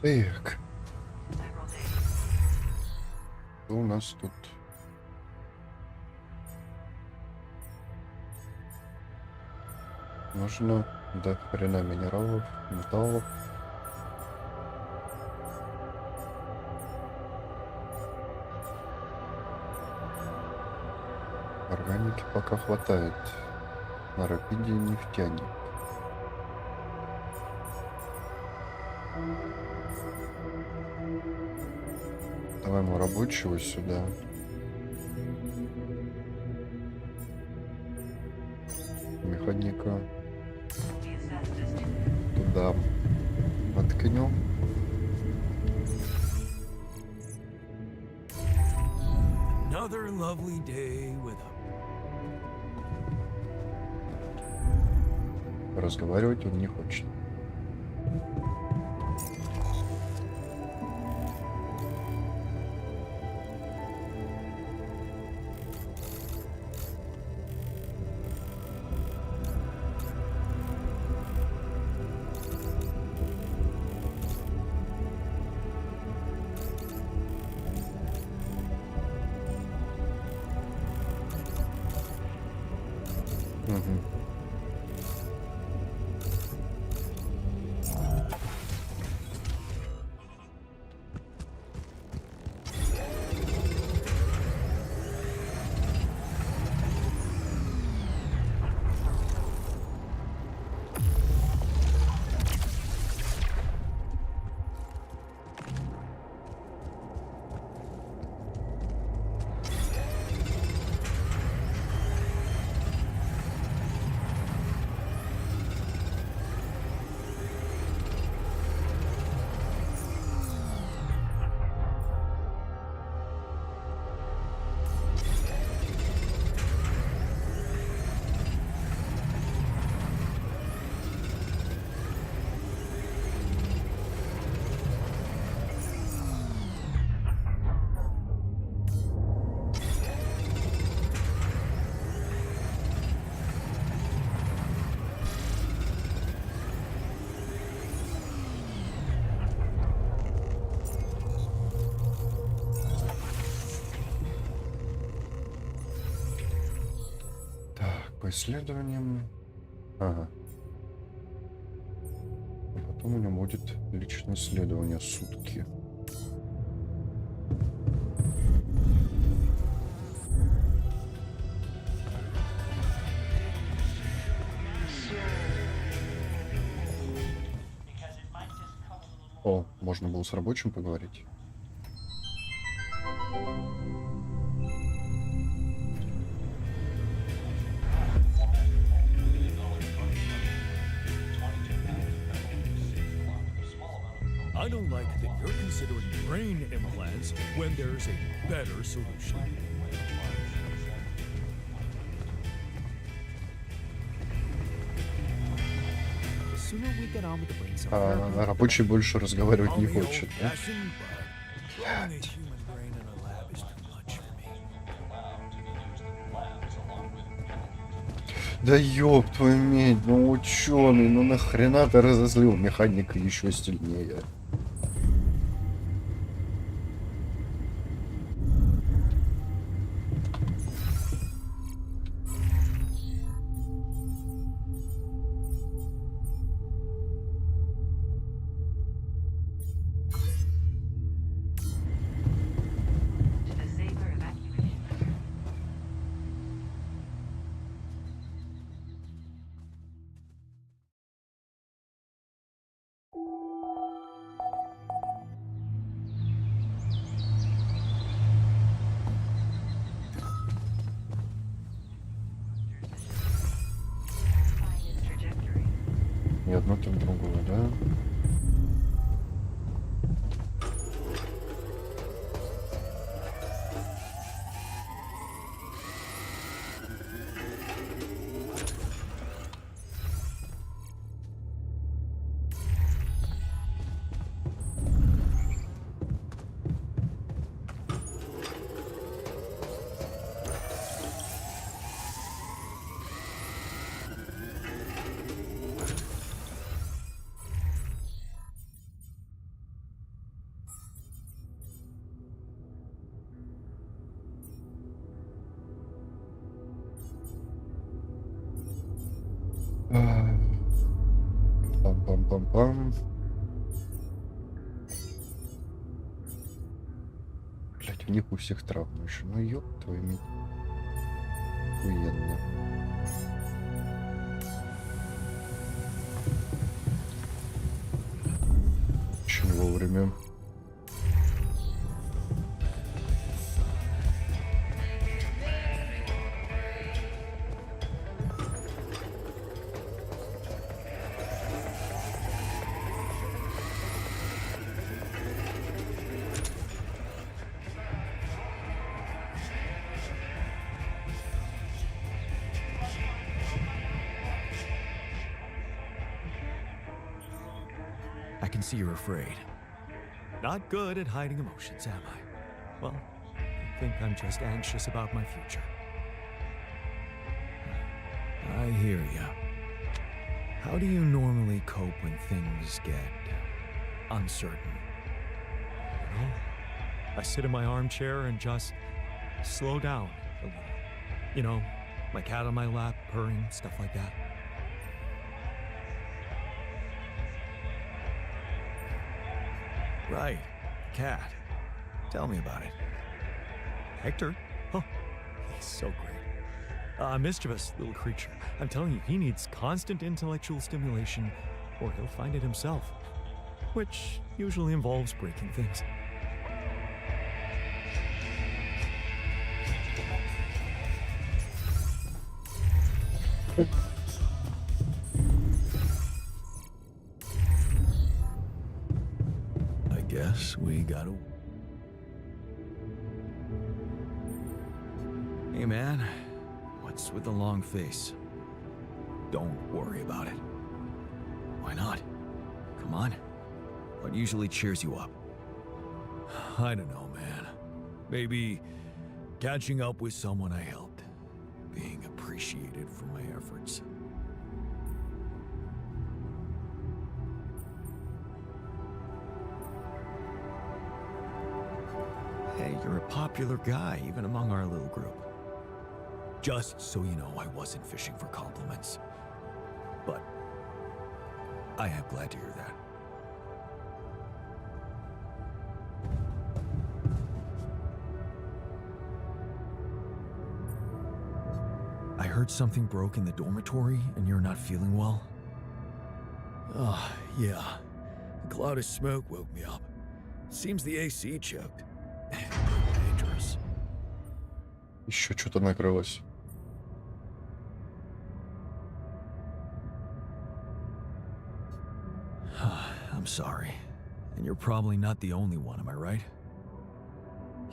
Так. Что у нас тут? Нужно до хрена минералов, металлов. Органики пока хватает. На рапиде нефтяник. Давай мы рабочего сюда. Механика туда воткнем. Another lovely day with a... Разговаривать он не хочет. По исследованиям. Ага. А потом у него будет личное исследование сутки. О, можно было с рабочим поговорить. I don't like that you're considering brain implants when there's a better solution. The sooner we get on with the brain cell therapy, А рабочий больше разговаривать не all the хочет, да? old-fashioned, but growing a human brain in a lab is too much for me. Да ёб твою медь, ну ученый, ну нахрена ты разозлил механика еще сильнее? Ни одно, так другое, да? Пам-пам-пам-пам. Блять, у них у всех травмы еще. Ну ёб твою мать. Охуенно. Очень вовремя. I can see you're afraid. Not good at hiding emotions, am I? Well, I think I'm just anxious about my future. I hear ya. How do you normally cope when things get uncertain? You know, I sit in my armchair and just slow down a little. You know, my cat on my lap, purring, stuff like that. Right, cat. Tell me about it. Hector? Oh, he's so great. Mischievous little creature. I'm telling you, he needs constant intellectual stimulation, or he'll find it himself. Which usually involves breaking things. I guess we gotta... Hey man, what's with the long face? Don't worry about it. Why not? Come on. What usually cheers you up? I don't know, man. Maybe catching up with someone I helped. Being appreciated for my efforts. Hey, you're a popular guy, even among our little group. Just so you know, I wasn't fishing for compliments. But I am glad to hear that. I heard something broke in the dormitory and you're not feeling well. Oh, yeah. A cloud of smoke woke me up. Seems the AC choked. Dangerous. Еще что-то накрылось. I'm sorry. And you're probably not the only one, am I right?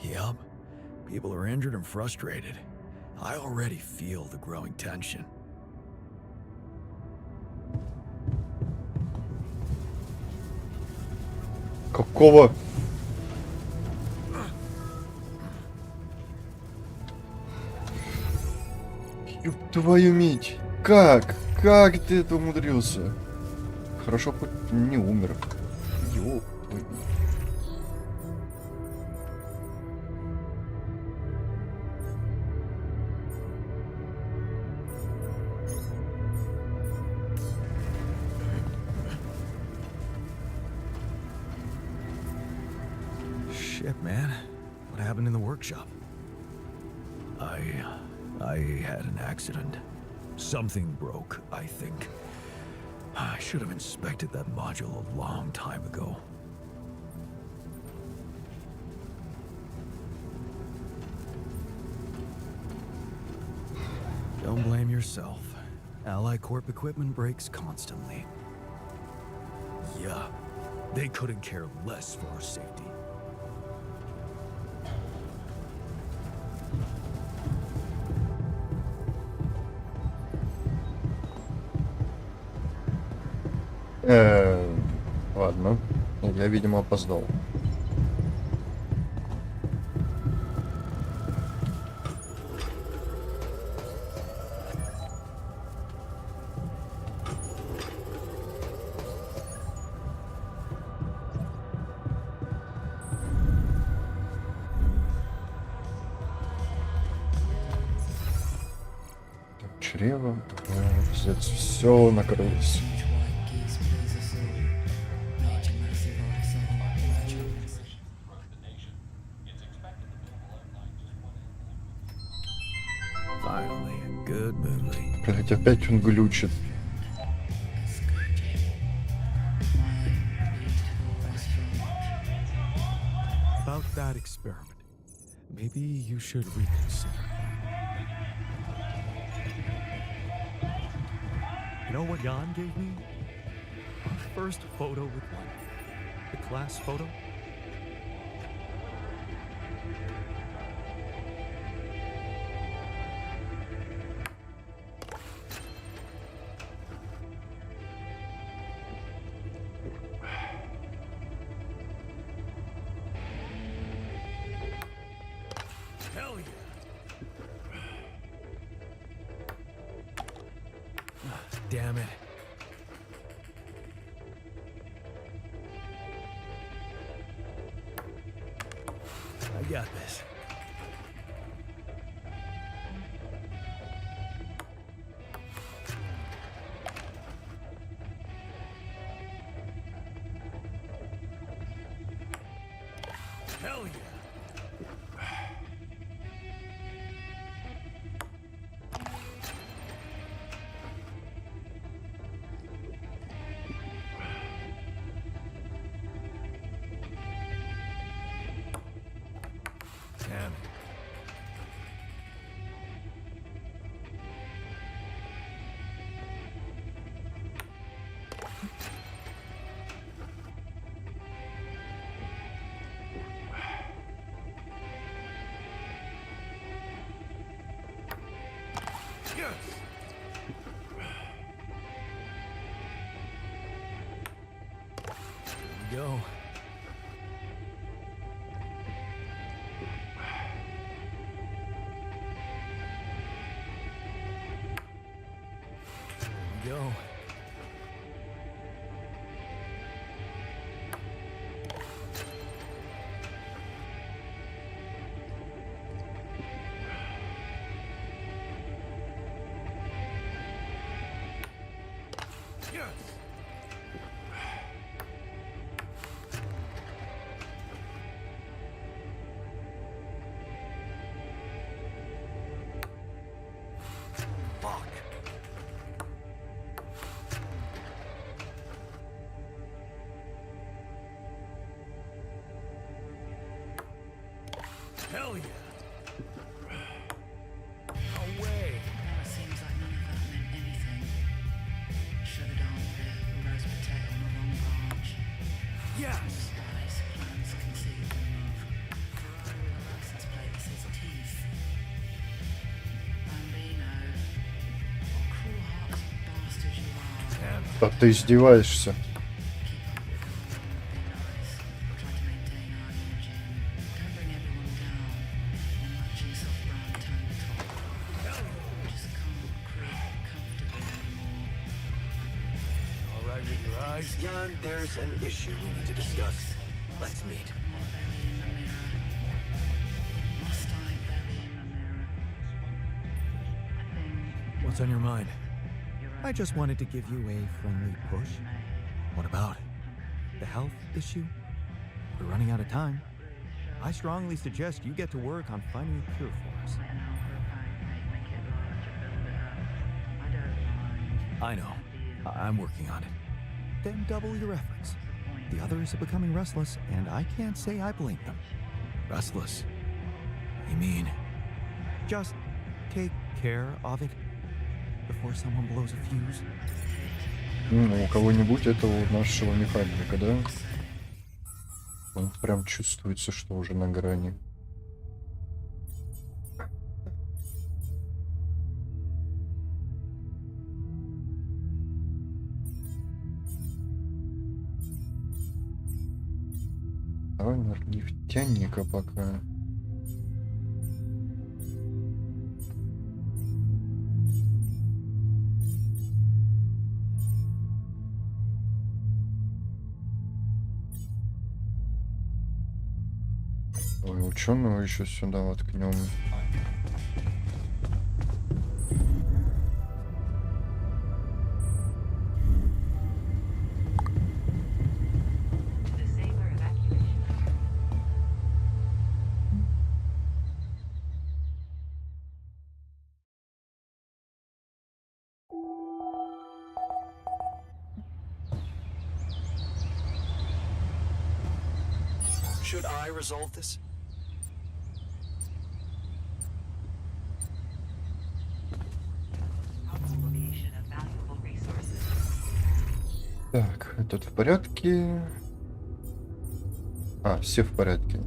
Yep. People are injured and frustrated. I already feel the growing tension. Какого? Ёб твою медь! Как? Как ты это умудрился? Хорошо, хоть не умер. Ёб твою медь. Shit, man. What happened in the workshop? I had an accident. Something broke, I think. I should have inspected that module a long time ago. Don't blame yourself. Ally Corp equipment breaks constantly. Yeah, they couldn't care less for our safety. Ладно. Я, видимо, опоздал. чрево. Пиздец, все накрылось. Finally, a good movie. Блять, опять он глючит. About that experiment, maybe you should reconsider. You know what Jan gave me? Our first photo with one. The class photo. Hell yeah. Damn it. I got this. Hell yeah. Damn it. Yes. Here we go. Here we go. Yes. Fuck. Hell yeah. No way. Now it seems like none of that meant anything. Shredded armpit, a roast potato on a long branch. Yes. Spies, plans conceived in love. Ferrari with a license plate that says teeth. Bambino. What cruel-hearted bastard you are. Damn it. Да ты издеваешься. Keep up your guard. Be nice. Try to maintain high energy. Don't bring everyone down. Or matching soft brown tank top. You just can't creep comfortably anymore. All right with your eyes? Jan, there's an issue we need to discuss. Let's meet. My belly in the mirror. Must I belly in the mirror? I think What's on your mind? you're I just wanted to give you a friendly push. What about? The health issue? We're running out of time. I strongly suggest you get to work on finding a cure for us. I know. I'm working on it. Then double your efforts. The others are becoming restless, and I can't say I blame them. Restless? You mean? Just take care of it before someone blows a fuse. Ну, у кого-нибудь этого нашего механика, да? Он прям чувствуется, что уже на грани. Давай, наверное, нефтяника пока. Ой, ученого еще сюда воткнем. Should I resolve this? Appropriation of valuable resources. Так, этот в порядке. А, все в порядке.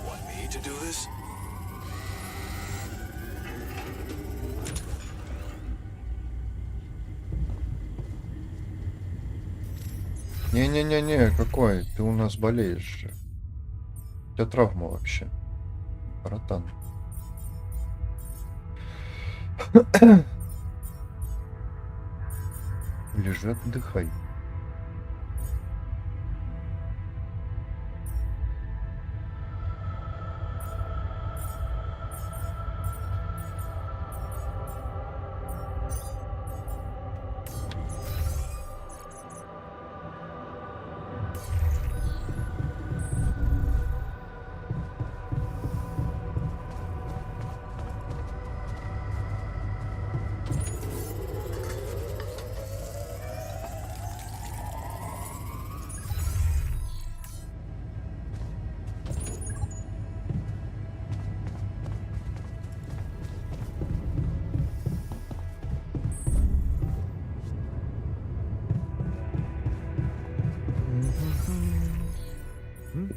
Want me to do this? Не-не-не-не, какой? Ты у нас болеешь же. У тебя травма вообще. Братан. Лежи, отдыхай.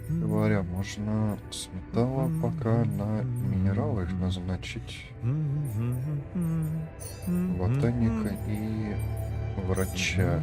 Говоря, можно с металла пока на минералы их назначить. Ботаника и врача.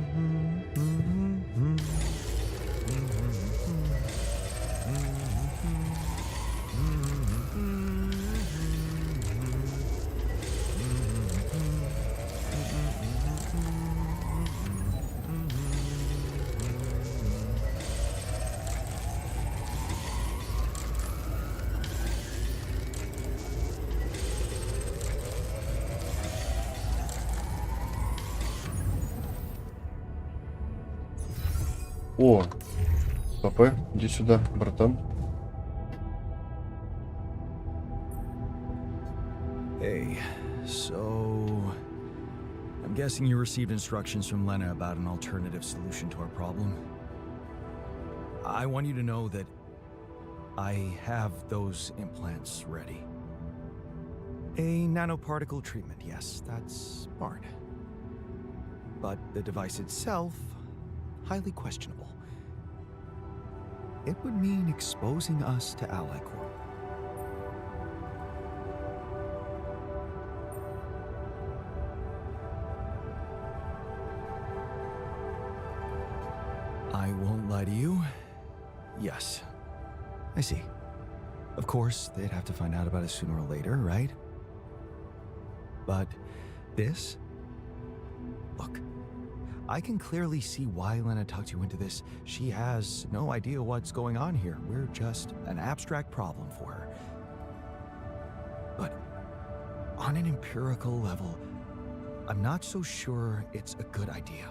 О, Папе, иди сюда, братан. Hey, so... I'm guessing you received instructions from Lena about an alternative solution to our problem. I want you to know that I have those implants ready. A nanoparticle treatment, yes, that's smart. But the device itself, highly questionable. It would mean exposing us to Ally Corp. I won't lie to you. Yes. I see. Of course, they'd have to find out about it sooner or later, right? But this? Look, I can clearly see why Lena tucked you into this. She has no idea what's going on here. We're just an abstract problem for her. But on an empirical level, I'm not so sure it's a good idea.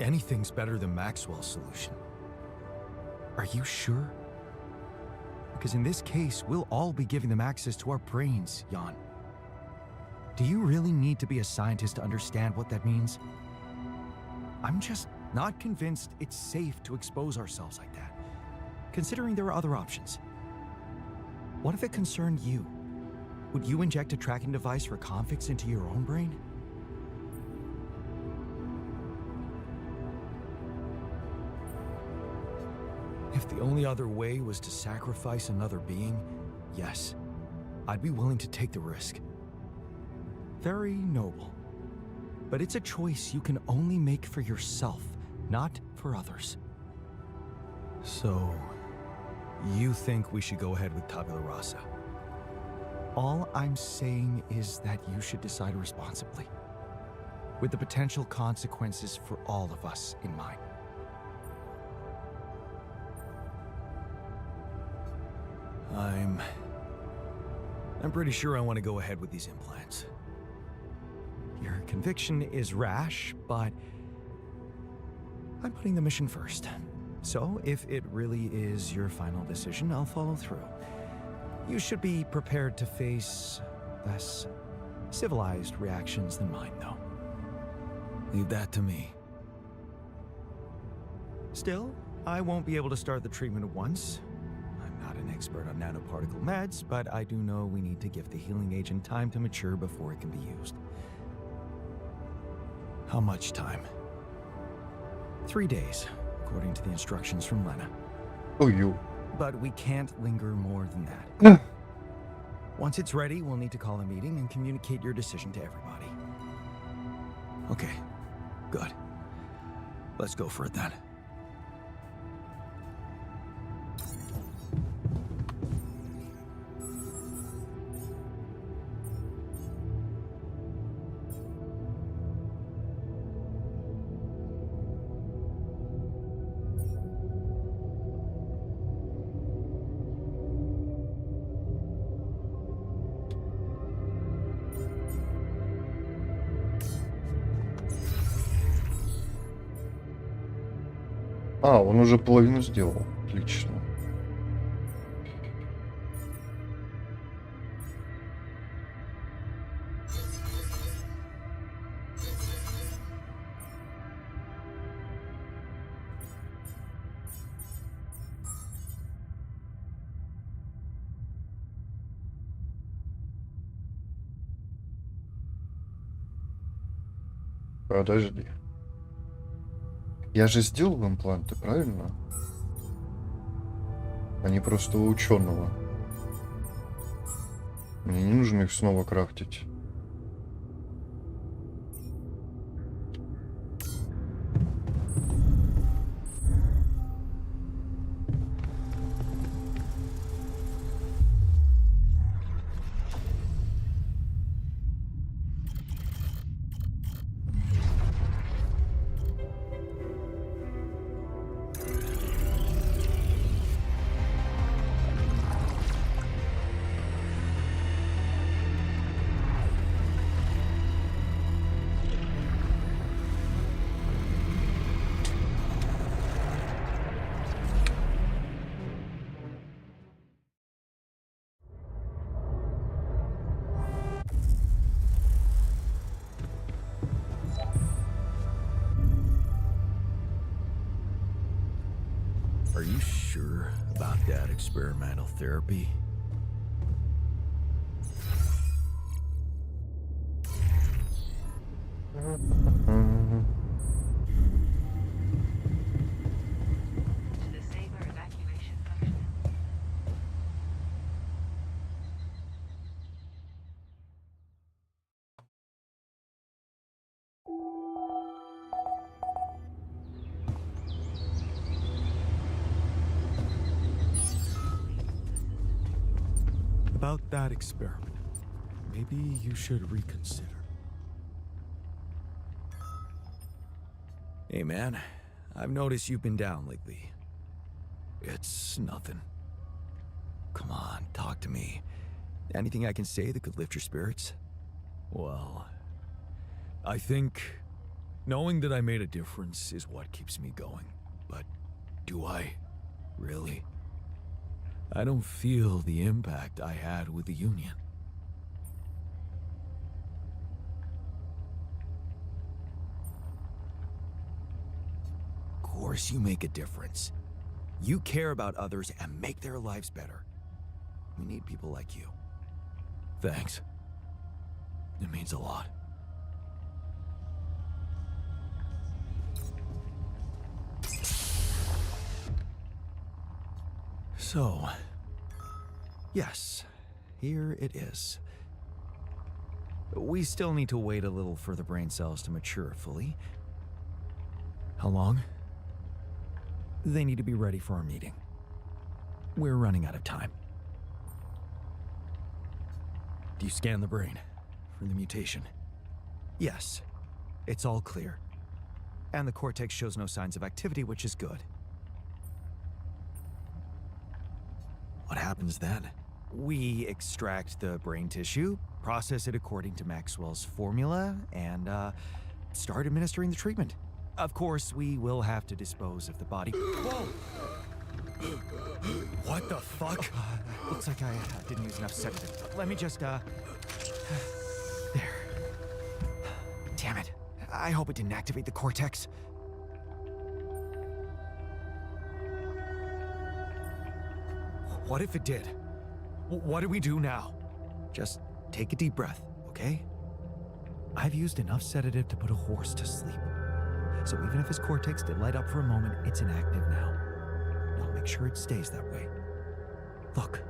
Anything's better than Maxwell's solution. Are you sure? Because in this case, we'll all be giving them access to our brains, Jan. Do you really need to be a scientist to understand what that means? I'm just not convinced it's safe to expose ourselves like that, considering there are other options. What if it concerned you? Would you inject a tracking device for convicts into your own brain? If the only other way was to sacrifice another being, yes, I'd be willing to take the risk. Very noble. But it's a choice you can only make for yourself, not for others. So, you think we should go ahead with Tabula Rasa? All I'm saying is that you should decide responsibly. with the potential consequences for all of us in mind. I'm pretty sure I want to go ahead with these implants. Your conviction is rash, but I'm putting the mission first. So, if it really is your final decision, I'll follow through. You should be prepared to face less civilized reactions than mine, though. Leave that to me. Still, I won't be able to start the treatment at once. I'm not an expert on nanoparticle meds, but I do know we need to give the healing agent time to mature before it can be used. How much time? 3 days, according to the instructions from Lena. Oh, you. But we can't linger more than that. Yeah. Once it's ready, we'll need to call a meeting and communicate your decision to everybody. Okay, good. Let's go for it then. А, он уже половину сделал. Отлично. Подожди. Я же сделал импланты, правильно? Они просто у ученого. Мне не нужно их снова крафтить. Are you sure about that experimental therapy? Disable evacuation function. About that experiment, maybe you should reconsider. Hey man, I've noticed you've been down lately. It's nothing. Come on, talk to me. Anything I can say that could lift your spirits? Well, I think knowing that I made a difference is what keeps me going. But do I? Really? I don't feel the impact I had with the Union. Of course you make a difference. You care about others and make their lives better. We need people like you. Thanks. It means a lot. So, Yes, here it is. We still need to wait a little for the brain cells to mature fully. how long? They need to be ready for our meeting. We're running out of time. Do you scan the brain for the mutation? Yes. It's all clear. And the cortex shows no signs of activity, which is good. What happens then? We extract the brain tissue, process it according to Maxwell's formula, and start administering the treatment. Of course, we will have to dispose of the body. Whoa! What the fuck? Looks like I didn't use enough sedative. Let me just, there. Damn it. I hope it didn't activate the cortex. What if it did? What do we do now? Just take a deep breath, okay? I've used enough sedative to put a horse to sleep. So even if his cortex did light up for a moment, it's inactive now. I'll make sure it stays that way. Look,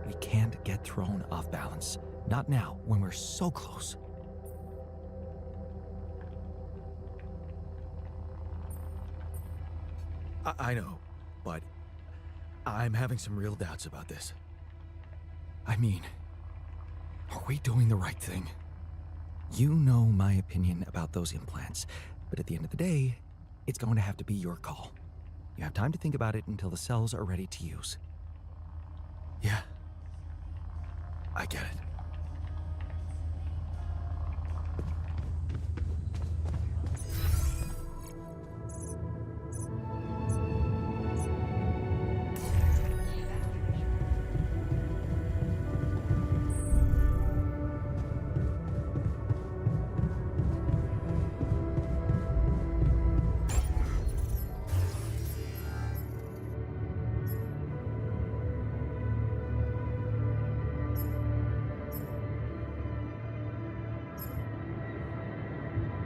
we can't get thrown off balance. Not now, when we're so close. I know, but I'm having some real doubts about this. I mean, are we doing the right thing? You know my opinion about those implants, but at the end of the day, it's going to have to be your call. You have time to think about it until the cells are ready to use. Yeah. I get it.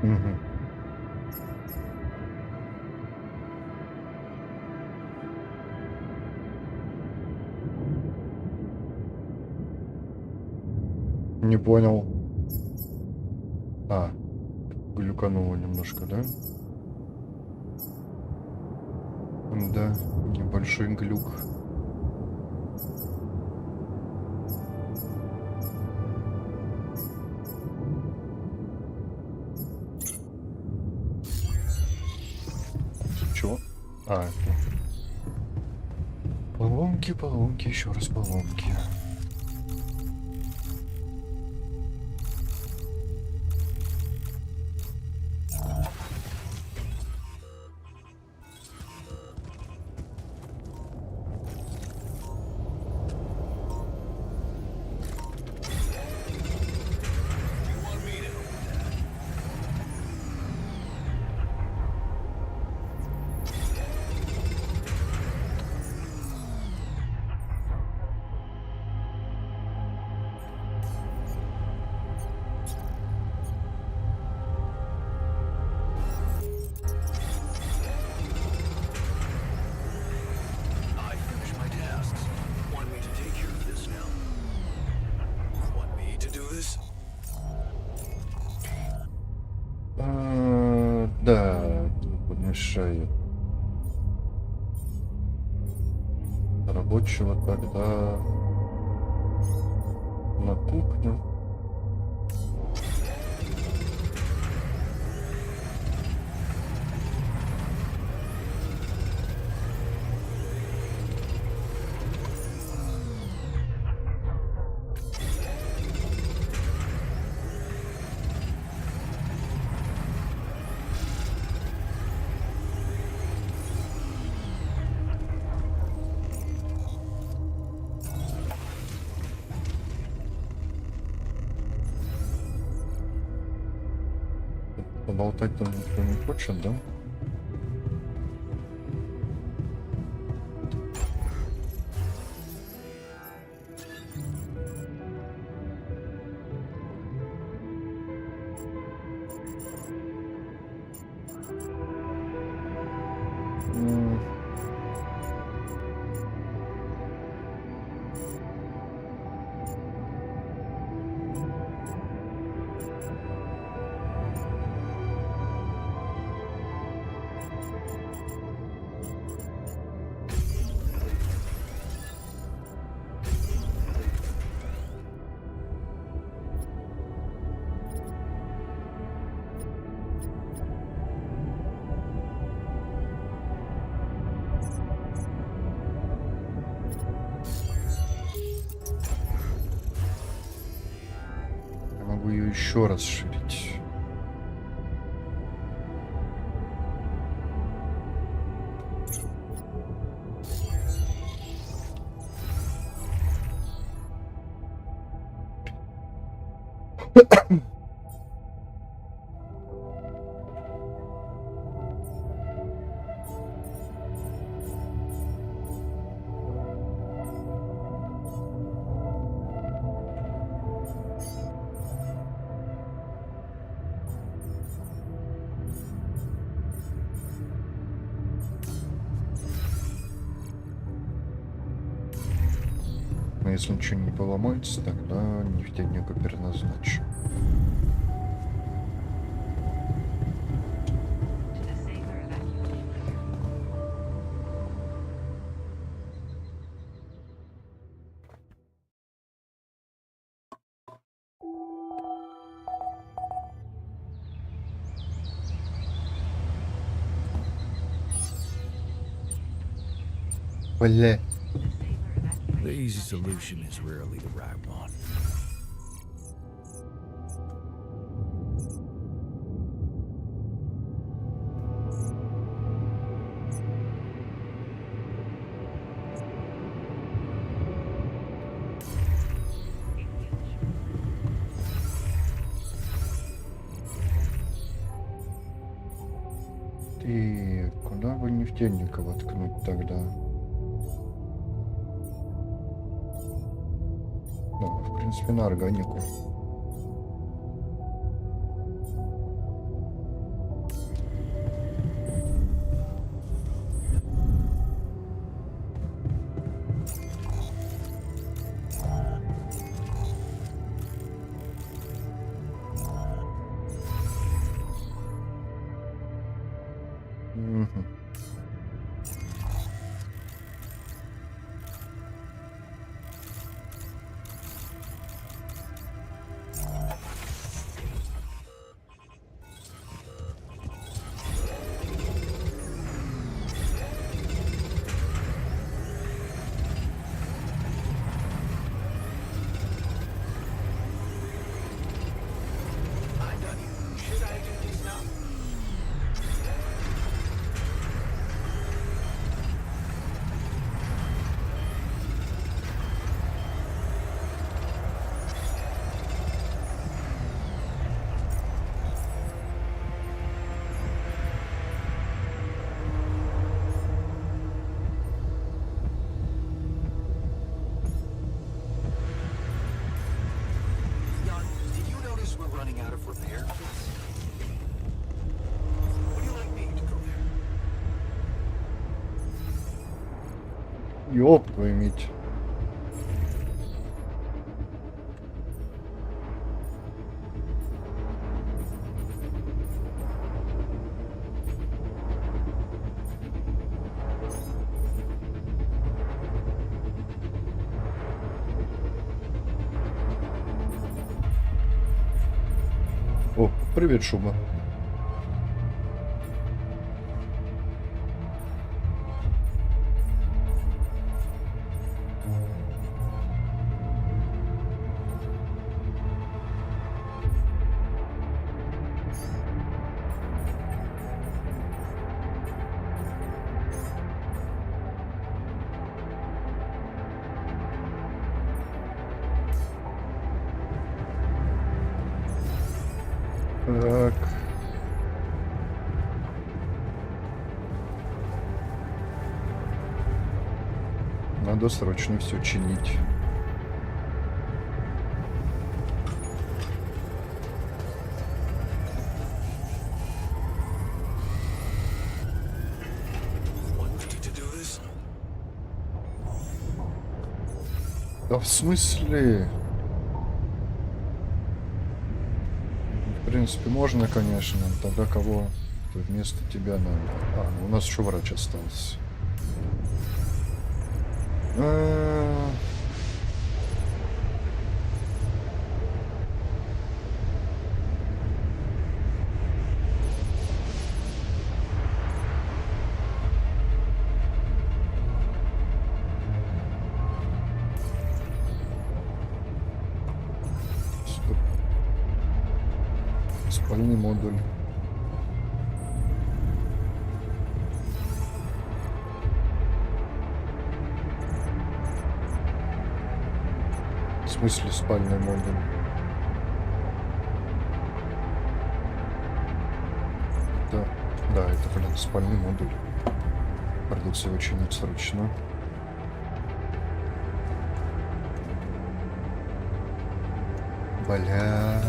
Угу. Не понял. А, глюкануло немножко, да? Да, небольшой глюк. Чё? А, это... Поломки, поломки, еще раз поломки. I finished my tasks. Want me to take care of this now? Want me to do this? Да, помешает. Рабочего тогда на кухню. Поболтать там никто не хочет, да? еще расширить. Но если ничего не поломается, тогда нефтяника переназначу. Бля. The easy solution is rarely the right one. И куда бы нефтяника воткнуть тогда? Ну, в принципе, на органику. Мгм. Jan, did you notice we're running out of repair kits? Would you like me to go there? Ёб твою мать. О, привет, Шуба. Так. Надо срочно все чинить. Want me to do this? Да в смысле? В принципе, можно, конечно. Тогда кого вместо тебя надо? А, у нас еще врач остался. Стоп. Спальный модуль. В смысле спальный модуль? Да, это, блин, спальный модуль. Придется его чинить срочно. Бля.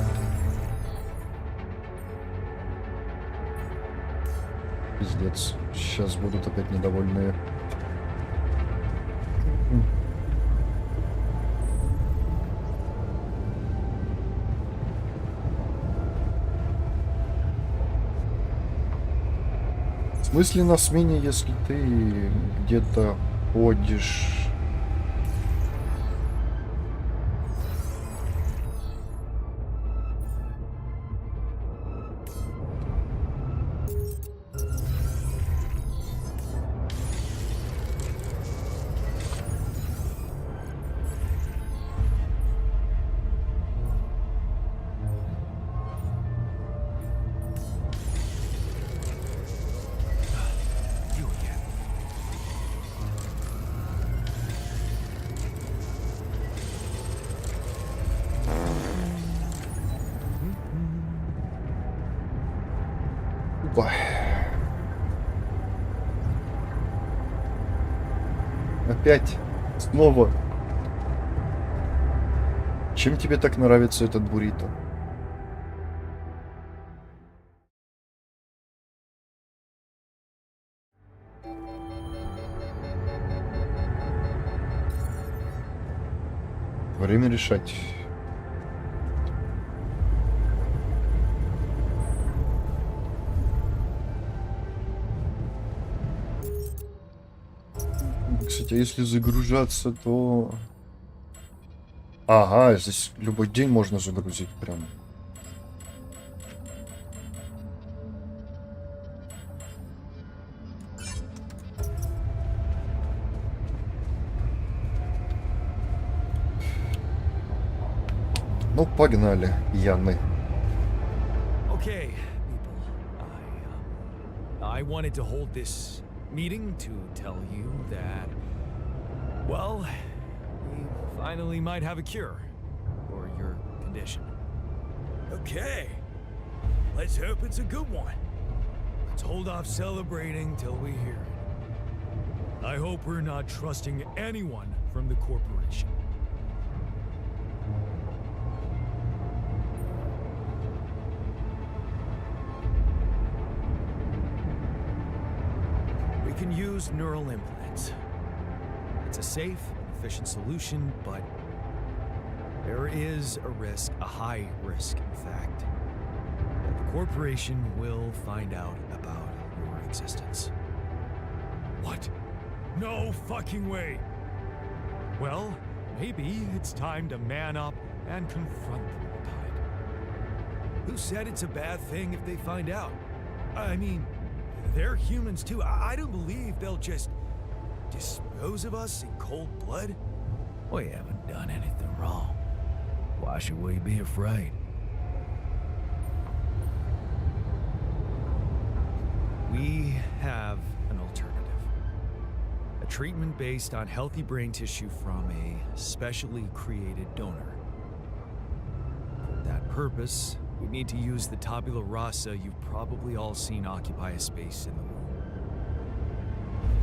Пиздец. Сейчас будут опять недовольные. В смысле на смене, если ты где-то ходишь? Опа. Опять. Снова. Чем тебе так нравится этот буррито? Время решать. Кстати, а если загружаться, то... Ага, здесь любой день можно загрузить прям. Ну, погнали, Яны. Okay, people. I wanted to hold this meeting to tell you that, well, we finally might have a cure for your condition. Okay. Let's hope it's a good one. Let's hold off celebrating till we hear it. I hope we're not trusting anyone from the corporation. We can use neural implants. It's a safe and efficient solution, but there is a risk, a high risk, in fact, that the corporation will find out about your existence. What? No fucking way! Well, maybe it's time to man up and confront them, Tide. Who said it's a bad thing if they find out? I mean, they're humans too. I don't believe they'll just dispose of us in cold blood. We haven't done anything wrong. Why should we be afraid? We have an alternative. A treatment based on healthy brain tissue from a specially created donor. For that purpose, we need to use the tabula rasa you've probably all seen occupy a space in the womb.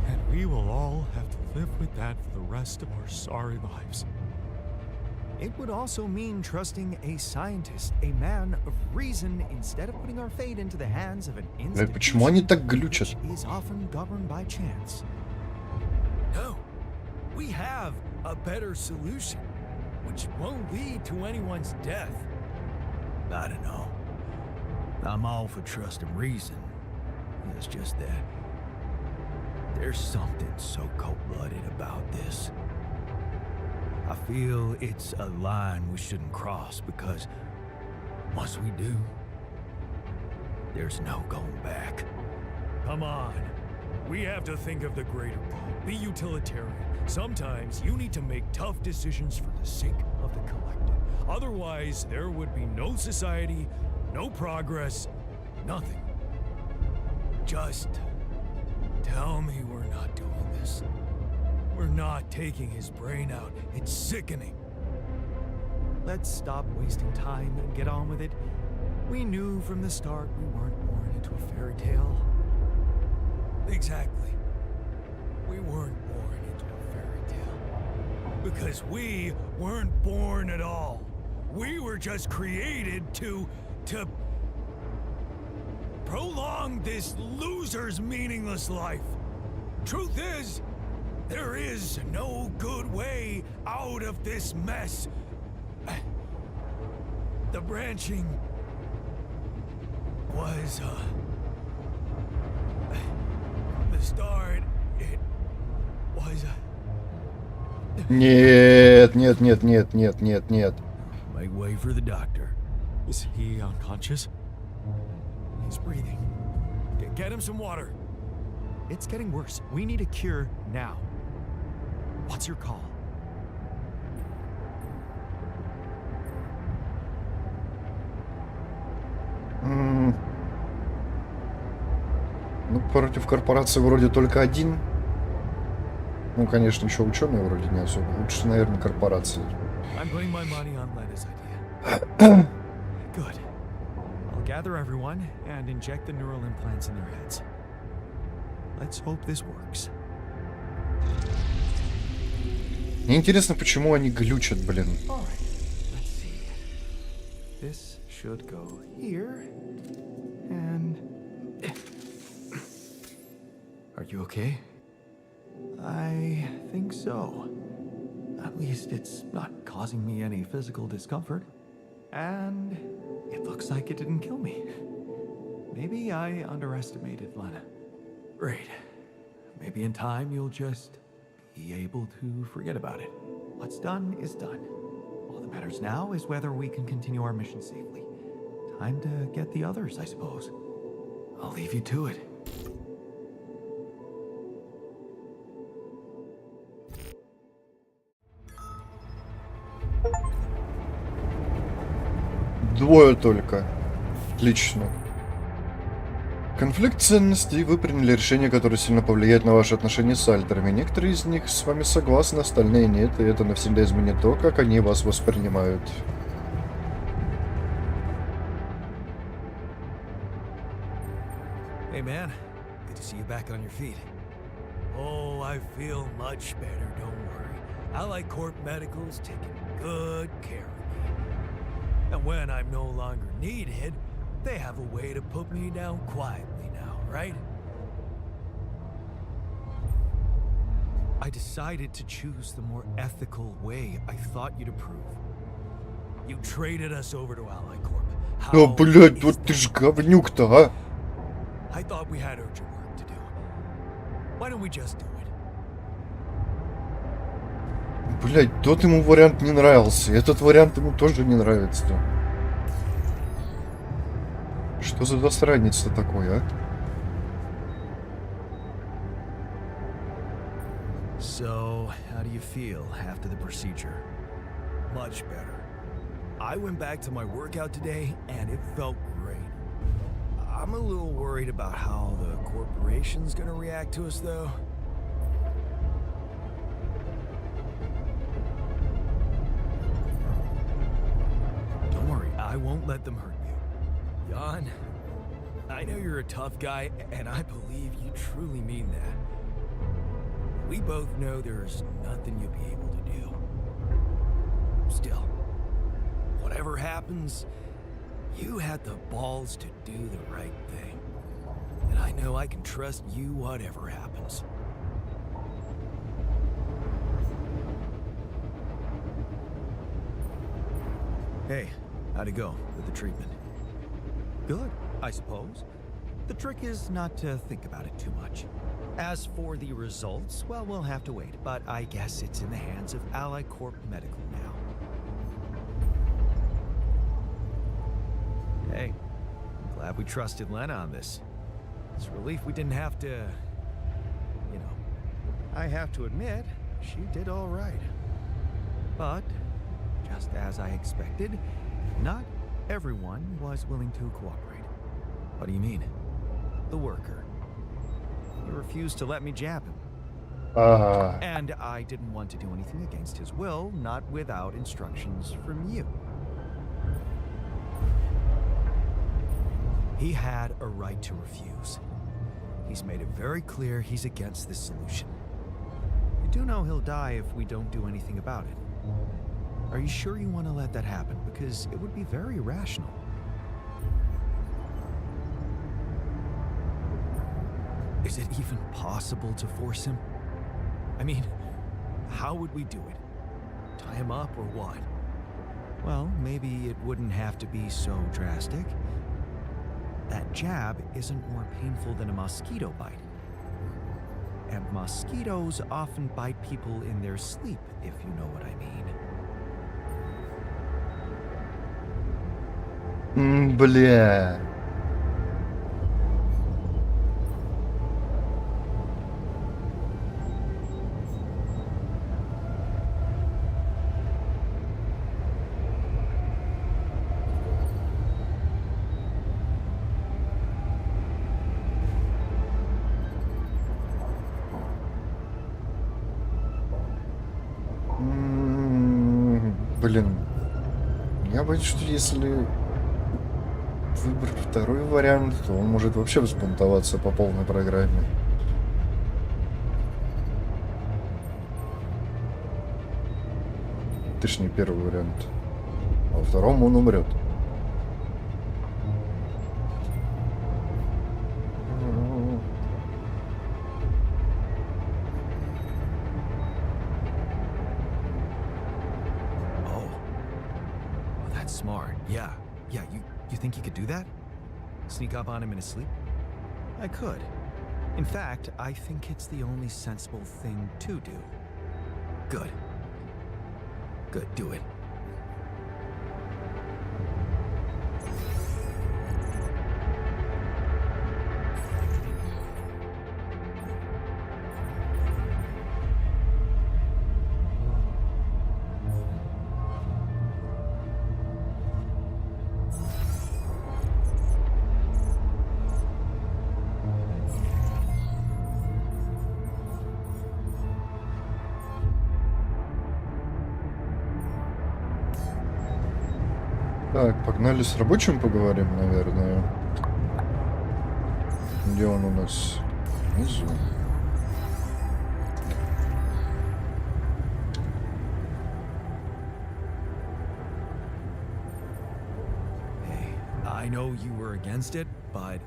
And we will all have to live with that for the rest of our sorry lives. It would also mean trusting a scientist, a man of reason, instead of putting our fate into the hands of an Почему они institution так глючат? which is often governed by chance. No, we have a better solution, which won't lead to anyone's death. I don't know. I'm all for trusting reason. It's just that there's something so cold-blooded about this. I feel it's a line we shouldn't cross because once we do, there's no going back. Come on. We have to think of the greater good. Be utilitarian. Sometimes you need to make tough decisions for the sake of the collective. Otherwise, there would be no society, No progress. Nothing. Just tell me we're not doing this. We're not taking his brain out. It's sickening. Let's stop wasting time and get on with it. We knew from the start we weren't born into a fairy tale. Exactly. We weren't born into a fairy tale. Because we weren't born at all. We were just created to prolong this loser's meaningless life. Truth is, there is no good way out of this mess. The branching was, the start, it was, Нет, нет, нет, нет, нет, нет, нет. Make way for the doctor. Is he unconscious? He's breathing. Get him some water. It's getting worse. We need a cure now. What's your call? Ну, против корпорации вроде только один. Ну, конечно, еще ученые вроде не особо. Лучше, наверное, корпорации. I'm putting my money on Lena's idea. Good. I'll gather everyone and inject the neural implants in their heads. Let's hope this works. Мне интересно, почему они глючат, блин. All right. Let's see. This should go here. And... Are you okay? I think so. At least it's not causing me any physical discomfort. And it looks like it didn't kill me. Maybe I underestimated Lena. Great. Maybe in time you'll just be able to forget about it. What's done is done. All that matters now is whether we can continue our mission safely. Time to get the others, I suppose. I'll leave you to it. Двое только. Отлично. Конфликт ценностей. Вы приняли решение, которое сильно повлияет на ваши отношения с альтерами. Некоторые из них с вами согласны, остальные нет, и это навсегда изменит то, как они вас воспринимают. Hey man, good to see you back on your feet. Oh, I feel much better, don't worry. Allied Corp Medical's taking good care of me. And when I'm no longer needed, they have a way to put me down quietly now, right? I decided to choose the more ethical way I thought you'd approve. You traded us over to Allied Corp. О, How блядь, is вот ты that? ж говнюк-то, а! I thought we had urgent work to do. Why don't we just do it? Блядь, тот ему вариант не нравился, этот вариант ему тоже не нравится. Что за засранец-то такой, а? So, how do you feel after the procedure? Much better. I went back to my workout today, and it felt great. I'm a little worried about how the corporation's gonna react to us, though. Don't worry, I won't let them hurt you. Jan, I know you're a tough guy, and I believe you truly mean that. We both know there's nothing you'll be able to do. Still, whatever happens, you had the balls to do the right thing. And I know I can trust you whatever happens. Hey, how'd it go with the treatment? Good, I suppose. The trick is not to think about it too much. As for the results, well, we'll have to wait, but I guess it's in the hands of Allied Corp Medical now. Hey, I'm glad we trusted Lena on this. It's a relief we didn't have to, you know. I have to admit, she did all right. But, just as I expected, not everyone was willing to cooperate. What do you mean? The worker. He refused to let me jab him. А, And I didn't want to do anything against his will, not without instructions from you. He had a right to refuse. He's made it very clear he's against this solution. You do know he'll die if we don't do anything about it. Are you sure you want to let that happen? Because it would be very rational. Is it even possible to force him? I mean, how would we do it? Tie him up or what? Well, maybe it wouldn't have to be so drastic. That jab isn't more painful than a mosquito bite. And mosquitoes often bite people in their sleep, if you know what I mean. Бля. Блин, я боюсь, что если выбрать второй вариант, то он может вообще взбунтоваться по полной программе. Точнее, первый вариант. А во втором он умрет. Smart. Yeah. You think you could do that? Sneak up on him in his sleep? I could. In fact, I think it's the only sensible thing to do. Good. Good, do it. Так, погнали с рабочим поговорим, наверное. Где он у нас? Внизу. Hey, I know you were against it, but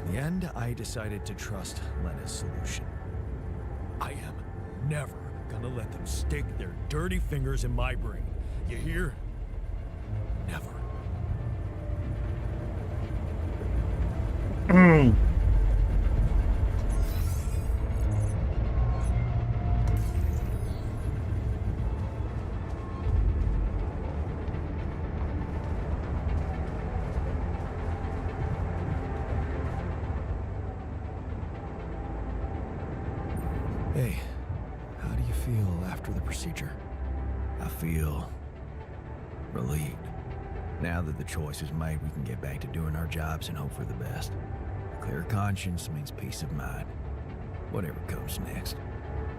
in the end, I decided to trust Lena's solution. I am never gonna let them stick their dirty fingers in my brain. You hear? Never. Hey, how do you feel after the procedure? I feel relieved. Now that the choice is made, we can get back to doing our jobs and hope for the best. A clear conscience means peace of mind. Whatever comes next,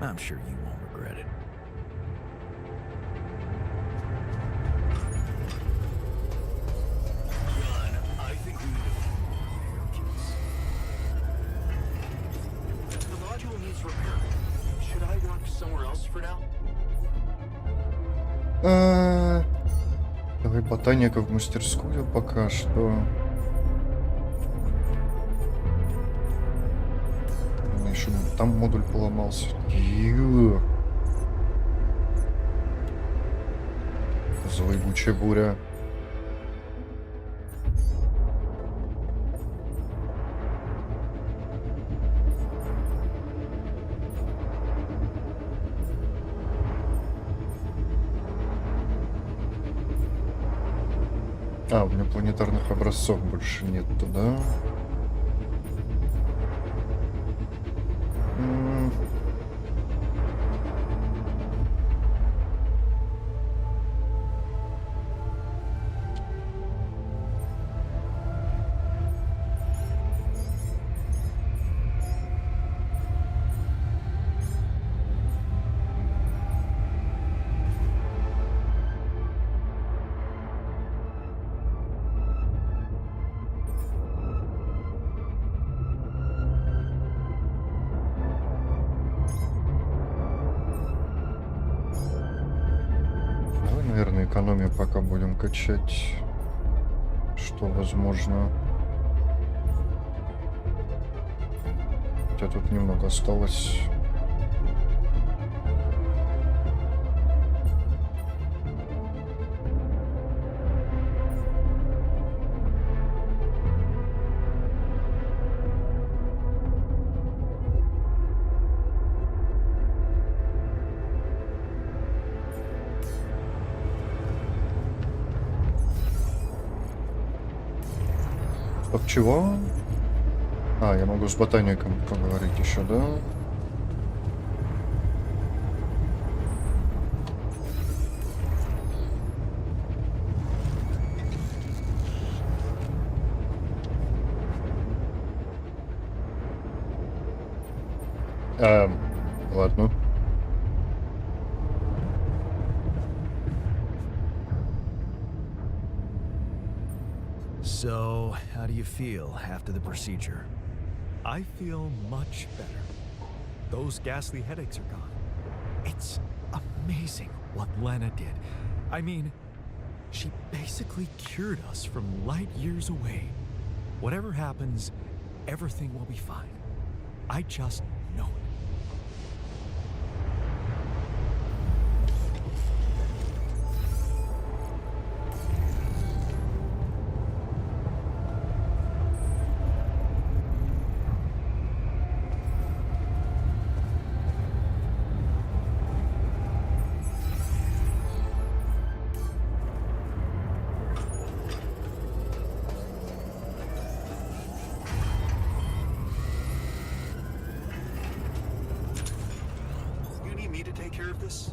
I'm sure you won't regret it. John, I think we need to... The module needs repair. Should I work somewhere else for now? Давай ботаника в мастерскую пока что. Еще там модуль поломался. Злоебучая буря. А, у меня планетарных образцов больше нет туда. на экономию пока будем качать, что возможно. Хотя тут немного осталось. Стоп, чего? А, я могу с ботаником поговорить еще, да? Ладно. So, how do you feel after the procedure? I feel much better. Those ghastly headaches are gone. It's amazing what Lena did. I mean, she basically cured us from light years away. Whatever happens, everything will be fine. I just know it. You need me to take care of this?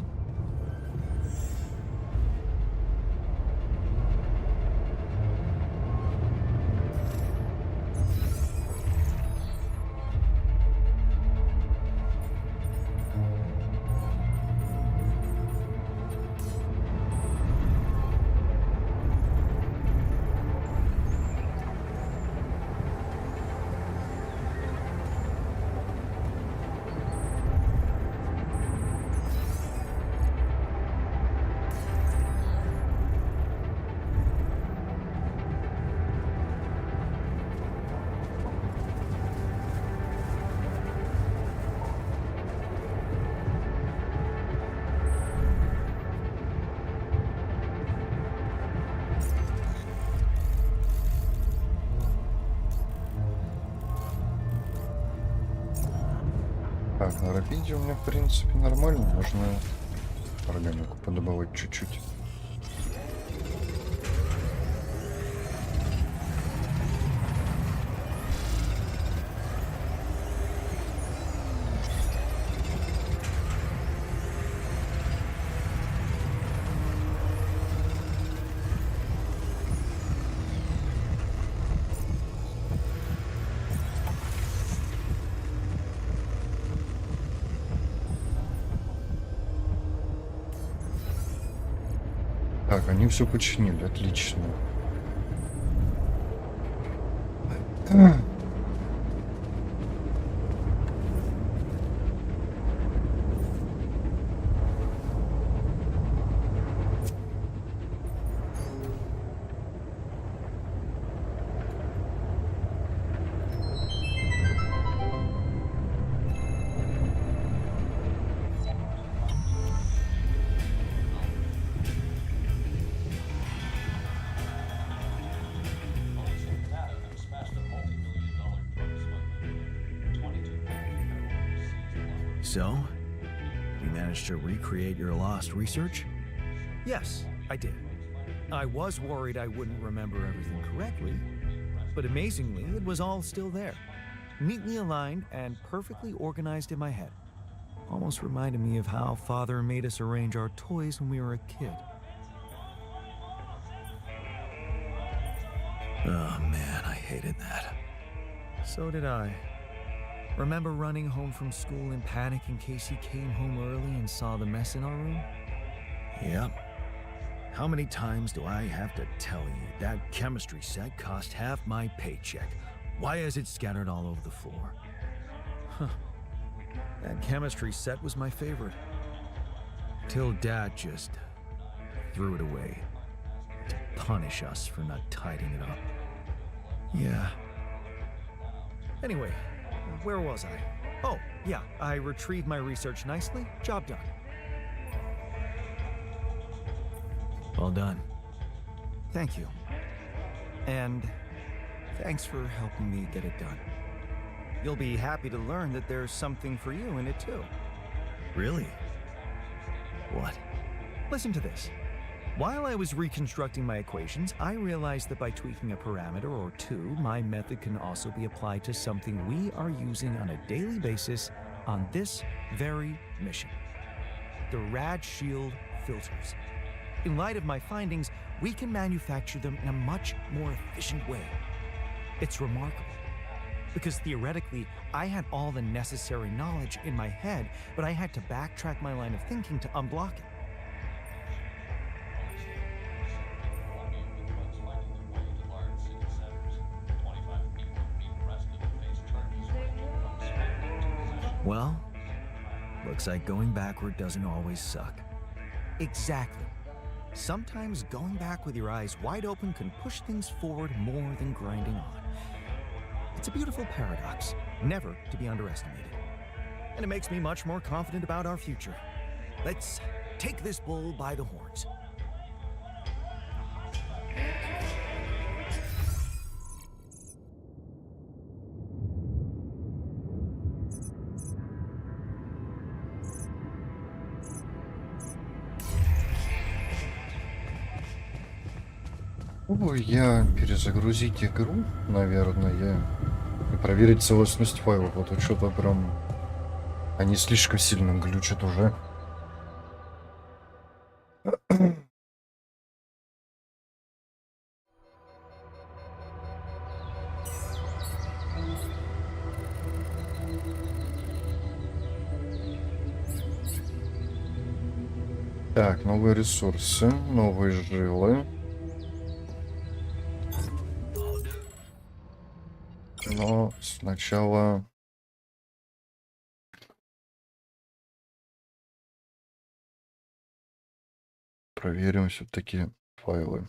Так, на рапиде у меня, в принципе, нормально. Можно органику подобавать чуть-чуть. Так, они все починили, отлично. So, you managed to recreate your lost research? Yes, I did. I was worried I wouldn't remember everything correctly, but amazingly, it was all still there. Neatly aligned and perfectly organized in my head. Almost reminded me of how Father made us arrange our toys when we were a kid. Oh man, I hated that. So did I. Remember running home from school in panic in case he came home early and saw the mess in our room? Yep. How many times do I have to tell you that chemistry set cost half my paycheck? Why is it scattered all over the floor? That chemistry set was my favorite. Till Dad just threw it away to punish us for not tidying it up. Yeah. Anyway, where was I? Oh, yeah, I retrieved my research nicely. Job done. Well done. Thank you. And thanks for helping me get it done. You'll be happy to learn that there's something for you in it too. Really? What? Listen to this. While I was reconstructing my equations, I realized that by tweaking a parameter or two, my method can also be applied to something we are using on a daily basis on this very mission. The Rad Shield filters. In light of my findings, we can manufacture them in a much more efficient way. It's remarkable. Because theoretically, I had all the necessary knowledge in my head, but I had to backtrack my line of thinking to unblock it. Well, looks like going backward doesn't always suck. Exactly. Sometimes going back with your eyes wide open can push things forward more than grinding on. It's a beautiful paradox, never to be underestimated. And it makes me much more confident about our future. Let's take this bull by the horns. Попробую я перезагрузить игру, наверное, и проверить целостность файлов. А то что-то прям они слишком сильно глючат уже. Так, новые ресурсы, новые жилы. Но сначала проверим все-таки файлы.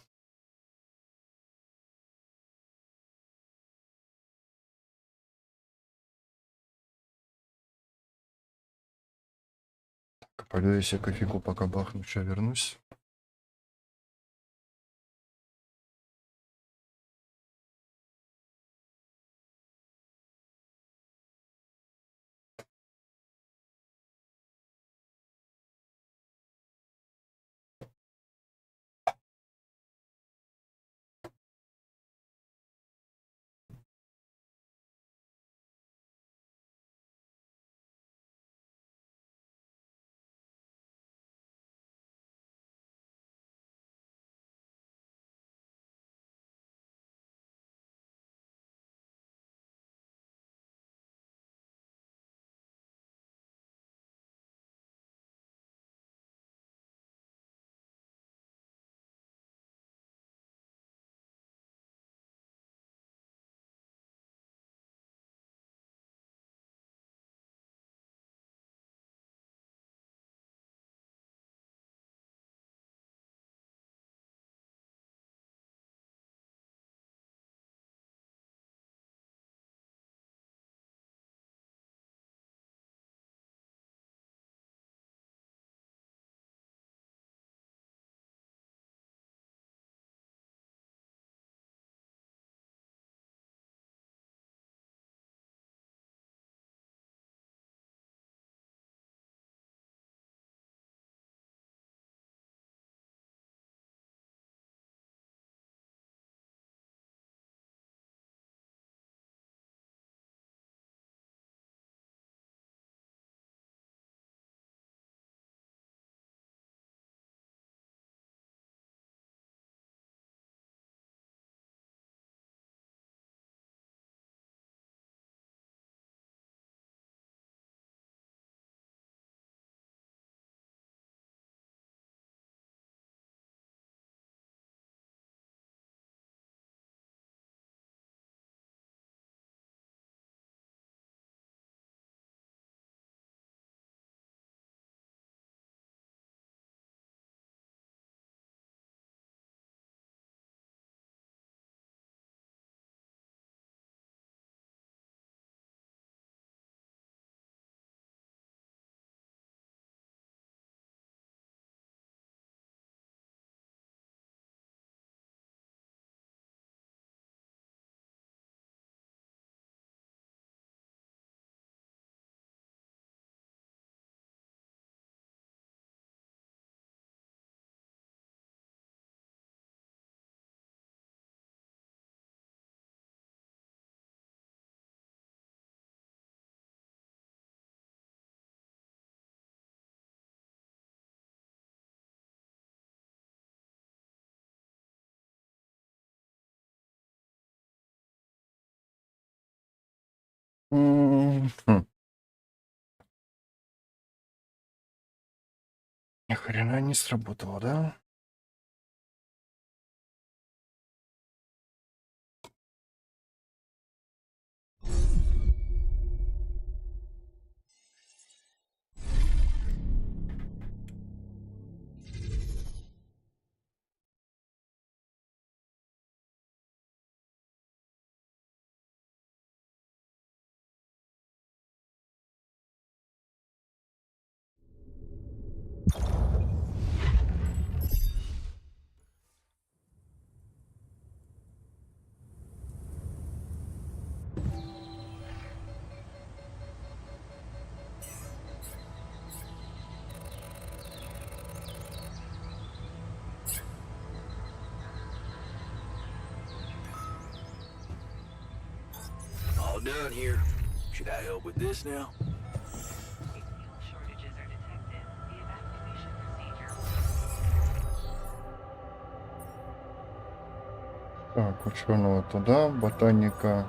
Так, пойду я себе кофейку пока бахну, сейчас вернусь. Хм. Ни хрена не сработало, да? All done here. Should I help with this now? If fuel shortages are detected, the evacuation procedure Так, ученого туда, ботаника.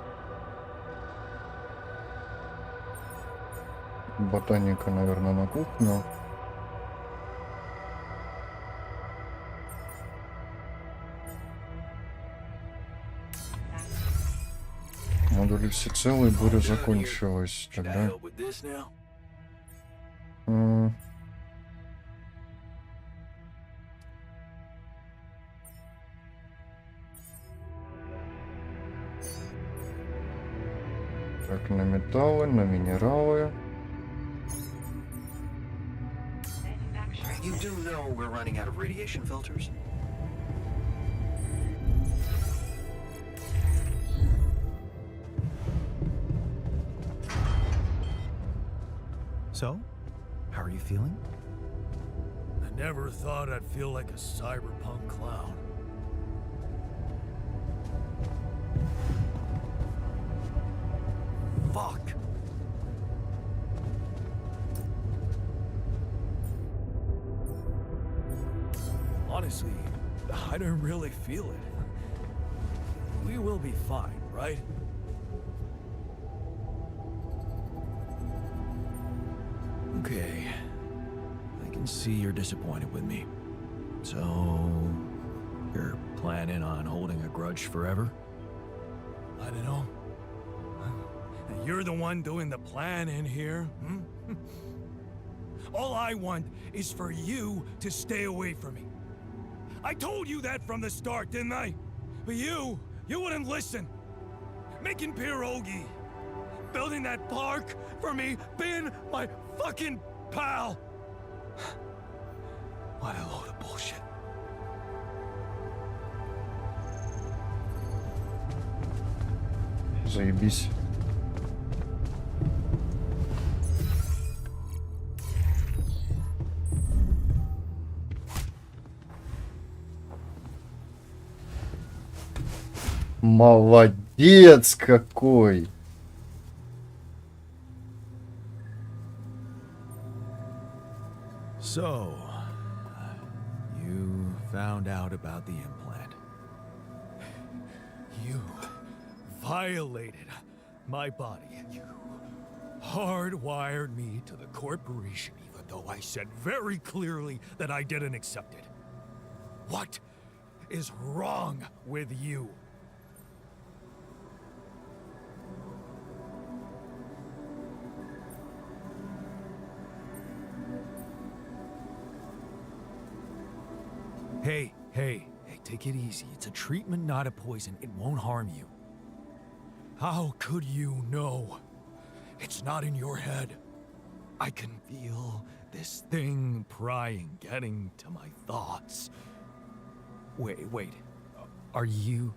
Ботаника, наверное, на кухню. Модули все целые, буря закончилась. Should I Тогда... help with this now? м, Так, на металлы, на минералы. manufacturing. You do know we're running out of radiation filters? So, how are you feeling? I never thought I'd feel like a cyberpunk clown. Fuck. Honestly, I don't really feel it. We will be fine, right? Okay. I can see you're disappointed with me. So, you're planning on holding a grudge forever? I don't know. You're the one doing the planning here. All I want is for you to stay away from me. I told you that from the start, didn't I? But you wouldn't listen. Making pierogi, building that park for me, being my fucking pal. What a load of bullshit. Заебись. Молодец какой! So, you found out about the implant. You violated my body. You hardwired me to the corporation, even though I said very clearly that I didn't accept it. What is wrong with you? Hey, take it easy. It's a treatment, not a poison. It won't harm you. How could you know? It's not in your head. I can feel this thing prying, getting to my thoughts. Wait. Are you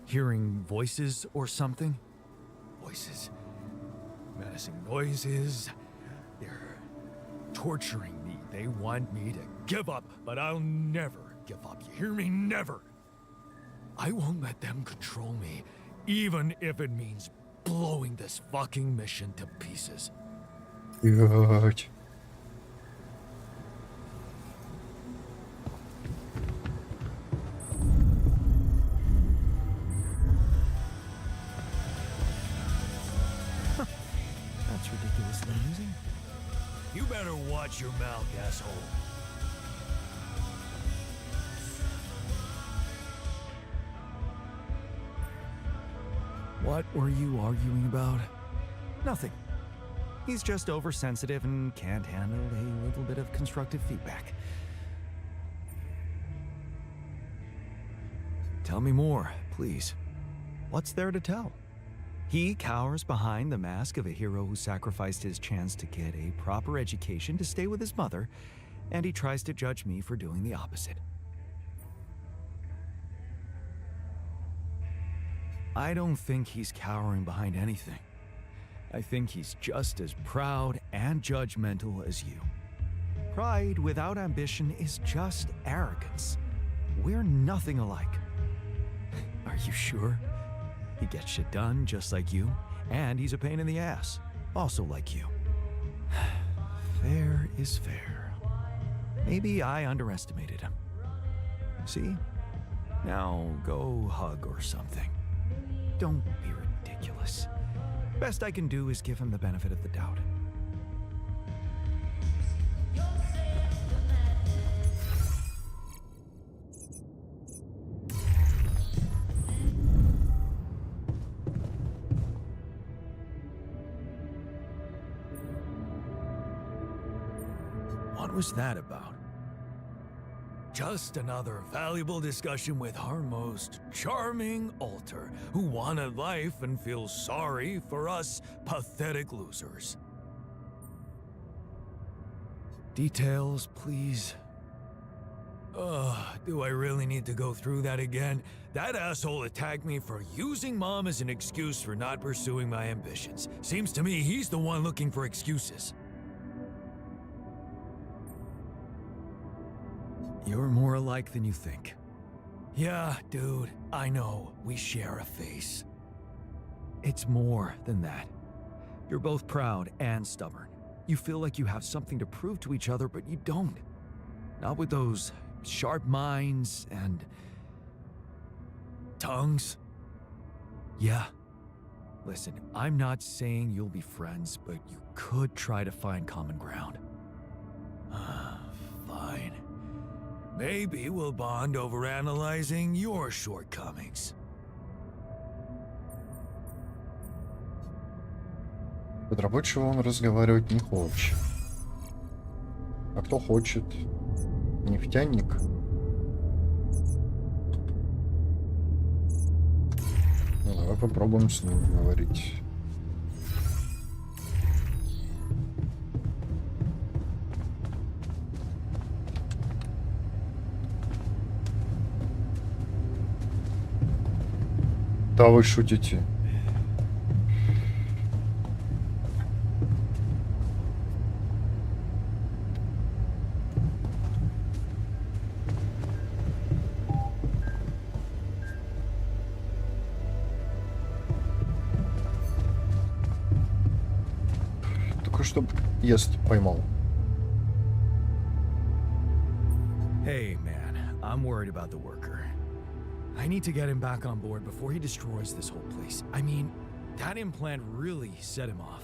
hearing voices or something? Voices. Menacing noises. They're torturing me. They want me to give up, but I'll never give up. You hear me? Never. I won't let them control me, even if it means blowing this fucking mission to pieces. Блять. watch your mouth, asshole. What were you arguing about? Nothing. He's just oversensitive and can't handle a little bit of constructive feedback. Tell me more, please. What's there to tell? He cowers behind the mask of a hero who sacrificed his chance to get a proper education to stay with his mother, and he tries to judge me for doing the opposite. I don't think he's cowering behind anything. I think he's just as proud and judgmental as you. Pride without ambition is just arrogance. We're nothing alike. Are you sure? He gets shit done just like you, and he's a pain in the ass, also like you. Fair is fair. Maybe I underestimated him. See? Now go hug or something. Don't be ridiculous. Best I can do is give him the benefit of the doubt. What was that about? Just another valuable discussion with our most charming alter, who wanted life and feels sorry for us pathetic losers. Details, please. Do I really need to go through that again? That asshole attacked me for using Mom as an excuse for not pursuing my ambitions. Seems to me he's the one looking for excuses. You're more alike than you think. Yeah, dude, I know. We share a face. It's more than that. You're both proud and stubborn. You feel like you have something to prove to each other, but you don't. Not with those sharp minds and tongues? Yeah. Listen, I'm not saying you'll be friends, but you could try to find common ground. Fine. Maybe we'll bond over analyzing your shortcomings. Разработчику он разговаривать не хочет. А кто хочет? Нефтяник? Ну, давай попробуем с ним говорить. Да вы шутите. Только что ест поймал. Hey, man, I'm worried about the worker. I need to get him back on board before he destroys this whole place. I mean, that implant really set him off.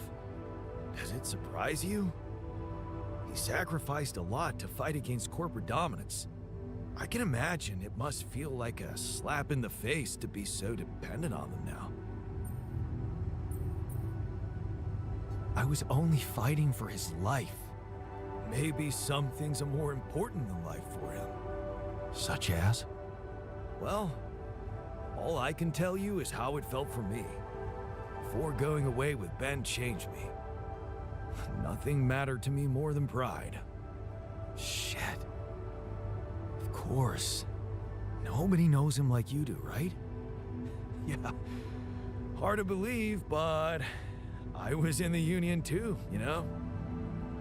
Does it surprise you? He sacrificed a lot to fight against corporate dominance. I can imagine it must feel like a slap in the face to be so dependent on them now. I was only fighting for his life. Maybe some things are more important than life for him. Such as? Well, all I can tell you is how it felt for me. Before going away with Ben changed me. Nothing mattered to me more than pride. Shit. Of course. Nobody knows him like you do, right? Yeah, hard to believe, but I was in the Union too, you know?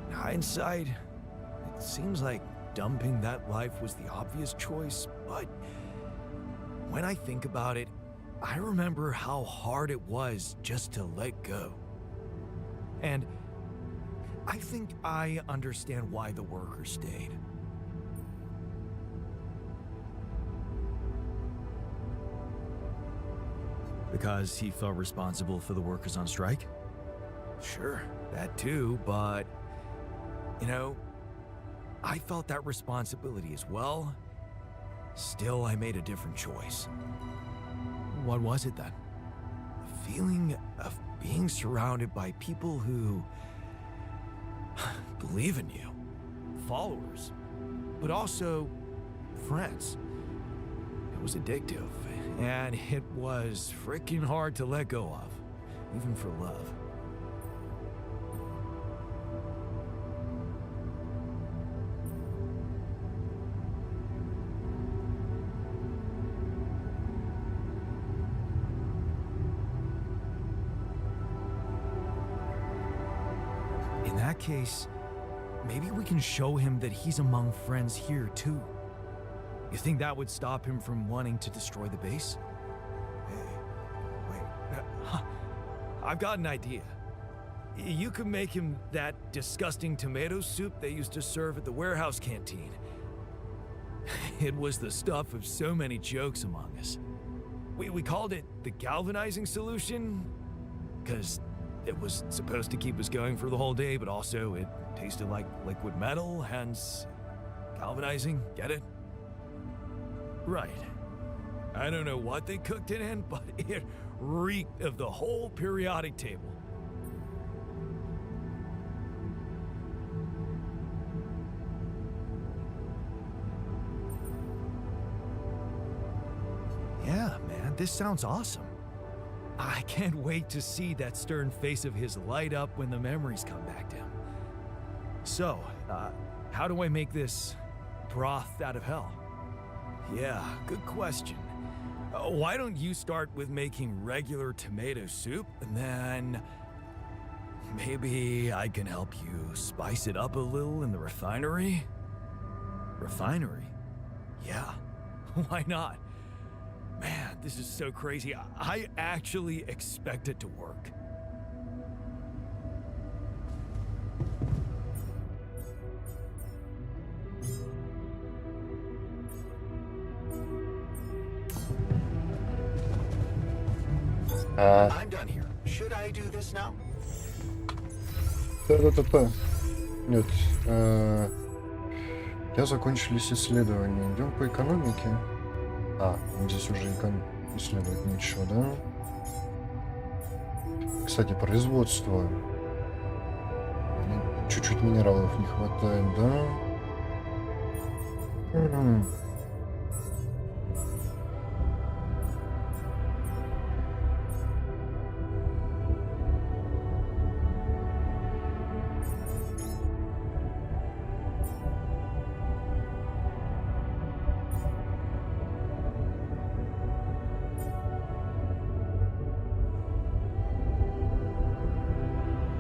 In hindsight, it seems like dumping that life was the obvious choice, but when I think about it, I remember how hard it was just to let go. And I think I understand why the worker stayed. Because he felt responsible for the workers on strike? Sure, that too, but You know, I felt that responsibility as well. Still, I made a different choice. What was it then? The feeling of being surrounded by people who believe in you, followers, but also friends. It was addictive, and it was freaking hard to let go of, even for love. In that case, maybe we can show him that he's among friends here too. You think that would stop him from wanting to destroy the base? Hey, wait, I've got an idea. You could make him that disgusting tomato soup they used to serve at the warehouse canteen. It was the stuff of so many jokes among us. We called it the galvanizing solution, because it was supposed to keep us going for the whole day, but also it tasted like liquid metal, hence galvanizing, get it? Right. I don't know what they cooked it in, but it reeked of the whole periodic table. Yeah, man, this sounds awesome. I can't wait to see that stern face of his light up when the memories come back to him. So, how do I make this broth out of hell? Yeah, good question. Why don't you start with making regular tomato soup, and then maybe I can help you spice it up a little in the refinery? Refinery? Yeah, why not? Man, this is so crazy. I actually expect it to work. I'm done here. Should I do this now? Та-та-та-та. Нет. Я закончились исследования. Идем по экономике. Здесь уже исследовать нечего, да? Кстати, производство. Чуть-чуть минералов не хватает, да?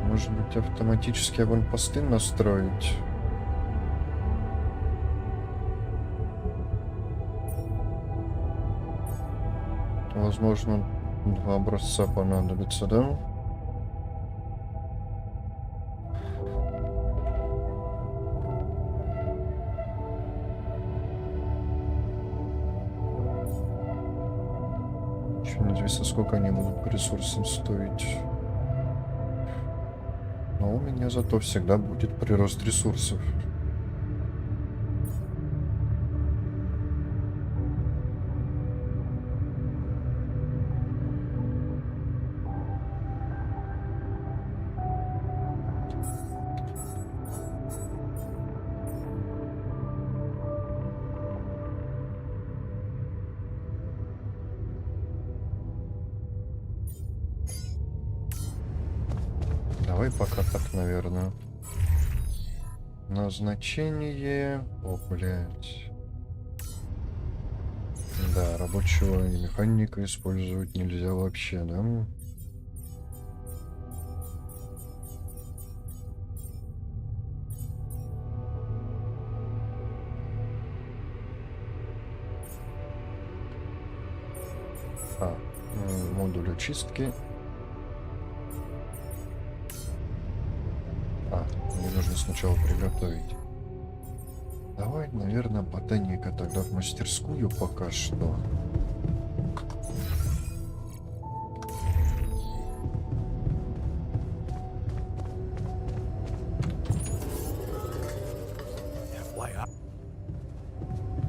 Может быть, автоматически аванпосты настроить? Возможно, 2 образца понадобится, да? Еще неизвестно, сколько они будут по ресурсам стоить. Но у меня зато всегда будет прирост ресурсов. Давай пока так, наверное. Назначение. О, блядь. Да, рабочего и механика использовать нельзя вообще, да? Модуль очистки. Мне нужно сначала приготовить. Давай, наверное, ботаника тогда в мастерскую пока что.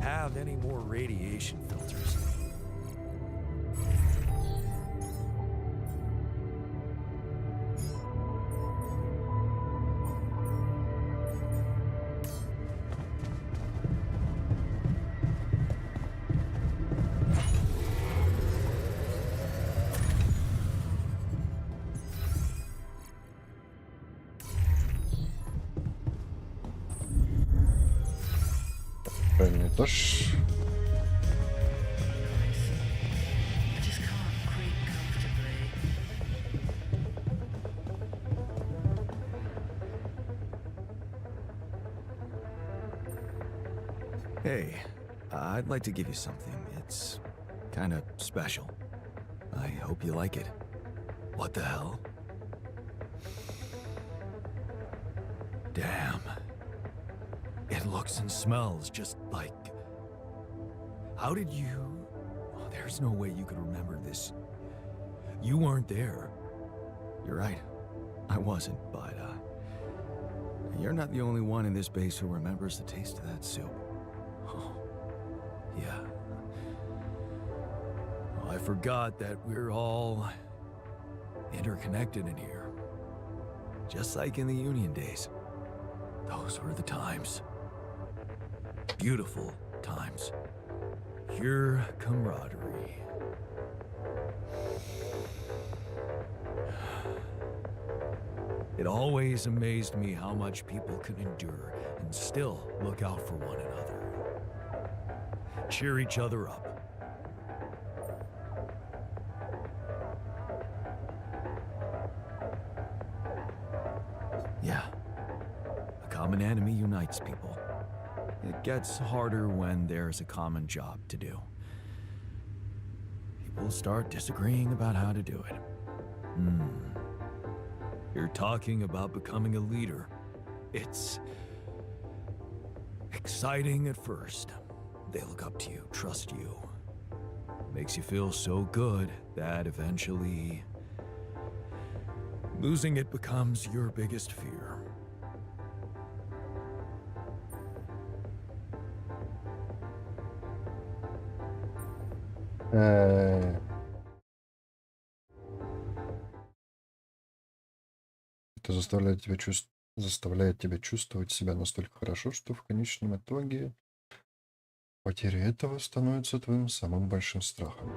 have any more radiation filters. Правильный этаж. I just can't creep comfortably. Hey, I'd like to give you something. It's kind of special. I hope you like it. What the hell? Damn. It looks and smells just like... How did you... Oh, there's no way you could remember this. You weren't there. You're right. I wasn't, but, you're not the only one in this base who remembers the taste of that soup. Oh, yeah. Well, I forgot that we're all interconnected in here. Just like in the Union days. Those were the times. Beautiful times. Pure camaraderie. It always amazed me how much people can endure and still look out for one another. Cheer each other up. Yeah. A common enemy unites people. It gets harder when there's a common job to do. People start disagreeing about how to do it. You're talking about becoming a leader. It's exciting at first. They look up to you, trust you. Makes you feel so good that eventually losing it becomes your biggest fear. Это заставляет тебя чувствовать себя настолько хорошо, что в конечном итоге потеря этого становится твоим самым большим страхом.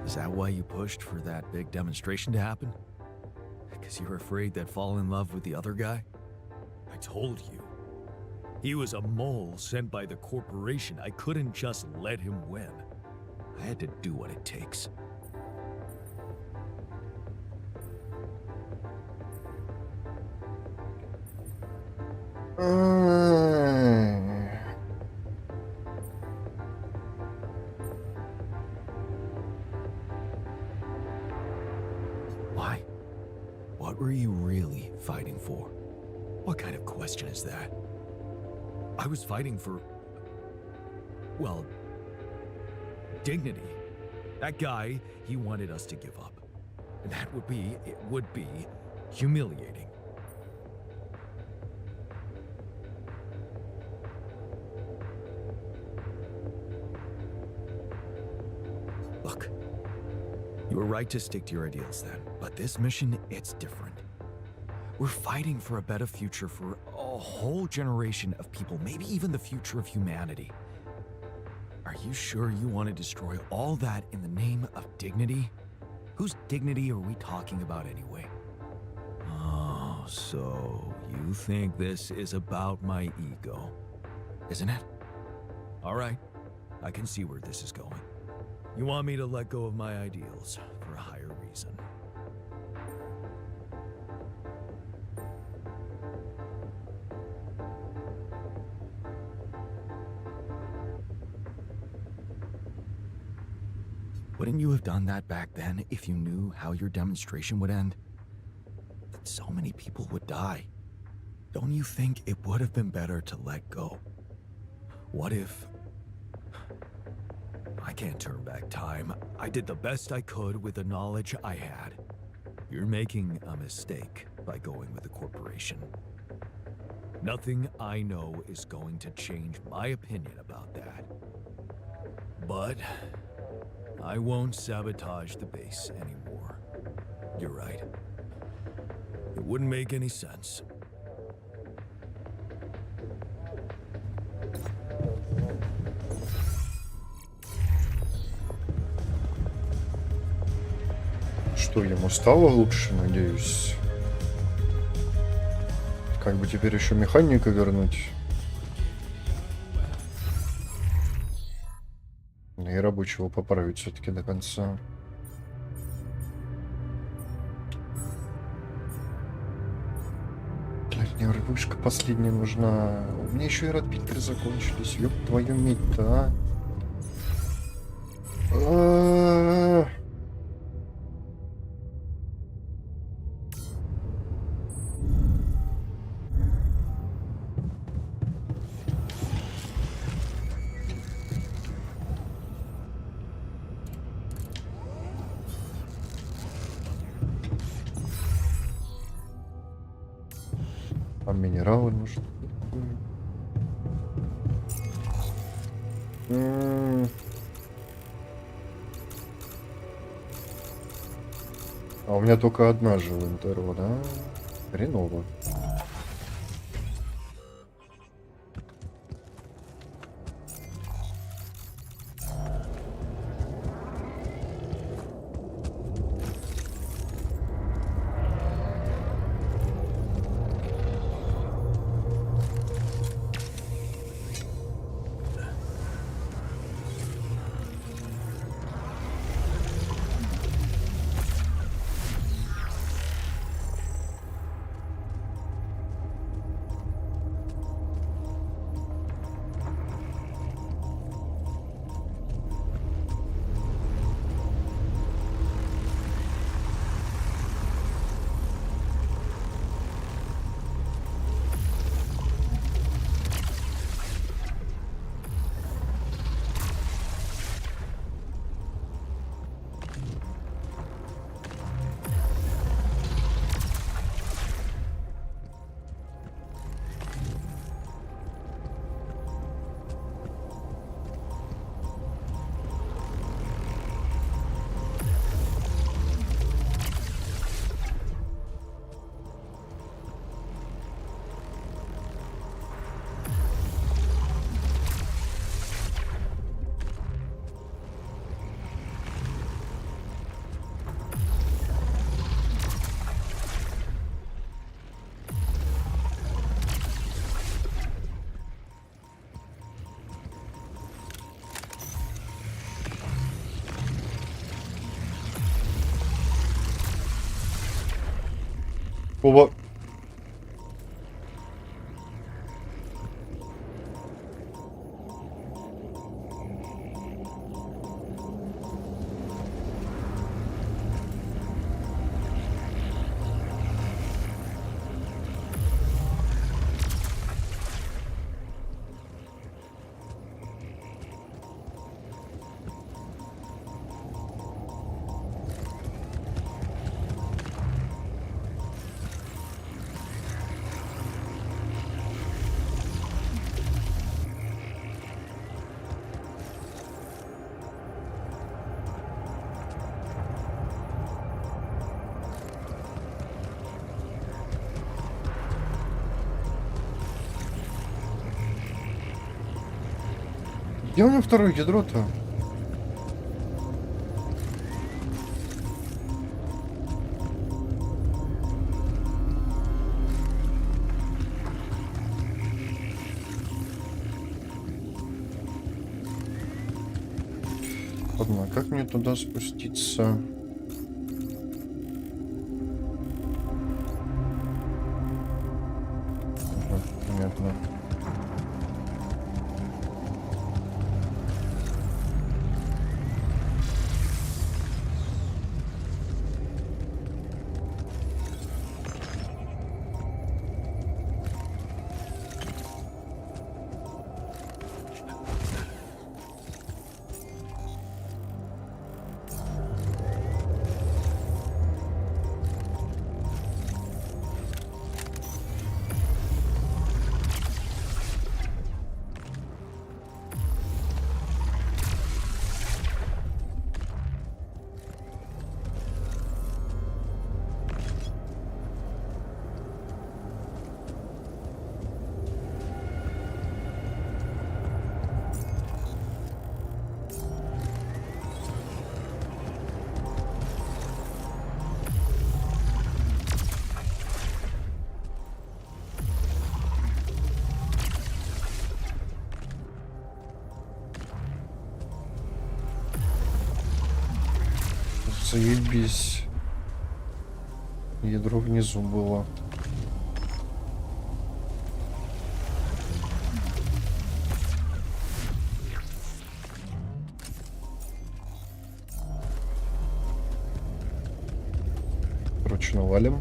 Is that why you pushed for that big demonstration to happen? Because you were afraid they'd fall in love with the other guy? I told you. He was a mole sent by the corporation. I couldn't just let him win. I had to do what it takes. Why? What were you really fighting for? What kind of question is that? I was fighting for... well... dignity. That guy, he wanted us to give up. And that would be humiliating. Look, you were right to stick to your ideals then, but this mission, it's different. We're fighting for a better future for a whole generation of people, maybe even the future of humanity. Are you sure you want to destroy all that in the name of dignity? Whose dignity are we talking about anyway? Oh, so you think this is about my ego, isn't it? All right, I can see where this is going. You want me to let go of my ideals for a higher reason. Wouldn't you have done that back then if you knew how your demonstration would end? That so many people would die. Don't you think it would have been better to let go? What if... I can't turn back time. I did the best I could with the knowledge I had. You're making a mistake. by going with the corporation. Nothing I know is going to change my opinion about that. But I won't sabotage the base anymore. You're right. It wouldn't make any sense. Что, ему стало лучше, надеюсь? Как бы теперь еще механика вернуть? И рабочего поправить все-таки до конца. Блядь, мне рыбышка последняя нужна. У меня еще и радпильтры закончились. Ёб твою медь-то, а. А-а-а. А минералы нужны. А у меня только одна же Винтеро, да? Хреново. Оба. Где у него второе ядро-то? Ладно, а как мне туда спуститься? Ага, понятно. Заебись. Ядро внизу было. Короче, навалим.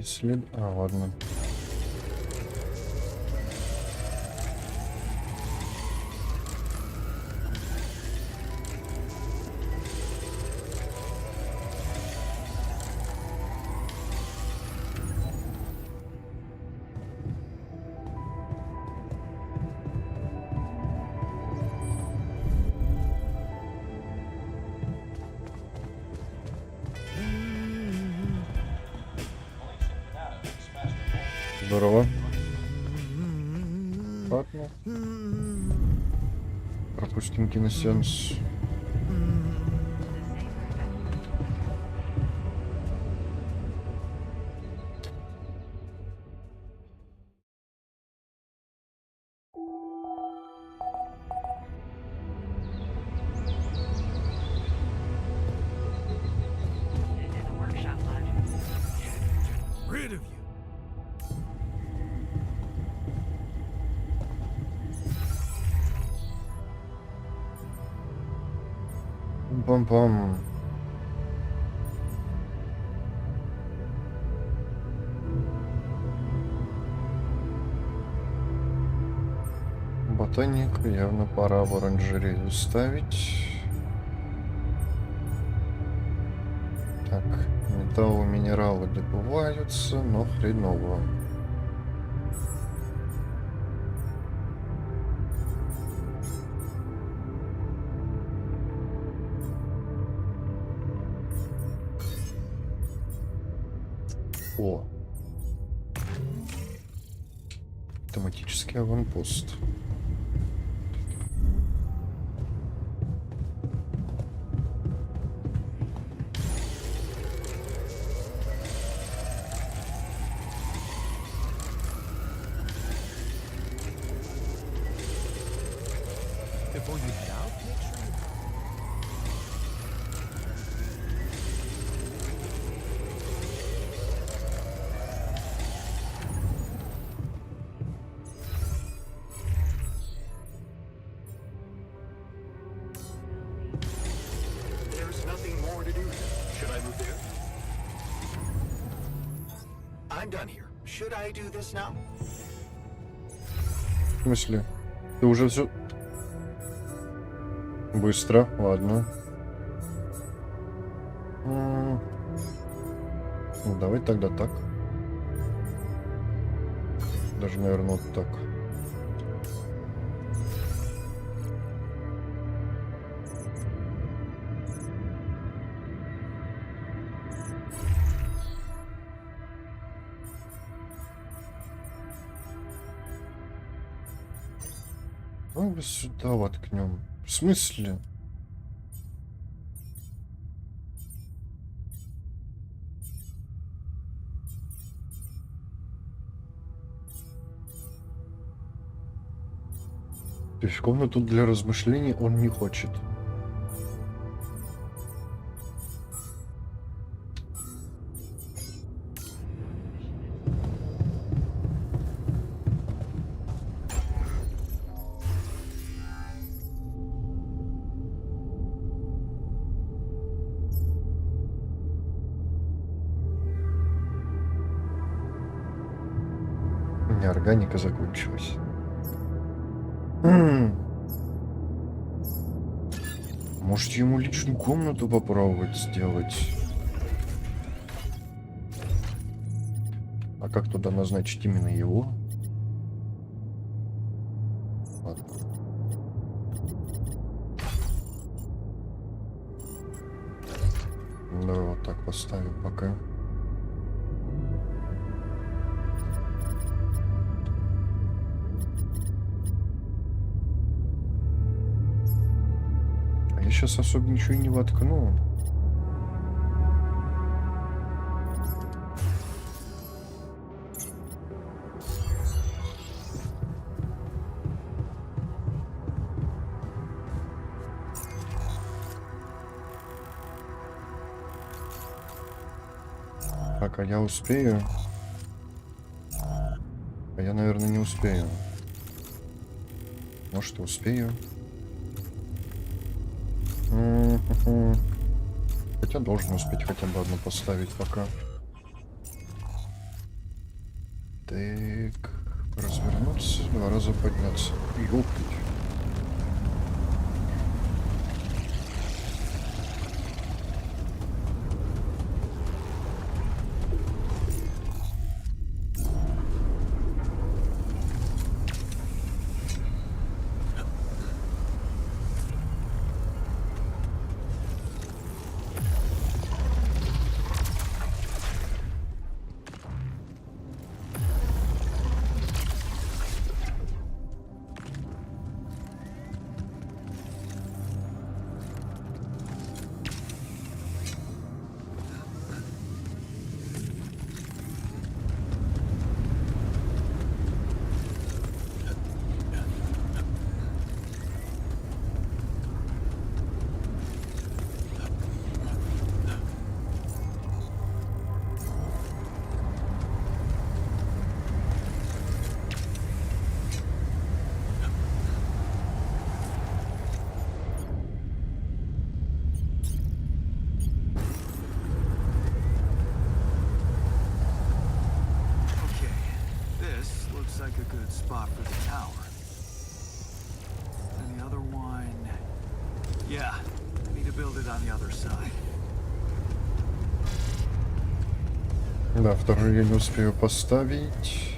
След... А, ладно. Здорово. Ладно. Пропустим киносеанс. Rid of you. Пам-пам. Ботаника явно пора в оранжерею ставить. Так, металлы, минералы добываются, но хреново. О. Автоматический аванпост. Before you head out, make sure you... There's nothing more to do here. Should I move there? I'm done here. Should I do this now? В смысле? Ты уже все... Быстро, ладно. Ну, давай тогда так. Даже, наверное, вот так. Ну, сюда воткнем. В смысле? То есть комнату для размышлений он не хочет. У меня органика закончилась. Может, ему личную комнату попробовать сделать? А как туда назначить именно его? Ладно. Давай вот так поставим пока. сейчас особо ничего и не воткну. Так, а я успею? А я, наверное, не успею. Может, и успею. Хотя должен успеть хотя бы одну поставить пока. Так, развернуться, 2 раза подняться. Ёптать. Okay, this looks like a good spot for the tower. And the other one... Yeah, I need to build it on the other side. Да, вторую я не успею поставить.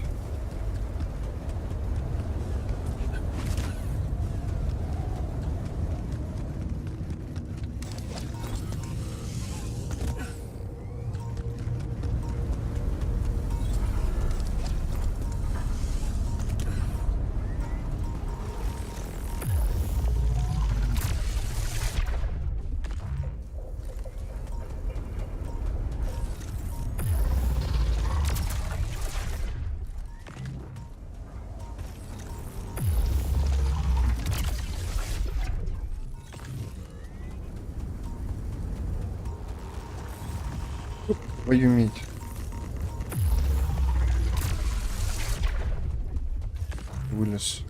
Твою медь. Вылез.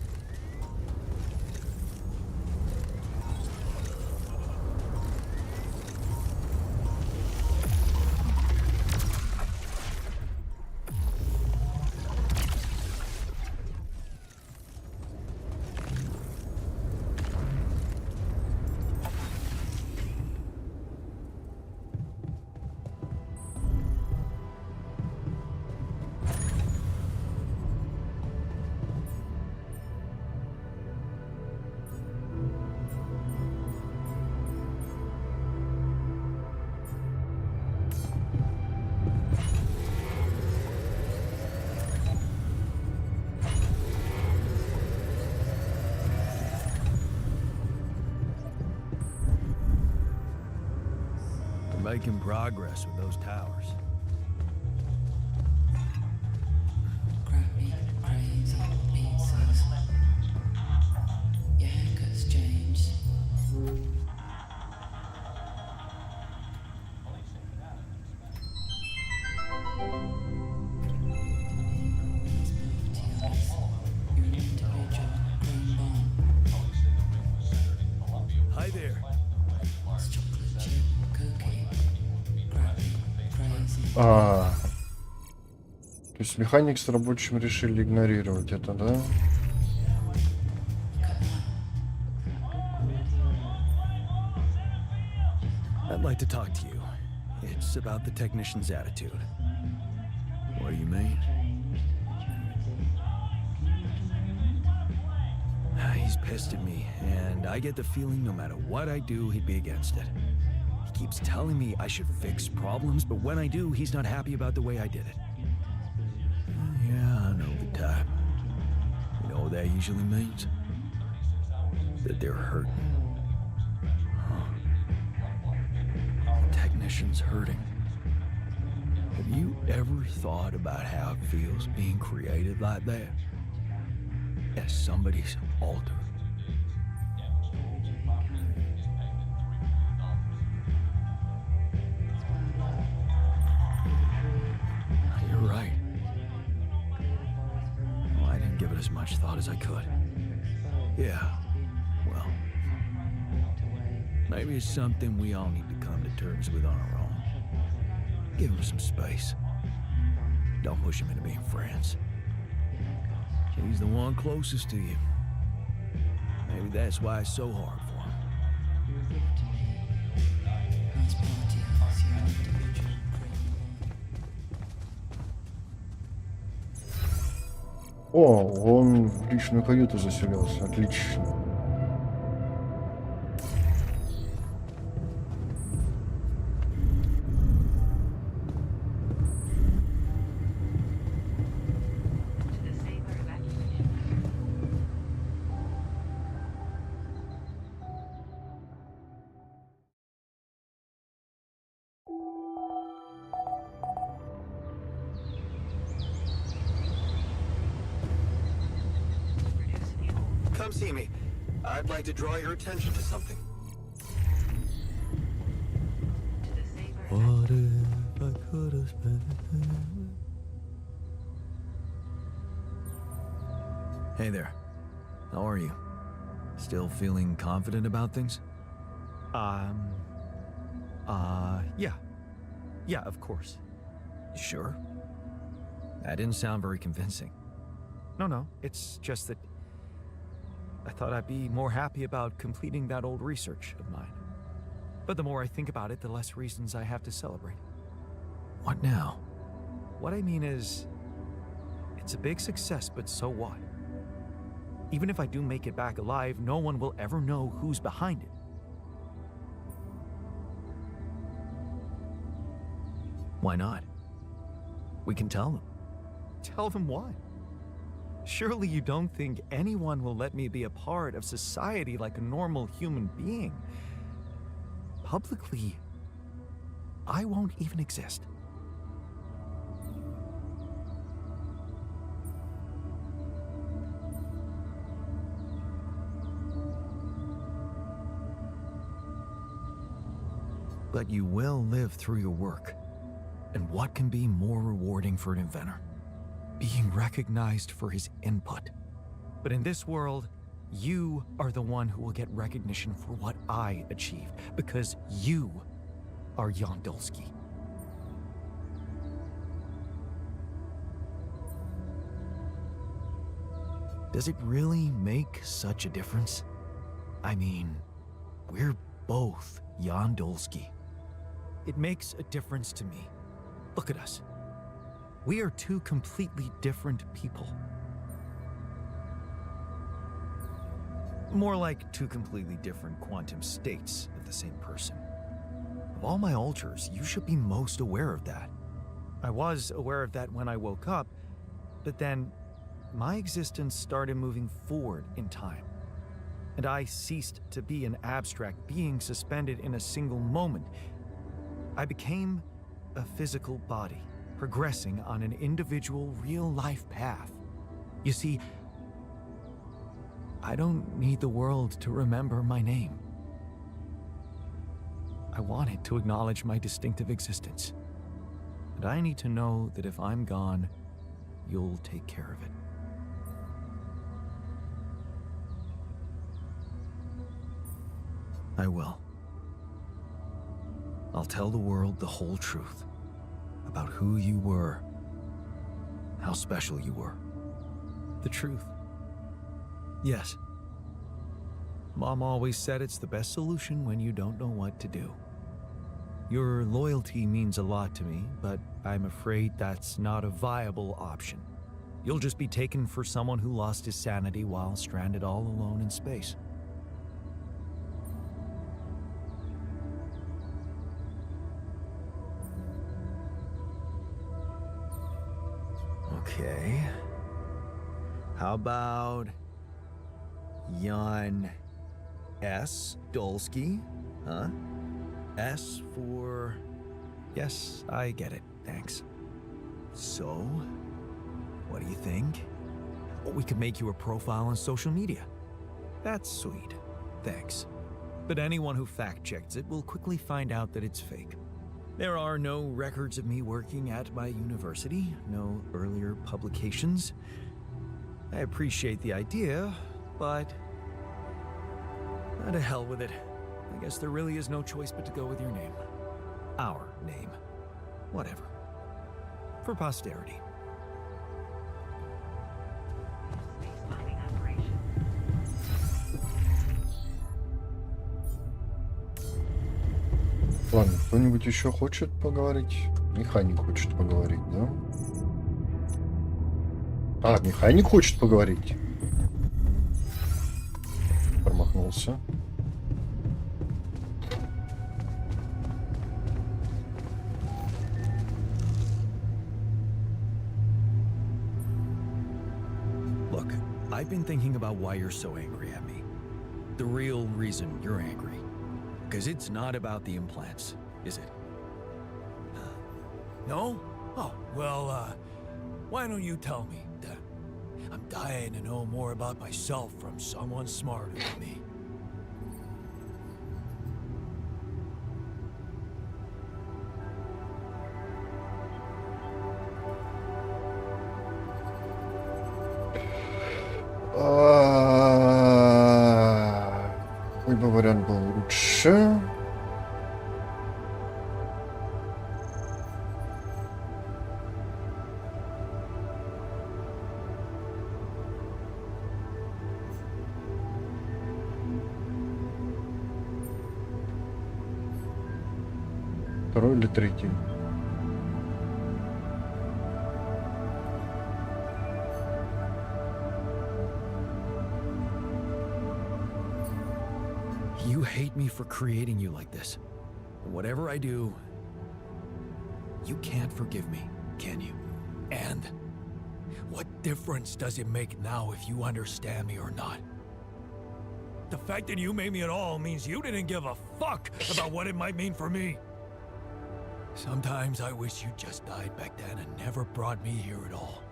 We're making progress with those towers. Crappy, crazy pizzas. Your haircut's changed. It's moved to yours. You're an individual green bomb. Hi there. It's chocolate chip cookie. Crappy, crazy. То есть механик с рабочим решили игнорировать это, да? I'd like to talk to you. It's about the technician's attitude. What do you mean? He's pissed at me, and I get the feeling no matter what I do, he'd be against it. He keeps telling me I should fix problems, but when I do, he's not happy about the way I did it. Yeah, I know the type. You know what that usually means? That they're hurting. Huh. mission's hurting. Have you ever thought about how it feels being created like that? As somebody's altar? You're right. Well, I didn't give it as much thought as I could. Yeah, well, maybe it's something we all need to come to terms with on our own. Give him some space. Don't push him into being friends. He's the one closest to you. Maybe that's why it's so hard for him. О, он в личную каюту заселился. Отлично. Come see me. I'd like to draw your attention to something. What if I could have spent it? Hey there. How are you? Still feeling confident about things? Yeah. Yeah, of course. You sure? That didn't sound very convincing. No, it's just that I thought I'd be more happy about completing that old research of mine. But the more I think about it, the less reasons I have to celebrate. What now? What I mean is, it's a big success, but so what? Even if I do make it back alive, no one will ever know who's behind it. Why not? We can tell them. Tell them what? Surely you don't think anyone will let me be a part of society like a normal human being? Publicly, I won't even exist. But you will live through your work. And what can be more rewarding for an inventor? Being recognized for his input. But in this world, you are the one who will get recognition for what I achieved, because you are Jan Dolsky. Does it really make such a difference? I mean, we're both Jan Dolsky. It makes a difference to me. Look at us. We are two completely different people. More like two completely different quantum states of the same person. Of all my alters, you should be most aware of that. I was aware of that when I woke up, but then my existence started moving forward in time, and I ceased to be an abstract being suspended in a single moment. I became a physical body, progressing on an individual real-life path. You see, I don't need the world to remember my name. I want it to acknowledge my distinctive existence. And I need to know that if I'm gone, you'll take care of it. I will. I'll tell the world the whole truth about who you were, how special you were. The truth. Yes. Mom always said it's the best solution when you don't know what to do. Your loyalty means a lot to me, but I'm afraid that's not a viable option. You'll just be taken for someone who lost his sanity while stranded all alone in space. Okay. How about Jan S. Dolsky? Huh? S for Yes, I get it. Thanks. So, what do you think? We could make you a profile on social media. That's sweet. Thanks. But anyone who fact-checks it will quickly find out that it's fake. There are no records of me working at my university, no earlier publications. I appreciate the idea, but... to hell with it. I guess there really is no choice but to go with your name. Our name. Whatever. For posterity. Ладно, кто-нибудь еще хочет поговорить? Механик хочет поговорить, да? А, механик хочет поговорить. Промахнулся. Look, I've been thinking about why you're so angry at me. The real reason you're angry. Because it's not about the implants, is it? No? Oh, well, why don't you tell me? I'm dying to know more about myself from someone smarter than me. Какой бы вариант был лучше? Второй или третий? You hate me for creating you like this. Whatever I do, you can't forgive me, can you? And what difference does it make now if you understand me or not? The fact that you made me at all means you didn't give a fuck about what it might mean for me. Sometimes I wish you just died back then and never brought me here at all.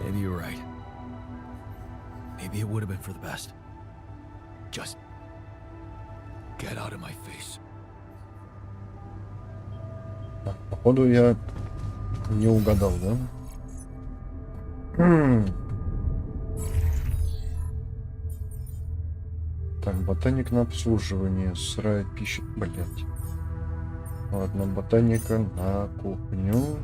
Maybe you're right. Maybe it would have been for the best. Just get out of my face. Походу я не угадал, да? Так, ботаник на обслуживание, сырая пища, блять. Ладно, ботаника на кухню.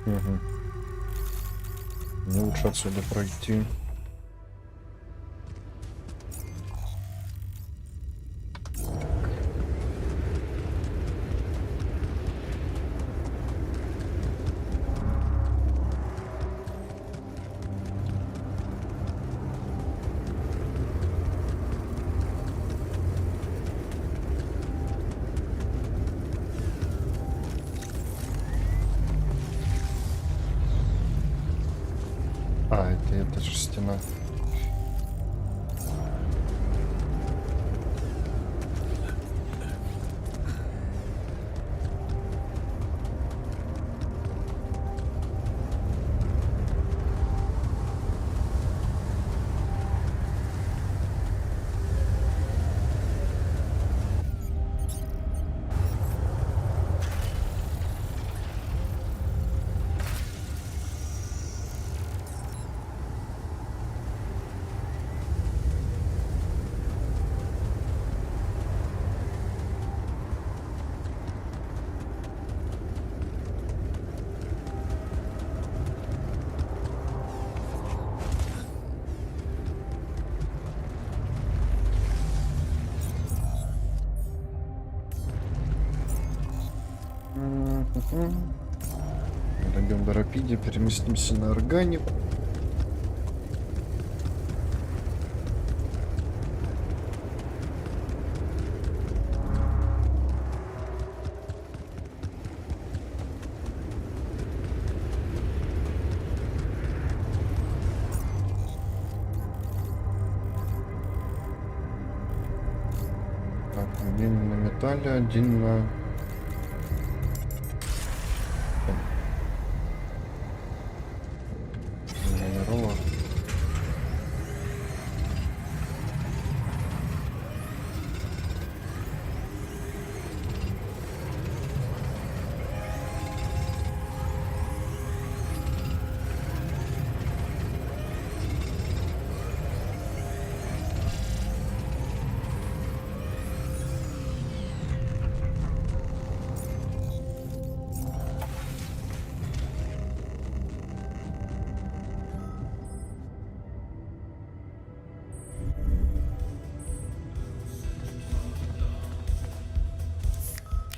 Угу. Мне лучше отсюда пройти. А, это же стена. Дойдем до Рапиди, переместимся на органику. Один на металле, один на... Минералах.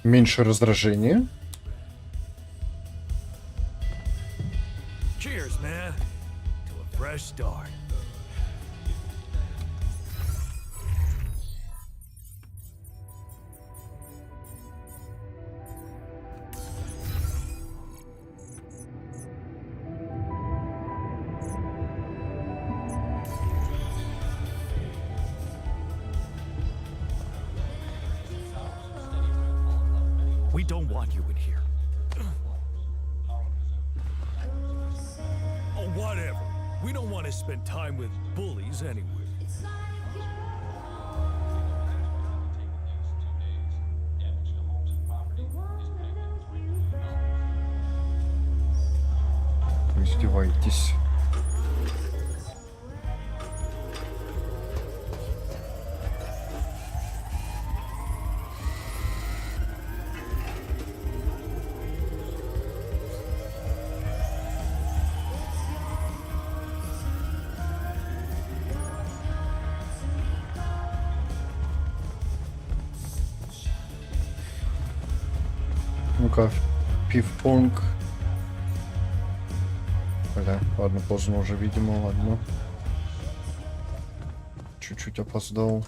Меньше раздражения. Cheers, man. To a fresh start. We don't want you in here. Oh, whatever. We don't want to spend time with bullies anyway. Вы издеваетесь. Ну-ка, пив-понг. Бля, ладно, поздно уже, видимо, ладно. Чуть-чуть опоздал.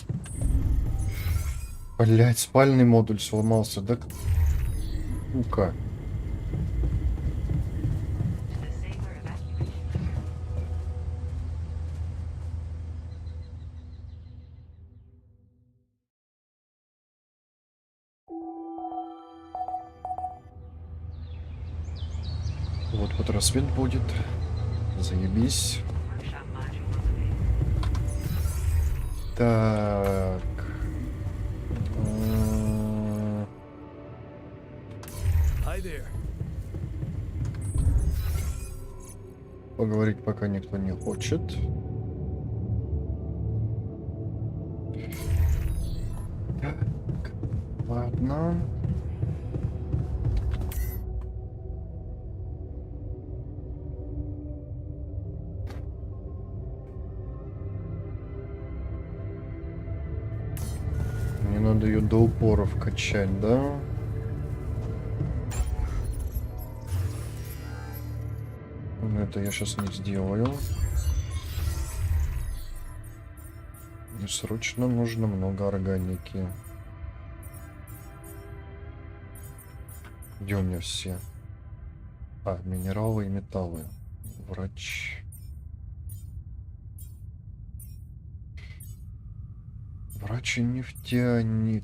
Блять, спальный модуль сломался, да? Ну-ка. Вот рассвет будет. Заебись. Так. Hi there. Поговорить пока никто не хочет. Так. Ладно. Мне надо ее до упора вкачать, да? Но это я сейчас не сделаю. Мне срочно нужно много органики. Где у меня все? А, минералы и металлы. Врач. Врач и нефтяник.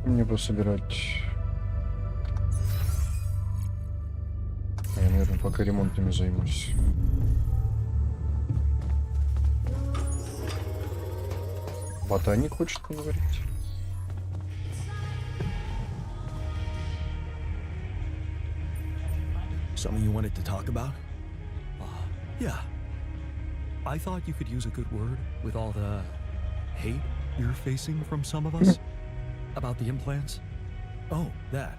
Мне бы собирать. Я, наверное, пока ремонтами займусь. Ботаник хочет поговорить. Something you wanted to talk about? Yeah. I thought you could use a good word with all the hate you're facing from some of us about the implants. Oh, that.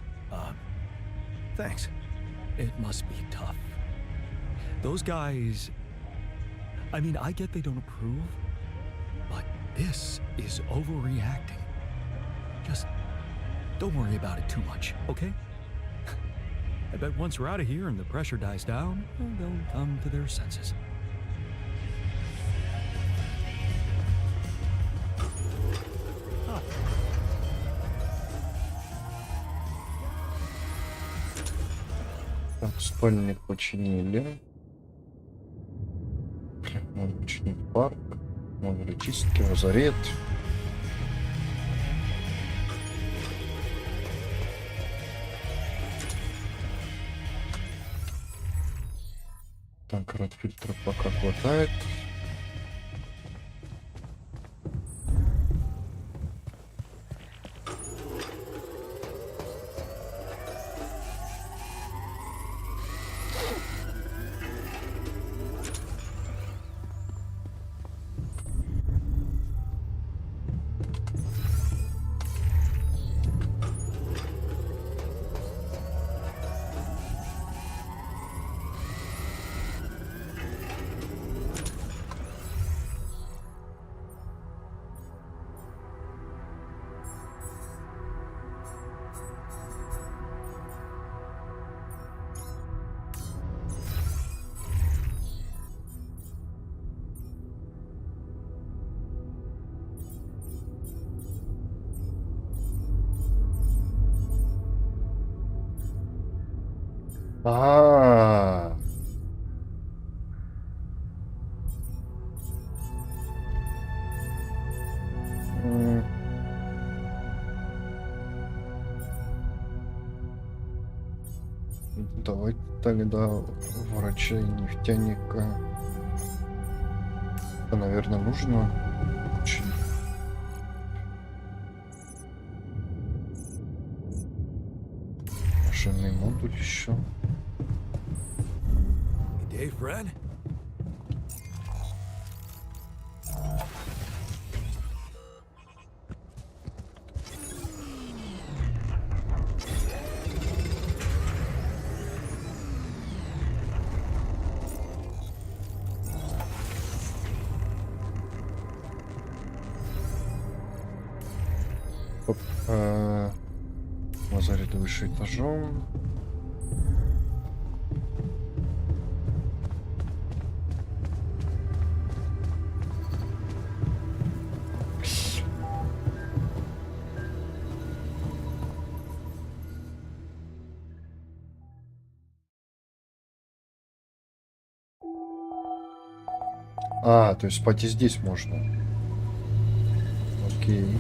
Thanks. It must be tough. Those guys... I mean, I get they don't approve, but this is overreacting. Just don't worry about it too much, okay? I bet once we're out of here and the pressure dies down, they'll come to their senses. Так, спальник починили. Надо починить парк. Модули чистки, лазарет. Так, ротфильтра пока хватает. А, м, давайте тогда врача и нефтяника. Это, наверное, нужно. Очень. Машинный модуль еще. Hey, friend? Оп, лазарет выше этажом. А, то есть спать и здесь можно. Окей.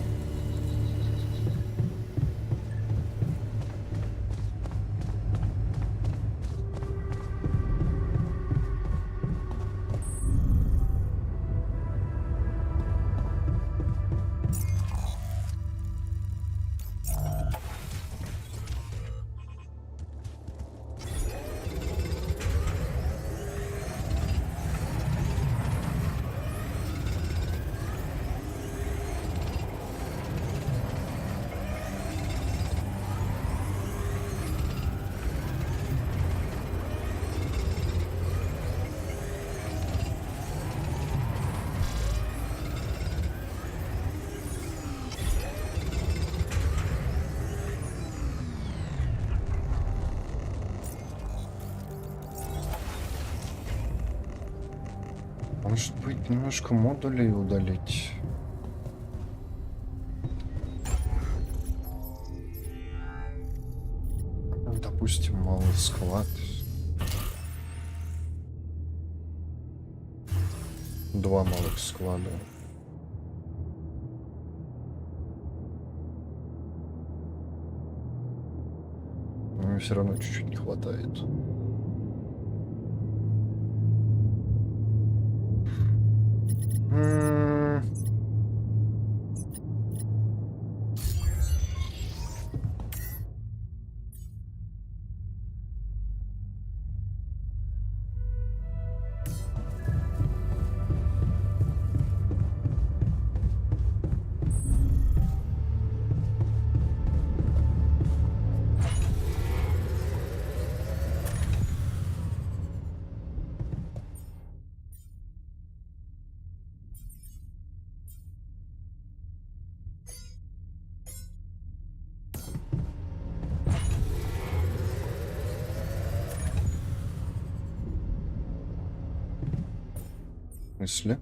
Может быть, немножко модулей удалить. Допустим, малый склад. 2 малых склада. Но мне все равно чуть-чуть не хватает. смысле?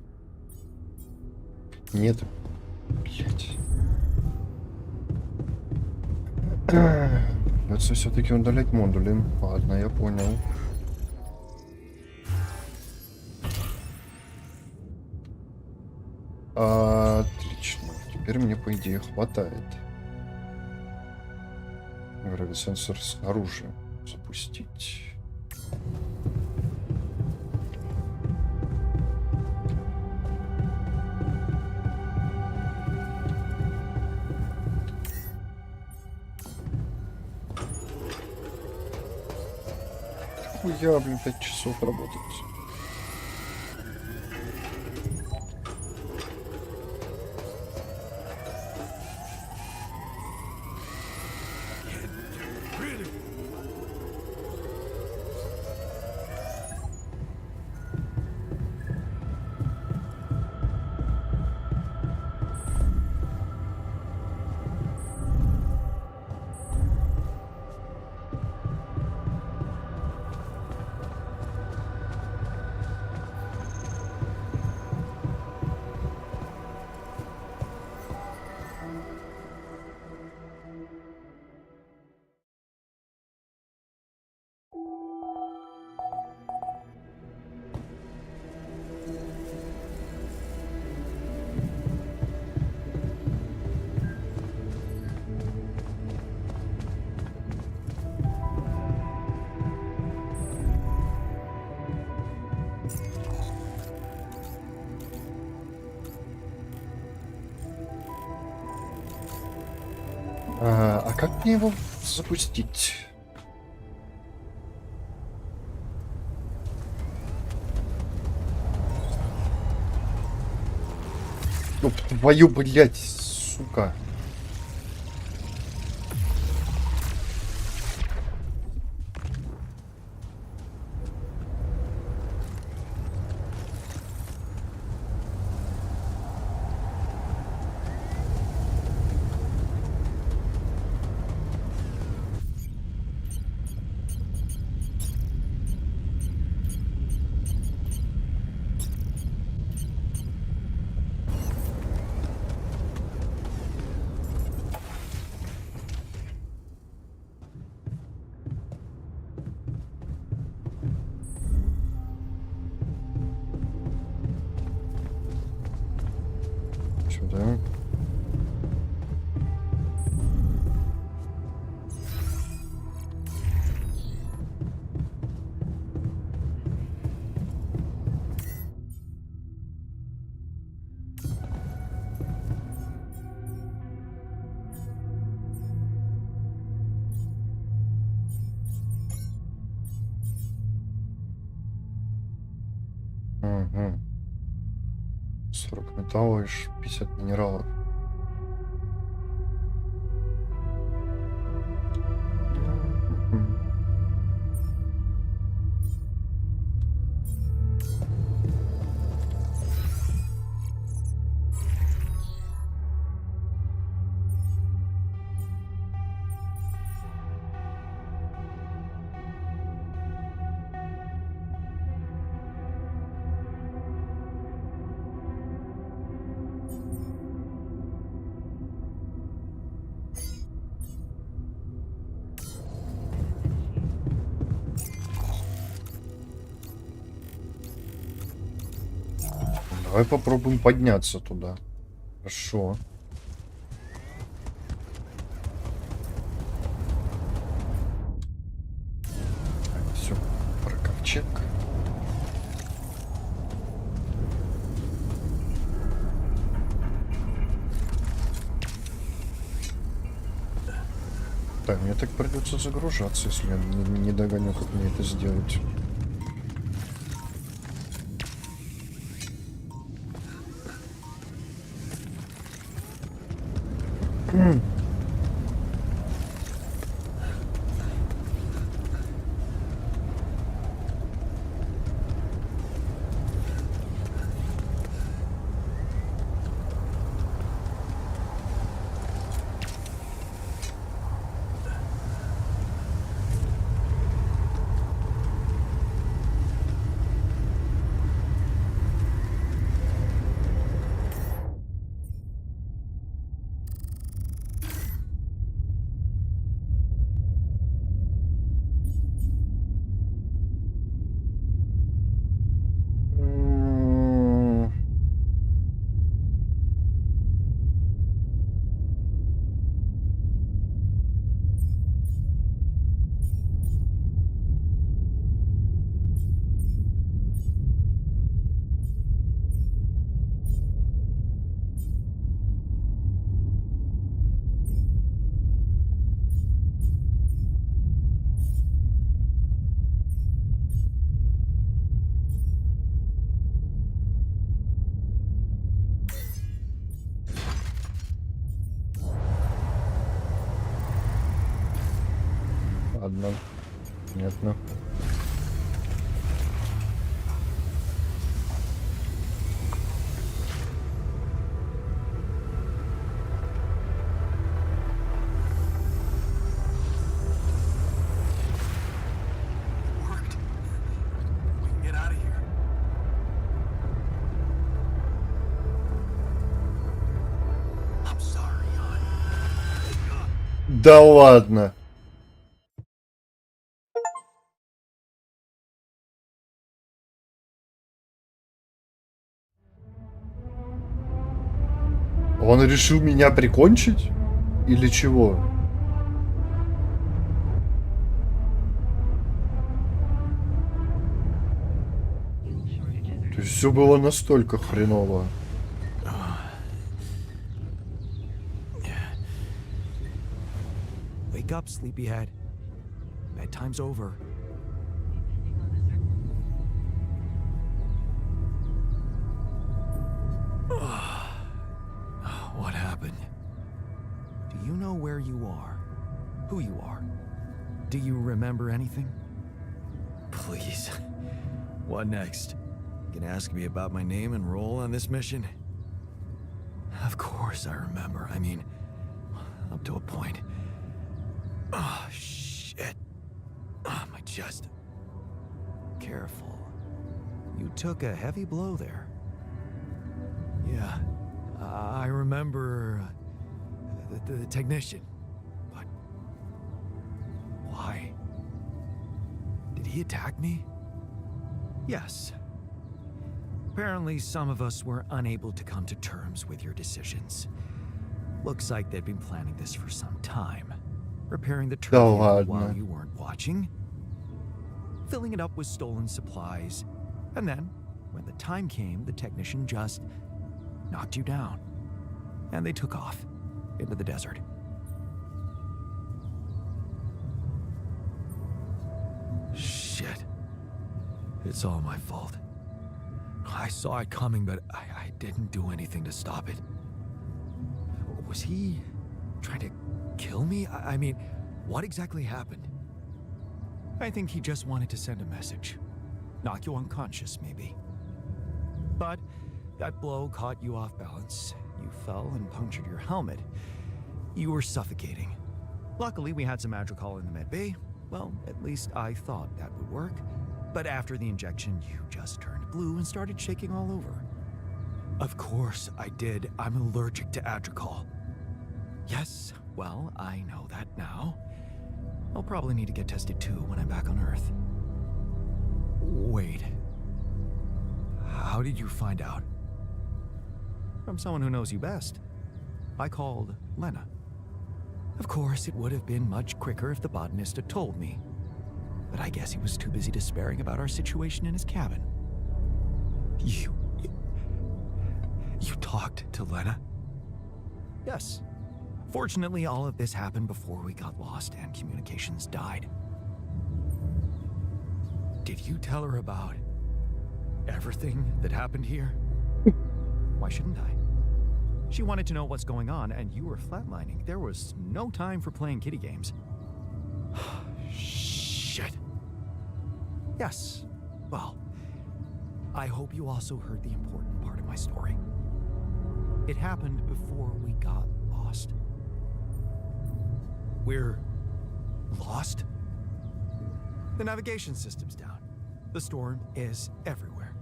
Нет. Блять. Придется все-таки удалять модули. Ладно, я понял. Отлично. Теперь мне, по идее, хватает. Грависенсор снаружи запустить. Хуя, блин, 5 часов работать. А как мне его запустить? Ну, твою, блядь, сука. Сюда. Угу. 40 металла и 50 минералов. Мгм. Давай попробуем подняться туда. Хорошо. Все, про ковчег. Так, мне так придется загружаться, если я не догоню, как мне это сделать. Ладно. Понятно. Worked. We can get out of here. I'm sorry, Jan. Да ладно. Он решил меня прикончить? Или чего? То есть все было настолько хреново. Wake up, sleepyhead. Bedtime's over. What happened? Do you know where you are? Who you are? Do you remember anything? Please. What next? Gonna ask me about my name and role on this mission? Of course I remember. I mean, up to a point. Oh, shit. Oh, my chest. Careful. You took a heavy blow there. Yeah, I remember the technician. But why? Did he attack me? Yes. Apparently, some of us were unable to come to terms with your decisions. Looks like they'd been planning this for some time. Repairing the turret ладно. while you weren't watching. Filling it up with stolen supplies. And then, when the time came, the technician just knocked you down. And they took off into the desert. Shit. It's all my fault. I saw it coming, but I didn't do anything to stop it. Was he trying to kill me? I mean, what exactly happened? I think he just wanted to send a message. Knock you unconscious, maybe. But that blow caught you off balance. You fell and punctured your helmet. You were suffocating. Luckily, we had some Madrigal in the med bay. Well, at least I thought that would work. But after the injection, you just turned blue and started shaking all over. Of course I did. I'm allergic to Adrical. Yes, well, I know that now. I'll probably need to get tested too when I'm back on Earth. Wait. How did you find out? From someone who knows you best. I called Lena. Of course, it would have been much quicker if the botanist had told me. But I guess he was too busy despairing about our situation in his cabin. You talked to Lena? Yes. Fortunately, all of this happened before we got lost and communications died. Did you tell her about everything that happened here? Why shouldn't I? She wanted to know what's going on, and you were flatlining. There was no time for playing kiddie games. Shit. Yes. Well, I hope you also heard the important part of my story. It happened before we got lost. We're lost? The navigation system's down. The storm is everywhere.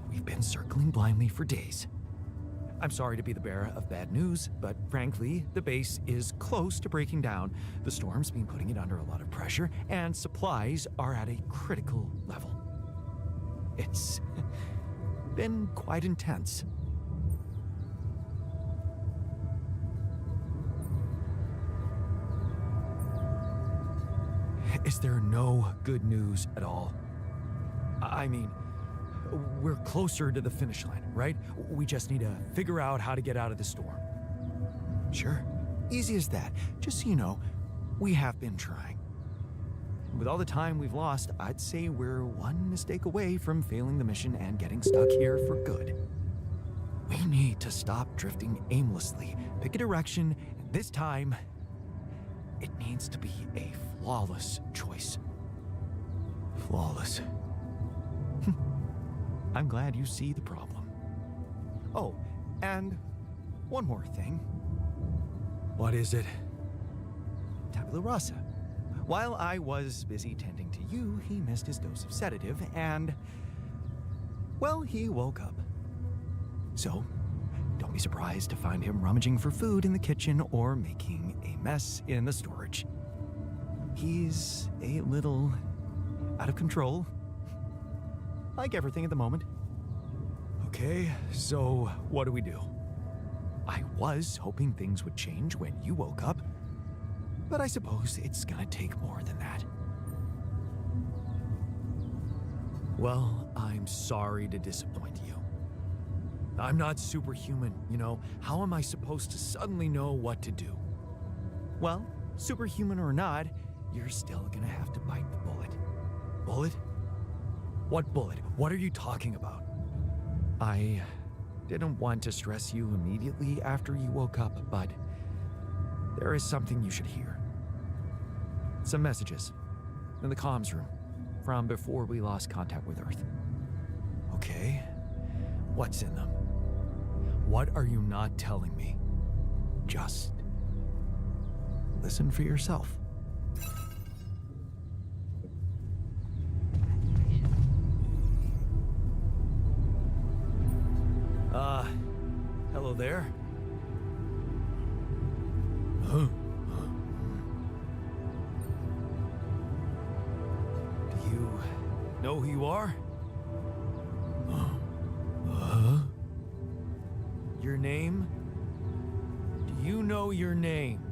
We've been circling blindly for days. I'm sorry to be the bearer of bad news, but frankly, the base is close to breaking down. The storm's been putting it under a lot of pressure, and supplies are at a critical level. It's been quite intense. Is there no good news at all? I mean, we're closer to the finish line, right? We just need to figure out how to get out of the storm. Sure, easy as that. Just so you know, we have been trying. With all the time we've lost, I'd say we're one mistake away from failing the mission and getting stuck here for good. We need to stop drifting aimlessly, pick a direction, and this time, it needs to be a flawless choice. Flawless. I'm glad you see the problem. Oh, and one more thing. What is it? Tabula rasa. While I was busy tending to you, he missed his dose of sedative and, well, he woke up. So, don't be surprised to find him rummaging for food in the kitchen or making a mess in the storage. He's a little out of control, like everything at the moment. Okay, so what do we do? I was hoping things would change when you woke up, but I suppose it's gonna take more than that. Well, I'm sorry to disappoint you. I'm not superhuman, you know. How am I supposed to suddenly know what to do? Well, superhuman or not, you're still gonna have to bite the bullet. Bullet? What bullet? What are you talking about? I didn't want to stress you immediately after you woke up, but there is something you should hear. Some messages in the comms room from before we lost contact with Earth. Okay. What's in them? What are you not telling me? Just listen for yourself. Hello there? Do you know who you are? Your name? Do you know your name,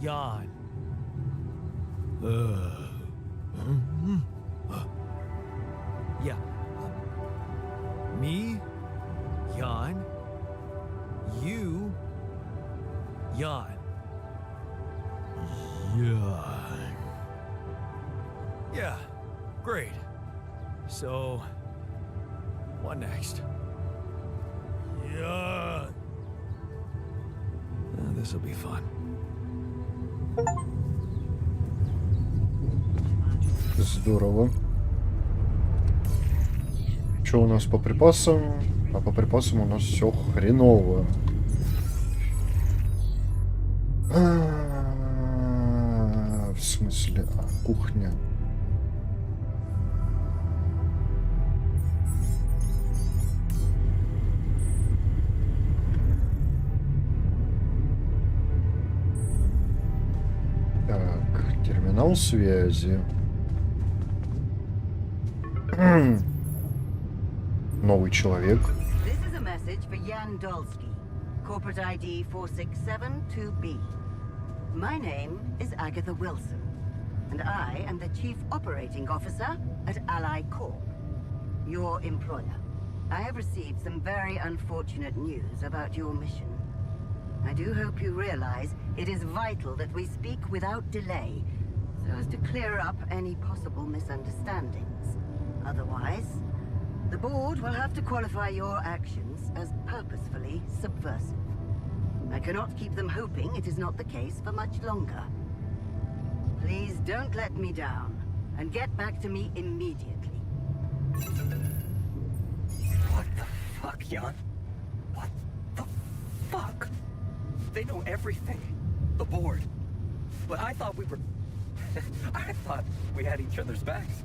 Jan? Yeah. Me? Jan? You? Jan. Jan. Yeah, great. So, what next? Jan. This'll be fun. Здорово. Что у нас по припасам? А по припасам у нас все хреново. В смысле, кухня. Так, терминал связи. Новый человек. This is a message for Jan Dolsky, corporate ID 4672B. My name is Agatha Wilson, and I am the Chief Operating Officer at Ally Corp, your employer. I have received some very unfortunate news about your mission. I do hope you realize it is vital that we speak without delay, so as to clear up any possible misunderstandings. Otherwise, the board will have to qualify your actions as purposefully subversive. I cannot keep them hoping it is not the case for much longer. Please don't let me down, and get back to me immediately. What the fuck, Jan? What the fuck? They know everything. The board. But I thought we were... I thought we had each other's backs.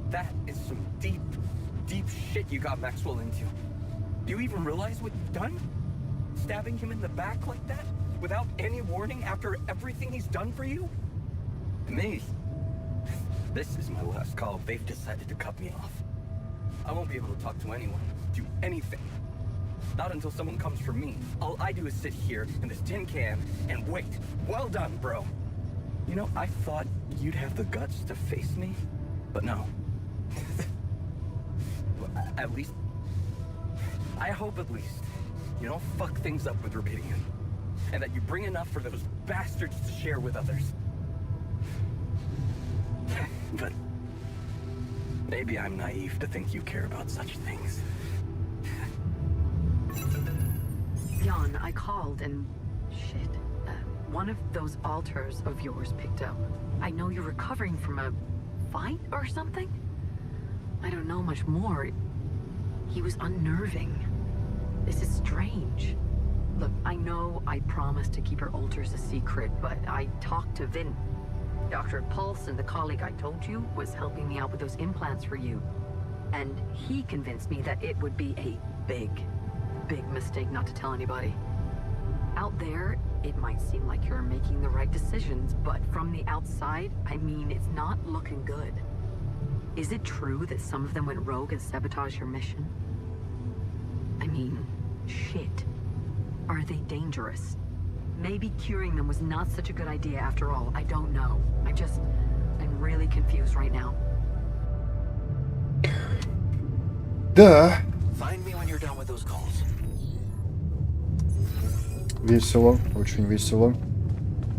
That is some deep, deep shit you got Maxwell into. Do you even realize what you've done? Stabbing him in the back like that? Without any warning after everything he's done for you? Me? This is my last call. They've decided to cut me off. I won't be able to talk to anyone, do anything. Not until someone comes for me. All I do is sit here in this tin can and wait. Well done, bro. You know, I thought you'd have the guts to face me, but no. At least... I hope at least you don't fuck things up with Rubidium. And that you bring enough for those bastards to share with others. But... maybe I'm naive to think you care about such things. Jan, I called and... shit. one of those altars of yours picked up. I know you're recovering from a fight or something? I don't know much more. He was unnerving. This is strange. Look, I know I promised to keep her altars a secret, but I talked to Vin. Dr. Paulson, the colleague I told you, was helping me out with those implants for you. And he convinced me that it would be a big mistake not to tell anybody. Out there, it might seem like you're making the right decisions, but from the outside, I mean, it's not looking good. Is it true that some of them went rogue and sabotaged your mission? I mean, shit. Are they dangerous? Maybe curing them was not such a good idea after all. I don't know. I'm really confused right now. Да, Find me when you're done with those calls. весело, очень весело.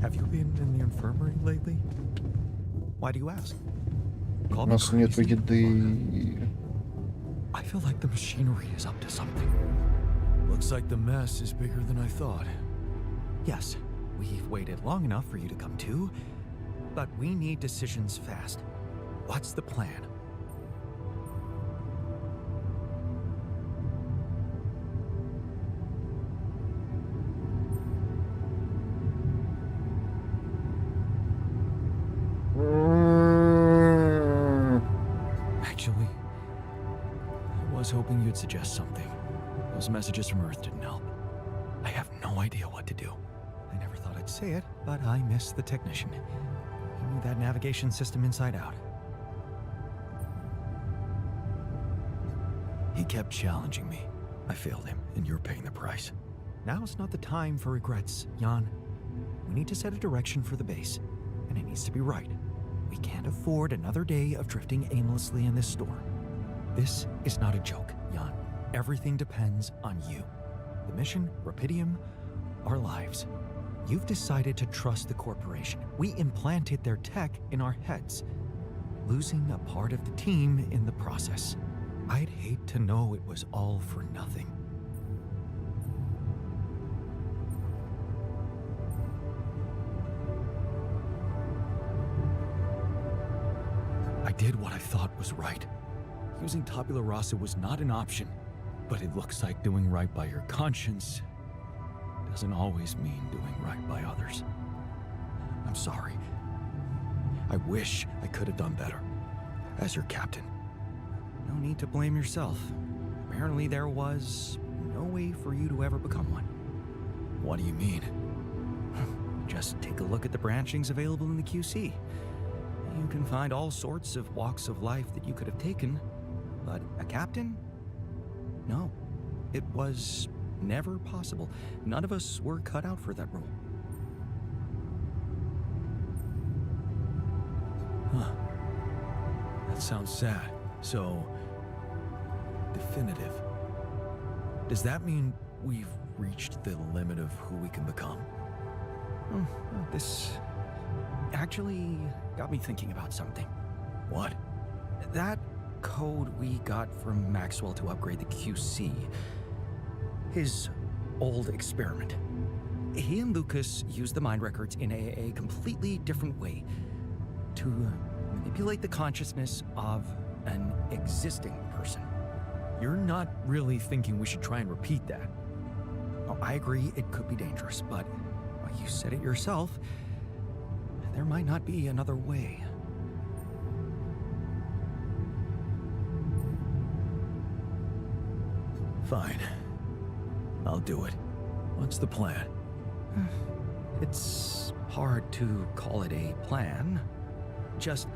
Have you been in the infirmary lately? Why do you ask? Call У me нас нету crazy, еды. I feel like the machinery is up to something. Looks like the mess is bigger than I thought. Yes, we've waited long enough for you to come to, but we need decisions fast. What's the plan? Actually, I was hoping you'd suggest something. Those messages from Earth didn't help. I have no idea what to do. I never thought I'd say it, but I miss the technician. He knew that navigation system inside out. He kept challenging me. I failed him, and you're paying the price. Now's not the time for regrets, Jan. We need to set a direction for the base, and it needs to be right. We can't afford another day of drifting aimlessly in this storm. This is not a joke, Jan. Everything depends on you. The mission, Rapidium, our lives. You've decided to trust the corporation. We implanted their tech in our heads, losing a part of the team in the process. I'd hate to know it was all for nothing. I did what I thought was right. Using tabula rasa was not an option, but it looks like doing right by your conscience doesn't always mean doing right by others. I'm sorry. I wish I could have done better. As your captain. No need to blame yourself. Apparently there was no way for you to ever become one. What do you mean? Just take a look at the branchings available in the QC. You can find all sorts of walks of life that you could have taken, but a captain? No. It was never possible. None of us were cut out for that role. Huh. That sounds sad. So, definitive. Does that mean we've reached the limit of who we can become? This actually got me thinking about something. What? That code we got from Maxwell to upgrade the QC. His old experiment. He and Lucas used the mind records in a completely different way to manipulate the consciousness of an existing person. You're not really thinking we should try and repeat that? Oh, I agree it could be dangerous, but you said it yourself. There might not be another way. Fine. I'll do it. What's the plan? It's hard to call it a plan. Just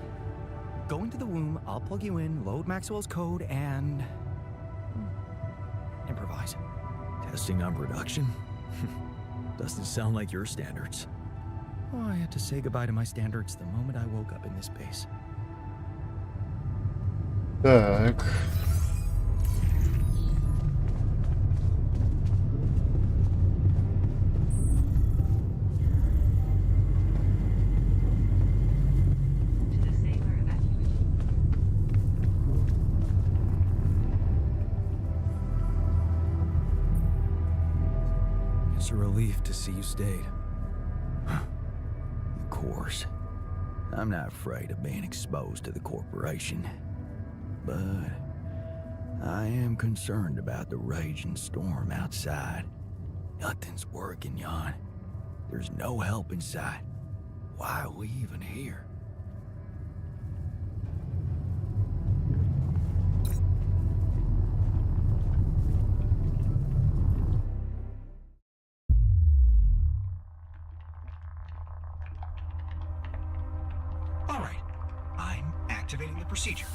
go into the womb, I'll plug you in, load Maxwell's code, and improvise. Testing on production? Doesn't sound like your standards. Oh, I had to say goodbye to my standards the moment I woke up in this base. Так. It's a relief to see you stayed. course. I'm not afraid of being exposed to the corporation. But I am concerned about the raging storm outside. Nothing's working, Jan. There's no help in sight. Why are we even here? All right, I'm activating the procedure.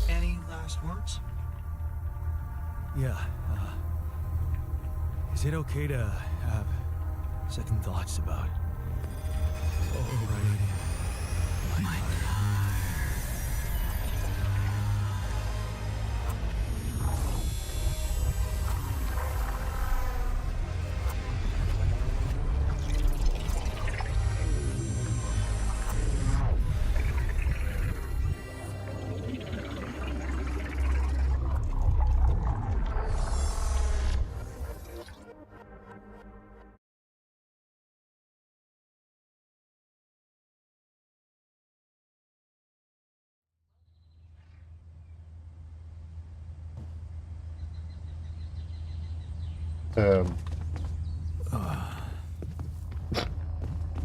Any last words? Yeah, is it okay to have second thoughts about it? Oh, right. My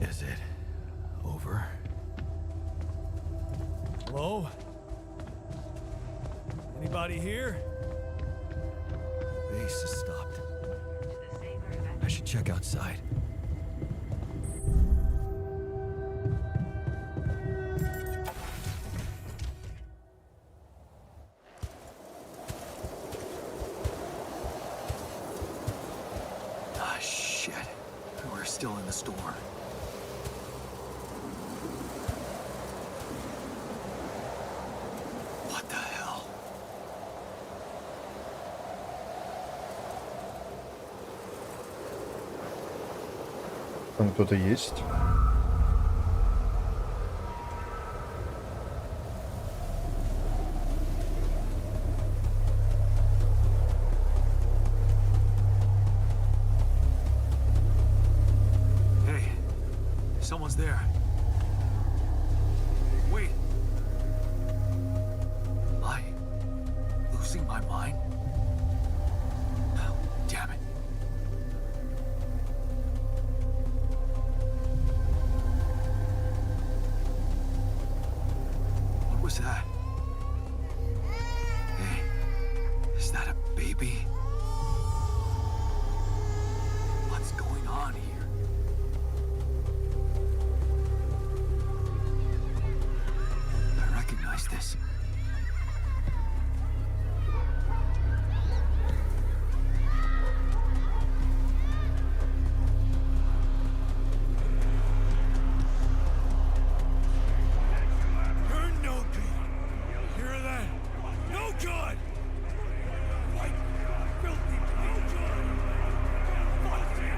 Is it over? Hello? Anybody here? Base has stopped. I should check outside. Ah, shit. We're still in the storm. What the hell? Там кто-то есть? Hey, someone's there. Wait. Am I losing my mind? Oh, damn it. What was that? Hey, is that a baby? What's going on here? I recognize this. You're no good. Hear that? No good. White, filthy, no good. Fuck you.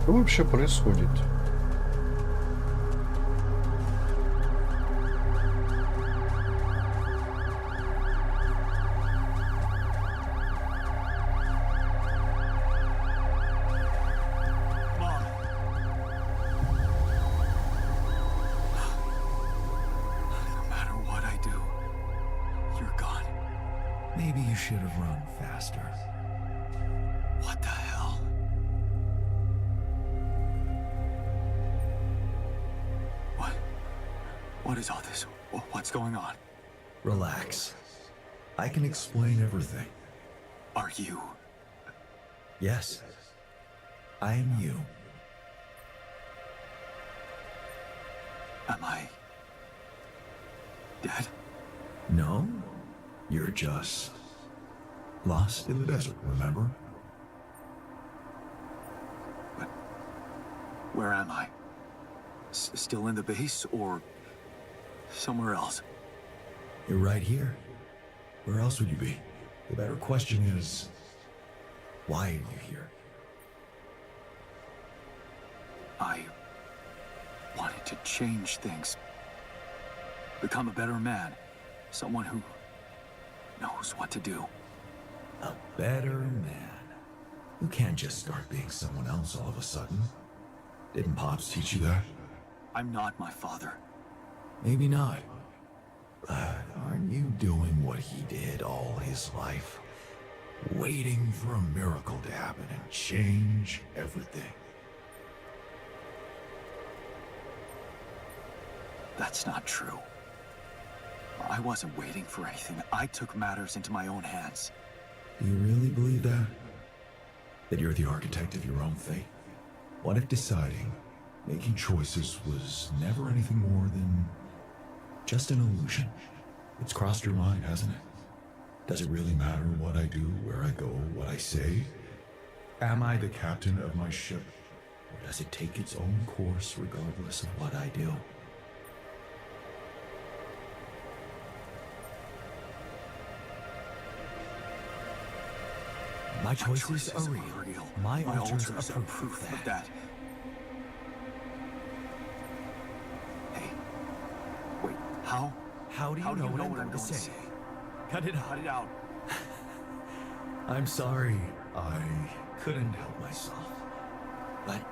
Что вообще происходит? Mom. No matter what I do, you're gone. Maybe you should have run faster. What the hell? What is all this? What's going on? Relax. I can explain everything. Are you? Yes. I am you. Am I dead? No? You're just lost in the desert, remember? Where am I? Still in the base, or somewhere else? You're right here. Where else would you be? The better question is, why are you here? I wanted to change things. Become a better man. Someone who knows what to do. A better man. You can't just start being someone else all of a sudden. Didn't Pops teach you that? I'm not my father. Maybe not. But aren't you doing what he did all his life? Waiting for a miracle to happen and change everything. That's not true. I wasn't waiting for anything. I took matters into my own hands. Do you really believe that? That you're the architect of your own fate? What if deciding, making choices was never anything more than just an illusion? It's crossed your mind, hasn't it? Does it really matter what I do, where I go, what I say? Am I the captain of my ship? Or does it take its own course regardless of what I do? My choices are real. My altars are proof of that. Hey, wait, how? How do you know what I'm going to say? Cut it out. Cut it out. I'm sorry, I couldn't help myself. But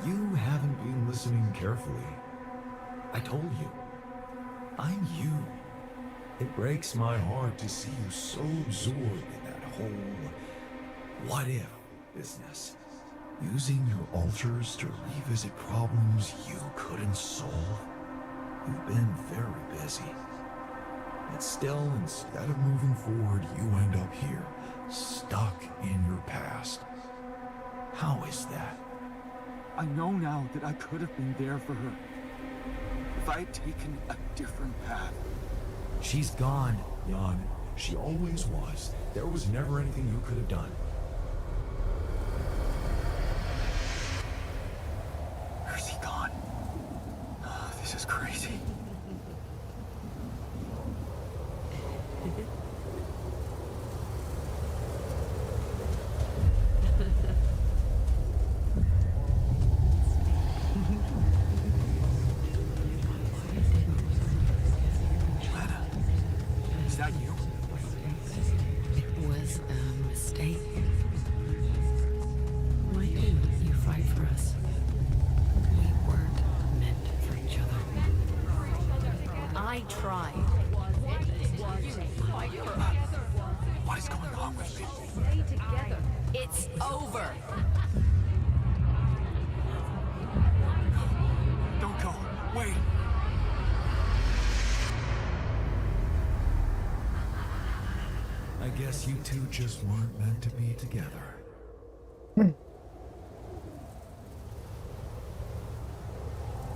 you haven't been listening carefully. I told you, I'm you. It breaks my heart to see you so absorbed in that whole what-if business. Using your altars to revisit problems you couldn't solve. You've been very busy. But still, instead of moving forward, you end up here, stuck in your past. How is that? I know now that I could have been there for her. If I had taken a different path. She's gone, Jan. She always was. There was never anything you could have done. Where's he gone? Oh, this is crazy. Lena, is that you? It was a mistake. Why didn't you fight for us? We weren't meant for each other. I tried. What is going on with me? It's over. Don't go. Wait. I guess you two just weren't meant to be together.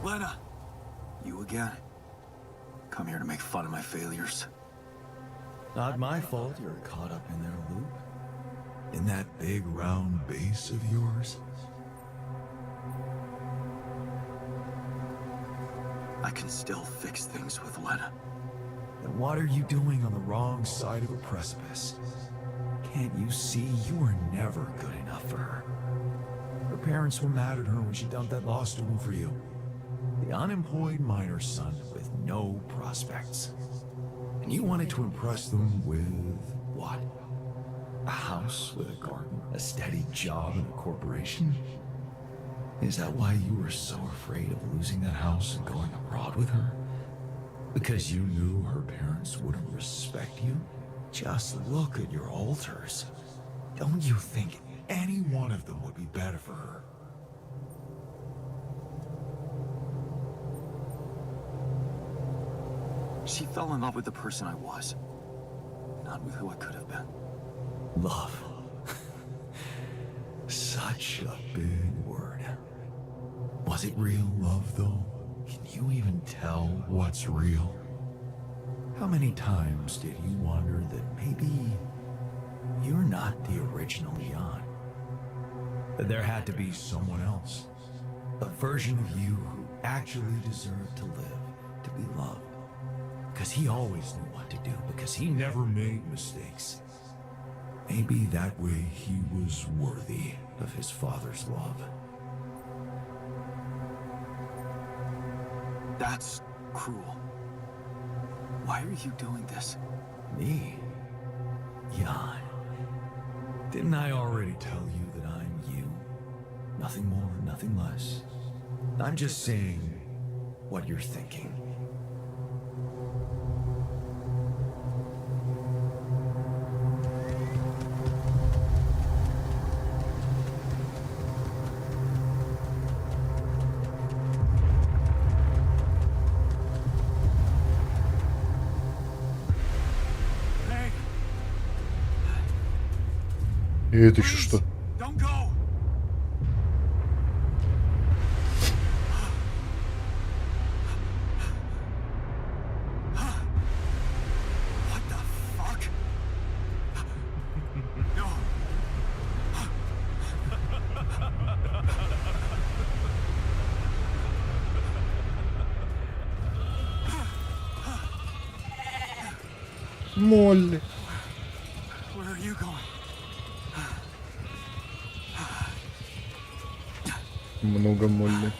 Lena! You again? Come here to make fun of my failures. Not my fault you're caught up in their loop. In that big round base of yours. I can still fix things with Lena. Then what are you doing on the wrong side of a precipice? Can't you see you were never good enough for her? Her parents were mad at her when she dumped that law student for you. The unemployed miner's son with no prospects. And you wanted to impress them with what? A house with a garden, a steady job in a corporation? Is that why you were so afraid of losing that house and going abroad with her? Because you knew her parents wouldn't respect you? Just look at your altars. Don't you think any one of them would be better for her? She fell in love with the person I was, not with who I could have been. Love. Such a big word. Was it real love, though? Can you even tell what's real? How many times did you wonder that maybe you're not the original Jan? That there had to be someone else? A version of you who actually deserved to live, to be loved. Because he always knew what to do, because he never made mistakes. Maybe that way he was worthy of his father's love. That's cruel. Why are you doing this? Me? Jan. Didn't I already tell you that I'm you? Nothing more, nothing less. I'm just saying what you're thinking. И это еще что? Don't go. What the fuck? No. Молли. Where are you going? Много Молли.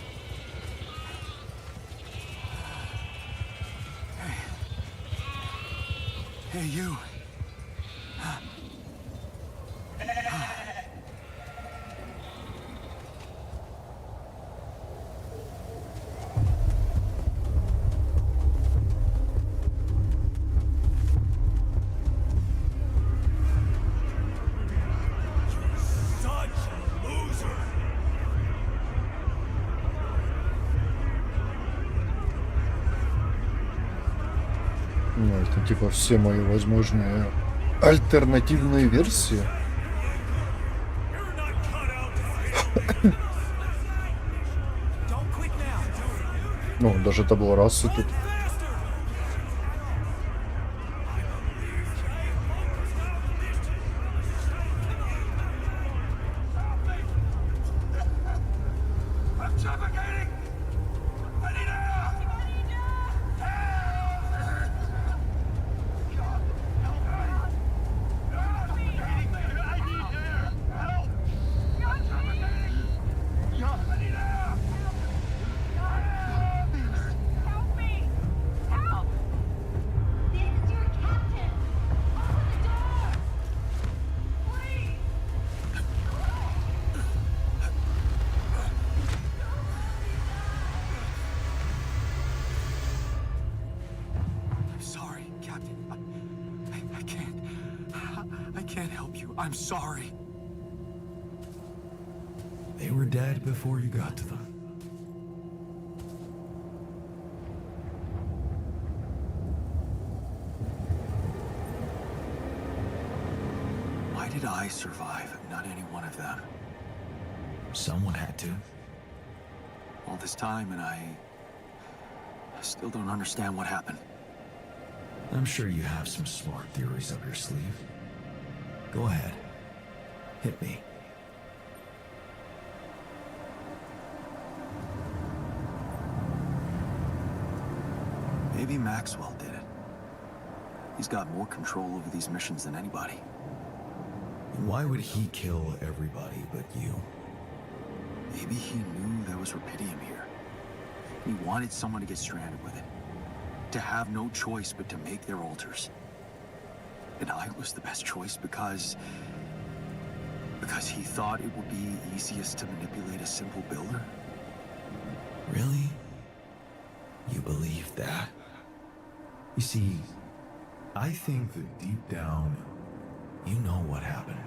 Hey, you. Ну, это типа все мои возможные альтернативные версии. Ну, даже табло расы тут. I'm sorry. They were dead before you got to them. Why did I survive, not any one of them? Someone had to. All this time, and I still don't understand what happened. I'm sure you have some smart theories up your sleeve. Go ahead. Hit me. Maybe Maxwell did it. He's got more control over these missions than anybody. Why would he kill everybody but you? Maybe he knew there was rubidium here. He wanted someone to get stranded with it. To have no choice but to make their altars. And I was the best choice because he thought it would be easiest to manipulate a simple builder. Really? You believe that? You see, I think that deep down, you know what happened.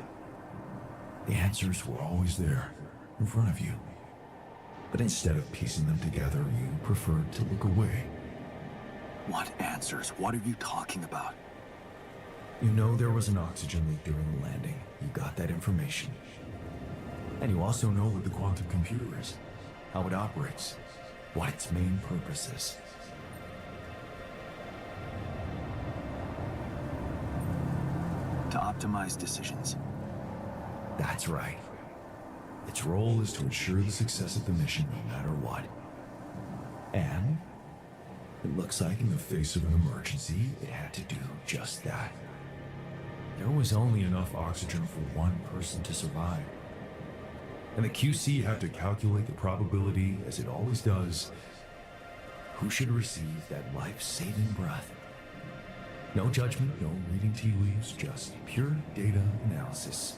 The answers were always there, in front of you. But instead of piecing them together, you preferred to look away. What answers? What are you talking about? You know there was an oxygen leak during the landing. You got that information. And you also know what the quantum computer is, how it operates, what its main purpose is. To optimize decisions. That's right. Its role is to ensure the success of the mission no matter what. And it looks like in the face of an emergency, it had to do just that. There was only enough oxygen for one person to survive. And the QC had to calculate the probability, as it always does, who should receive that life-saving breath. No judgment, no reading tea leaves, just pure data analysis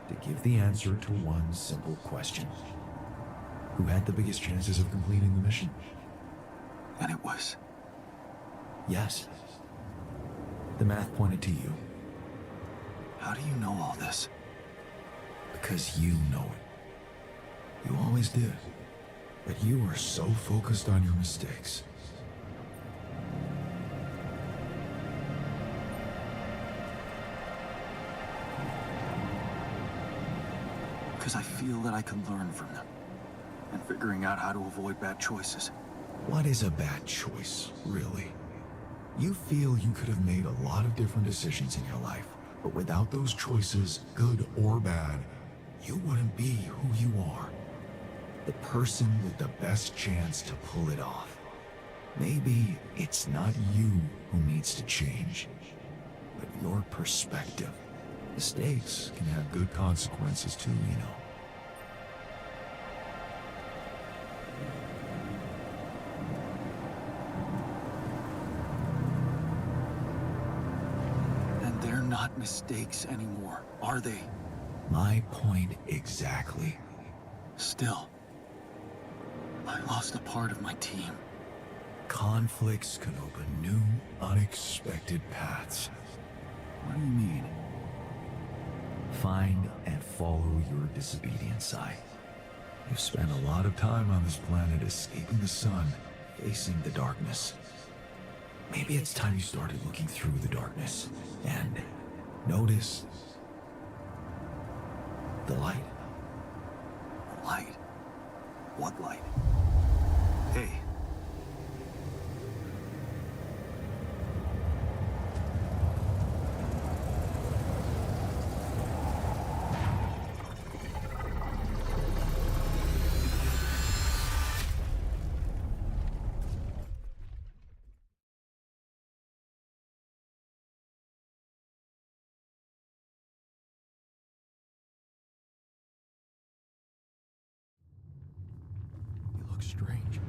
to give the answer to one simple question. Who had the biggest chances of completing the mission? And it was. Yes. The math pointed to you. How do you know all this? Because you know it. You always did. But you were so focused on your mistakes. Because I feel that I can learn from them. And figuring out how to avoid bad choices. What is a bad choice, really? You feel you could have made a lot of different decisions in your life, but without those choices, good or bad, you wouldn't be who you are. The person with the best chance to pull it off. Maybe it's not you who needs to change, but your perspective. Mistakes can have good consequences too, you know. And they're not mistakes anymore, are they? My point exactly. Still, I lost a part of my team. Conflicts can open new, unexpected paths. What do you mean? Find and follow your disobedient side. You've spent a lot of time on this planet escaping the sun, facing the darkness. Maybe it's time you started looking through the darkness and notice the light. Light? What light? Hey. You look strange.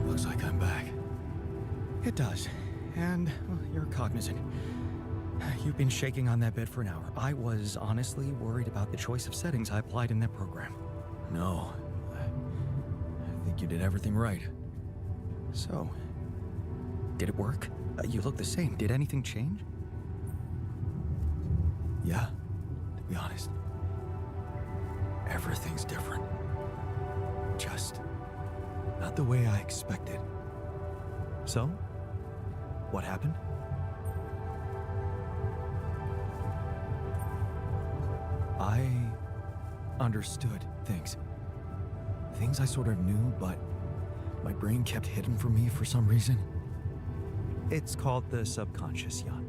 Looks like I'm back. It does. And well, you're cognizant. You've been shaking on that bed for an hour. I was honestly worried about the choice of settings I applied in that program. No. I think you did everything right. So, did it work? You look the same. Did anything change? Yeah, to be honest. Everything's different. Just not the way I expected. So, what happened? I understood things. Things I sort of knew, but my brain kept hidden from me for some reason. It's called the subconscious, Jan.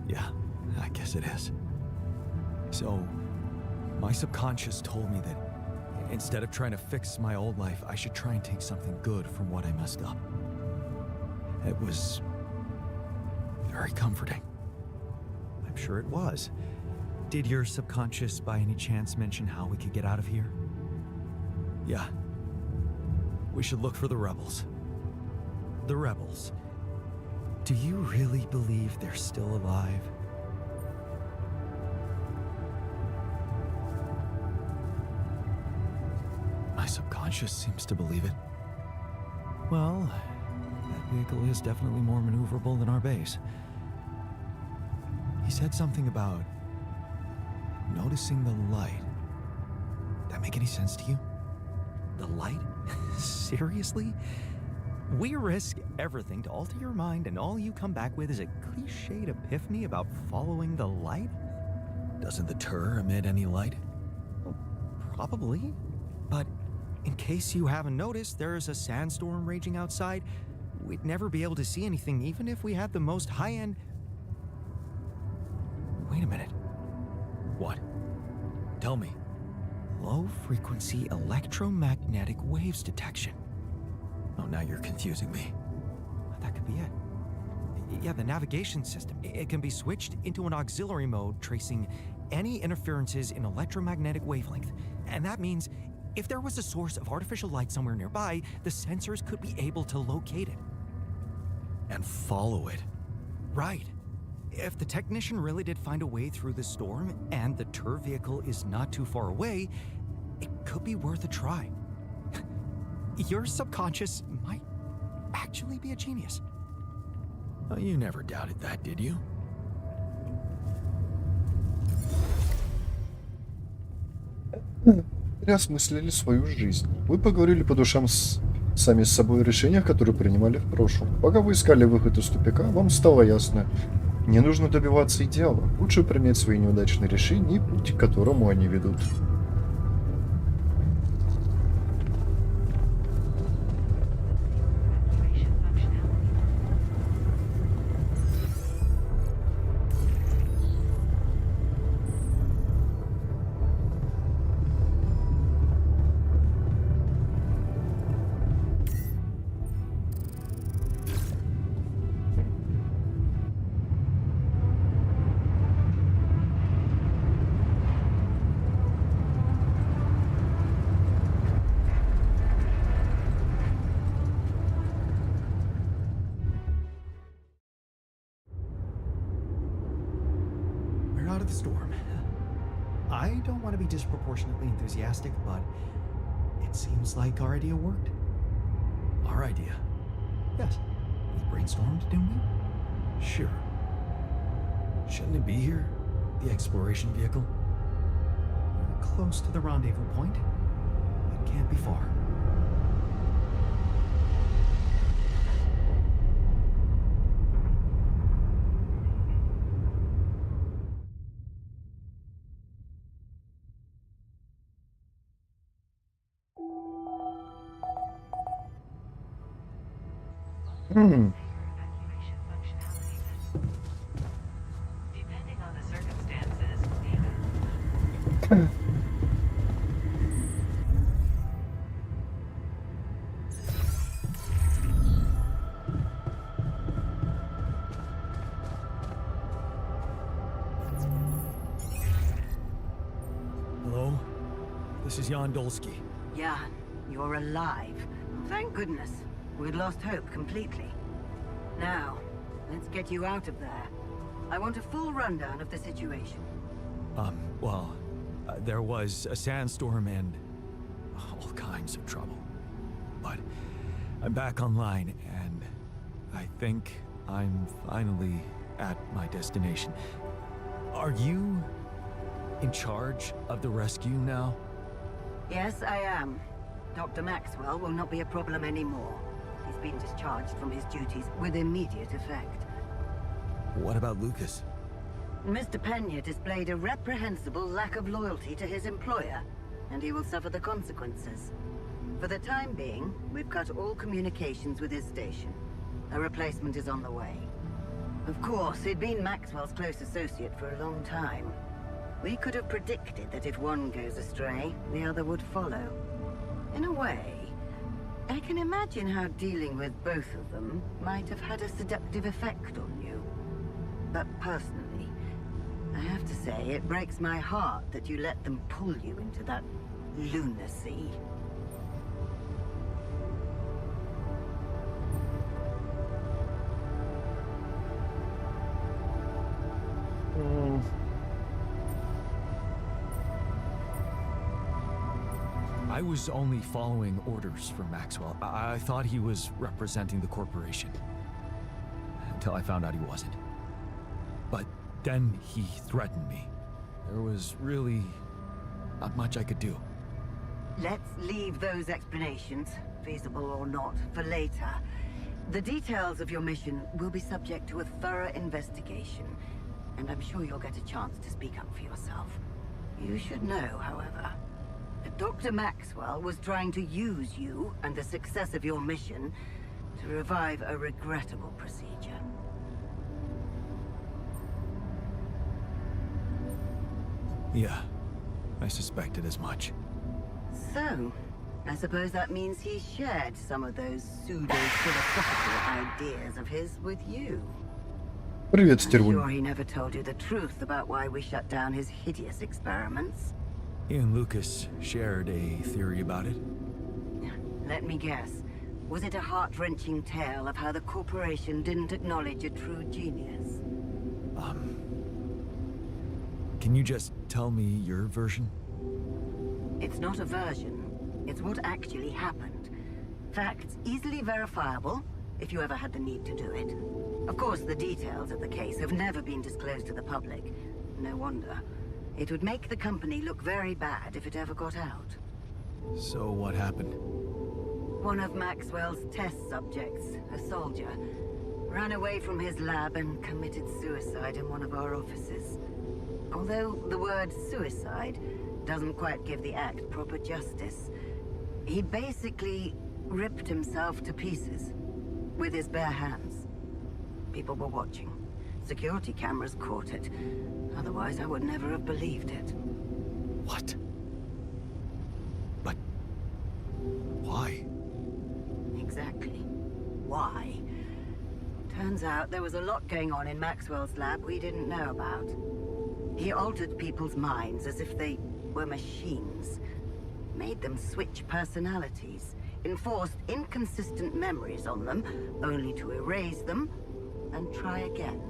Yeah, I guess it is. So, my subconscious told me that instead of trying to fix my old life, I should try and take something good from what I messed up. It was very comforting. I'm sure it was. Did your subconscious by any chance mention how we could get out of here? Yeah. We should look for the rebels. The rebels. Do you really believe they're still alive? My subconscious seems to believe it. Well, that vehicle is definitely more maneuverable than our base. He said something about noticing the light. That make any sense to you? The light? Seriously? We risk everything to alter your mind, and all you come back with is a cliched epiphany about following the light? Doesn't the tur emit any light? Well, probably. But in case you haven't noticed, there's a sandstorm raging outside. we'd never be able to see anything even if we had the most high-end... Wait a minute. What? Tell me. Low-frequency electromagnetic waves detection. Oh, now you're confusing me. That could be it. Yeah, the navigation system. It can be switched into an auxiliary mode, tracing any interferences in electromagnetic wavelength. And that means if there was a source of artificial light somewhere nearby, the sensors could be able to locate it. And follow it. Right. If the technician really did find a way through the storm, and the TUR vehicle is not too far away, it could be worth a try. Your subconscious might actually be a genius. Oh, you never doubted that, did you? Переосмыслили свою жизнь. Вы поговорили по душам сами с собой о решениях, которые принимали в прошлом. Пока вы искали выход из тупика, вам стало ясно. Не нужно добиваться идеала. Лучше принять свои неудачные решения и путь, к которому они ведут. Out of the storm. I don't want to be disproportionately enthusiastic, but it seems like our idea worked. Our idea? Yes. We brainstormed, didn't we? Sure. Shouldn't it be here? The exploration vehicle? We're close to the rendezvous point. It can't be far. Depending on the circumstances, Hello? This is Jan Dolsky. Jan, you're alive. Thank goodness. We'd lost hope completely. Now, let's get you out of there. I want a full rundown of the situation. Well, there was a sandstorm and all kinds of trouble. But I'm back online, and I think I'm finally at my destination. Are you in charge of the rescue now? Yes, I am. Dr. Maxwell will not be a problem anymore. He's been discharged from his duties with immediate effect. What about Lucas? Mr. Pena displayed a reprehensible lack of loyalty to his employer, and he will suffer the consequences. For the time being, we've cut all communications with his station. A replacement is on the way. Of course, he'd been Maxwell's close associate for a long time. We could have predicted that if one goes astray, the other would follow. In a way, I can imagine how dealing with both of them might have had a seductive effect on you. But personally, I have to say it breaks my heart that you let them pull you into that lunacy. I was only following orders from Maxwell. I thought he was representing the corporation. Until I found out he wasn't. But then he threatened me. There was really not much I could do. Let's leave those explanations, feasible or not, for later. The details of your mission will be subject to a thorough investigation, and I'm sure you'll get a chance to speak up for yourself. You should know, however, that Dr. Maxwell was trying to use you and the success of your mission to revive a regrettable procedure. Yeah, I suspected as much. So, I suppose that means he shared some of those pseudo-philosophical ideas of his with you. Привет, I'm стервунь. sure he never told you the truth about why we shut down his hideous experiments. He and Lucas shared a theory about it. Let me guess. Was it a heart-wrenching tale of how the corporation didn't acknowledge a true genius? Can you just tell me your version? It's not a version. It's what actually happened. Facts easily verifiable, if you ever had the need to do it. Of course, the details of the case have never been disclosed to the public. No wonder. It would make the company look very bad if it ever got out. So what happened? One of Maxwell's test subjects, a soldier, ran away from his lab and committed suicide in one of our offices. Although the word suicide doesn't quite give the act proper justice, he basically ripped himself to pieces with his bare hands. People were watching. Security cameras caught it. Otherwise, I would never have believed it. What? But why? Exactly. Why? Turns out there was a lot going on in Maxwell's lab we didn't know about. He altered people's minds as if they were machines. Made them switch personalities. Enforced inconsistent memories on them, only to erase them and try again.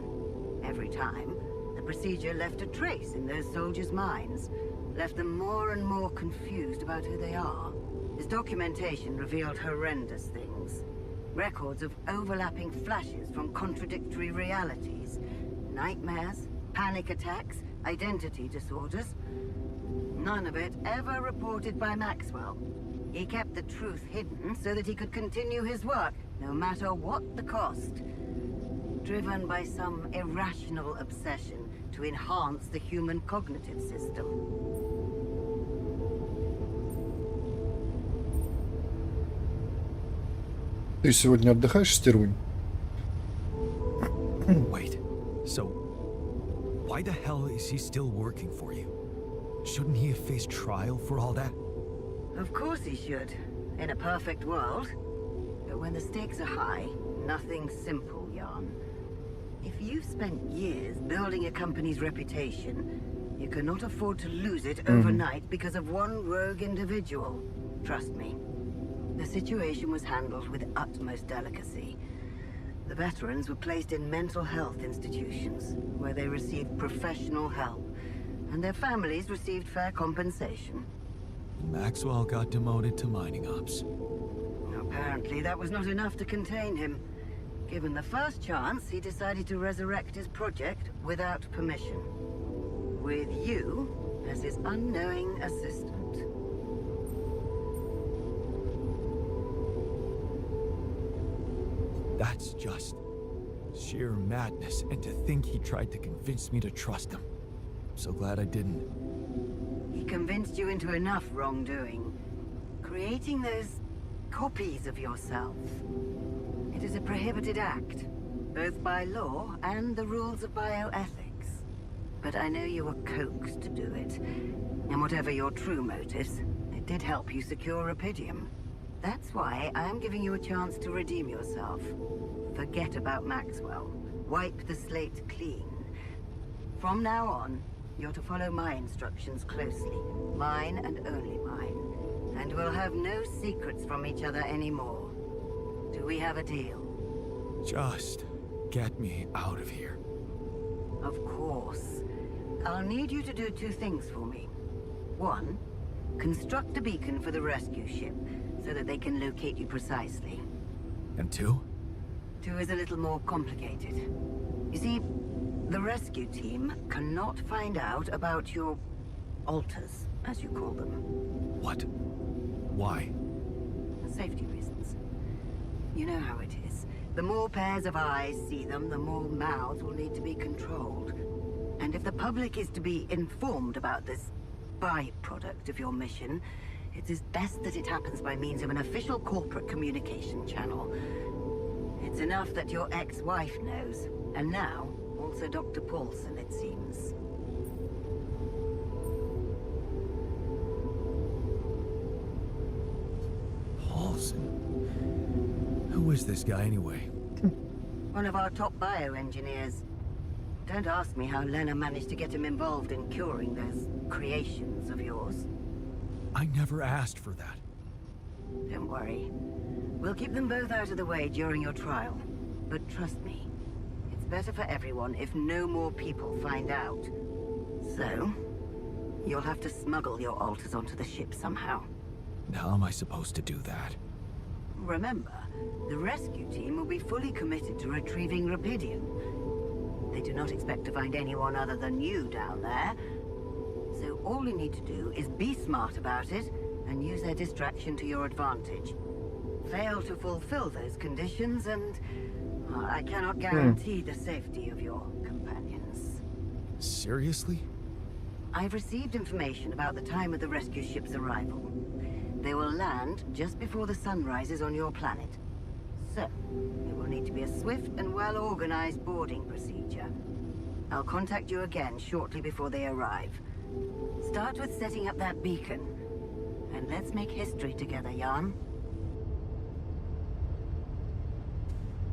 Every time, the procedure left a trace in those soldiers' minds. Left them more and more confused about who they are. His documentation revealed horrendous things. Records of overlapping flashes from contradictory realities. Nightmares, panic attacks, identity disorders. None of it ever reported by Maxwell. He kept the truth hidden so that he could continue his work, no matter what the cost. Driven by some irrational obsession to enhance the human cognitive system. Ты сегодня отдыхаешь, стервунь? Wait. So why the hell is he still working for you? Shouldn't he have faced trial for all that? Of course he should, in a perfect world. But when the stakes are high, nothing's simple, Jan. If you've spent years building a company's reputation, you cannot afford to lose it overnight because of one rogue individual. Trust me. The situation was handled with utmost delicacy. The veterans were placed in mental health institutions, where they received professional help, and their families received fair compensation. Maxwell got demoted to mining ops. Apparently, that was not enough to contain him. Given the first chance, he decided to resurrect his project without permission. With you as his unknowing assistant. That's just sheer madness, and to think he tried to convince me to trust him. I'm so glad I didn't. He convinced you into enough wrongdoing. Creating those copies of yourself. It is a prohibited act, both by law and the rules of bioethics. But I know you were coaxed to do it. And whatever your true motives, it did help you secure Rapidium. That's why I am giving you a chance to redeem yourself. Forget about Maxwell. Wipe the slate clean. From now on, you're to follow my instructions closely. Mine and only mine. And we'll have no secrets from each other anymore. Do we have a deal? Just get me out of here. Of course. I'll need you to do two things for me. One, construct a beacon for the rescue ship, so that they can locate you precisely. And two? Two is a little more complicated. You see, the rescue team cannot find out about your alters, as you call them. What? Why? Safety reasons. You know how it is. The more pairs of eyes see them, the more mouths will need to be controlled. And if the public is to be informed about this byproduct of your mission, it is best that it happens by means of an official corporate communication channel. enough that your ex-wife knows. And now, also Dr. Paulson, it seems. Paulson? Who is this guy anyway? One of our top bioengineers. Don't ask me how Lena managed to get him involved in curing those creations of yours. I never asked for that. Don't worry. We'll keep them both out of the way during your trial. But trust me, it's better for everyone if no more people find out. So, you'll have to smuggle your alters onto the ship somehow. How am I supposed to do that? Remember, the rescue team will be fully committed to retrieving Rapidian. They do not expect to find anyone other than you down there. So all you need to do is be smart about it and use their distraction to your advantage. Fail to fulfill those conditions and I cannot guarantee the safety of your companions. Seriously? I've received information about the time of the rescue ship's arrival. They will land just before the sun rises on your planet. So, it will need to be a swift and well-organized boarding procedure. I'll contact you again shortly before they arrive. Start with setting up that beacon. And let's make history together, Jan.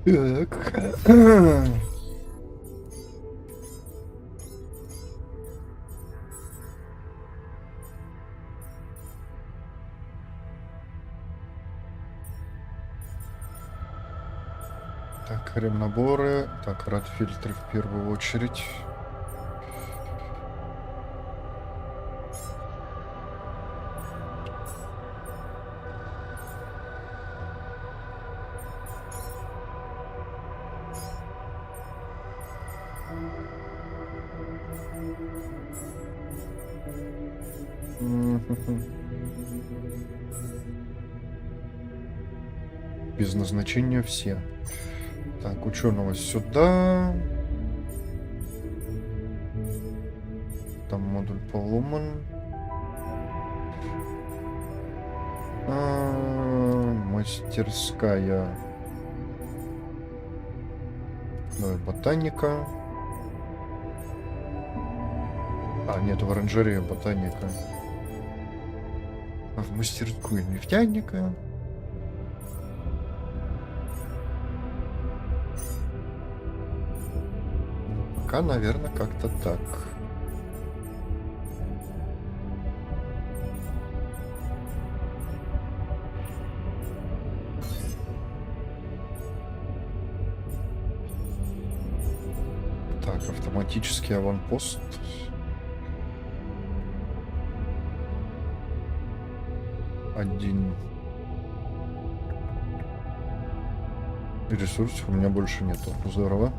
Так. Так, ремнаборы. Так, рад-фильтры в первую очередь. Без назначения все. Так, ученого сюда. Там модуль поломан. Мастерская. Ну и ботаника. Нет, в оранжерее ботаника. А в мастерскую нефтяника. Пока, наверное, как-то так. Так, автоматический аванпост. Один. Ресурсов у меня больше нету. Здорово.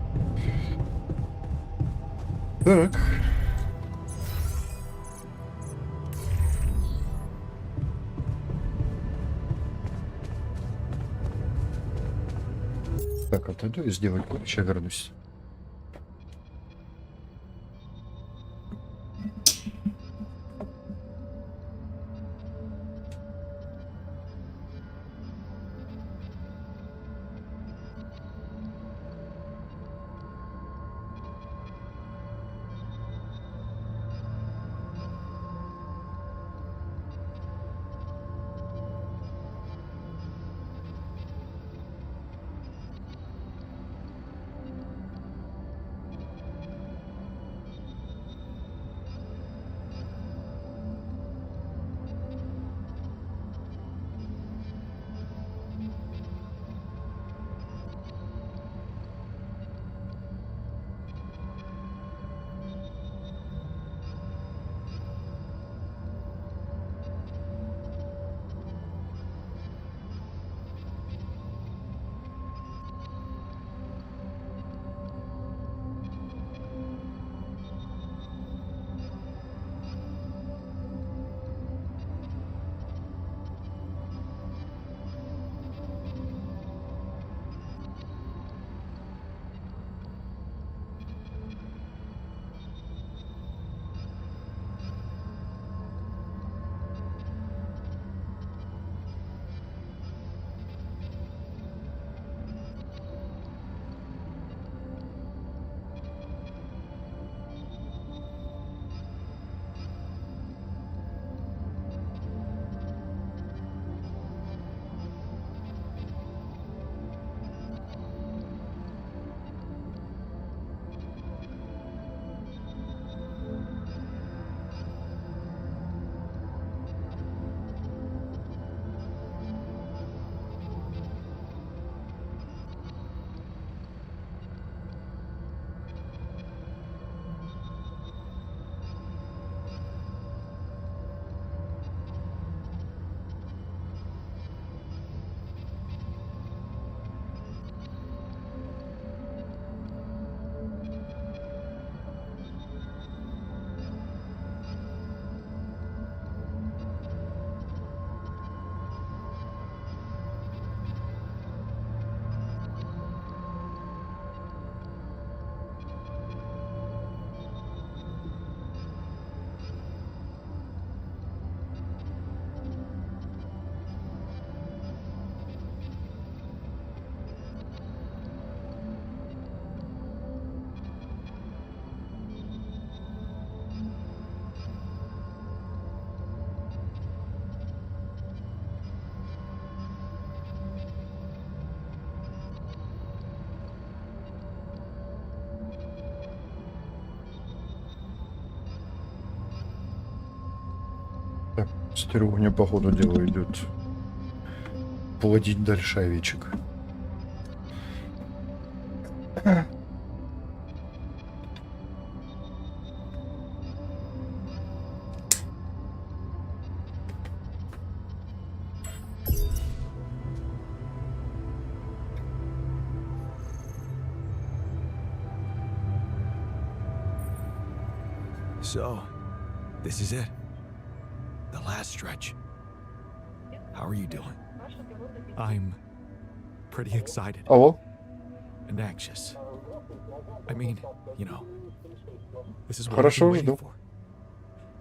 Так. Так, отойду и сделать кофе, сейчас вернусь. Стеругня, по ходу дела, идет плодить дальше овечек. So, this is it. The last stretch. How are you doing? I'm pretty excited Алло? and anxious. I mean, you know, this is what Хорошо, I've been waiting жду. for.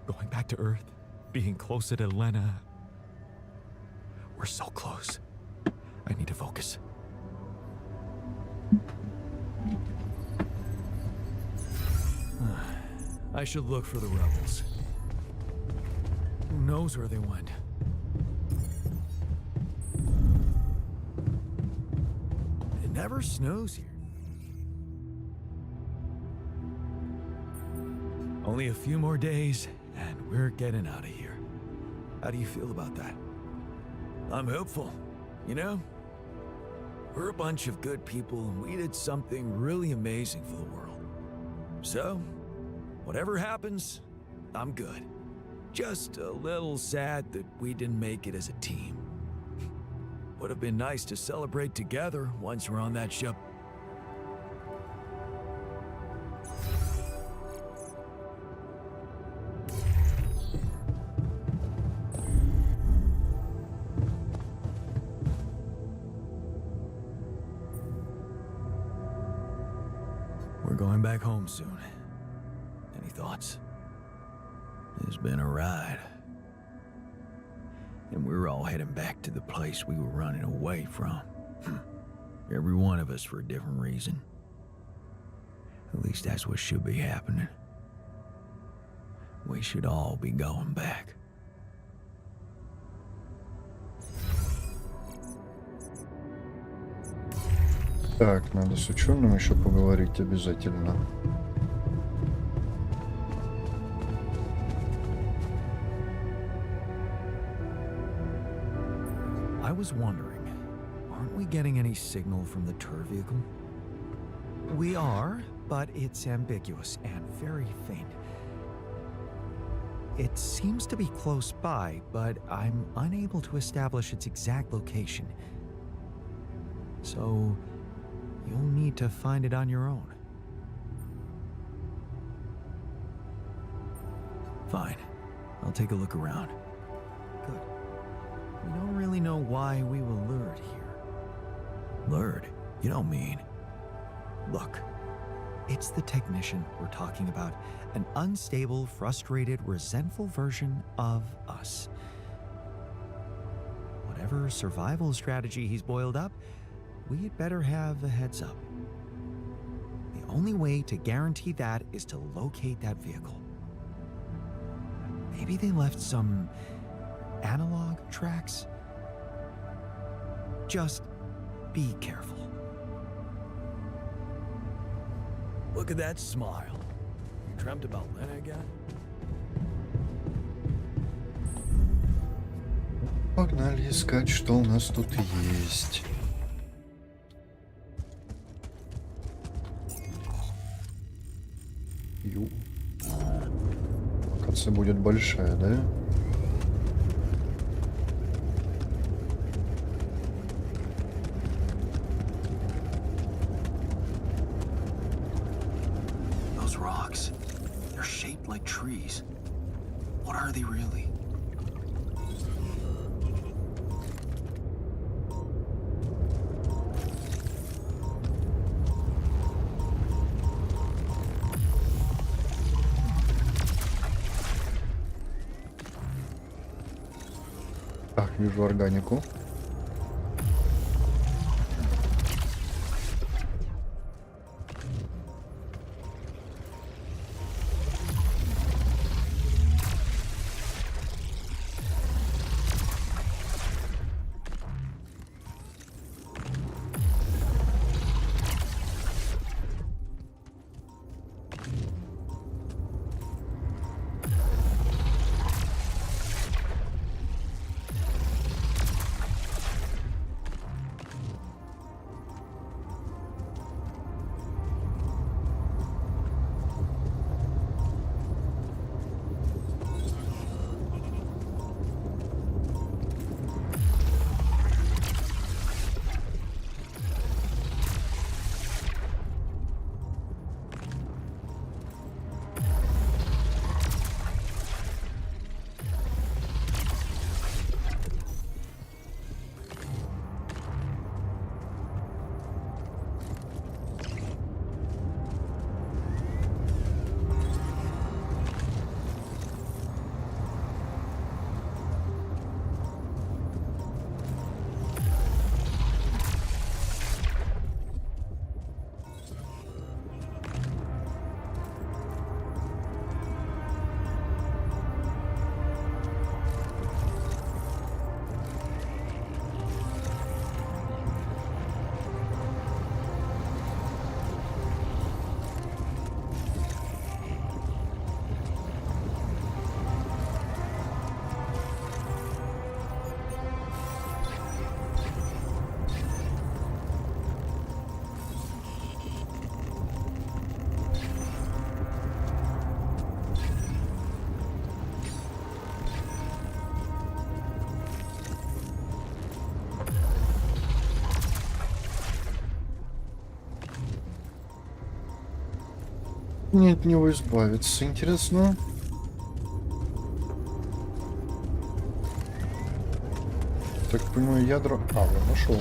Going back to Earth, being closer to Lena. We're so close. I need to focus. I should look for the rebels. Who knows where they went? It never snows here. Only a few more days, and we're getting out of here. How do you feel about that? I'm hopeful, you know? We're a bunch of good people, and we did something really amazing for the world. So, whatever happens, I'm good. Just a little sad that we didn't make it as a team. Would have been nice to celebrate together once we're on that ship. We're going back home soon. Any thoughts? It's been a ride. And we're all heading back to the place we were running away from. Every one of us for a different reason. At least that's what should be happening. We should all be going back. Так, надо с ученым еще поговорить обязательно. I was wondering, aren't we getting any signal from the tour vehicle? We are, but it's ambiguous and very faint. It seems to be close by, but I'm unable to establish its exact location. So, you'll need to find it on your own. Fine. I'll take a look around. Good. We don't really know why we were lured here. Lured? You don't mean... Look, it's the technician we're talking about. An unstable, frustrated, resentful version of us. Whatever survival strategy he's boiled up, we'd better have a heads up. The only way to guarantee that is to locate that vehicle. Maybe they left some analog tracks? Just be careful. Look at that smile. You dreamt about Lena again? Погнали искать, что у нас тут есть. Ю. Локация будет большая, да? Those rocks, they're shaped like trees. What are they really? Так, вижу органику. Мне от него избавиться, интересно. Так понимаю, ядра... А, я нашел.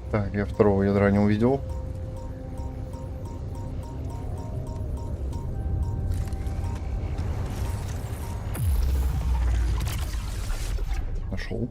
Так, я второго ядра не увидел. Нашел.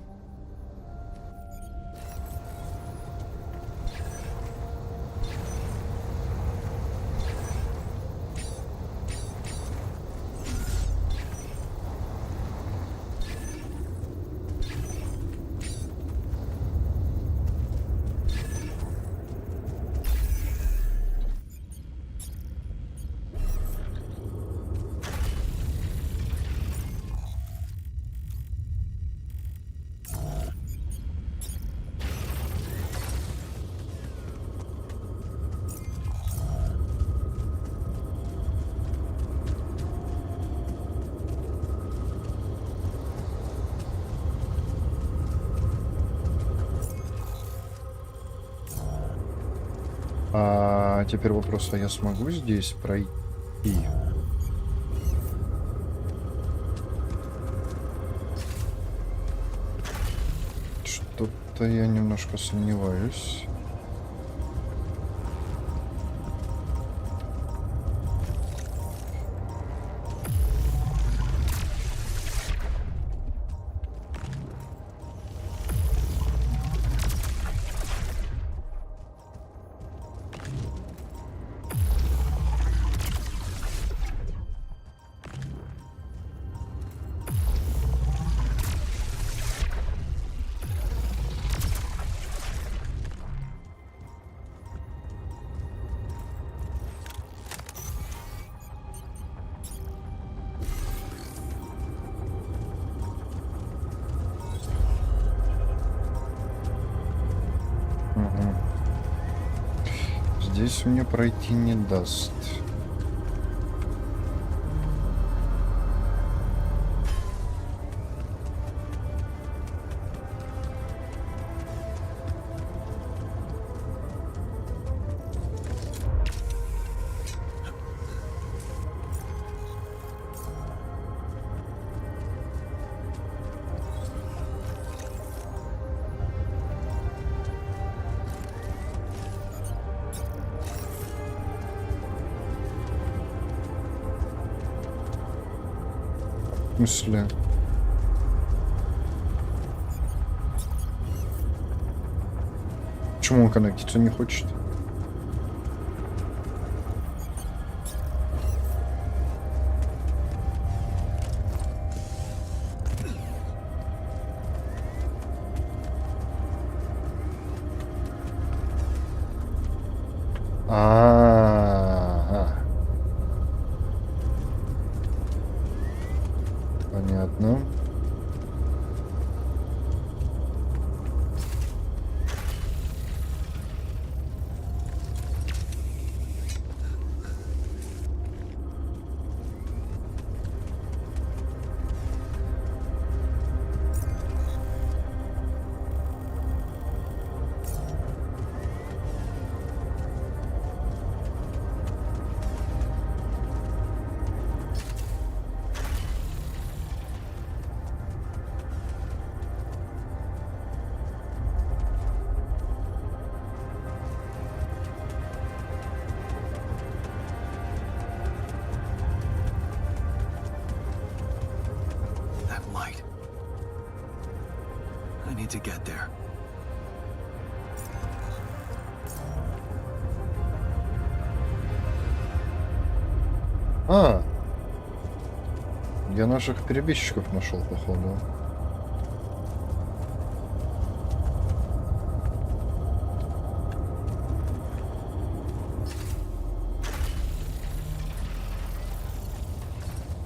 А теперь вопрос, а я смогу здесь пройти? Что-то я немножко сомневаюсь. Здесь мне пройти не даст. В смысле? Почему он коннектиться не хочет? Ага. Понятно. That light. I need to get there. А, я наших перебежчиков нашел, походу.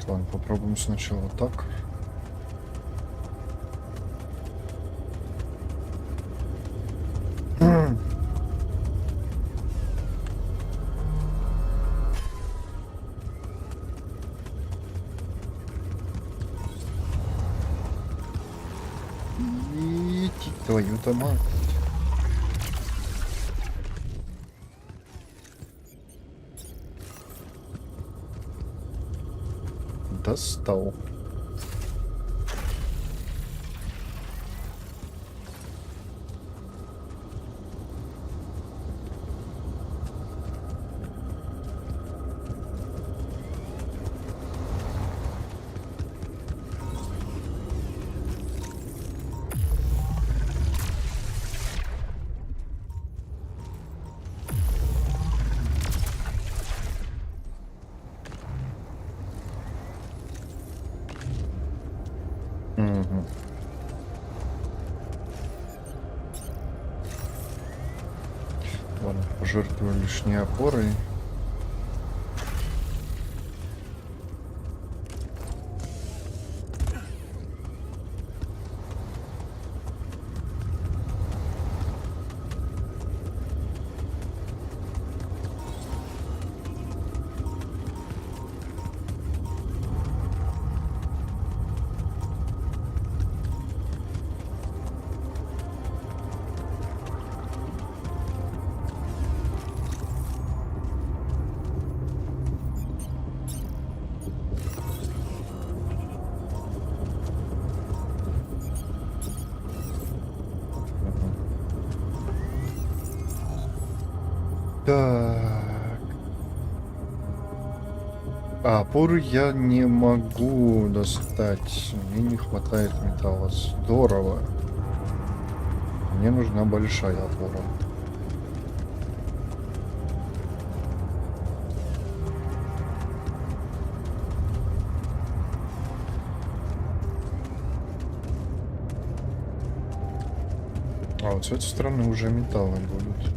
Ладно, попробуем сначала так. И твою-то мать. Достал. Угу. Ладно, пожертвую лишние опоры. Так. А, опору я не могу достать. Мне не хватает металла. Здорово. Мне нужна большая опора. А вот с этой стороны уже металлы будут.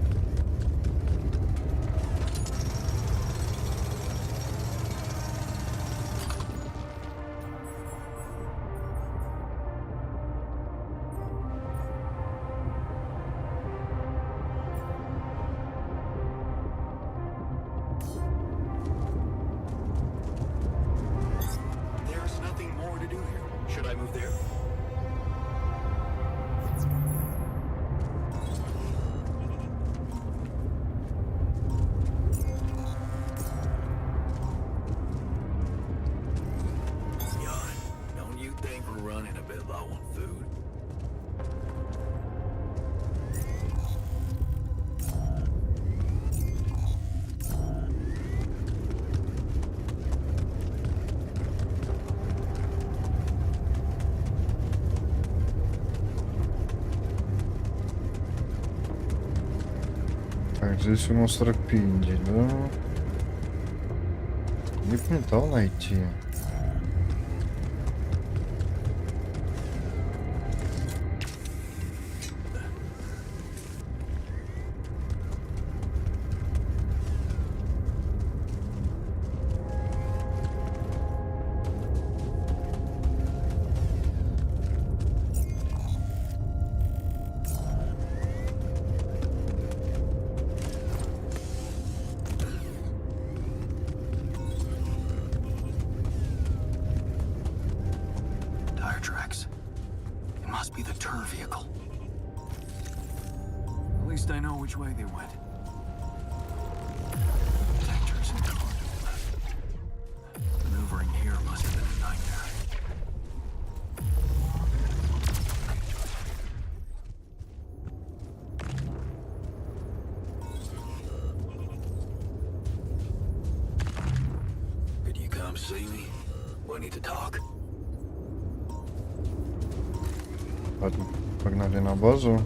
There's nothing more to do here. Should I move there? Jan, don't you think we're running a bit low on food? Так, здесь у нас рапинди, да? Где б металл найти? Tire tracks. It must be the tour vehicle. At least I know which way they went. Detectors and maneuvering here must have been a nightmare. Could you come see me? We need to talk. Ладно, погнали на базу.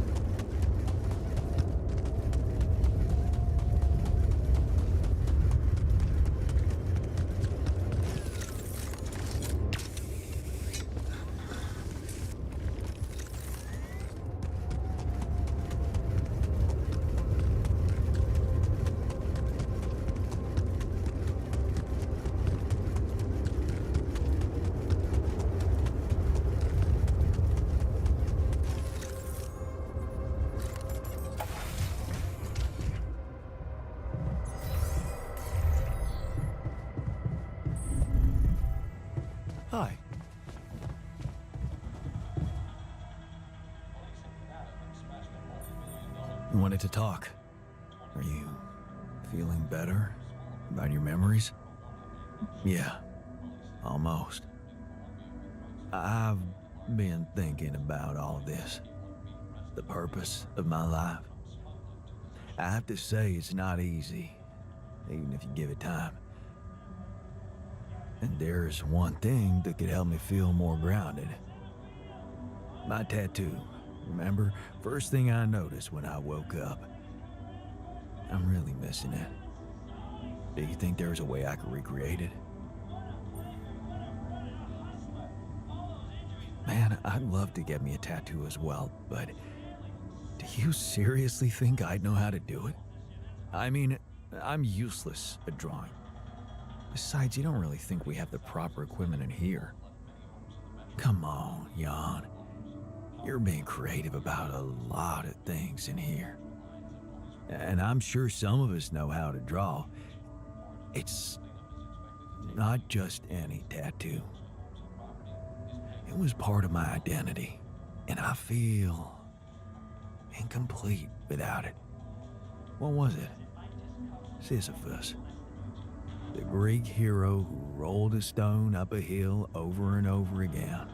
Hi. You wanted to talk. Are you feeling better about your memories? Yeah, almost. I've been thinking about all this. The purpose of my life. I have to say it's not easy, even if you give it time. And there's one thing that could help me feel more grounded. My tattoo. Remember? First thing I noticed when I woke up. I'm really missing it. Do you think there's a way I could recreate it? Man, I'd love to get me a tattoo as well, but do you seriously think I'd know how to do it? I mean, I'm useless at drawing. Besides, you don't really think we have the proper equipment in here. Come on, Jan. You're being creative about a lot of things in here. And I'm sure some of us know how to draw. It's not just any tattoo. It was part of my identity, and I feel incomplete without it. What was it? Sisyphus. The Greek hero who rolled a stone up a hill over and over again.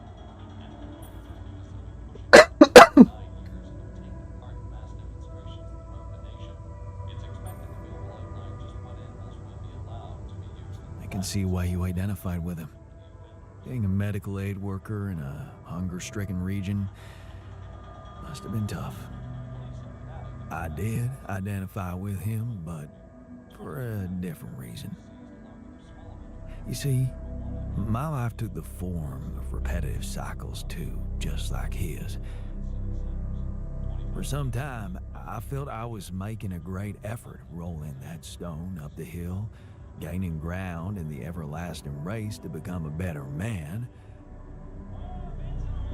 see why you identified with him. Being a medical aid worker in a hunger-stricken region must have been tough. I did identify with him, but for a different reason. You see, my life took the form of repetitive cycles too, just like his. For some time, I felt I was making a great effort rolling that stone up the hill, gaining ground in the everlasting race to become a better man,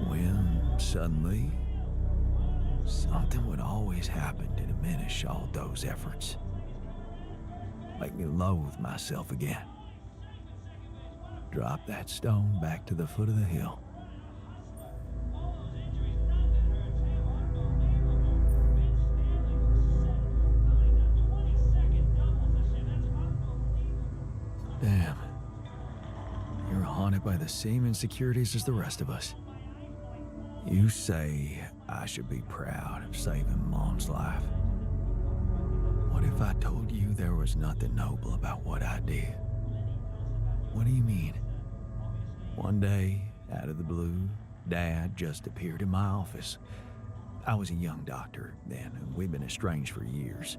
when suddenly, something would always happen to diminish all those efforts. Make me loathe myself again. Drop that stone back to the foot of the hill. Damn. You're haunted by the same insecurities as the rest of us. You say I should be proud of saving Mom's life. What if I told you there was nothing noble about what I did? What do you mean? One day, out of the blue, Dad just appeared in my office. I was a young doctor then, and we'd been estranged for years.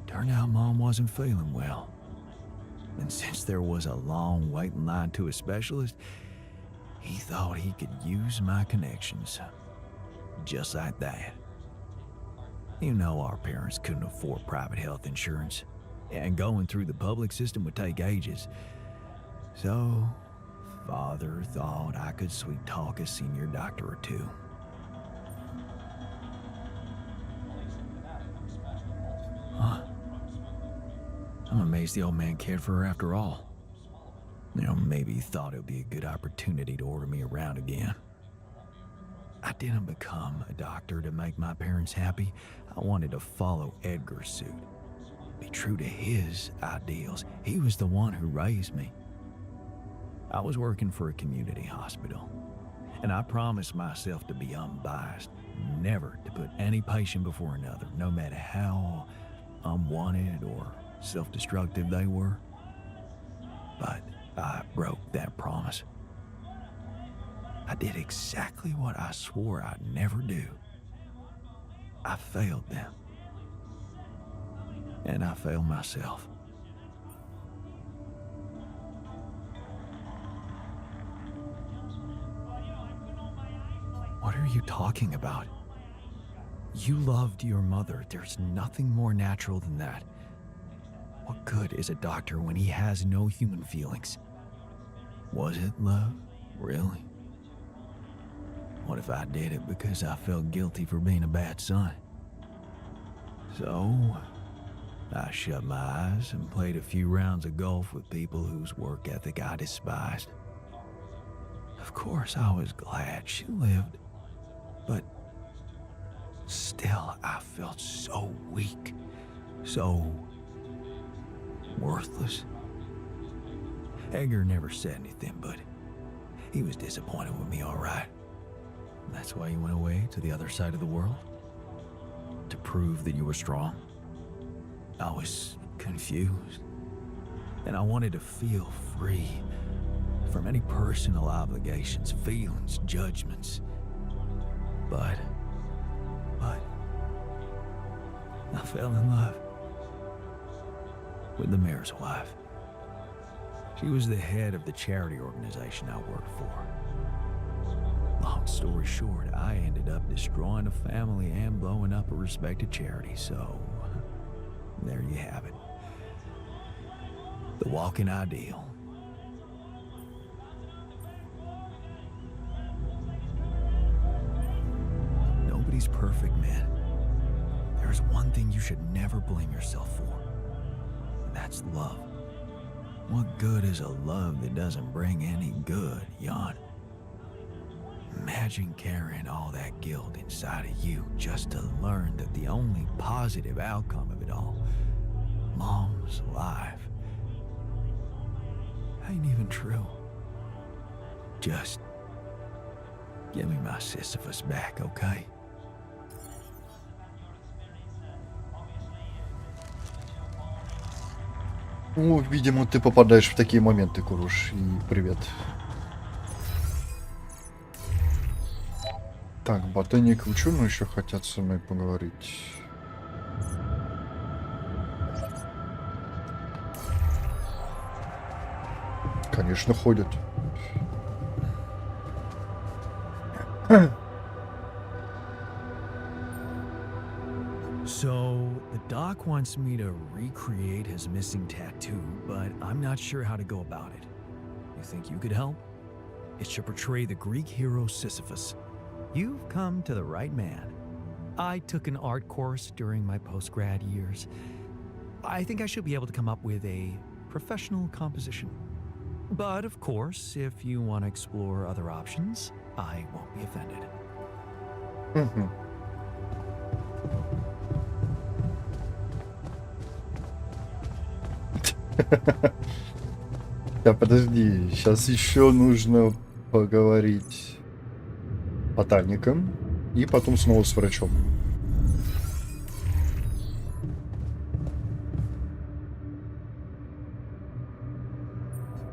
Turned out Mom wasn't feeling well. And since there was a long waiting line to a specialist, he thought he could use my connections. Just like that. You know our parents couldn't afford private health insurance, and going through the public system would take ages. So, Father thought I could sweet talk a senior doctor or two. Huh. I'm amazed the old man cared for her after all. You know, maybe he thought it would be a good opportunity to order me around again. I didn't become a doctor to make my parents happy. I wanted to follow Edgar's suit. Be true to his ideals. He was the one who raised me. I was working for a community hospital, and I promised myself to be unbiased, never to put any patient before another, no matter how unwanted or self-destructive they were. But I broke that promise. I did exactly what I swore I'd never do. I failed them. And I failed myself. What are you talking about? You loved your mother. There's nothing more natural than that. What good is a doctor when he has no human feelings? Was it love? Really? What if I did it because I felt guilty for being a bad son? So, I shut my eyes and played a few rounds of golf with people whose work ethic I despised. Of course, I was glad she lived, but still, I felt so weak, so worthless. Edgar never said anything, but he was disappointed with me, all right. That's why you went away to the other side of the world? To prove that you were strong? I was confused, and I wanted to feel free from any personal obligations, feelings, judgments. But I fell in love with the mayor's wife. She was the head of the charity organization I worked for. Long story short, I ended up destroying a family and blowing up a respected charity, so there you have it. The walking ideal. Nobody's perfect, man. There's one thing you should never blame yourself for, and that's love. What good is a love that doesn't bring any good, Jan? Imagine carrying all that guilt inside of you just to learn that the only positive outcome of it all, Mom's life, ain't even true. Just give me my Sisyphus back, okay? Ну, видимо, ты попадаешь в такие моменты, Куруш. И привет. Так, ботаник и ученые еще хотят со мной поговорить. Конечно, ходят. So, the doc wants me to recreate his missing tattoo, but I'm not sure how to go about it. You think you could help? It should portray the Greek hero Sisyphus. You've come to the right man. I took an art course during my postgrad years. I think I should be able to come up with a professional composition. But of course, if you want to explore other options, I won't be offended. Мгм. Да подожди, сейчас еще нужно поговорить с ботаником и потом снова с врачом.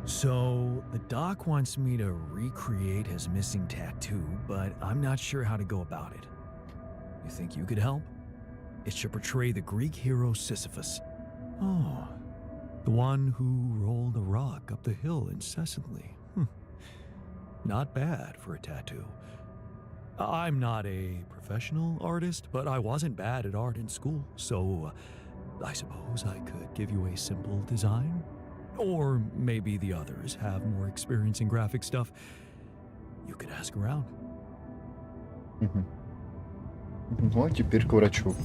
So, the doc wants me to recreate his missing tattoo, but I'm not sure how to go about it. You think you could help? It should portray the Greek hero Sisyphus. Oh, the one who rolled a rock up the hill incessantly. Not bad for a tattoo. I'm not a professional artist, but I wasn't bad at art in school, so I suppose I could give you a simple design. Or maybe the others have more experience in graphic stuff. You could ask around. Мгм. Ну, а теперь к врачу.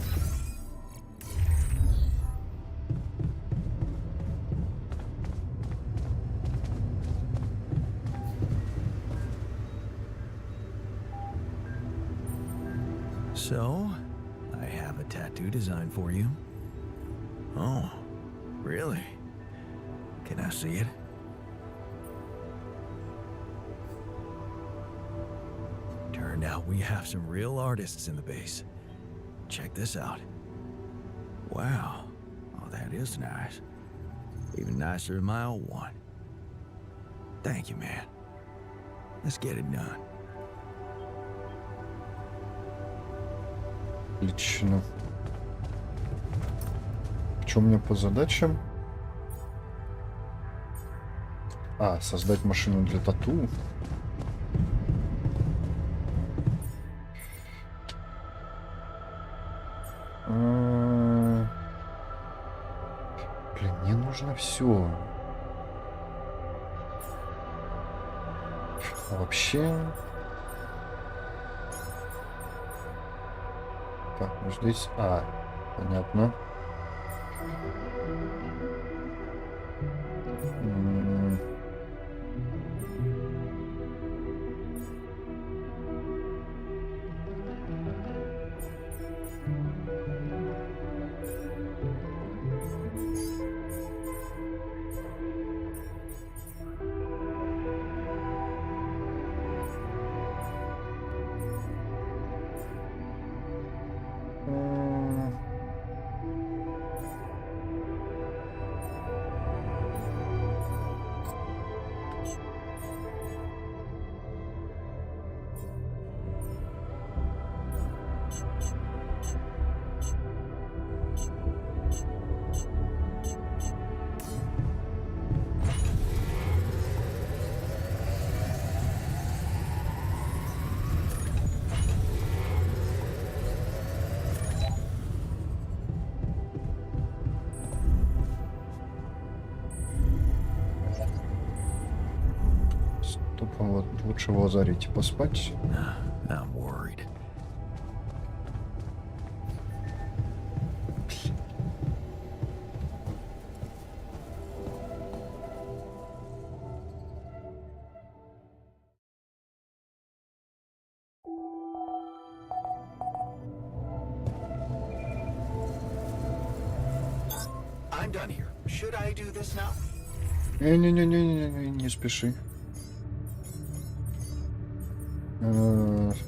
So, I have a tattoo design for you. Oh, really? Can I see it? Turned out we have some real artists in the base. Check this out. Wow. Oh, that is nice. Even nicer than my old one. Thank you, man. Let's get it done. Отлично. Что у меня по задачам? А, создать машину для тату. Блин, мне нужно все. Вообще... Так, ну здесь... А, понятно. М. М. Стоп, а вот лучше в лазарете поспать. I'm worried. I'm done here. Should I do this now? Не-не-не-не-не, не спеши.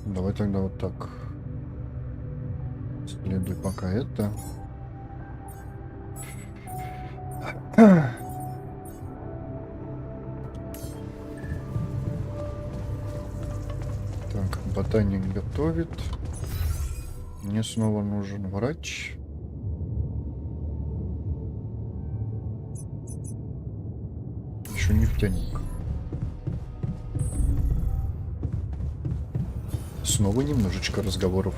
Давай тогда вот так. Следуй пока это. Так, ботаник готовит. Мне снова нужен врач. Еще нефтяник. Снова немножечко разговоров.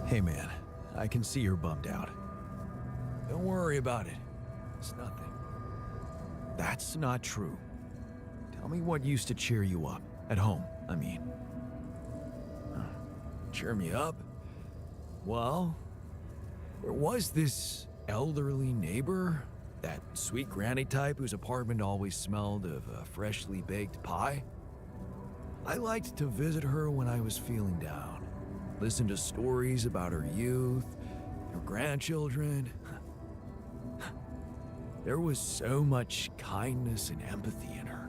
Hey man, I can see you're bummed out. Don't worry about it. It's nothing. That's not true. Tell me what used to cheer you up. At home, I mean. Cheer me up? Well, there was this elderly neighbor, that sweet granny type whose apartment always smelled of a freshly baked pie. I liked to visit her when I was feeling down. Listen to stories about her youth, her grandchildren. There was so much kindness and empathy in her.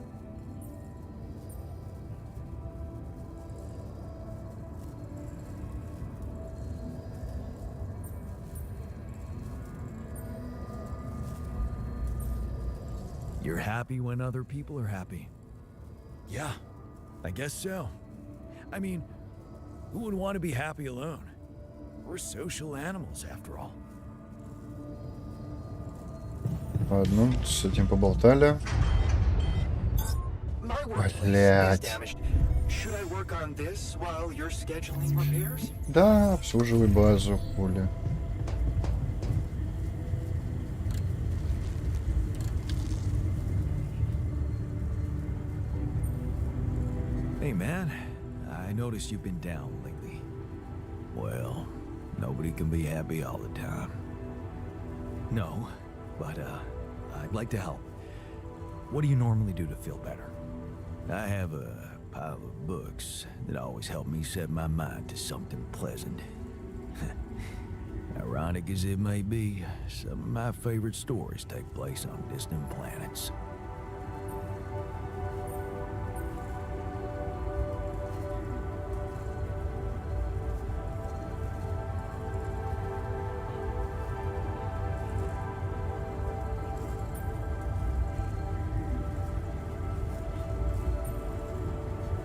You're happy when other people are happy. Yeah, I guess so. I mean, who would want to be happy alone? We're social animals, after all. Ладно, с этим поболтали. My workplace is Блядь. damaged. Should I work on this while you're scheduling repairs? Да, обслуживай базу, хули. Hey man, I noticed you've been down lately. Well, nobody can be happy all the time. No, but I'd like to help. What do you normally do to feel better? I have a pile of books that always help me set my mind to something pleasant. Ironic as it may be, some of my favorite stories take place on distant planets.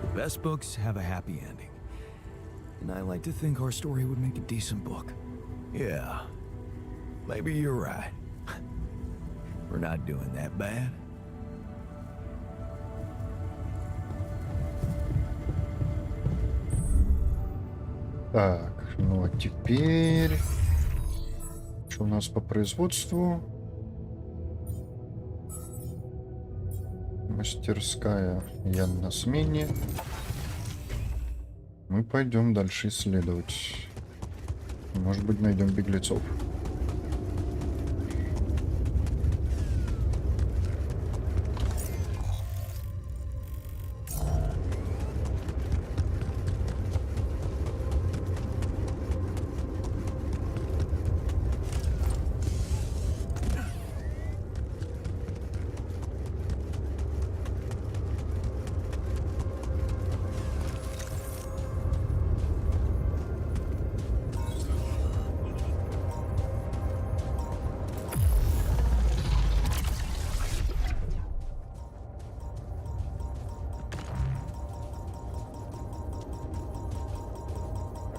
The best books have a happy ending. And I like to think our story would make a decent book. Yeah, maybe you're right. We're not doing that bad. Так, ну а теперь... Что у нас по производству? Мастерская. Я на смене. Мы пойдем дальше исследовать. Может быть, найдем беглецов.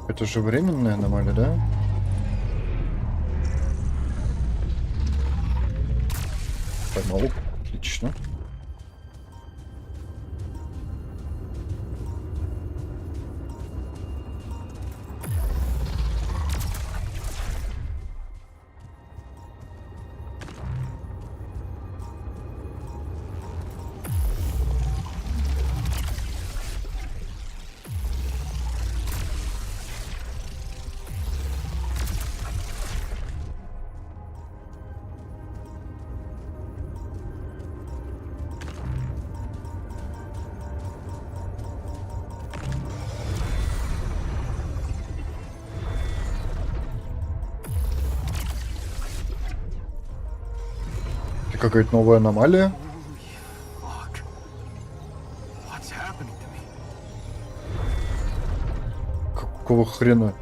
Это же временная аномалия, да? Поймал. Отлично. Какая-то новая аномалия. Fuck. What's happening to me? Какого хрена?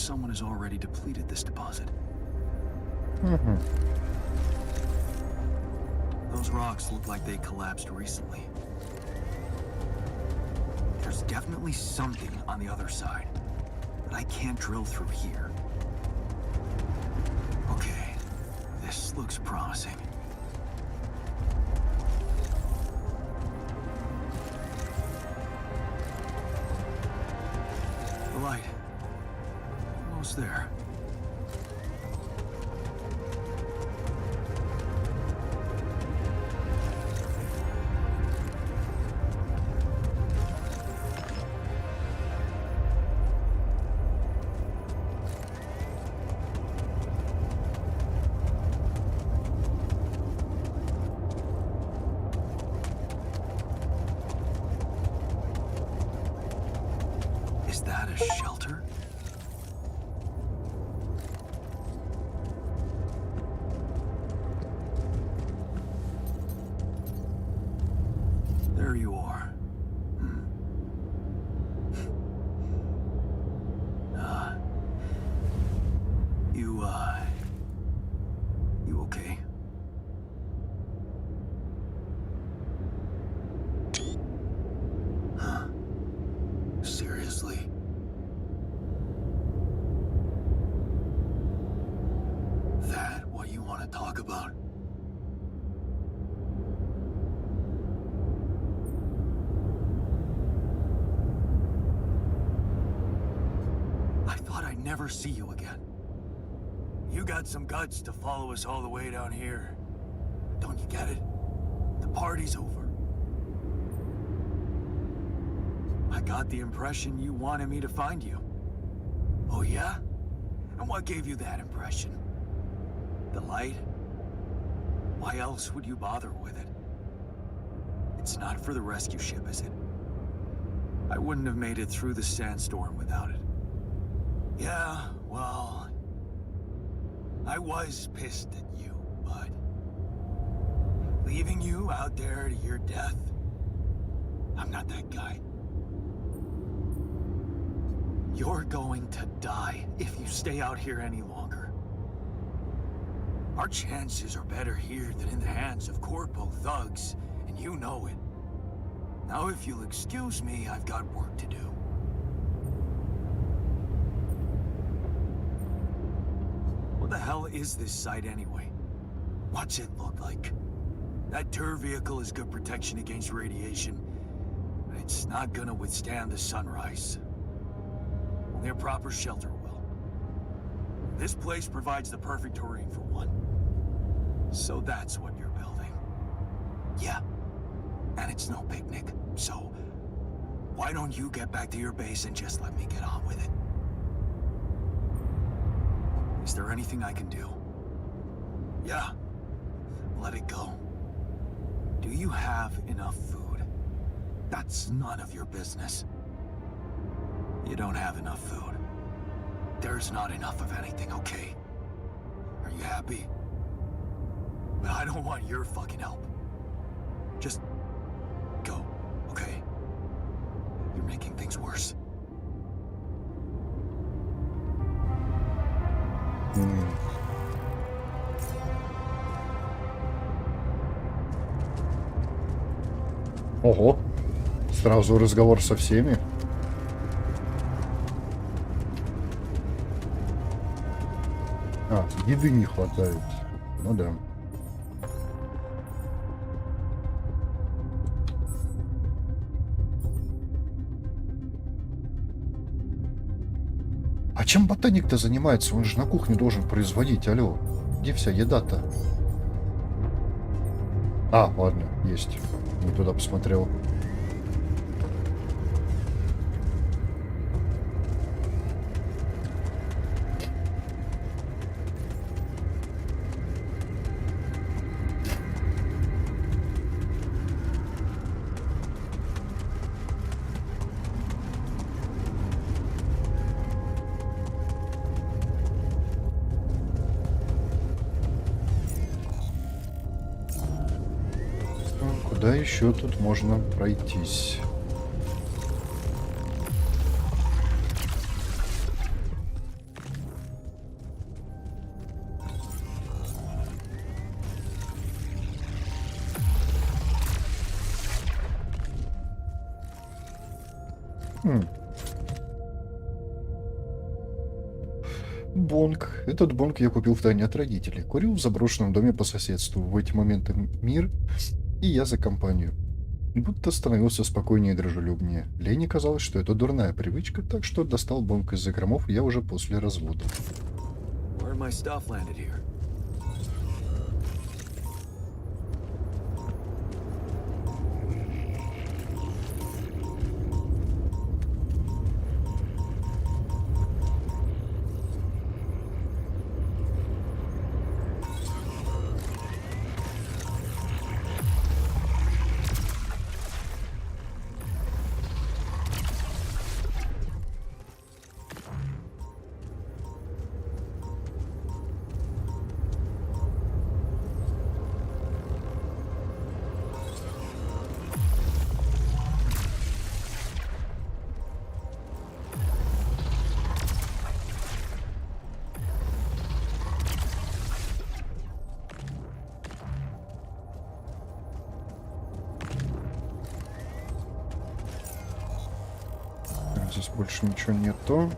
someone has already depleted this deposit. Мгм. Those rocks look like they collapsed recently. There's definitely something on the other side, but I can't drill through here. Okay, this looks promising. The light. Almost there. Is that a shelter? There you are. Uh, you okay? Huh? Seriously? That what you want to talk about? I thought I'd never see you again. You got some guts to follow us all the way down here. Don't you get it? The party's over. I got the impression you wanted me to find you. Oh yeah? And what gave you that impression? The light? Why else would you bother with it? It's not for the rescue ship, is it? I wouldn't have made it through the sandstorm without it. Yeah, well, I was pissed at you, but leaving you out there to your death, I'm not that guy. You're going to die if you stay out here any longer. Our chances are better here than in the hands of corpo thugs, and you know it. Now, if you'll excuse me, I've got work to do. What the hell is this site anyway? What's it look like? That tour vehicle is good protection against radiation, but it's not gonna withstand the sunrise. Only a proper shelter will. This place provides the perfect terrain for one. So that's what you're building. Yeah. And it's no picnic, so why don't you get back to your base and just let me get on with it? Is there anything I can do? Yeah. Let it go. Do you have enough food? That's none of your business. You don't have enough food. There's not enough of anything, okay? Are you happy? But I don't want your fucking help. Just go, okay? You're making things worse. Ого, сразу разговор со всеми. А, еды не хватает. Ну да. А чем ботаник-то занимается? Он же на кухне должен производить. Алло, где вся еда-то? А, ладно, есть. Не туда посмотрел. Куда еще тут можно пройтись? Бонг. Этот бонг я купил втайне от родителей. Курил в заброшенном доме по соседству. В эти моменты мир и я за компанию. Будто становился спокойнее и дружелюбнее. Лене казалось, что это дурная привычка, так что достал бонг из закромов я уже после развода. Where my stuff landed here? Здесь больше ничего нету.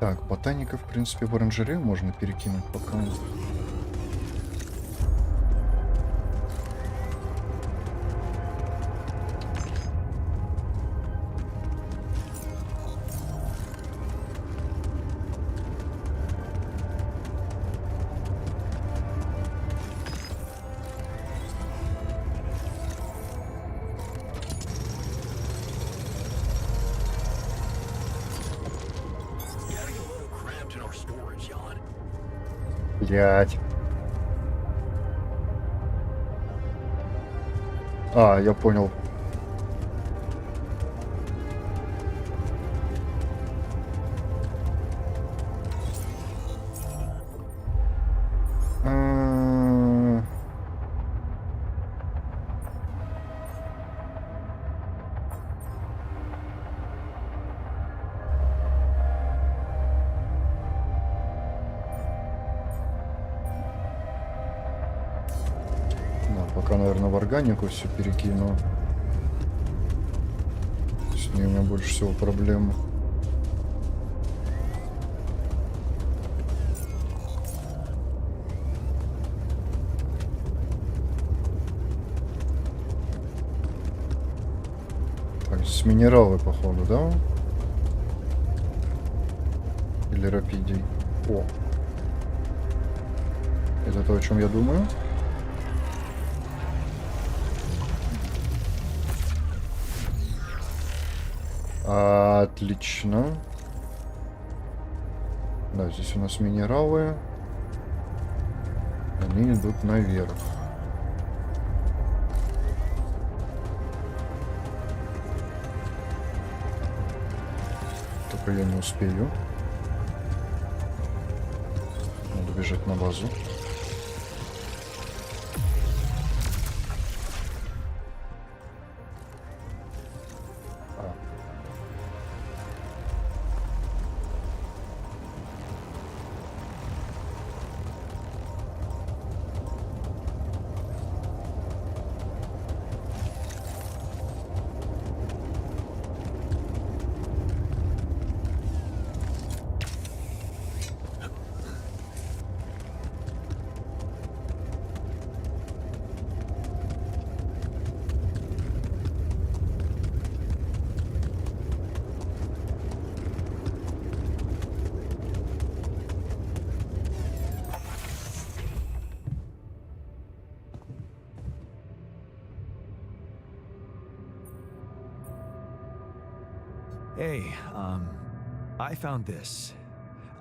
Так, ботаника, в принципе, в оранжерею можно перекинуть пока. Блять. А, я понял. Пока, наверное, в органику все перекину. С ней у меня больше всего проблем. Так, с минералы, походу, да? Или рапидий? О! Это то, о чем я думаю. Отлично. Да, здесь у нас минералы. Они идут наверх. Только я не успею. Надо бежать на базу. Hey, I found this.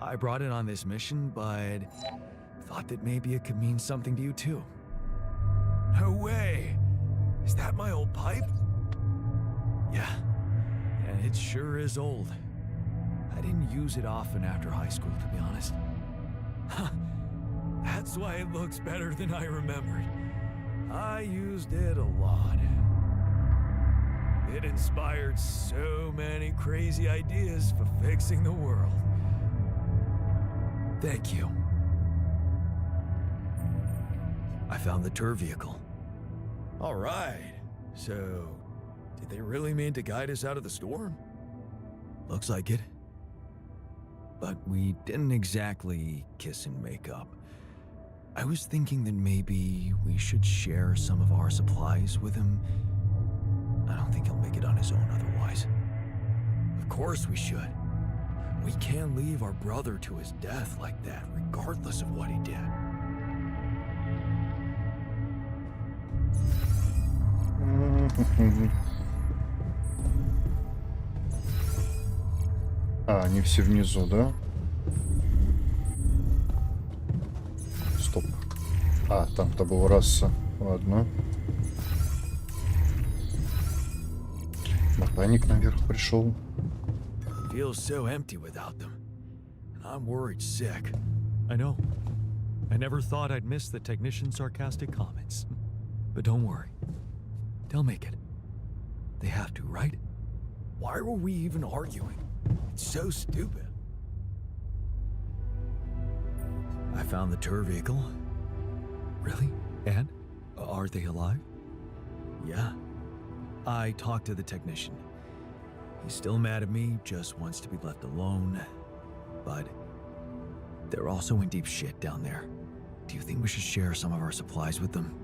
I brought it on this mission, but thought that maybe it could mean something to you too. No way! Is that my old pipe? Yeah, and it sure is old. I didn't use it often after high school, to be honest. Huh. That's why it looks better than I remembered. I used it a lot. It inspired so many crazy ideas for fixing the world. Thank you. I found the tour vehicle. All right. So, did they really mean to guide us out of the storm? Looks like it. But we didn't exactly kiss and make up. I was thinking that maybe we should share some of our supplies with him. I don't think he'll make it on his own otherwise. Of course we should. We can't leave our brother to his death like that, regardless of what he did. А, они все внизу, да? Стоп. А, там-то был раса. Ладно. Ботаник наверх пришел. Feels so empty without them. I'm worried sick. I know. I never thought I'd miss the technician's sarcastic comments. But don't worry. They'll make it. They have to, right? Why were we even arguing? It's so stupid. I found the tour vehicle. Really? And? Are they alive? Yeah. I talked to the technician. He's still mad at me, just wants to be left alone. But they're also in deep shit down there. Do you think we should share some of our supplies with them?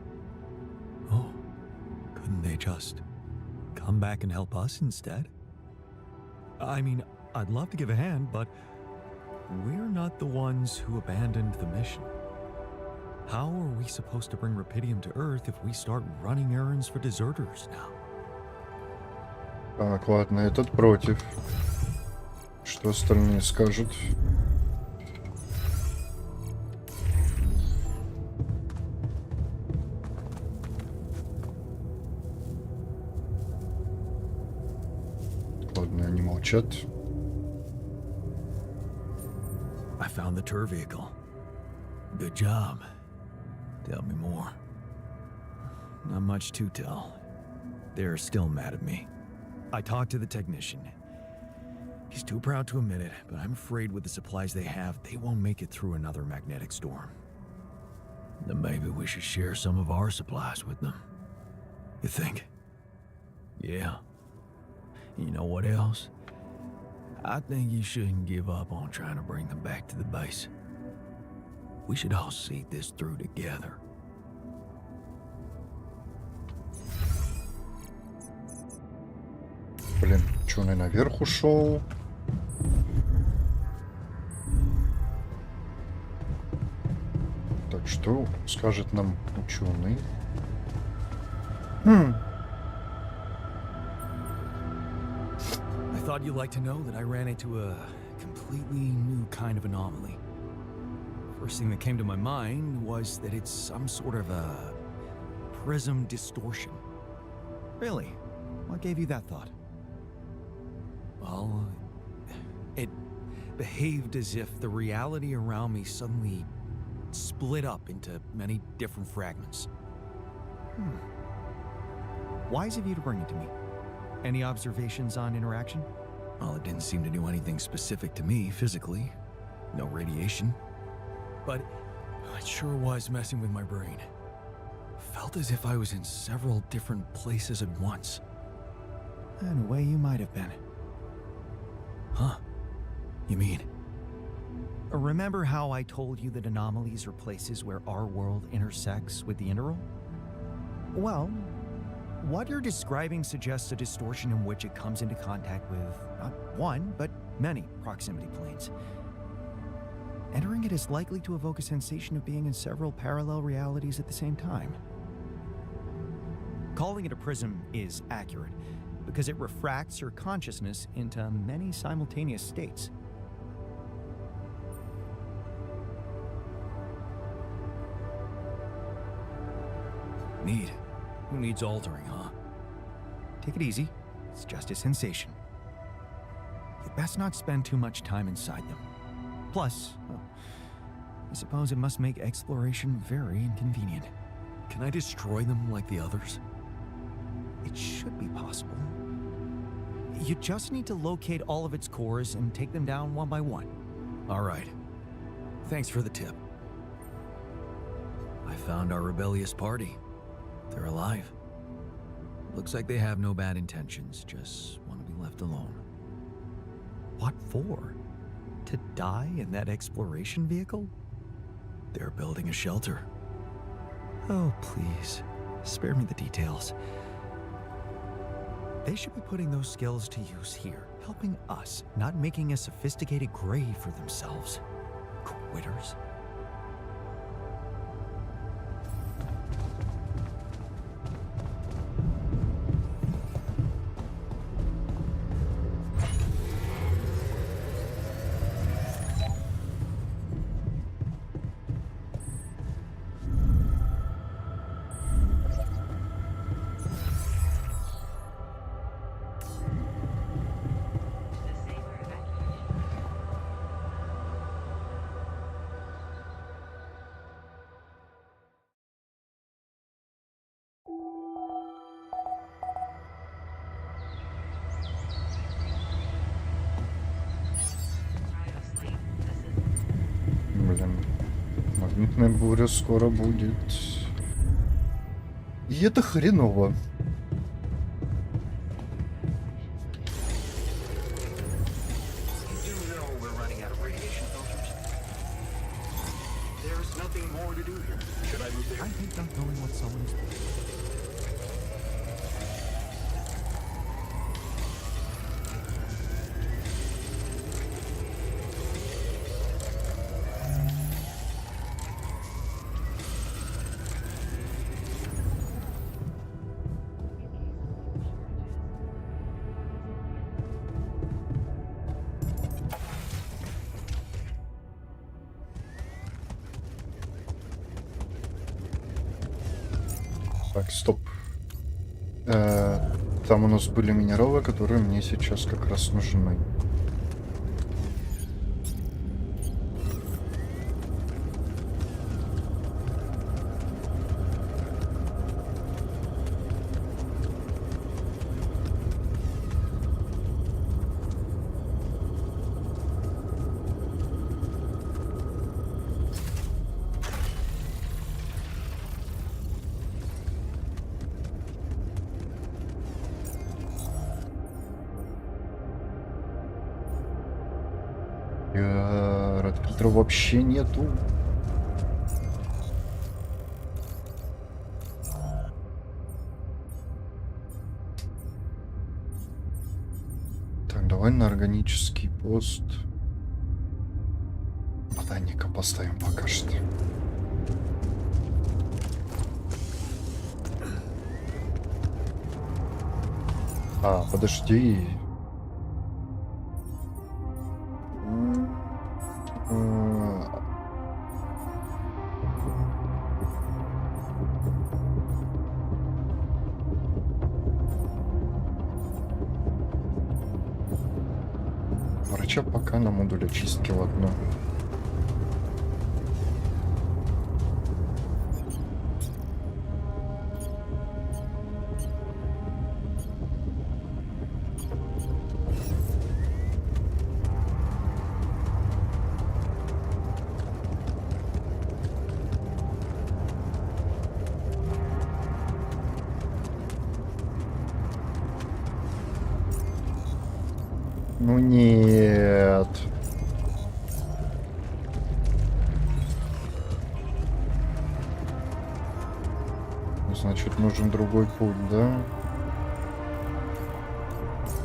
Oh, couldn't they just come back and help us instead? I mean, I'd love to give a hand, but we're not the ones who abandoned the mission. How are we supposed to bring Rapidium to Earth if we start running errands for deserters now? Так, ладно, этот против. Что остальные скажут? Ладно, они молчат. I found the tour vehicle. Good job. Tell me more. Not much to tell. They're still mad at me. I talked to the technician. He's too proud to admit it, but I'm afraid with the supplies they have, they won't make it through another magnetic storm. Then maybe we should share some of our supplies with them. You think? Yeah. You know what else? I think you shouldn't give up on trying to bring them back to the base. We should all see this through together. Блин, чё он и наверх ушел? Так, что скажет нам ученый? I thought you'd like to know that I ran into a completely new kind of anomaly. First thing that came to my mind was that it's some sort of a prism distortion. Really? What gave you that thought? Well, it behaved as if the reality around me suddenly split up into many different fragments. Wise of you to bring it to me. Any observations on interaction? Well, it didn't seem to do anything specific to me physically. No radiation. But it sure was messing with my brain. Felt as if I was in several different places at once. In a way, you might have been. Huh? You mean? Remember how I told you that anomalies are places where our world intersects with the interworld? Well, what you're describing suggests a distortion in which it comes into contact with not one, but many proximity planes. Entering it is likely to evoke a sensation of being in several parallel realities at the same time. Calling it a prism is accurate, because it refracts your consciousness into many simultaneous states. Neat. Who needs altering, huh? Take it easy. It's just a sensation. You'd best not spend too much time inside them. Plus, well, I suppose it must make exploration very inconvenient. Can I destroy them like the others? It should be possible, You just need to locate all of its cores and take them down one by one. All right. Thanks for the tip. I found our rebellious party. They're alive. Looks like they have no bad intentions, just want to be left alone. What for? To die in that exploration vehicle? They're building a shelter. Oh, please. Spare me the details. They should be putting those skills to use here, helping us, not making a sophisticated grave for themselves. Quitters. Блин, магнитная буря скоро будет. И это хреново. I hate not knowing what someone is doing. Так, стоп. Там у нас были минералы, которые мне сейчас как раз нужны. Фильтра вообще нету. Так, давай на органический пост. Ботаника поставим пока что. А, подожди. Врача пока на модуле чистки, ладно. Ну нет. Значит, нужен другой путь, да?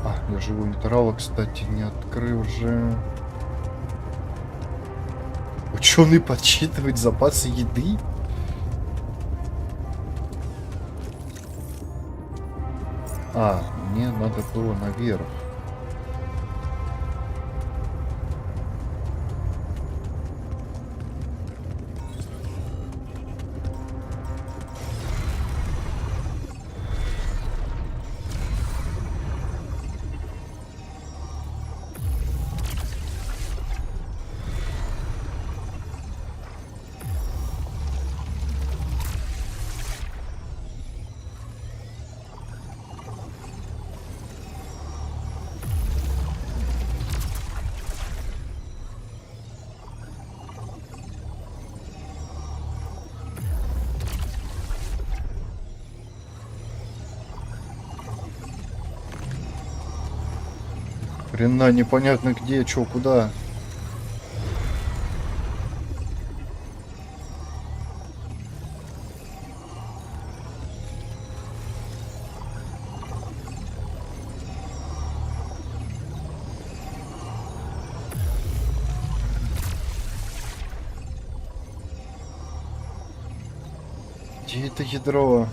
А, я живую металла, кстати, не открыл же. Ученый подсчитывает запасы еды? А, мне надо было наверх. Хрена непонятно где, чё, куда. Где это ядро?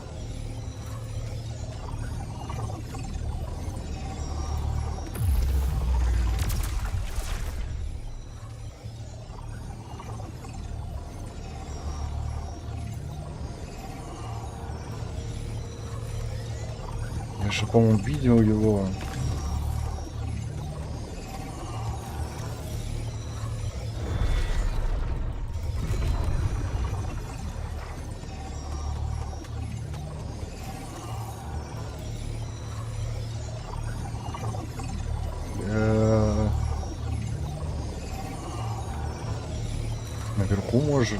Я же, по-моему, видел его. Наверху, может.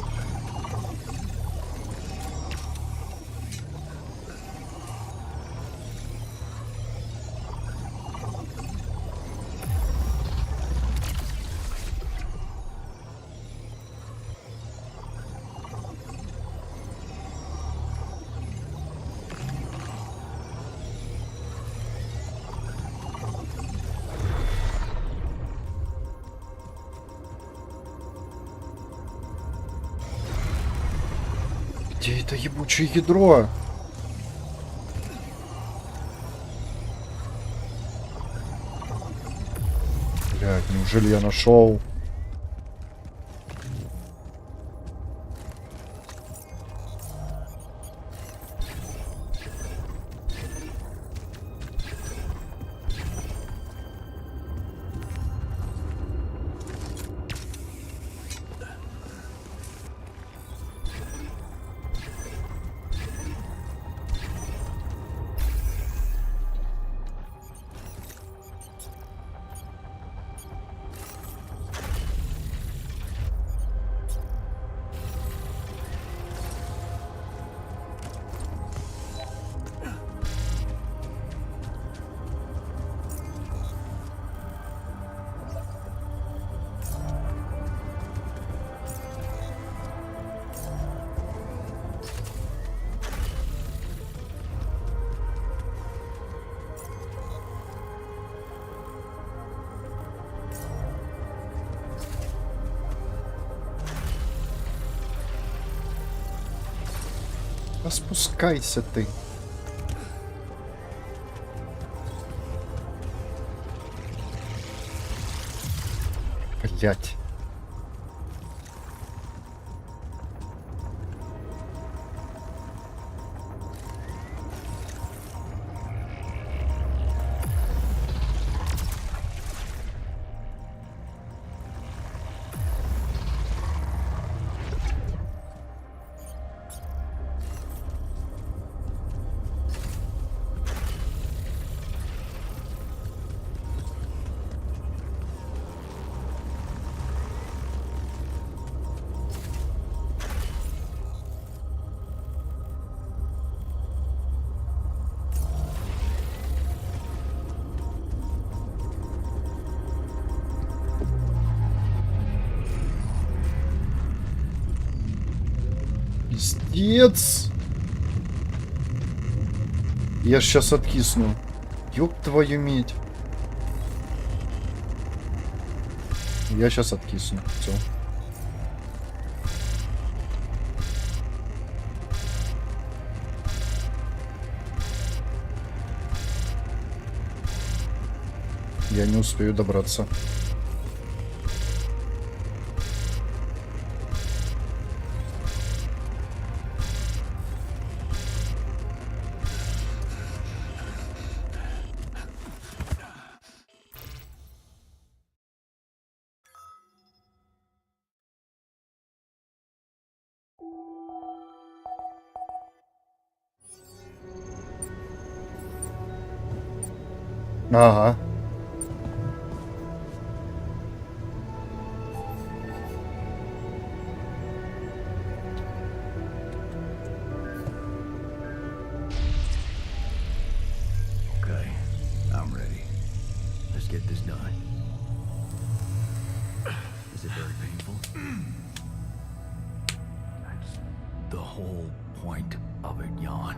Где это ебучее ядро? Блядь, неужели я нашел? Да спускайся ты. Блять. Пиздец. Я ж сейчас откисну. Ёб твою медь. Я сейчас откисну. Все. Я не успею добраться. Ага. Okay, I'm ready. Let's get this done. Is it very painful? That's the whole point of it, Jan.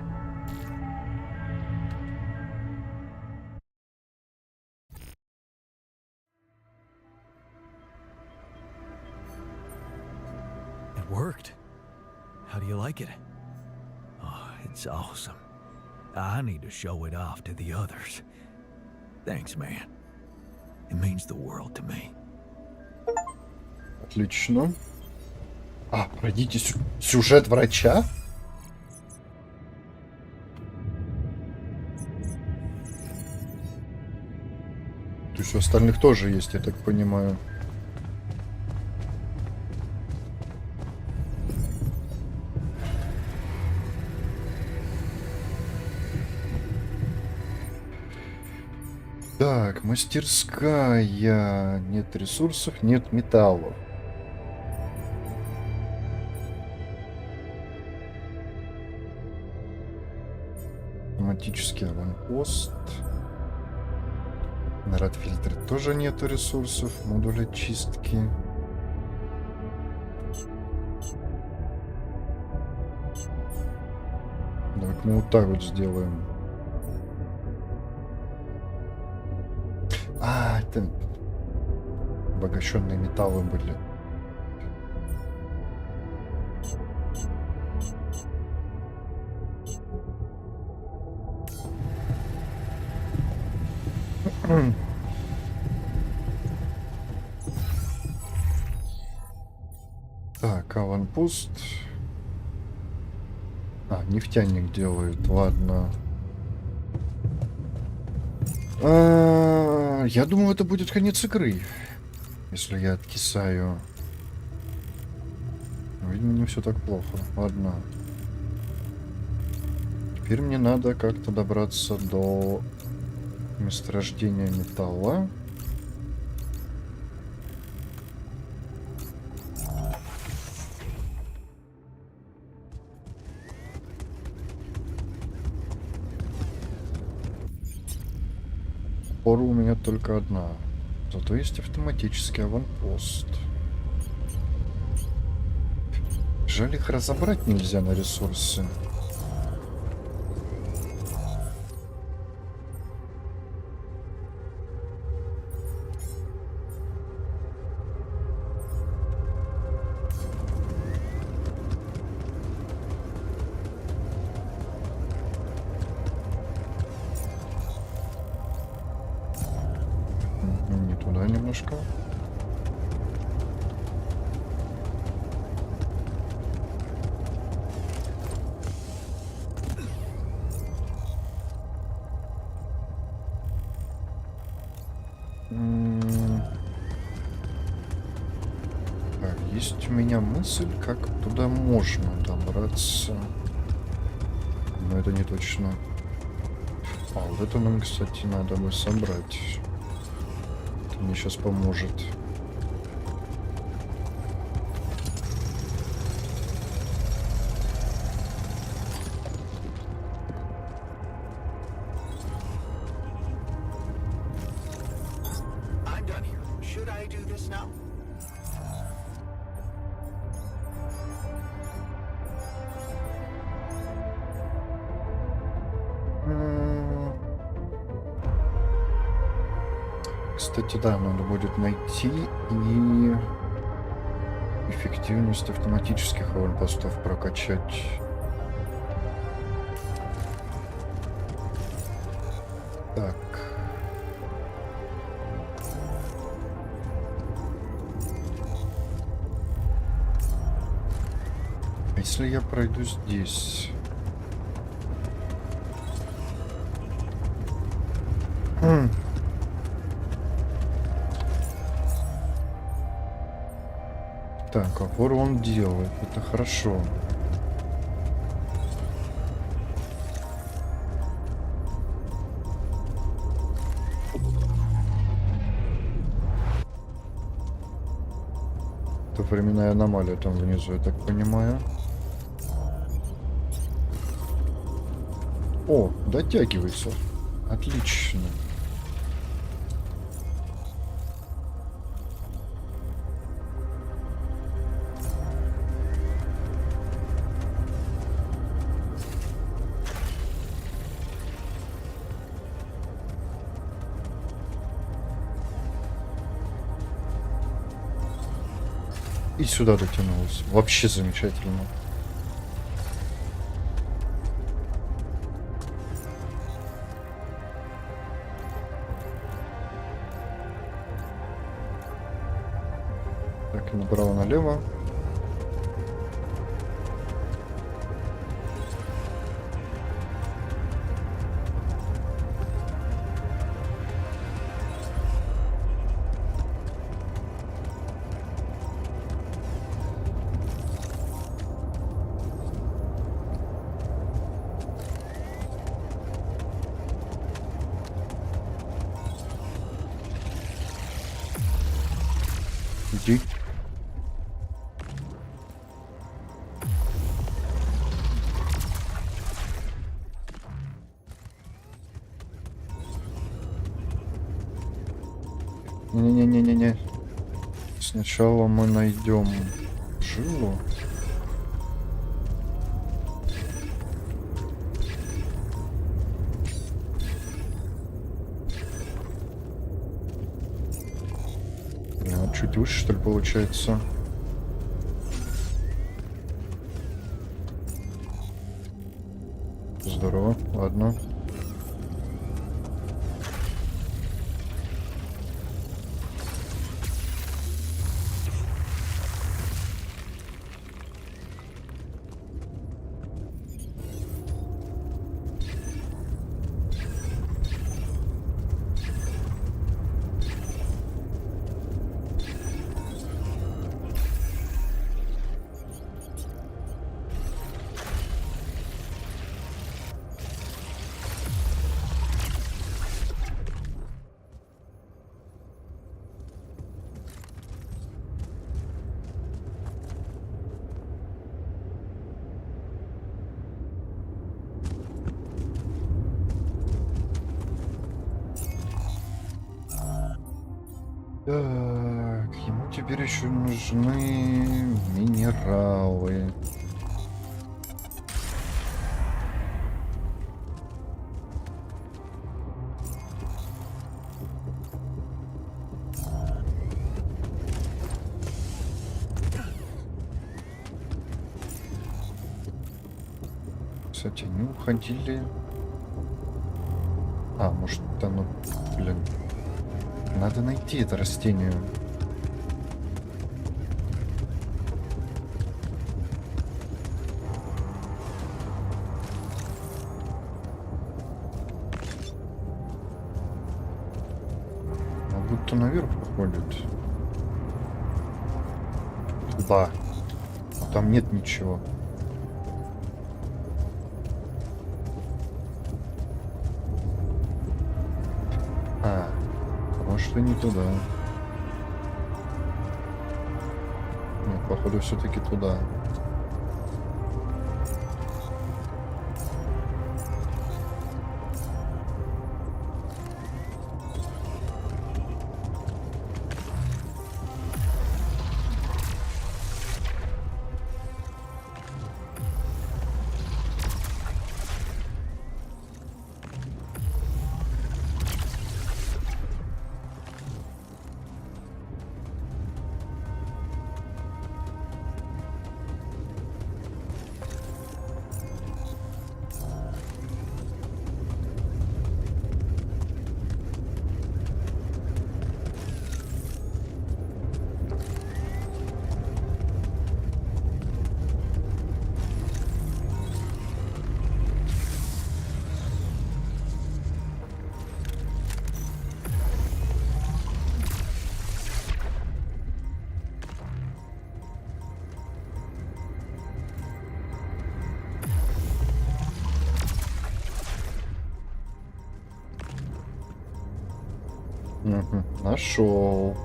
It worked. How do you like it? Oh, it's awesome. I need to show it off to the others. Thanks, man. It means the world to me. Отлично. А, пройдите сюжет врача? То есть у остальных тоже есть, я так понимаю. Так, мастерская. Нет ресурсов, нет металлов. Автоматический аванпост. На радфильтре тоже нету ресурсов. Модуль очистки. Давай мы вот так вот сделаем. А, это обогащенные металлы были. Так, аванпост. А, нефтяник делает, ладно. Я думаю, это будет конец игры, если я откисаю. Но, видимо, не все так плохо. Ладно. Теперь мне надо как-то добраться до месторождения металла. Опора у меня только одна. Зато есть автоматический аванпост. Жаль, их разобрать нельзя на ресурсы. Не туда немножко. Так, есть у меня мысль, как туда можно добраться. Но это не точно. А, вот это нам, кстати, надо бы собрать. Это мне сейчас поможет. I'm done here. Should I do this now? Кстати, да, надо будет найти и эффективность автоматических аванпостов прокачать. Так. А если я пройду здесь? Так, опору он делает, это хорошо. Это временная аномалия там внизу, я так понимаю. О, дотягивается. Отлично. И сюда дотянулась. Вообще замечательно. Так, и направо-налево. Иди. Не-не-не-не-не. Сначала мы найдем жилу. Чуть выше, что ли, получается? Здорово, ладно. Так, ему теперь еще нужны минералы. Кстати, они уходили. А, может, оно, блин. Надо найти это растение. Он будто наверх уходит. Туда. А там нет ничего. Может, и не туда. Нет, походу, все-таки туда. Угу, нашел.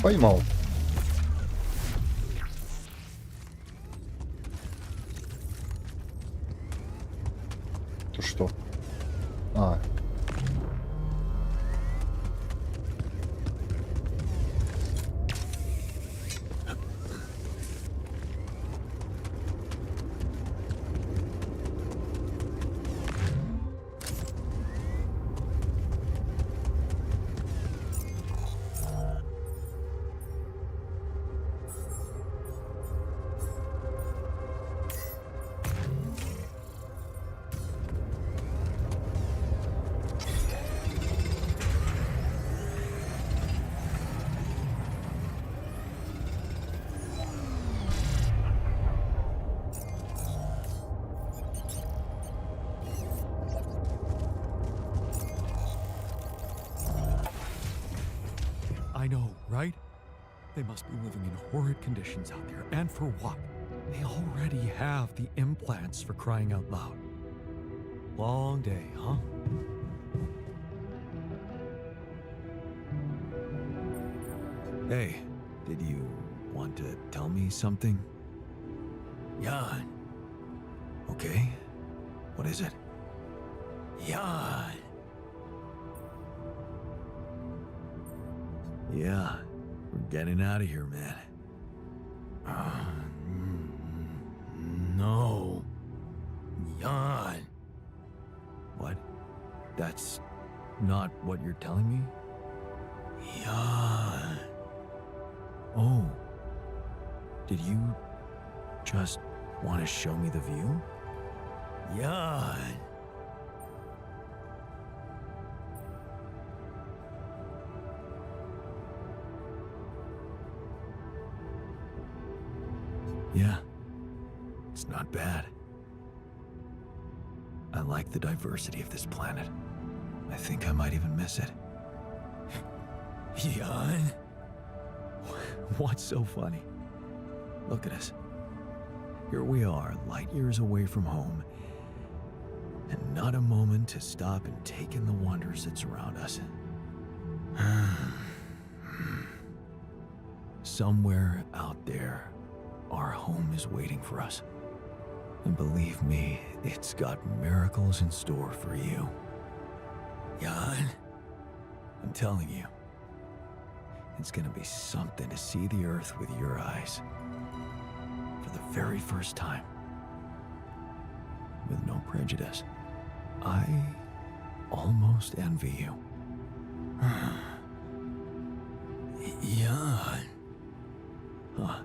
Поймал. Ты что? А. I know, right? They must be living in horrid conditions out there. And for what? They already have the implants, for crying out loud. Long day, huh? Hey, did you want to tell me something? Jan. Okay. What is it? Jan. Yeah, we're getting out of here, man. No. Jan. What? That's not what you're telling me? Jan. Oh. Did you just want to show me the view? Jan. Yeah, it's not bad. I like the diversity of this planet. I think I might even miss it. Jan? What's so funny? Look at us. Here we are, light years away from home, and not a moment to stop and take in the wonders that surround us. Somewhere out there, our home is waiting for us. And believe me, it's got miracles in store for you. Jan, I'm telling you, it's gonna be something to see the Earth with your eyes. For the very first time. With no prejudice. I almost envy you. Jan. Huh.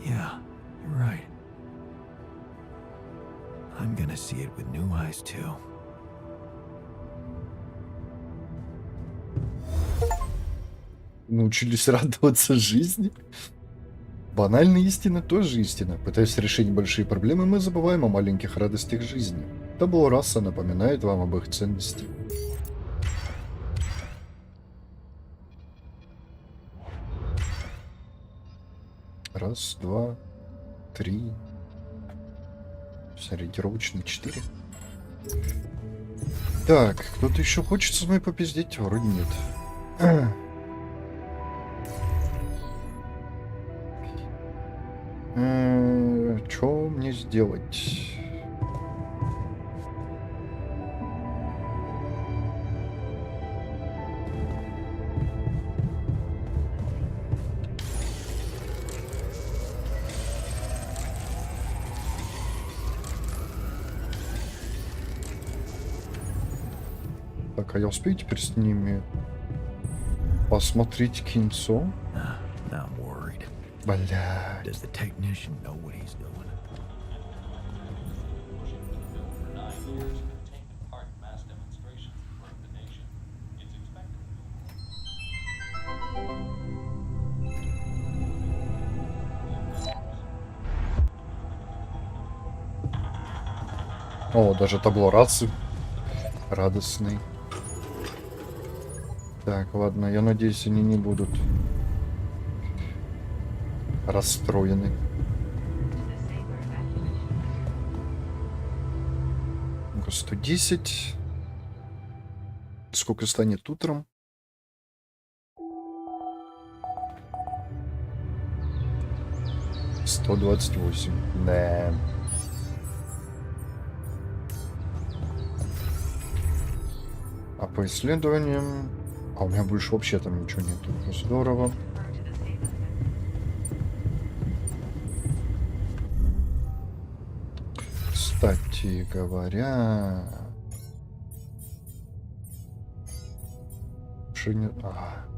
Yeah, you're right. I'm gonna see it with new eyes too. Научились радоваться жизни. Банальные истины тоже истина. Пытаясь решить большие проблемы, мы забываем о маленьких радостях жизни. Табло раса напоминает вам об их ценности. Раз, два, три. Ориентировочно 4. Так, кто-то еще хочет со мной попиздеть? Вроде нет. Что мне сделать? Так, а я успею теперь с ними посмотреть кинцо? Now I'm worried. Бля. Does the technician know what he's doing? О, даже табло расы. Радостный. Так, ладно, я надеюсь, они не будут расстроены. Ну-ка, 110. Сколько станет утром? 128. Да. А по исследованиям... А у меня больше вообще там ничего нету. Здорово. Кстати говоря...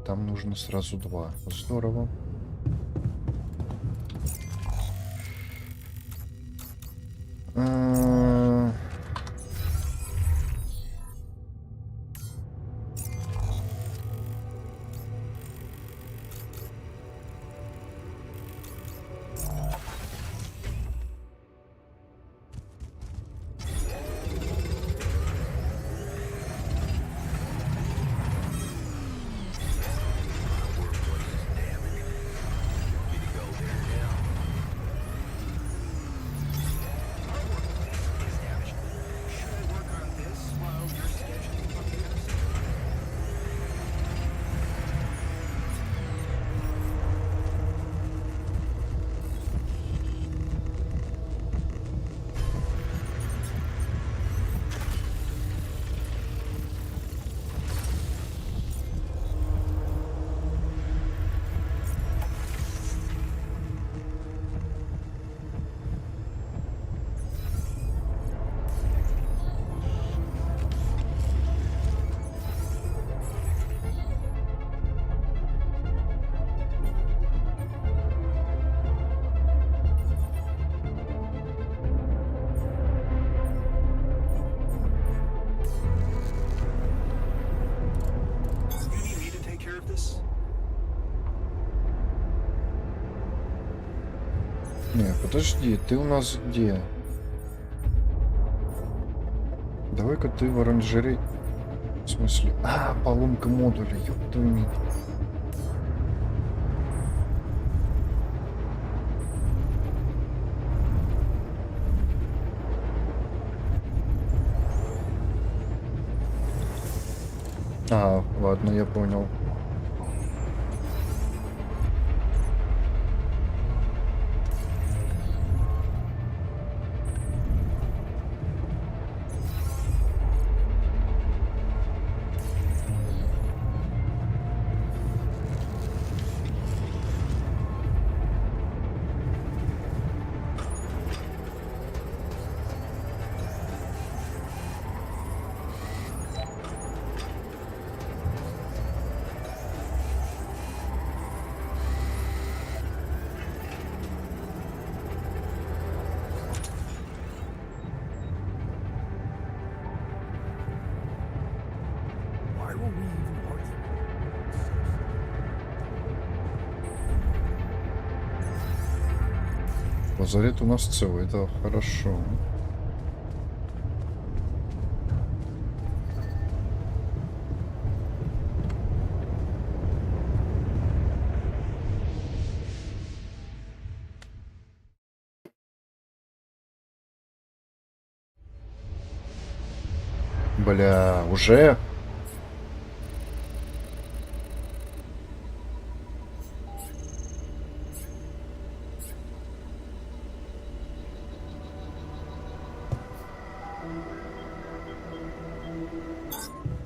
там нужно сразу 2. Здорово. Не, подожди, ты у нас где? Давай-ка ты в оранжерей... В смысле? Поломка модуля, ёб твою мать. Ладно, я понял. Лазарет у нас целый, это хорошо. Бля, уже?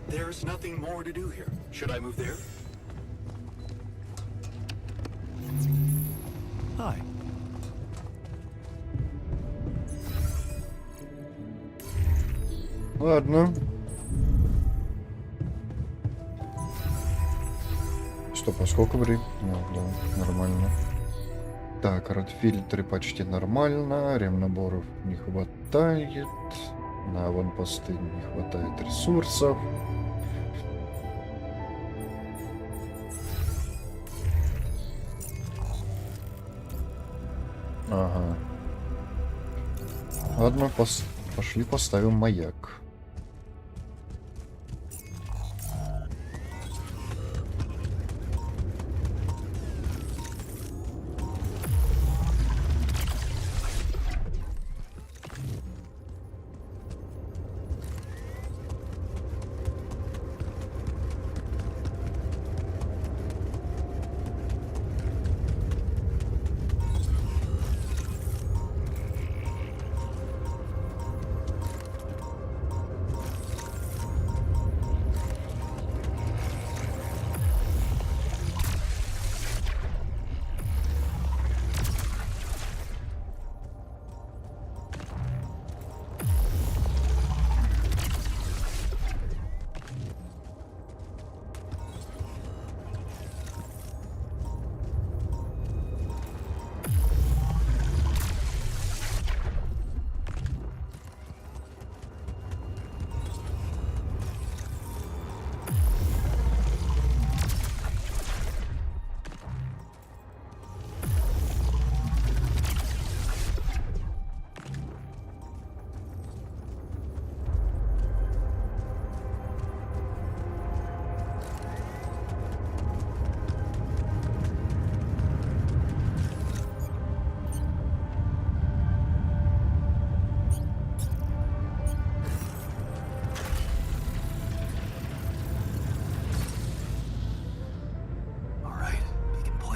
There's nothing more to do here. Should I move there? Hi. Ладно. Стоп, а сколько времени? Да, нормально. Так, ротфильтры почти нормально. Ремнаборов не хватает. На аванпосты не хватает ресурсов. Ага. Ладно, пошли поставим маяк.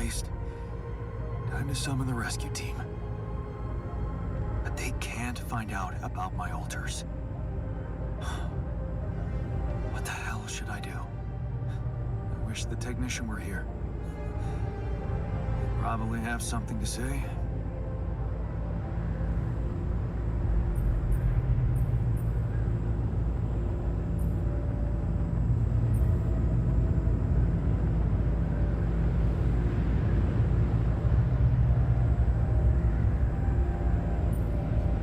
placed, time to summon the rescue team. But they can't find out about my altars. What the hell should I do? I wish the technician were here. He'd probably have something to say.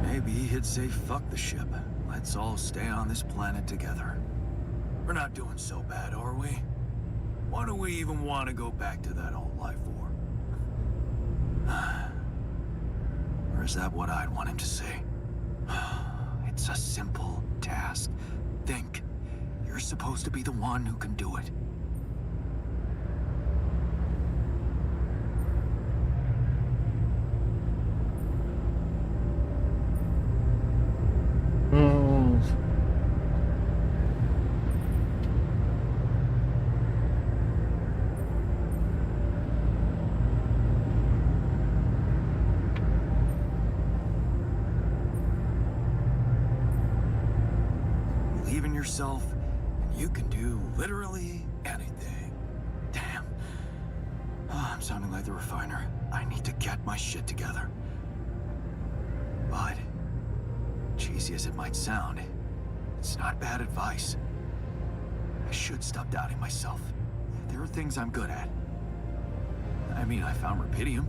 Maybe he'd say, fuck the ship. Let's all stay on this planet together. We're not doing so bad, are we? Why do we even want to go back to that old life form? Or is that what I'd want him to say? It's a simple task. Think. You're supposed to be the one who can do it. Believe in yourself, and you can do literally anything. Damn. Oh, I'm sounding like the refiner. I need to get my shit together. But, cheesy as it might sound, it's not bad advice. I should stop doubting myself. There are things I'm good at. I mean, I found rubidium.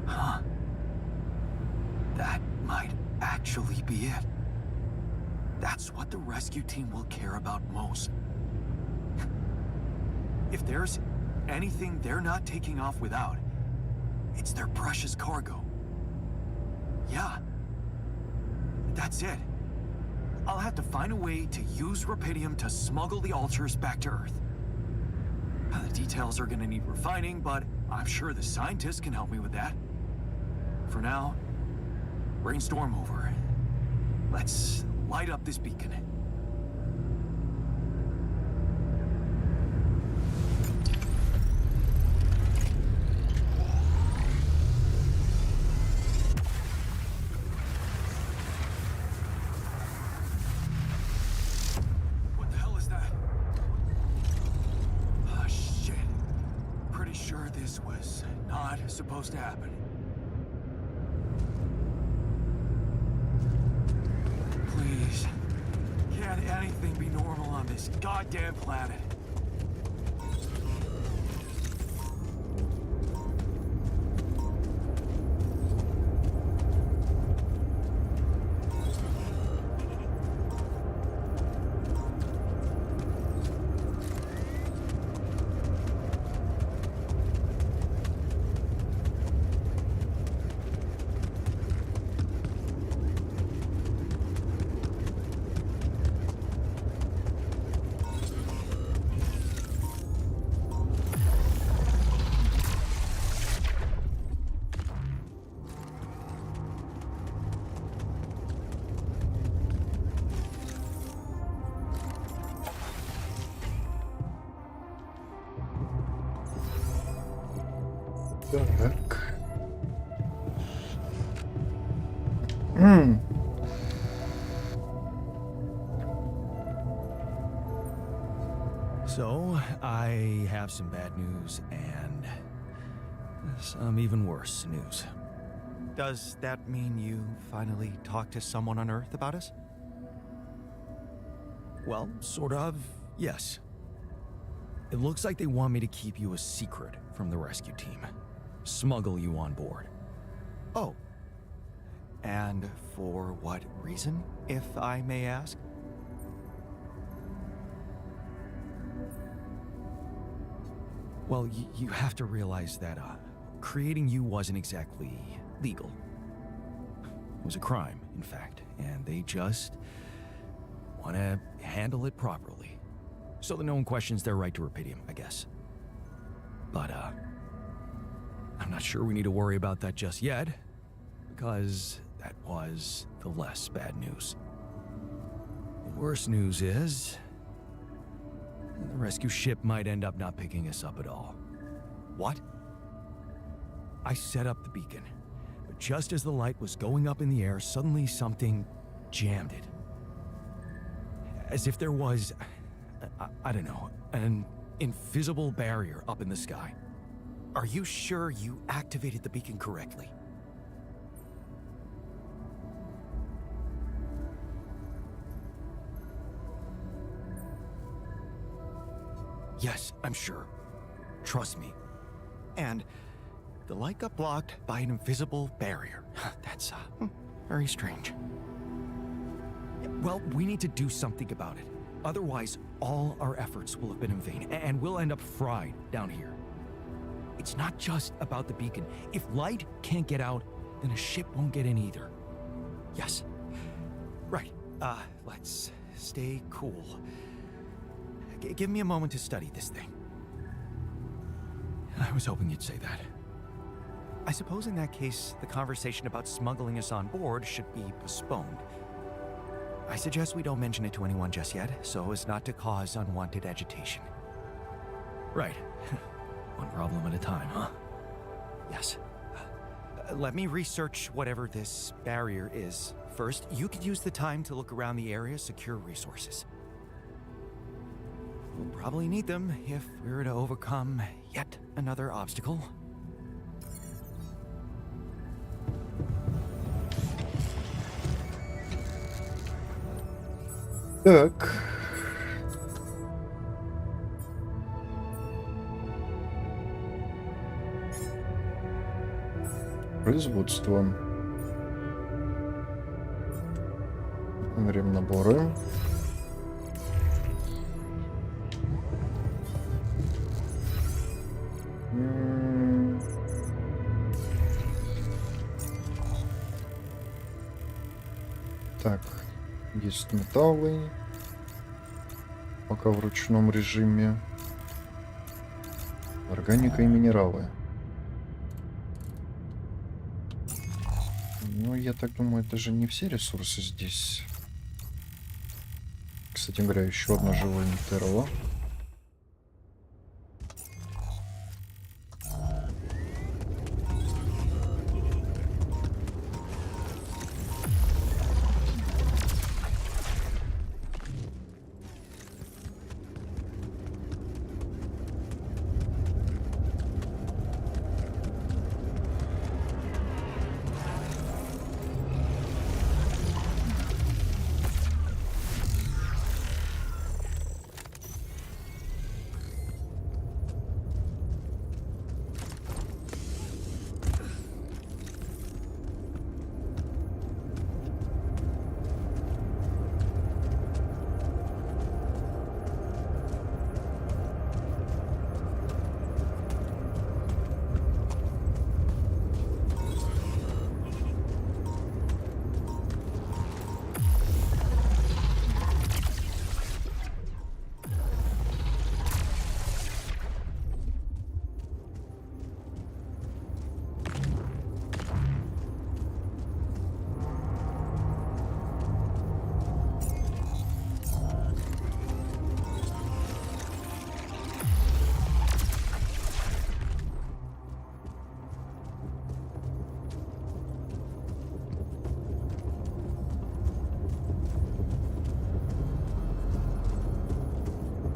Huh. That might actually be it. That's what the rescue team will care about most. If there's anything they're not taking off without, it's their precious cargo. Yeah. That's it. I'll have to find a way to use rubidium to smuggle the altars back to Earth. The details are gonna need refining, but I'm sure the scientists can help me with that. For now, brainstorm over. Let's light up this beacon. What the hell is that? Ah, shit. Pretty sure this was not supposed to happen. Please, can't anything be normal on this goddamn planet? Так. So, I have some bad news and some even worse news. Does that mean you finally talked to someone on Earth about us? Well, sort of, yes. It looks like they want me to keep you a secret from the rescue team. Smuggle you on board. Oh. And for what reason, if I may ask? Well, you have to realize that creating you wasn't exactly legal. It was a crime, in fact, and they just want to handle it properly. So that no one questions their right to rubidium, I guess. But, I'm not sure we need to worry about that just yet, because that was the less bad news. The worst news is the rescue ship might end up not picking us up at all. What? I set up the beacon, but just as the light was going up in the air, suddenly something jammed it. As if there was, I don't know, an invisible barrier up in the sky. Are you sure you activated the beacon correctly? Yes, I'm sure. Trust me. And the light got blocked by an invisible barrier. That's, very strange. Well, we need to do something about it. Otherwise, all our efforts will have been in vain, and we'll end up fried down here. It's not just about the beacon. If light can't get out, then a ship won't get in either. Yes. Right. Let's stay cool. Give me a moment to study this thing. I was hoping you'd say that. I suppose in that case, the conversation about smuggling us on board should be postponed. I suggest we don't mention it to anyone just yet, so as not to cause unwanted agitation. Right. One problem at a time, huh? Yes. Let me research whatever this barrier is. First, you could use the time to look around the area, secure resources. We'll probably need them if we were to overcome yet another obstacle. Так. Производство. Ремнаборы. Так, есть металлы. Пока в ручном режиме. Органика и минералы. Ну, я так думаю, это же не все ресурсы здесь. Кстати говоря, еще одна живая интерва.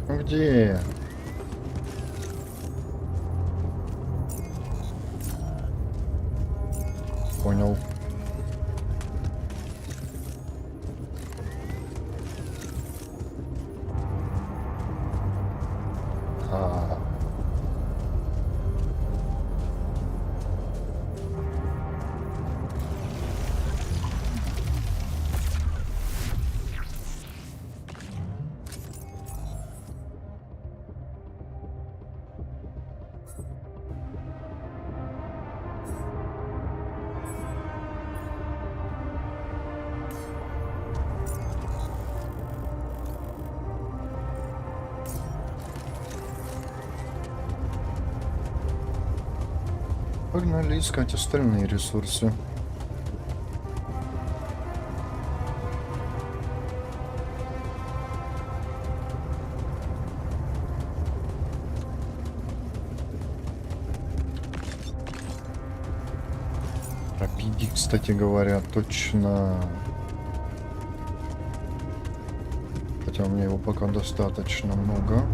Где? Понял. Погнали искать остальные ресурсы. Рапиди, кстати говоря, точно. Хотя у меня его пока достаточно много.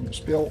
Не успел.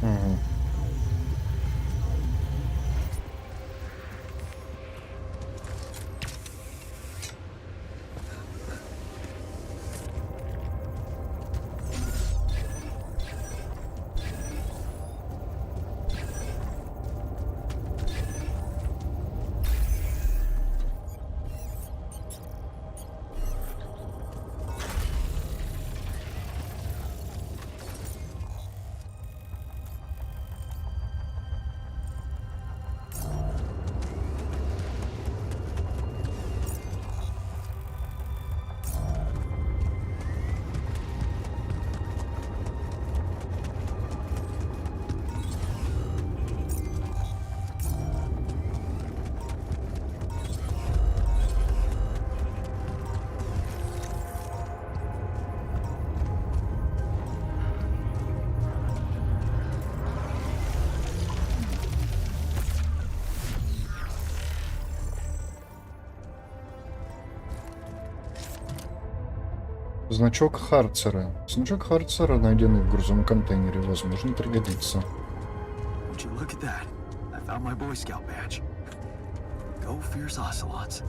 Мгм. Значок Харцера. Значок Харцера, найденный в грузовом контейнере, возможно, пригодится. Would you look at that? I found my Boy Scout badge. Go fierce ocelots.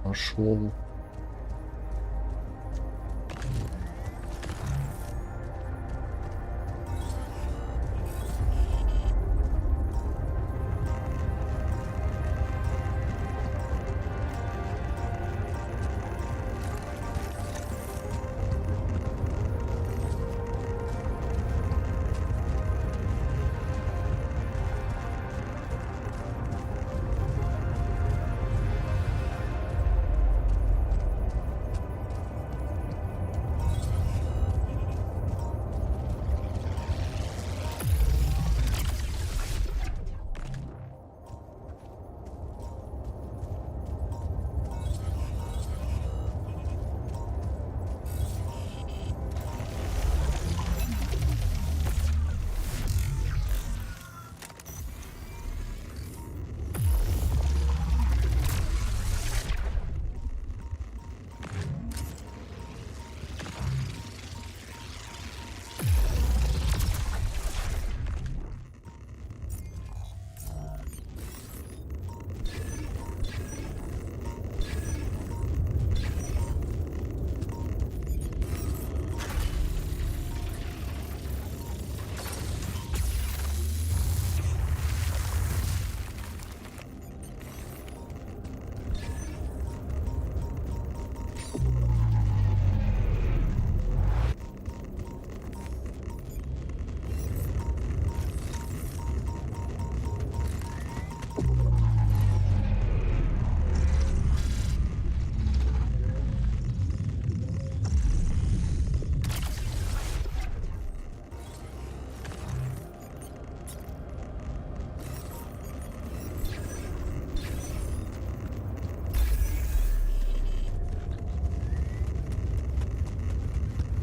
Пошел.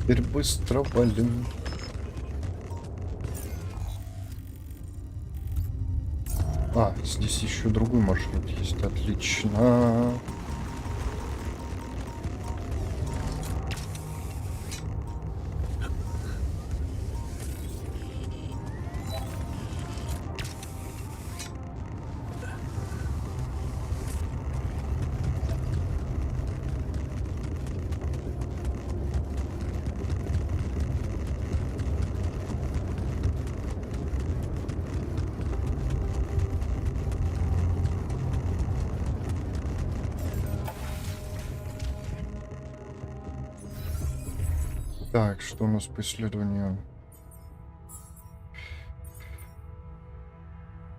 Теперь быстро валим. А, здесь еще другой маршрут есть. Отлично. Так, что у нас по исследованию?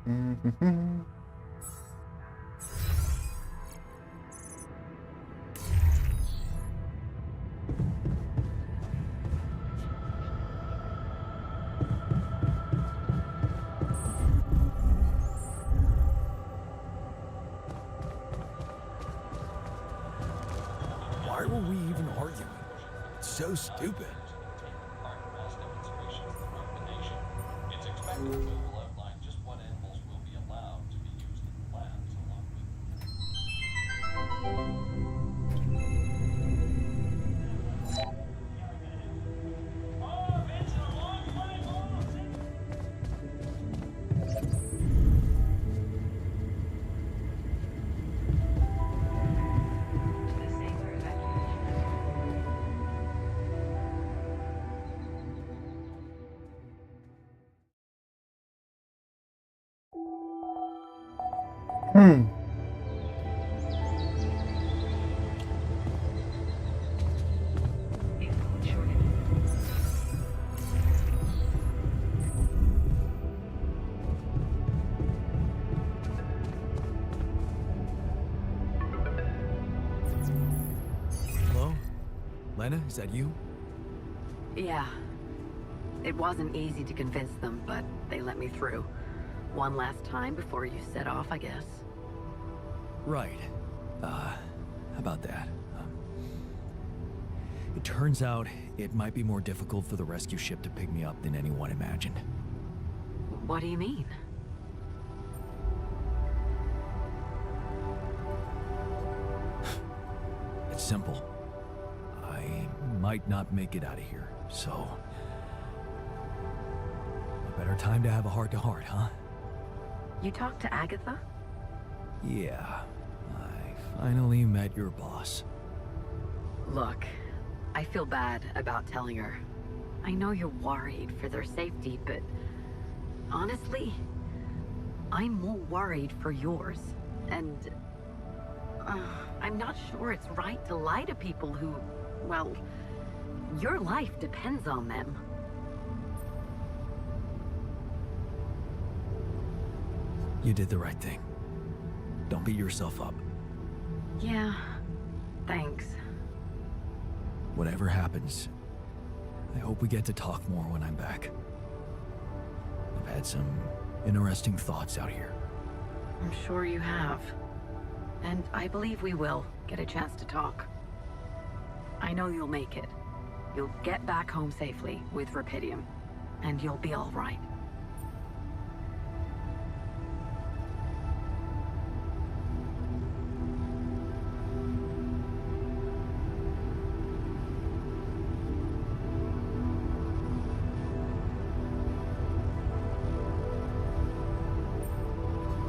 Мгм. Why were we even arguing? It's so stupid. It's expected we will outline just what animals will be allowed to be used in the labs along with Хм. Hello? Lena, is that you? Yeah. It wasn't easy to convince them, but they let me through. One last time before you set off, I guess. Right. About that. It turns out it might be more difficult for the rescue ship to pick me up than anyone imagined. What do you mean? It's simple. I might not make it out of here, so... A better time to have a heart-to-heart, huh? You talked to Agatha? Yeah. I finally met your boss. Look, I feel bad about telling her. I know you're worried for their safety, but... honestly, I'm more worried for yours. And... I'm not sure it's right to lie to people who... well... your life depends on them. You did the right thing. Don't beat yourself up. Yeah, thanks. Whatever happens, I hope we get to talk more when I'm back. I've had some interesting thoughts out here. I'm sure you have. And I believe we will get a chance to talk. I know you'll make it. You'll get back home safely with Rapidium. And you'll be all right.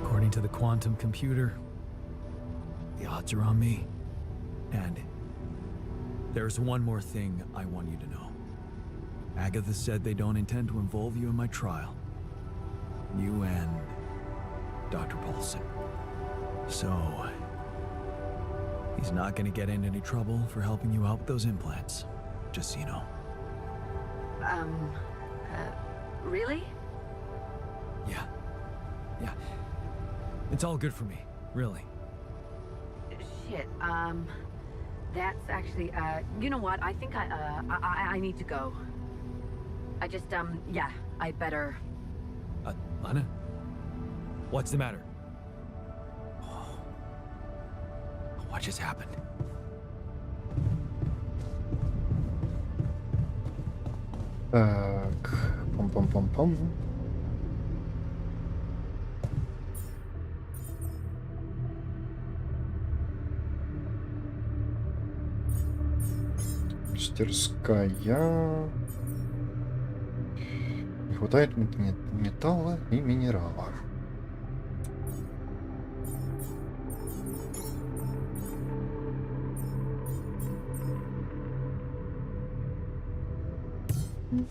According to the quantum computer, the odds are on me. And there's one more thing I want you to know. Agatha said they don't intend to involve you in my trial. You and Dr. Paulson. So, he's not gonna get in any trouble for helping you out with those implants. Just so you know. Really? Yeah. Yeah. It's all good for me, really. Shit, that's actually, you know what? I think I need to go. I just, yeah, I better... Lana? What's the matter? Oh. What just happened? Так, пам-пам-пам-пам. Мастерская. Не хватает металла и минерала.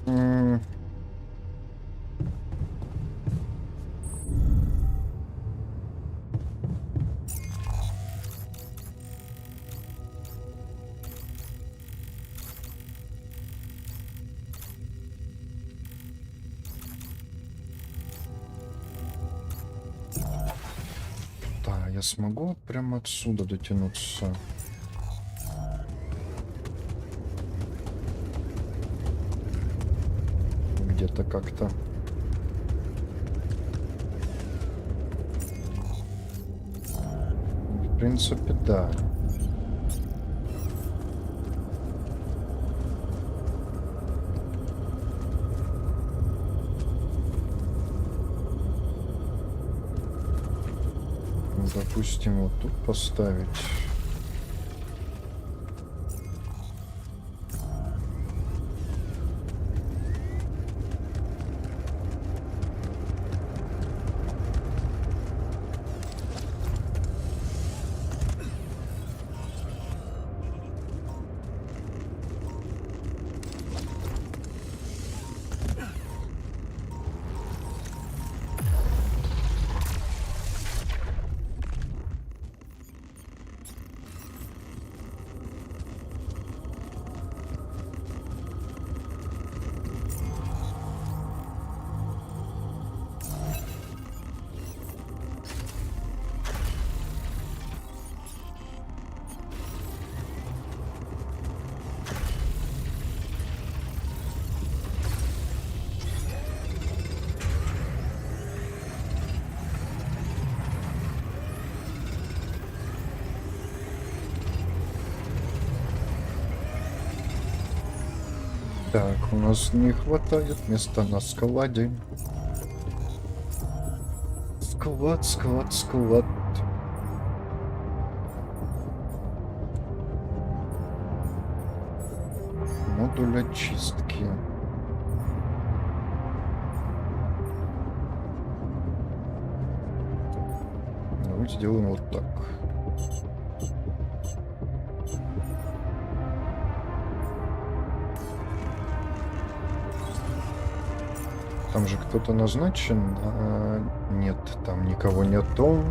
М. Да, я смогу прямо отсюда дотянуться. Где-то как-то. В принципе, да. Допустим, вот тут поставить. Так, у нас не хватает места на складе. Склад. Модуль очистки. Давайте сделаем вот так. Там же кто-то назначен? Нет, там никого нету.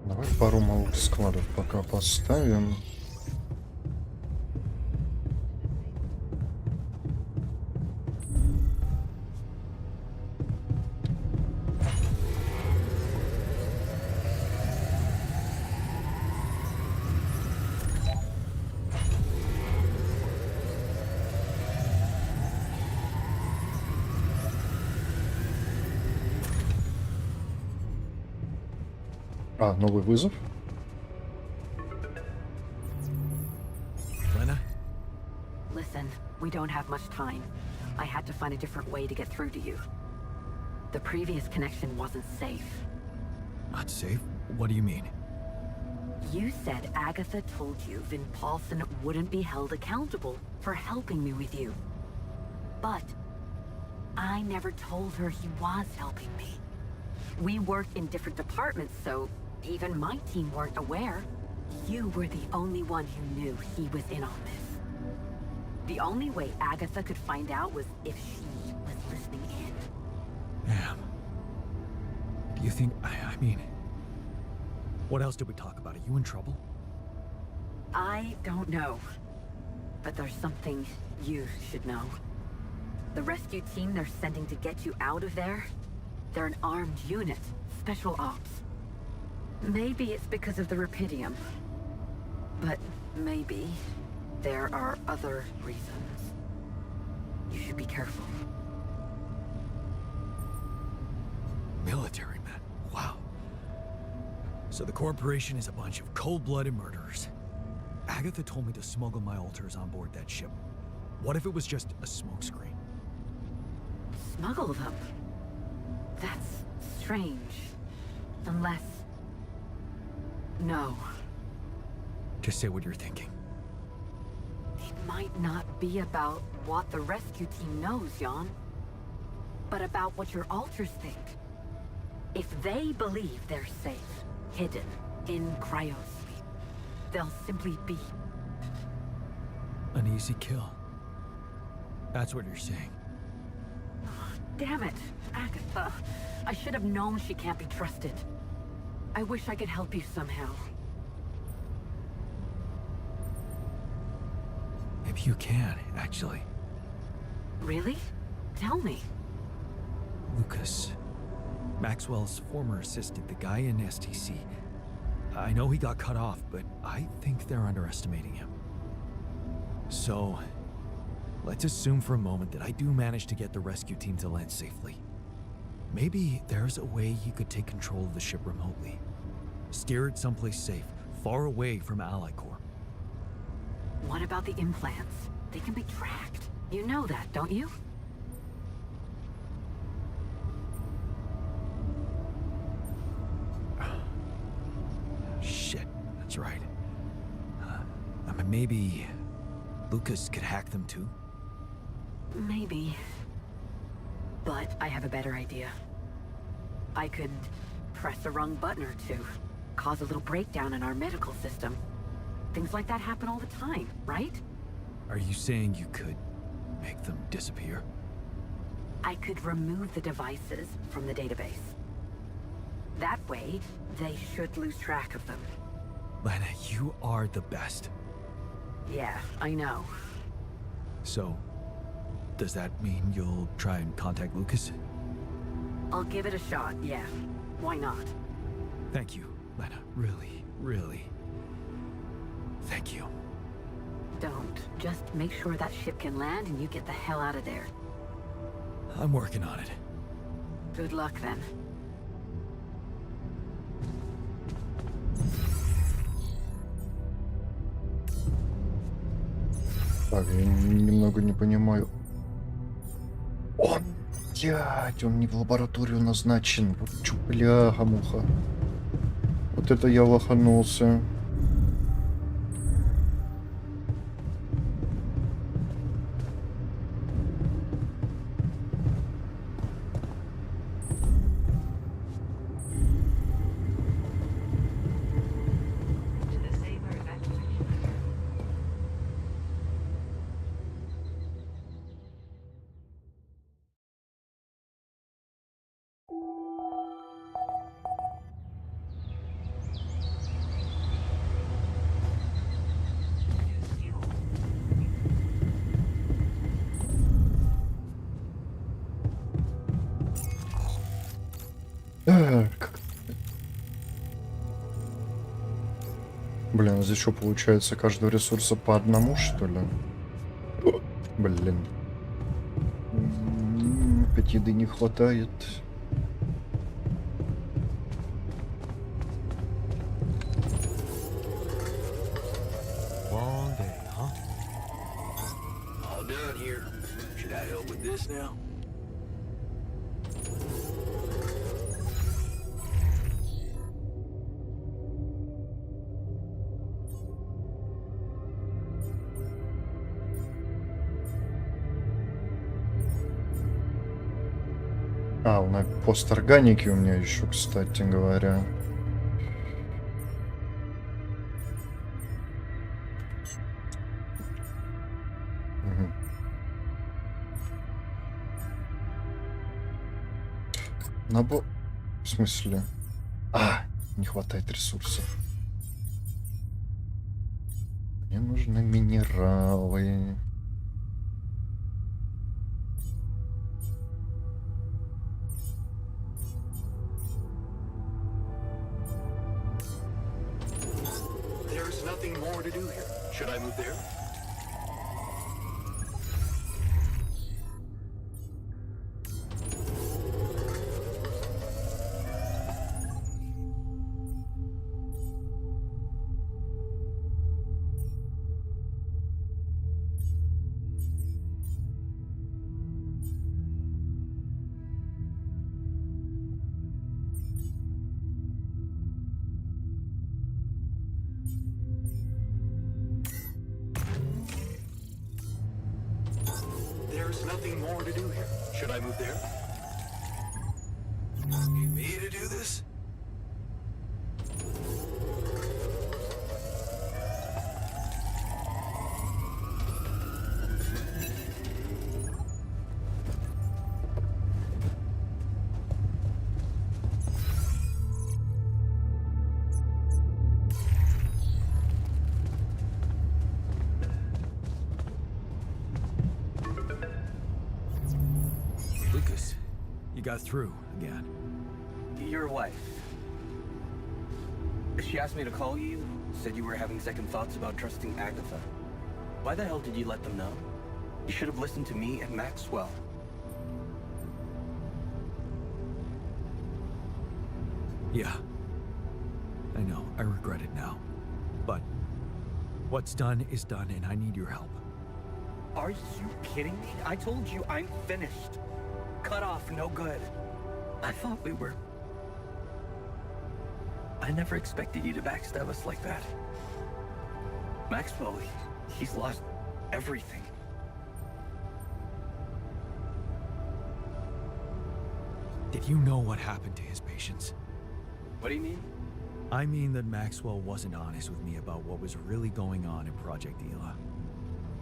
Давай пару малых складов пока поставим. Новый вызов. Lena? Listen, we don't have much time. I had to find a different way to get through to you. The previous connection wasn't safe. Not safe? What do you mean? You said Agatha told you Vin Paulson wouldn't be held accountable for helping me with you. But I never told her he was helping me. We worked in different departments, so even my team weren't aware. You were the only one who knew he was in on this. The only way Agatha could find out was if she was listening in. Damn. Do you think... I mean... What else did we talk about? Are you in trouble? I don't know. But there's something you should know. The rescue team they're sending to get you out of there, they're an armed unit. Special ops. Maybe it's because of the Rapidium. But maybe there are other reasons. You should be careful. Military men. Wow. So the corporation is a bunch of cold-blooded murderers. Agatha told me to smuggle my alters on board that ship. What if it was just a smokescreen? Smuggle them? That's strange. Unless... No. Just say what you're thinking. It might not be about what the rescue team knows, Jan. But about what your alters think. If they believe they're safe, hidden, in cryosleep, they'll simply be... An easy kill. That's what you're saying. Damn it, Agatha. I should have known she can't be trusted. I wish I could help you somehow. Maybe you can, actually. Really? Tell me. Lucas. Maxwell's former assistant, the guy in STC. I know he got cut off, but I think they're underestimating him. So, let's assume for a moment that I do manage to get the rescue team to land safely. Maybe there's a way he could take control of the ship remotely. Steer it someplace safe, far away from Ally Corps. What about the implants? They can be tracked. You know that, don't you? Shit, that's right. Maybe Lucas could hack them too? Maybe. But I have a better idea. I could press a wrong button or two, cause a little breakdown in our medical system. Things like that happen all the time, right? Are you saying you could make them disappear? I could remove the devices from the database. That way, they should lose track of them. Lana, you are the best. Yeah, I know. So, does that mean you'll try and contact Lucas? I'll give it a shot, yeah. Why not? Thank you, Lana. Really, really. Thank you. Don't. Just make sure that ship can land and you get the hell out of there. I'm working on it. Good luck then. Так, я немного не понимаю. Он, дядь, он не в лабораторию назначен. Вот чё, бляха-муха. Вот это я лоханулся. Так. Блин, здесь что получается? Каждого ресурса по одному, что ли? Блин. 5 еды не хватает. Long day, huh? All done here. Should I help with this now? А, на посторганики у меня еще, кстати говоря. Угу. В смысле? Не хватает ресурсов. Мне нужны минералы. There's nothing more to do here. Should I move there? There's nothing more to do here. Should I move there? You me to do this? Lucas, you got through again. Your wife. She asked me to call you, said you were having second thoughts about trusting Agatha. Why the hell did you let them know? You should have listened to me and Maxwell. Yeah. I know, I regret it now. But what's done is done, and I need your help. Are you kidding me? I told you I'm finished. Cut off, no good. I thought we were... I never expected you to backstab us like that. Maxwell, he's lost everything. Did you know what happened to his patients? What do you mean? I mean that Maxwell wasn't honest with me about what was really going on in Project Ela.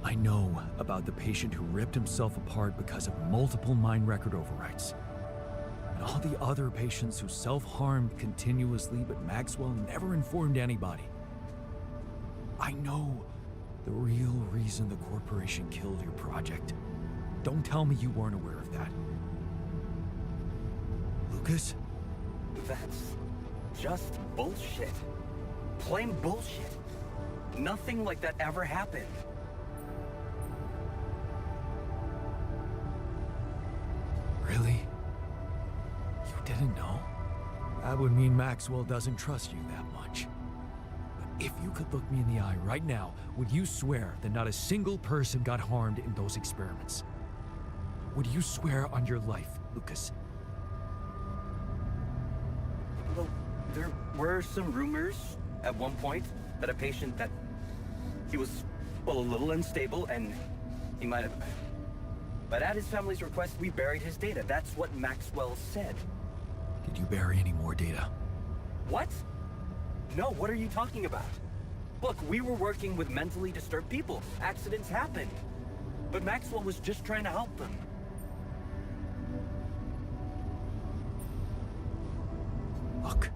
I know about the patient who ripped himself apart because of multiple mind record overwrites. And all the other patients who self-harmed continuously, but Maxwell never informed anybody. I know the real reason the corporation killed your project. Don't tell me you weren't aware of that. Lucas? That's just bullshit. Plain bullshit. Nothing like that ever happened. Really? You didn't know? That would mean Maxwell doesn't trust you that much. But if you could look me in the eye right now, would you swear that not a single person got harmed in those experiments? Would you swear on your life, Lucas? Well, there were some rumors at one point that a patient that he was, well, a little unstable and he might have... But at his family's request, we buried his data. That's what Maxwell said. Did you bury any more data? What? No, what are you talking about? Look, we were working with mentally disturbed people. Accidents happened. But Maxwell was just trying to help them. Look.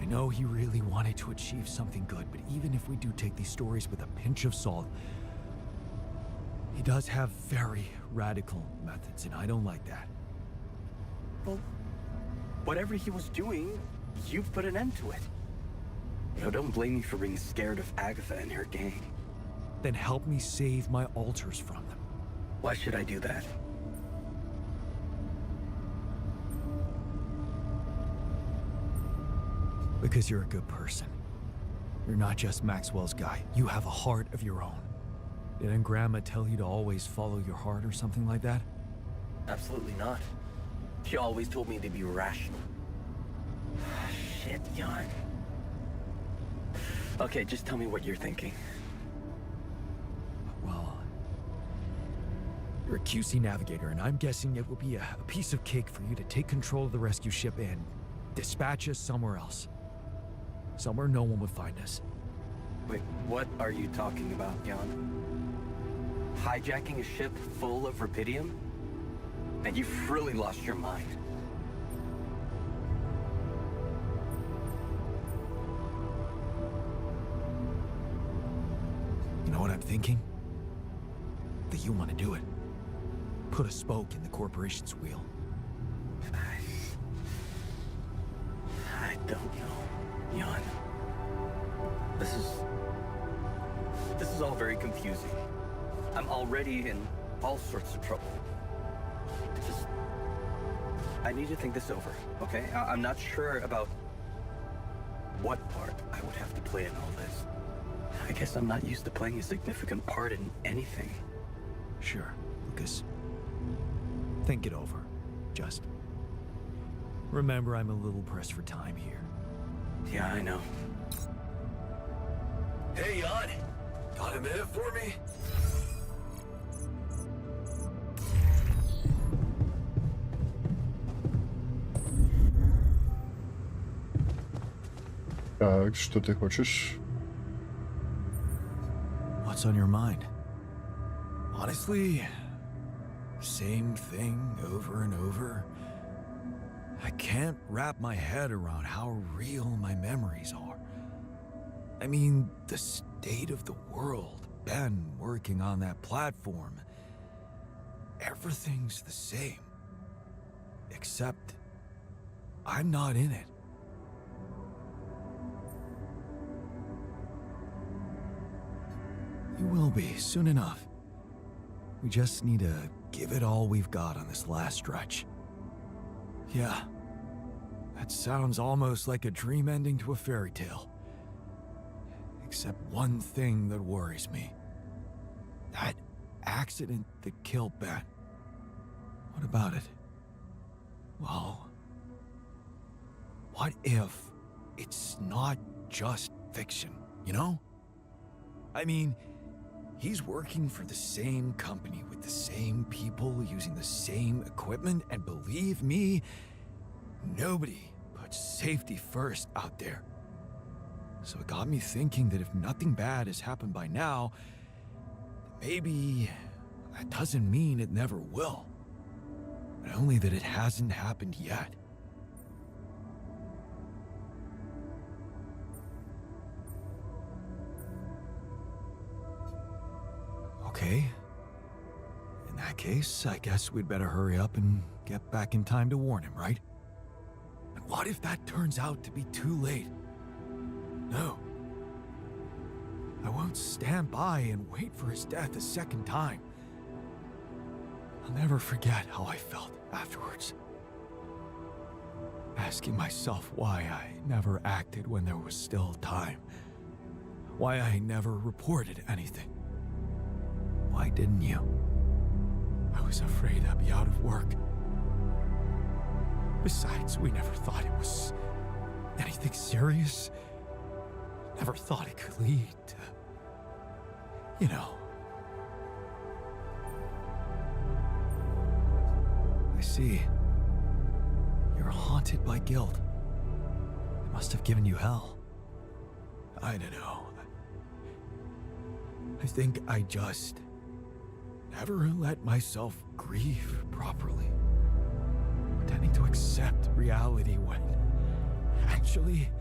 I know he really wanted to achieve something good, but even if we do take these stories with a pinch of salt, he does have very radical methods, and I don't like that. Well, whatever he was doing, you've put an end to it. You know, don't blame me for being scared of Agatha and her gang. Then help me save my alters from them. Why should I do that? Because you're a good person. You're not just Maxwell's guy. You have a heart of your own. Didn't Grandma tell you to always follow your heart or something like that? Absolutely not. She always told me to be rational. Shit, Jan. Okay, just tell me what you're thinking. Well, you're a QC navigator, and I'm guessing it will be a piece of cake for you to take control of the rescue ship and dispatch us somewhere else. Somewhere no one would find us. Wait, what are you talking about, Jan? Hijacking a ship full of rubidium? And you've really lost your mind. You know what I'm thinking? That you want to do it. Put a spoke in the corporation's wheel. I don't know, Jan. This is all very confusing. I'm already in all sorts of trouble. I need to think this over, okay? I'm not sure about what part I would have to play in all this. I guess I'm not used to playing a significant part in anything. Sure, Lucas. Think it over. Just remember, I'm a little pressed for time here. Yeah, I know. Hey, Jan. Got a minute for me? Так, что ты хочешь? What's on your mind? Honestly, same thing over and over. I can't wrap my head around how real my memories are. I mean, the state of the world, Ben working on that platform. Everything's the same. Except, I'm not in it. You will be, soon enough. We just need to give it all we've got on this last stretch. Yeah, that sounds almost like a dream ending to a fairy tale. Except one thing that worries me. That accident that killed Ben. What about it? Well, what if it's not just fiction, you know? I mean, he's working for the same company with the same people using the same equipment, and believe me, nobody puts safety first out there. So it got me thinking that if nothing bad has happened by now, maybe that doesn't mean it never will. But only that it hasn't happened yet. Okay. In that case, I guess we'd better hurry up and get back in time to warn him, right? And what if that turns out to be too late? No. I won't stand by and wait for his death a second time. I'll never forget how I felt afterwards. Asking myself why I never acted when there was still time. Why I never reported anything. Why didn't you? I was afraid I'd be out of work. Besides, we never thought it was anything serious. Never thought it could lead to, you know. I see. You're haunted by guilt. It must have given you hell. I don't know. I think I just never let myself grieve properly. Pretending to accept reality when actually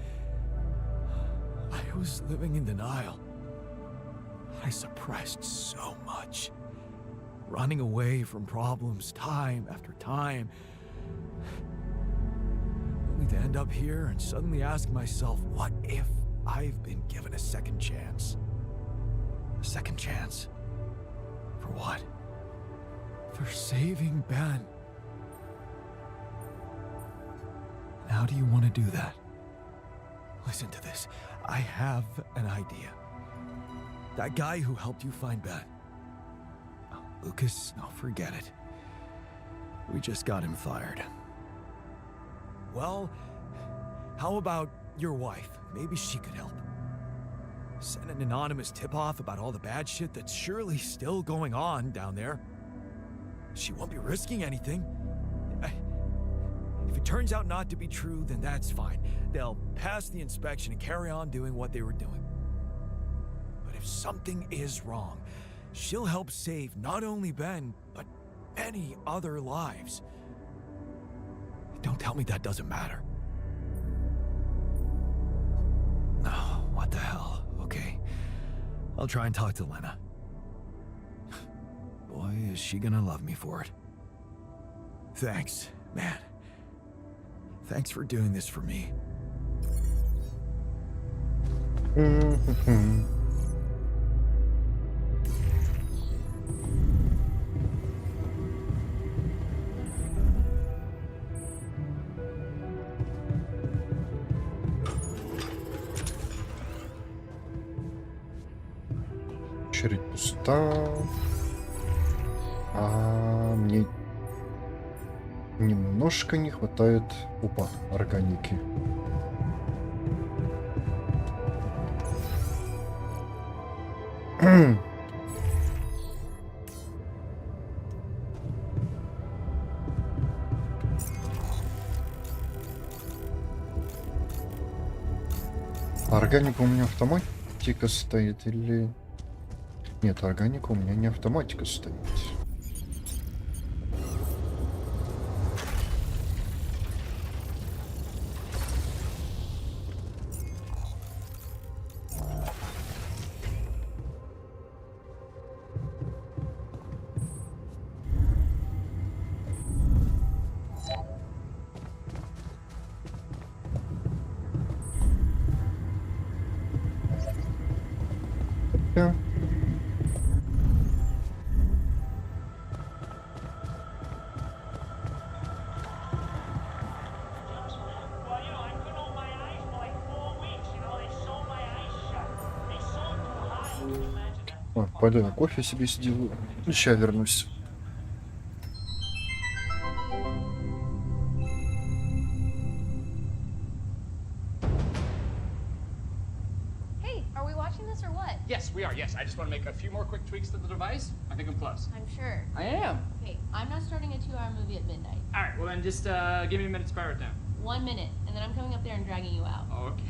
I was living in denial. I suppressed so much. Running away from problems time after time. Only to end up here and suddenly ask myself, what if I've been given a second chance? A second chance? For what? For saving Ben. And how do you want to do that? Listen to this. I have an idea. That guy who helped you find Ben. Oh, Lucas, no, forget it. We just got him fired. Well, how about your wife? Maybe she could help. Send an anonymous tip-off about all the bad shit that's surely still going on down there. She won't be risking anything. If it turns out not to be true, then that's fine. They'll pass the inspection and carry on doing what they were doing. But if something is wrong, she'll help save not only Ben, but any other lives. Don't tell me that doesn't matter. Oh, what the hell? Okay. I'll try and talk to Lena. Boy, is she gonna love me for it. Thanks, man. Thanks for doing this for me. Очередь пуста. А мне немножко не хватает органики. Органика у меня автоматика стоит или... Нет, органика у меня не автоматика стоит. Да. О, пойду я кофе себе сделаю. Сейчас вернусь. Hey, are we watching this or what? Yes, we are. Yes, I just want to make a few more quick tweaks to the device. I think I'm close. I'm sure. I am. Okay, I'm not starting a 2-hour movie at midnight. All right. Well, then just give me a minute to fire it down. 1 minute, and then I'm coming up there and dragging you out. Okay.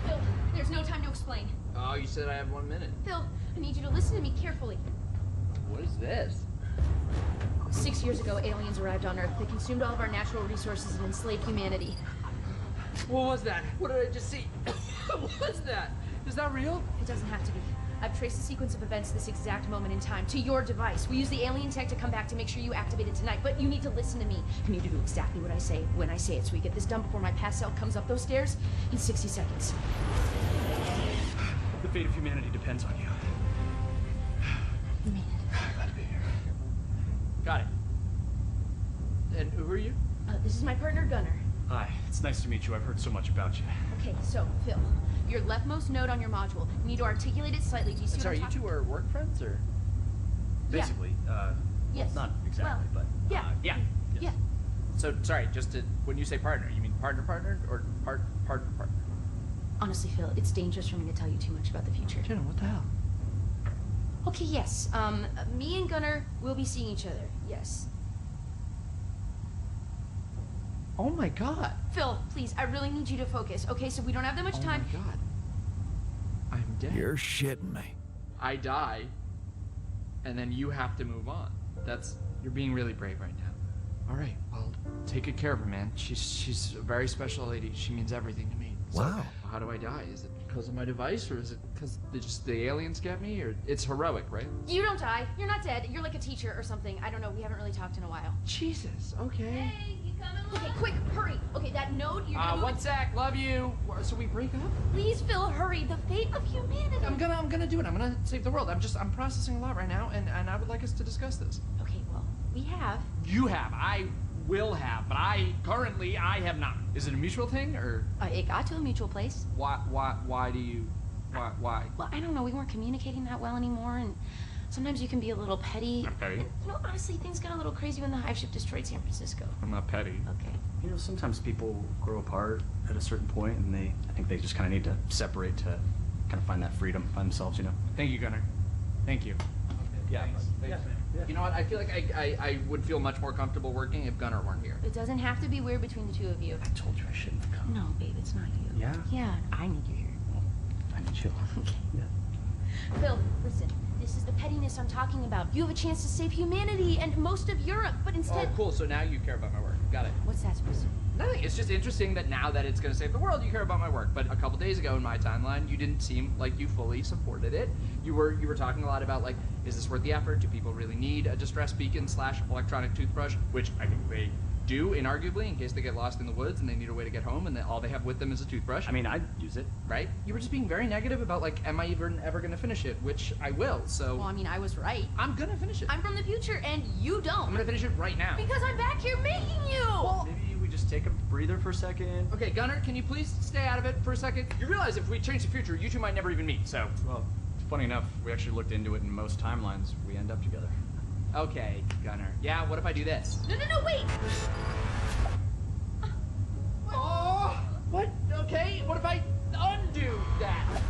Phil, there's no time to explain. Oh, you said I have 1 minute. Phil, I need you to listen to me carefully. What is this? 6 years ago, aliens arrived on Earth. They consumed all of our natural resources and enslaved humanity. What was that? What did I just see? What was that? Is that real? It doesn't have to be. I've traced the sequence of events to this exact moment in time, to your device. We use the alien tech to come back to make sure you activate it tonight, but you need to listen to me. You need to do exactly what I say when I say it, so we get this done before my past self comes up those stairs in 60 seconds. The fate of humanity depends on you. You mean it? Glad to be here. Got it. And who are you? This is my partner, Gunnar. Hi, it's nice to meet you. I've heard so much about you. Okay, so, Phil, your leftmost node on your module. You need to articulate it slightly. Do you see Sorry, what I'm you two are work friends, or? Yeah. Basically, Yes. not exactly, Well, but yeah. yeah. Yes. Yeah. So sorry, just to, when you say partner, you mean partner or partner? Honestly, Phil, it's dangerous for me to tell you too much about the future. Jenna, what the hell? Okay, yes. Me and Gunnar will be seeing each other. Yes. Oh my god. Phil, please, I really need you to focus. Okay, so we don't have that much time. Oh my god. I'm dead. You're shitting me. I die, and then you have to move on. You're being really brave right now. All right, well, take good care of her, man. She's a very special lady. She means everything to me. So, Wow. how do I die? Is it because of my device, or is it because the aliens get me, or it's heroic, right? You don't die. You're not dead. You're like a teacher or something. I don't know. We haven't really talked in a while. Jesus. Okay. Hey, you coming along? Okay, quick, hurry. Okay, that node, you're gonna move 1 sec. Love you. So we break up? Please, Phil, hurry. The fate of humanity. I'm gonna do it. I'm gonna save the world. I'm processing a lot right now, and I would like us to discuss this. Okay, well, we have. You have. I will have, but I have not. Is it a mutual thing, or It got to a mutual place. why do you why? Well, I don't know. We weren't communicating that well anymore, and sometimes you can be a little petty. I'm petty. You know, honestly, things got a little crazy when the hive ship destroyed San Francisco. I'm not petty. Okay. You know, sometimes people grow apart at a certain point, and I think they just kind of need to separate to kind of find that freedom, find themselves, you know? Thank you, Gunnar. Thank you. Yeah, Thanks. but- Thanks, man. yeah. You know what? I feel like I would feel much more comfortable working if Gunnar weren't here. It doesn't have to be weird between the two of you. I told you I shouldn't have come. No, babe, it's not you. Yeah? Yeah, I need you here. I need you. Yeah. Phil, listen. This is the pettiness I'm talking about. You have a chance to save humanity and most of Europe, but instead... Oh, cool. So now you care about my work. Got it. What's that supposed to mean? Nothing. It's just interesting that now that it's going to save the world, you care about my work. But a couple days ago in my timeline, you didn't seem like you fully supported it. You were talking a lot about, like, is this worth the effort? Do people really need a distress beacon / electronic toothbrush? Which I think they do, inarguably, in case they get lost in the woods and they need a way to get home and all they have with them is a toothbrush. I mean, I'd use it. Right? You were just being very negative about, like, am I even ever going to finish it? Which I will, so... Well, I mean, I was right. I'm going to finish it. I'm from the future, and you don't. I'm going to finish it right now. Because I'm back here making you! Well, Maybe we just take a breather for a second. okay, Gunnar, can you please stay out of it for a second? You realize if we change the future, you two might never even meet, so... Well, funny enough, we actually looked into it, and most timelines, we end up together. Okay, Gunnar. Yeah, what if I do this? No, wait! Oh! What? Okay, what if I undo that?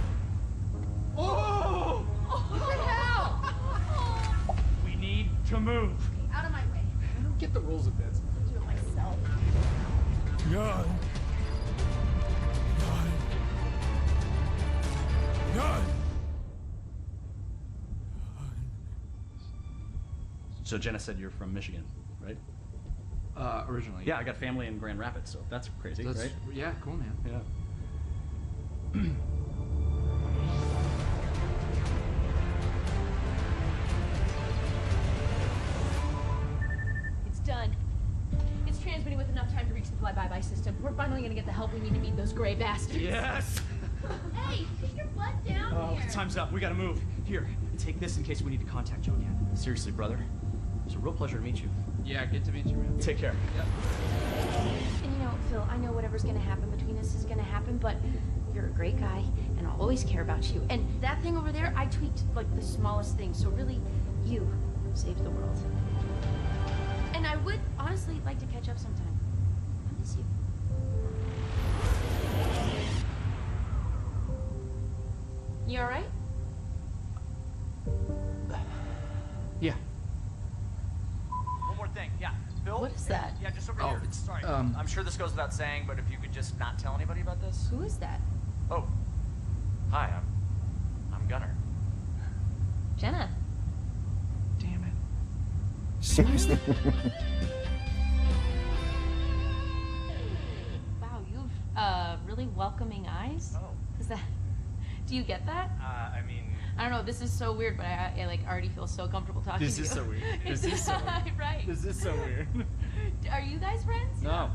Oh! What the hell? We need to move. Out of my way. I don't get the rules of this. I'll do it myself. None. So Jenna said you're from Michigan, right? Originally. Yeah, I got family in Grand Rapids, so that's crazy, That's, right? yeah, cool, man. Yeah. It's done. It's transmitting with enough time to reach the fly-by-by system. We're finally gonna get the help we need to meet those gray bastards. Yes! Hey, put your butt down Oh, here. time's up. We gotta move. Here, take this in case we need to contact you again. Seriously, brother. It's a real pleasure to meet you. Yeah, good to meet you, man. Take care. Yep. And you know, Phil, I know whatever's gonna happen between us is gonna happen, but you're a great guy, and I'll always care about you. And that thing over there, I tweaked like the smallest thing, so really, you saved the world. And I would honestly like to catch up sometime. I miss you. You alright? Yeah. One more thing. Yeah. Bill? What is that? Yeah, just over Oh, here. it's, Sorry. um, I'm sure this goes without saying, but if you could just not tell anybody about this. Who is that? Oh. Hi, I'm Gunnar. Jenna. Damn it. Seriously? Wow, you've really welcoming eyes. Oh. Is that? Do you get that? I mean, I don't know. This is so weird, but I like already feel so comfortable talking This to you. is so weird. This is so weird. Right. This is so weird. Are you guys friends? No.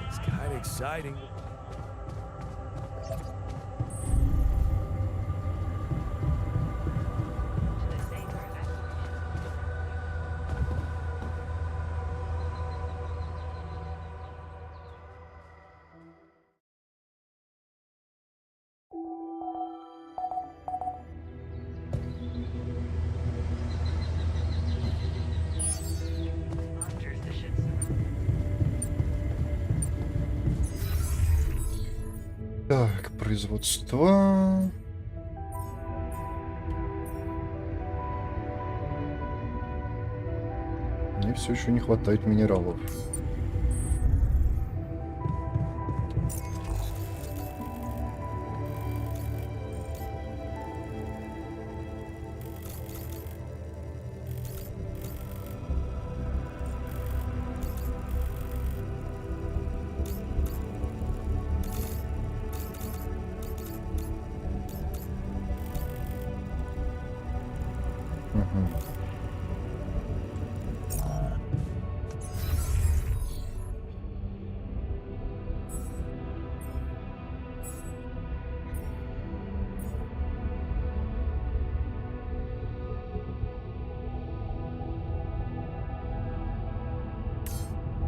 It's kind of exciting. Так, производство. Мне все еще не хватает минералов. Мгм.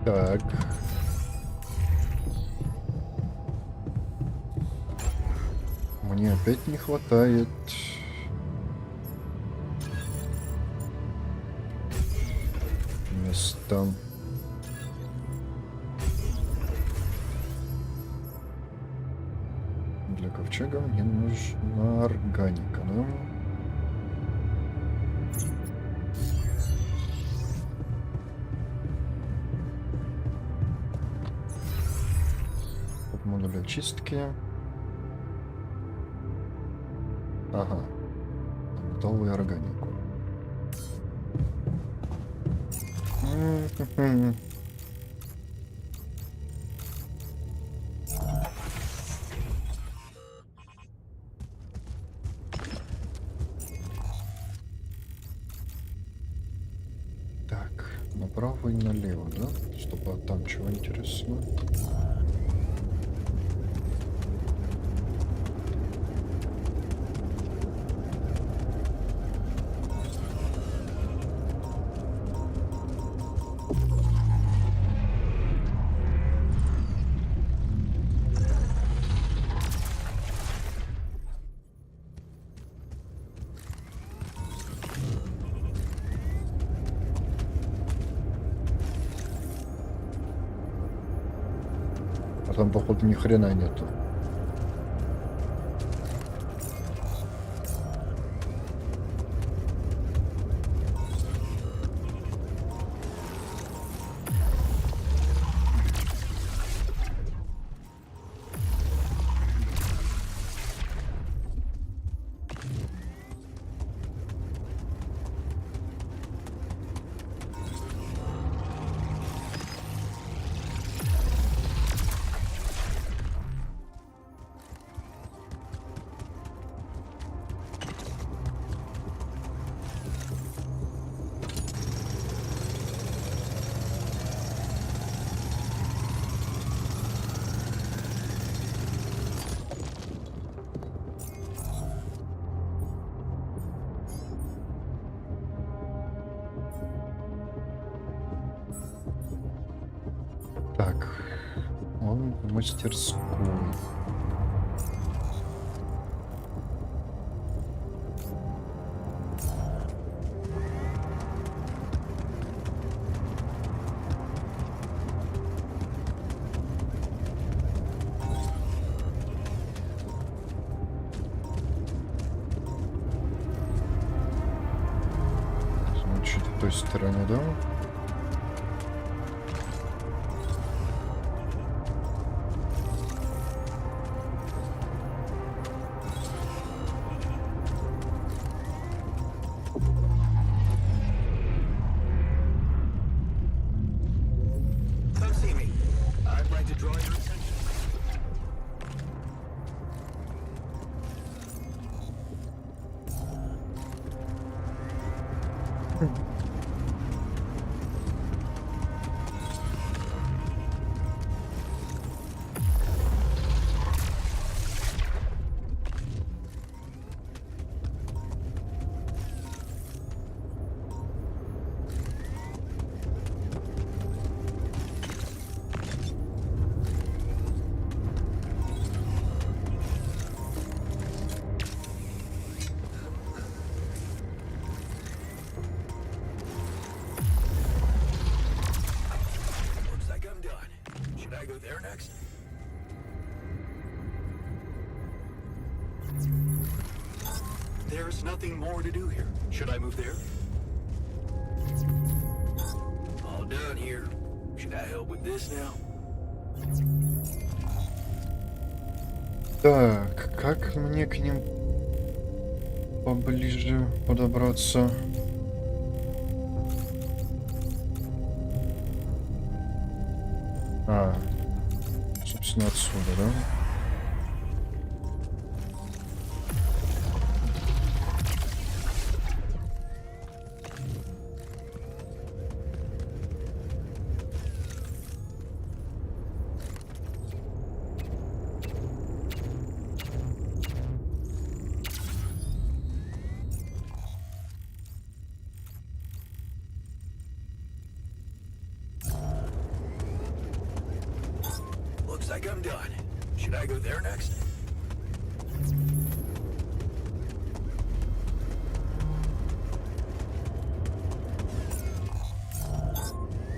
Так. Мне опять не хватает. Места. для ковчега мне нужна органика, да? Модуль очистки. Ага. Готовую органику. Так, направо и налево, да? Чтобы там чего интересно. А там, походу, ни хрена нету. Так, он в мастерской. Значит, в той стороне, да? Come see me. I'd like to draw your attention. Looks like I'm done. Should I go there next? There's nothing more to do here. Should I move there? All done here. Should I help with this now? Так, как мне к ним поближе подобраться? А, собственно, отсюда, да? Looks like I'm done. Should I go there next?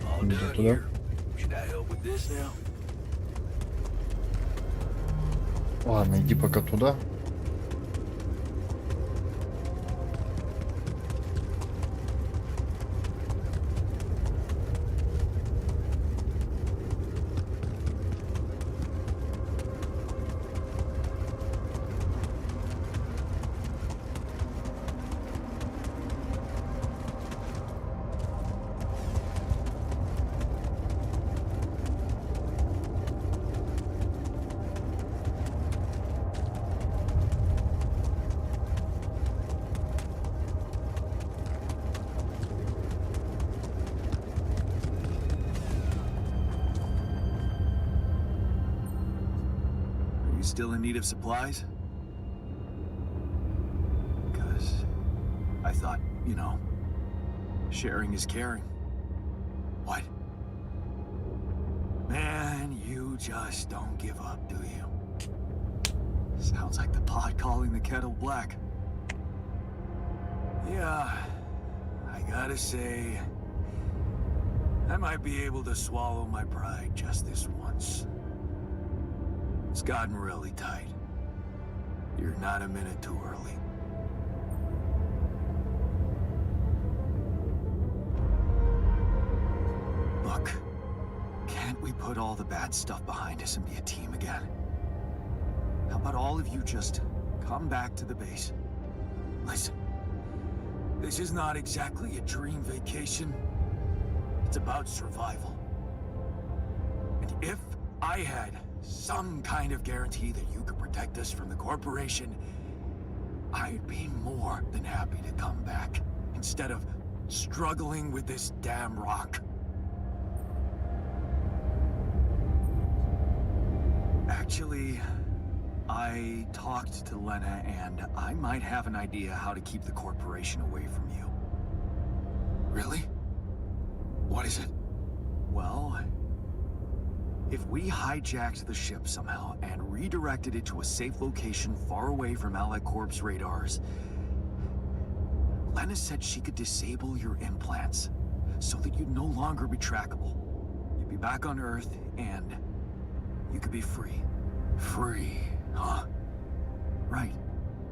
All Иди done туда. here. Should I help with this now? Ладно, иди пока туда. Are you still in need of supplies? Because I thought, you know, sharing is caring. What? Man, you just don't give up, do you? Sounds like the pot calling the kettle black. Yeah, I gotta say, I might be able to swallow my pride just this once. It's gotten really tight. You're not a minute too early. Look, can't we put all the bad stuff behind us and be a team again? How about all of you just come back to the base? Listen, this is not exactly a dream vacation. It's about survival. And if I had some kind of guarantee that you could protect us from the corporation, I'd be more than happy to come back, instead of struggling with this damn rock. Actually, I talked to Lena, and I might have an idea how to keep the corporation away from you. Really? What is it? Well, if we hijacked the ship somehow and redirected it to a safe location far away from Allied Corp's radars, Lena said she could disable your implants so that you'd no longer be trackable. You'd be back on Earth, and you could be free. Free, huh? Right.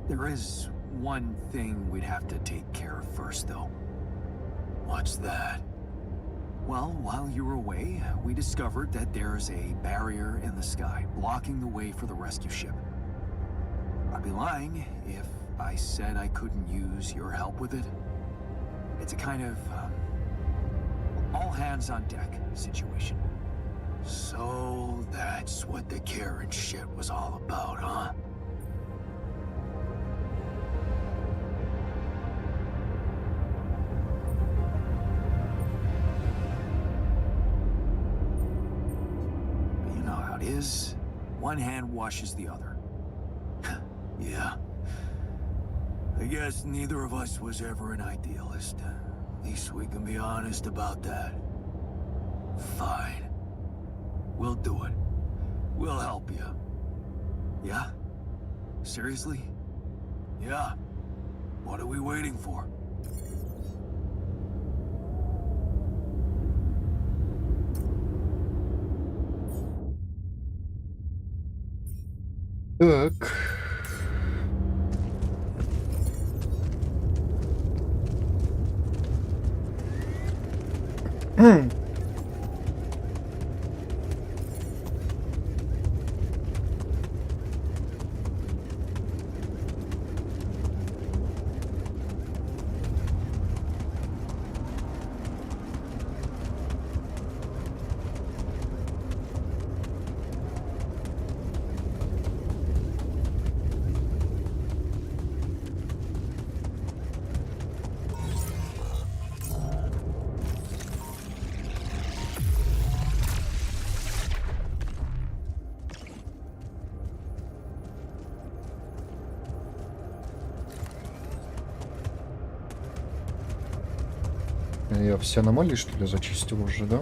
There is one thing we'd have to take care of first, though. What's that? Well, while you were away, we discovered that there's a barrier in the sky, blocking the way for the rescue ship. I'd be lying if I said I couldn't use your help with it. It's a kind of, all-hands-on-deck situation. So that's what the Karen shit was all about, huh? You know how it is. One hand washes the other. Yeah. I guess neither of us was ever an idealist. At least we can be honest about that. Fine. We'll do it. We'll help you. Yeah? Seriously? Yeah. What are we waiting for? Так. Я все аномалии, что ли, зачистил уже, да?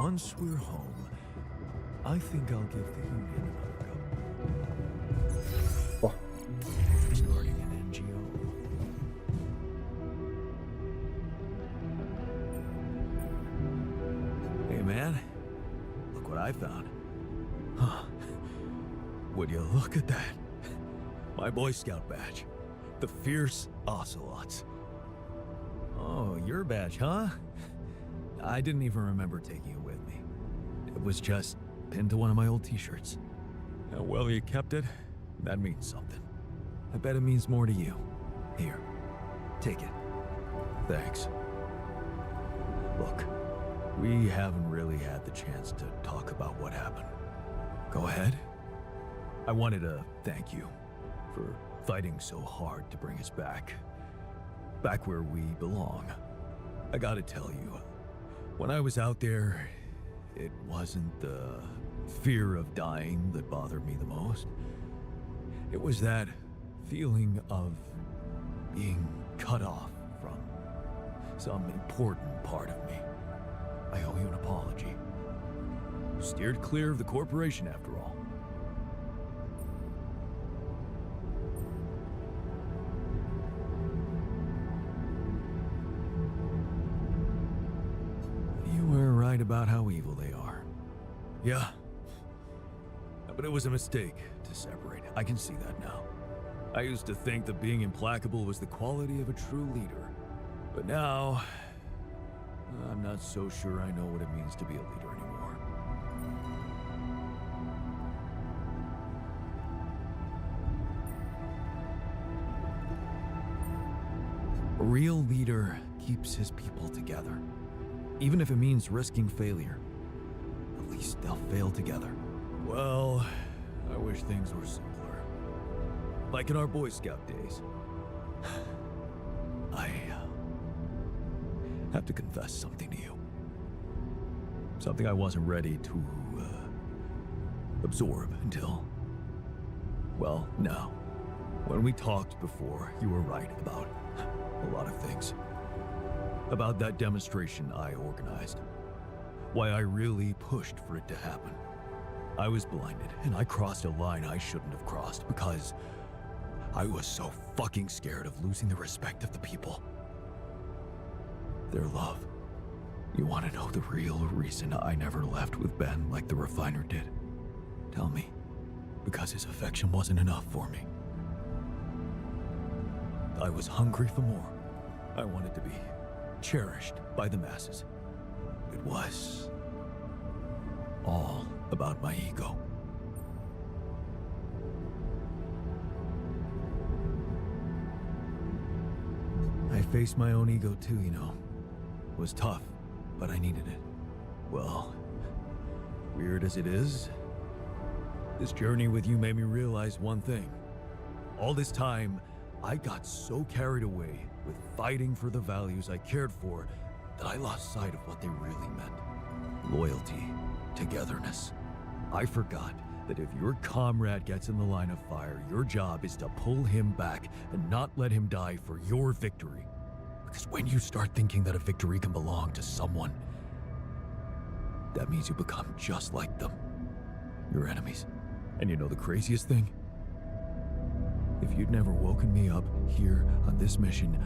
once we're home, I think I'll give the Union another go. О, Starting an NGO. Hey man, look what I found. Huh. Would you look at that? My Boy Scout badge. The Fierce Ocelots. Oh, your badge, huh? I didn't even remember taking it with me. It was just pinned to one of my old t-shirts. How well you kept it? That means something. I bet it means more to you. Here, take it. Thanks. Look, we haven't really had the chance to talk about what happened. Go ahead. I wanted to thank you for fighting so hard to bring us back. Back where we belong. I gotta tell you, when I was out there, it wasn't the fear of dying that bothered me the most. It was that feeling of being cut off from some important part of me. I owe you an apology. Steered clear of the corporation after all. You were right about how evil they are. Yeah. But it was a mistake to separate. I can see that now. I used to think that being implacable was the quality of a true leader. But now, I'm not so sure I know what it means to be a leader anymore. A real leader keeps his people together. Even if it means risking failure. At least they'll fail together. Well, I wish things were simpler. Like in our Boy Scout days. I have to confess something to you. Something I wasn't ready to absorb until... Well, now. When we talked before, you were right about a lot of things. About that demonstration I organized. Why I really pushed for it to happen. I was blinded, and I crossed a line I shouldn't have crossed because I was so fucking scared of losing the respect of the people. Their love. You want to know the real reason I never left with Ben like the refiner did? Tell me. Because his affection wasn't enough for me. I was hungry for more. I wanted to be cherished by the masses. It was all about my ego. I faced my own ego too, you know. It was tough, but I needed it. Well, weird as it is, this journey with you made me realize one thing. All this time, I got so carried away with fighting for the values I cared for that I lost sight of what they really meant. Loyalty, togetherness. I forgot that if your comrade gets in the line of fire, your job is to pull him back and not let him die for your victory. Because when you start thinking that a victory can belong to someone, that means you become just like them. Your enemies. And you know the craziest thing? If you'd never woken me up here on this mission,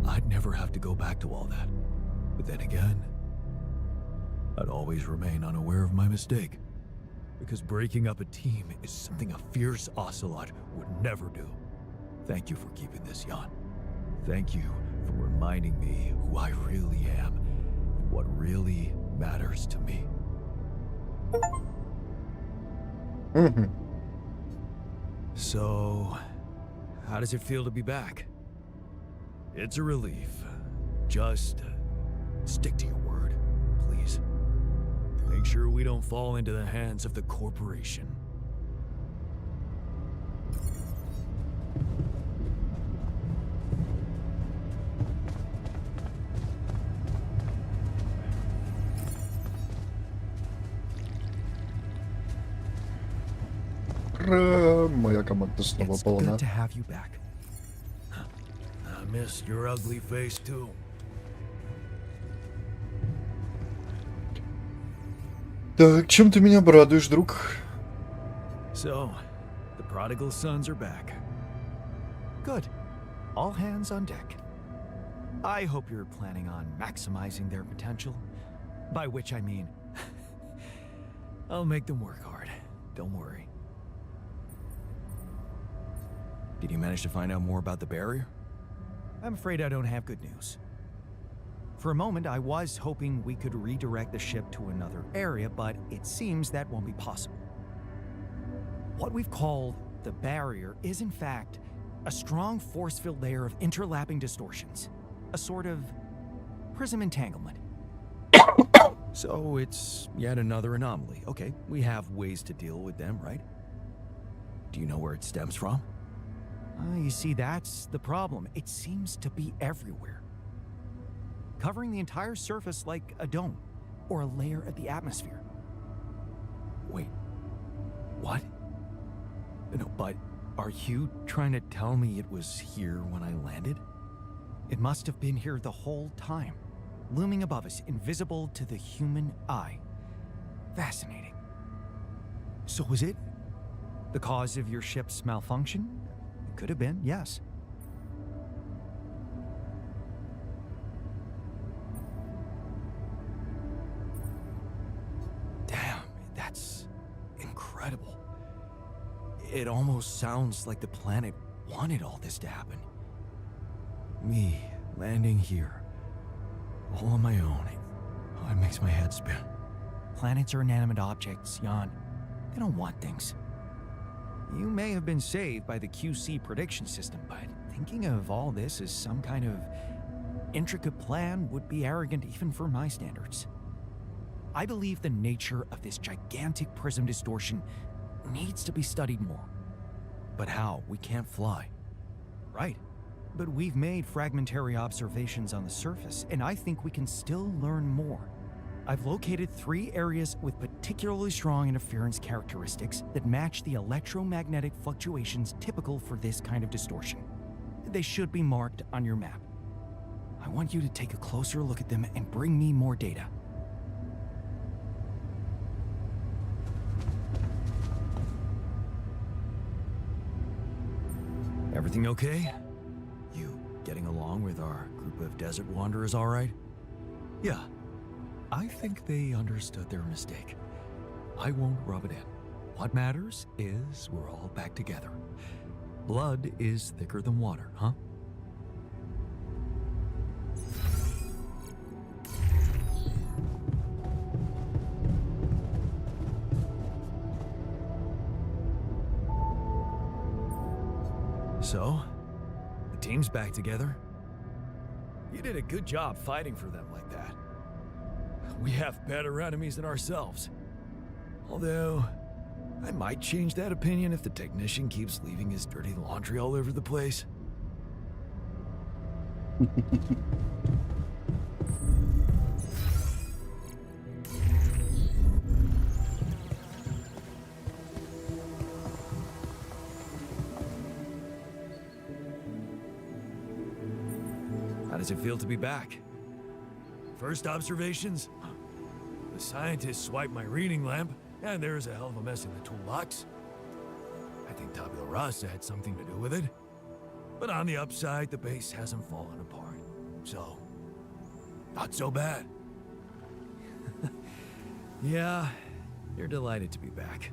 I'd never have to go back to all that. But then again, I'd always remain unaware of my mistake. Because breaking up a team is something a fierce ocelot would never do. Thank you for keeping this, Jan. Thank you for reminding me who I really am and what really matters to me. So, how does it feel to be back? It's a relief. Just stick to your word, please. Make sure we don't fall into the hands of the corporation. Моя команда снова It's полна. good to have you back. I missed your ugly face too. Так, чем ты меня обрадуешь, друг? So, the prodigal sons are back. Good. All hands on deck. I hope you're planning on maximizing their potential. By which I mean, I'll make them work hard. Don't worry. Did you manage to find out more about the barrier? I'm afraid I don't have good news. For a moment, I was hoping we could redirect the ship to another area, but it seems that won't be possible. What we've called the barrier is, in fact, a strong force-filled layer of interlapping distortions. A sort of prism entanglement. So it's yet another anomaly. Okay, we have ways to deal with them, right? Do you know where it stems from? You see, that's the problem. It seems to be everywhere. Covering the entire surface like a dome, or a layer of the atmosphere. Wait, what? No, but are you trying to tell me it was here when I landed? It must have been here the whole time, looming above us, invisible to the human eye. Fascinating. So was it the cause of your ship's malfunction? It could have been, yes. Damn, that's incredible. It almost sounds like the planet wanted all this to happen. Me landing here, all on my own. It makes my head spin. Planets are inanimate objects, Jan. They don't want things. You may have been saved by the QC prediction system, but thinking of all this as some kind of intricate plan would be arrogant even for my standards. I believe the nature of this gigantic prism distortion needs to be studied more. But how? We can't fly. Right. But we've made fragmentary observations on the surface, and I think we can still learn more. I've located 3 areas with particularly strong interference characteristics that match the electromagnetic fluctuations typical for this kind of distortion. They should be marked on your map. I want you to take a closer look at them and bring me more data. Everything okay? You getting along with our group of desert wanderers all right? Yeah. I think they understood their mistake. I won't rub it in. What matters is we're all back together. Blood is thicker than water, huh? So, the team's back together. You did a good job fighting for them like that. We have better enemies than ourselves. Although, I might change that opinion if the technician keeps leaving his dirty laundry all over the place. How does it feel to be back? First observations? The scientists swiped my reading lamp, and there's a hell of a mess in the toolbox. I think tabula rasa had something to do with it. But on the upside, the base hasn't fallen apart. So, not so bad. Yeah, you're delighted to be back.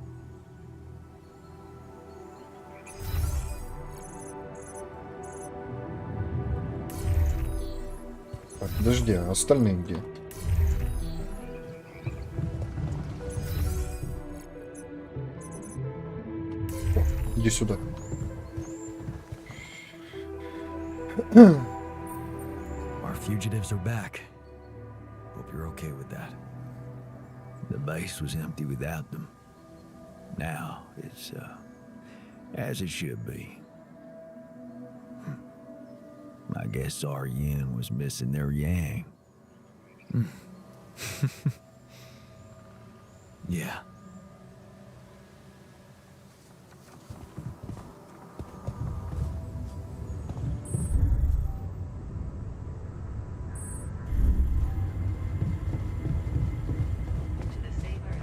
Так, подожди, а остальные где? О, иди сюда. Our fugitives are back. Hope you're okay with that. The base was empty without them. Now it's, as it should be. I guess our yin was missing their yang. Yeah. To the Saber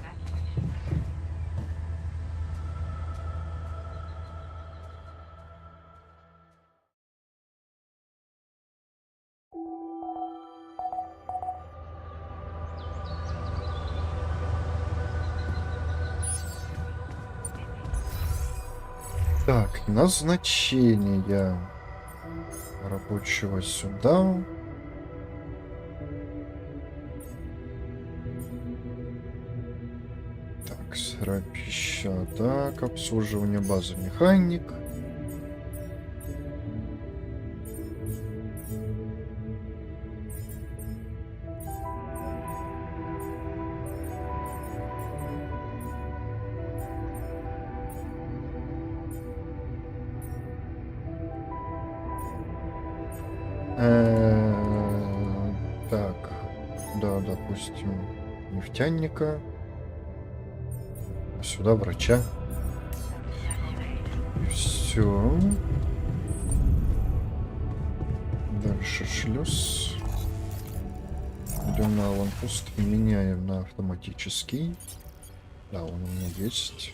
Так, назначение рабочего сюда. Так, сыра пища. Так, обслуживание базы механик. Так, да, допустим, нефтяника. Сюда врача. И все. Дальше шлюз. Идем на аванпост. Меняем на автоматический. Да, он у меня есть.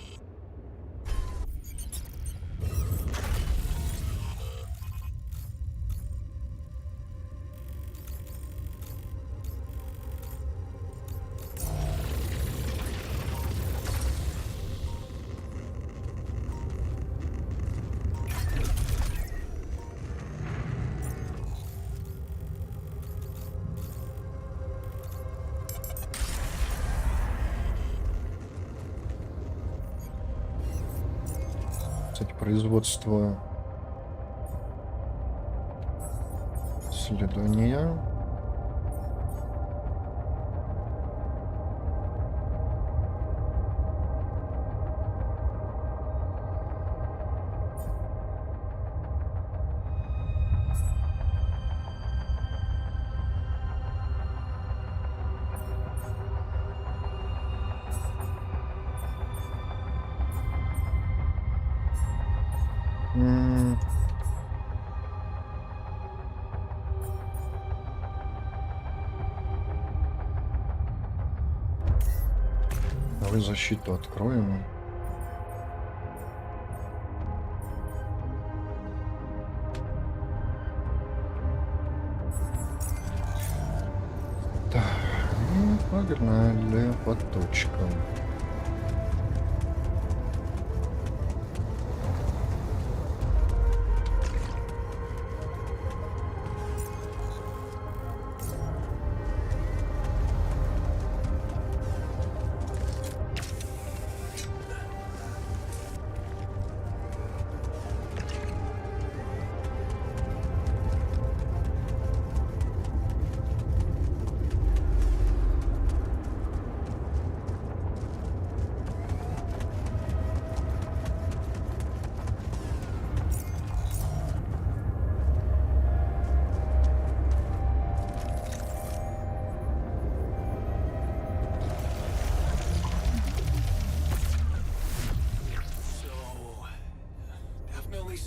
Кстати, производство исследования. Давай защиту откроем. Так, и погнали по точкам.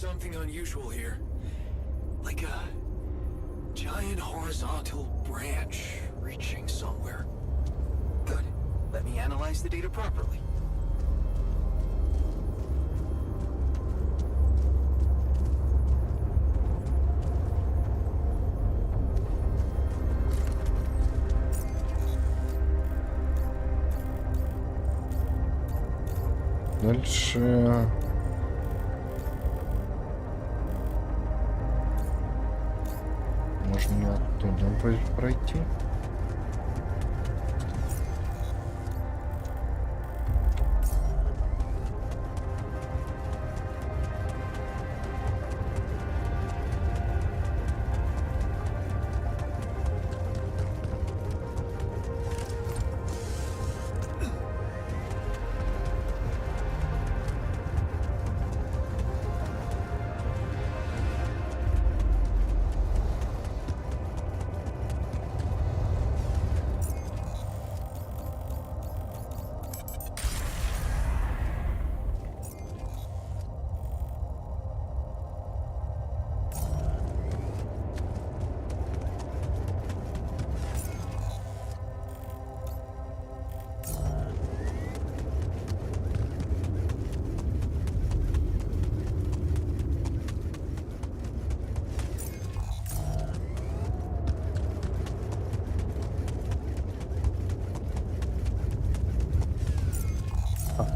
Something unusual here. Like a giant horizontal branch reaching somewhere. Good. Let me analyze the data properly. Дальше... Можно оттуда пройти.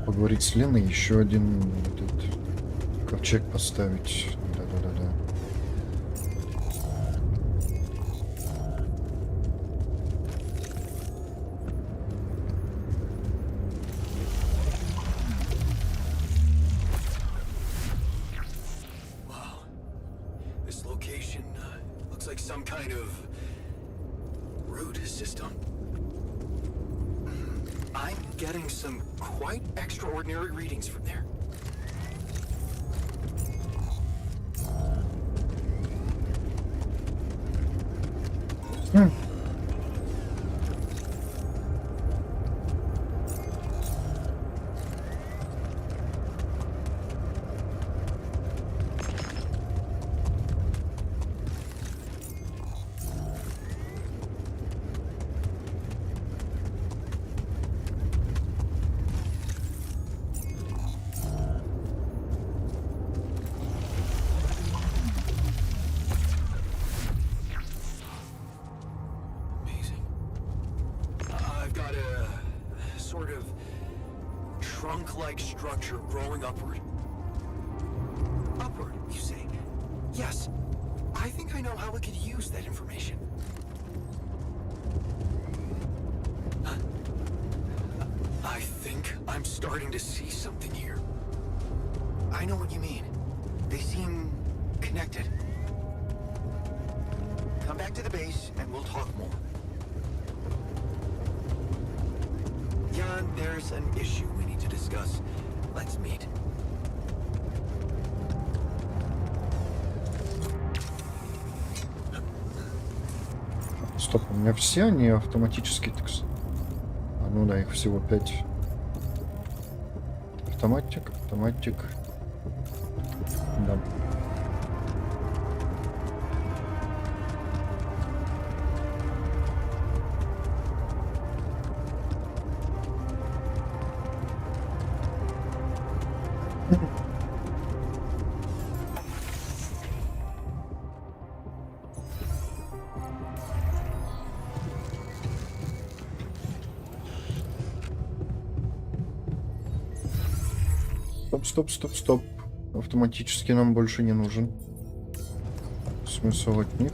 Поговорить с Леной, еще один этот Ковчег поставить. Да-да-да-да. Wow. This location looks like some kind of root system. I'm getting some quite extraordinary readings from there. Amazing. I've got a sort of trunk-like structure growing upward. Upward, you say? Yes. I think I know how we could use that information. I think I'm starting to see something here. I know what you mean. They seem connected. Come back to the base and we'll talk more. Jan, there's an issue we need to discuss. Let's meet. Стоп, у меня все они автоматически... А, ну да, их всего 5. Автоматик, автоматик. Да. Стоп. Автоматически нам больше не нужен. Смысл от них?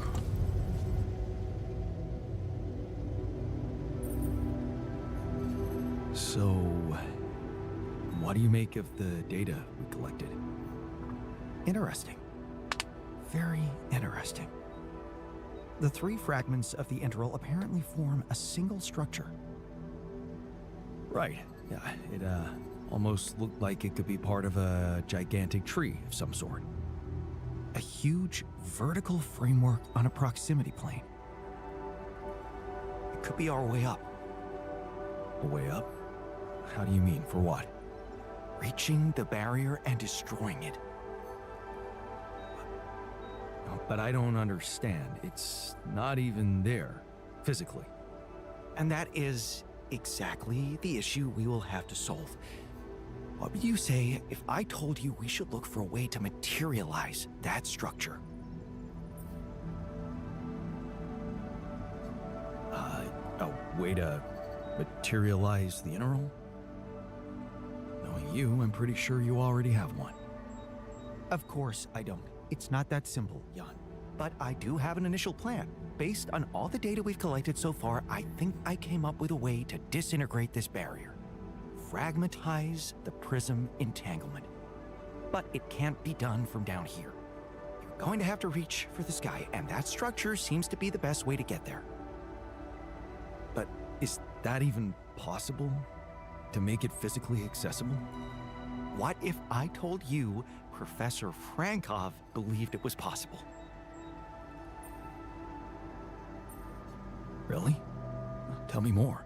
So, what do you make of the data we collected? Interesting. Very interesting. The 3 fragments of the integral apparently form a single structure. Right. Yeah, it almost looked like it could be part of a gigantic tree of some sort. A huge vertical framework on a proximity plane. It could be our way up. A way up? How do you mean? For what? Reaching the barrier and destroying it. But I don't understand. It's not even there, physically. And that is exactly the issue we will have to solve. What would you say if I told you we should look for a way to materialize that structure? A way to materialize the integral? Knowing you, I'm pretty sure you already have one. Of course I don't. It's not that simple, Jan. But I do have an initial plan. Based on all the data we've collected so far, I think I came up with a way to disintegrate this barrier. Fragmentize the prism entanglement. But it can't be done from down here. You're going to have to reach for the sky, and that structure seems to be the best way to get there. But is that even possible? To make it physically accessible? What if I told you Professor Frankov believed it was possible? Really? Tell me more.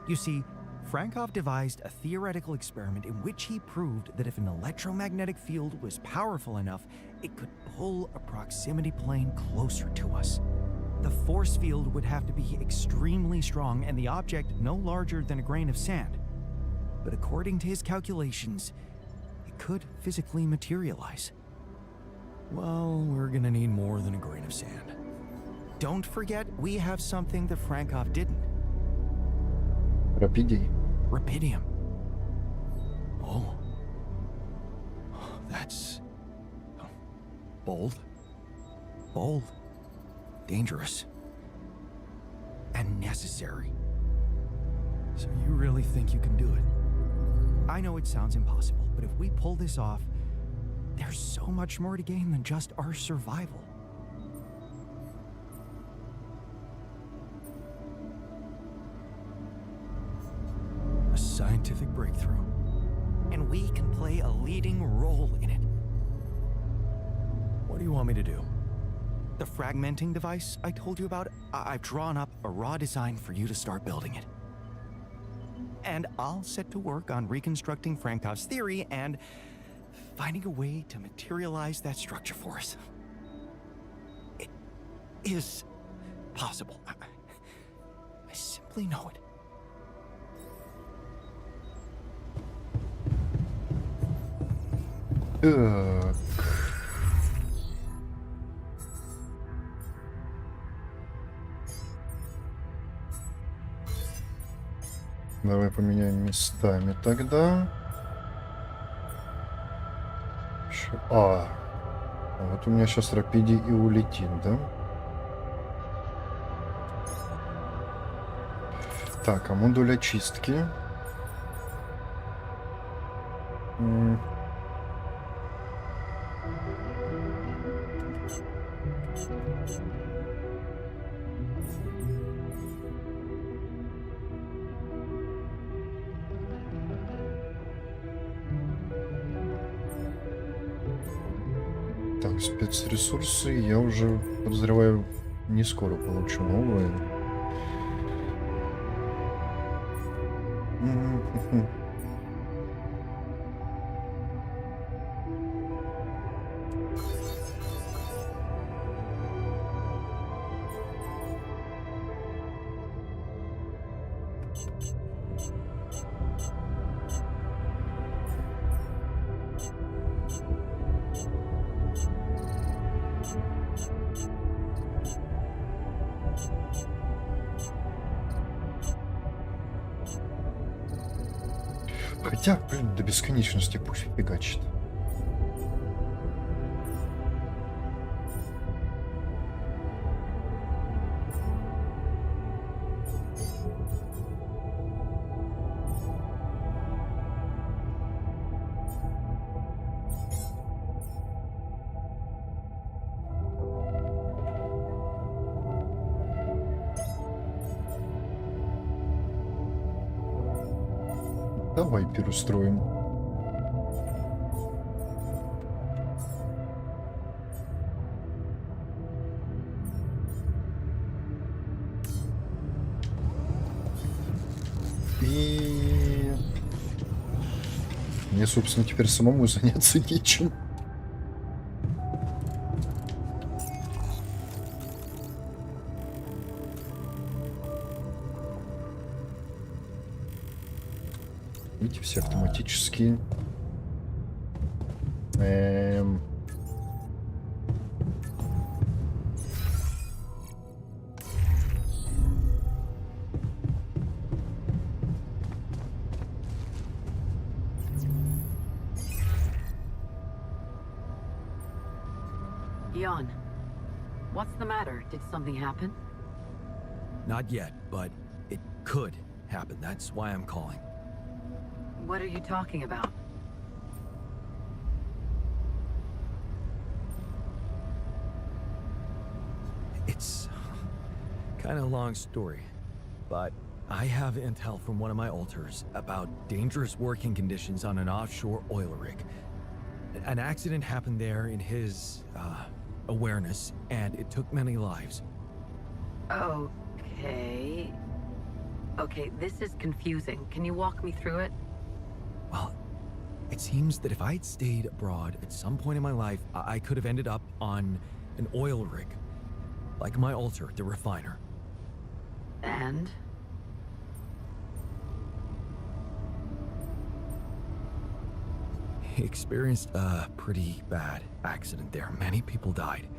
You see, Frankov devised a theoretical experiment in which he proved that if an electromagnetic field was powerful enough, it could pull a proximity plane closer to us. The force field would have to be extremely strong and the object no larger than a grain of sand. But according to his calculations, it could physically materialize. Well, we're gonna need more than a grain of sand. Don't forget, we have something that Frankov didn't. Rapidium. Rapidium. Oh. That's bold. Bold. Dangerous. And necessary. So you really think you can do it? I know it sounds impossible, but if we pull this off, there's so much more to gain than just our survival. A scientific breakthrough. And we can play a leading role in it. What do you want me to do? The fragmenting device I told you about, I've drawn up a raw design for you to start building it. And I'll set to work on reconstructing Frankov's theory and finding a way to materialize that structure for us. It is possible. I simply know it. Так. Давай поменяем местами тогда. Вот у меня сейчас Рапиди и улетит, да? Так, а модуль очистки? Так, спецресурсы я уже подозреваю не скоро получу новые. Хотя, блин, до бесконечности пусть фигачит. Давай переустроим. И мне, собственно, теперь самому заняться нечем. Эти все автоматические. Jan, what's the matter? Did something happen? Not yet, but it could happen. That's why I'm calling. What are you talking about? It's kind of a long story, but I have intel from one of my alters about dangerous working conditions on an offshore oil rig. An accident happened there in his awareness, and it took many lives. Okay. Okay, this is confusing. Can you walk me through it? Well, it seems that if I'd stayed abroad at some point in my life, I could have ended up on an oil rig. Like my alter, the refiner. And? He experienced a pretty bad accident there. Many people died.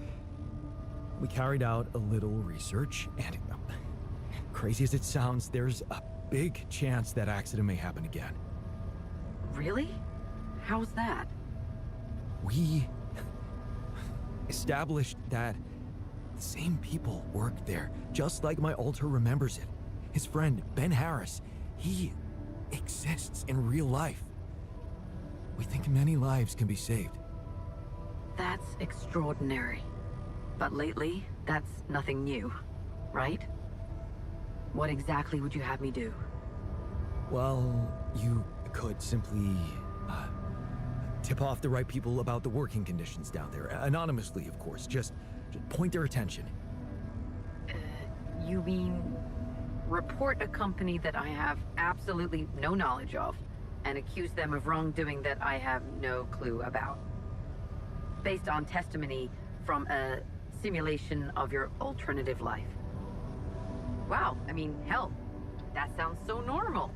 We carried out a little research, and crazy as it sounds, there's a big chance that accident may happen again. Really? How's that? we established that the same people worked there, just like my alter remembers it. His friend, Ben Harris, he exists in real life. We think many lives can be saved. That's extraordinary. But lately, that's nothing new, right? What exactly would you have me do? Well, you could simply tip off the right people about the working conditions down there, anonymously, of course. Just point their attention. You mean report a company that I have absolutely no knowledge of and accuse them of wrongdoing that I have no clue about? Based on testimony from a simulation of your alternative life. Wow, I mean, hell, that sounds so normal.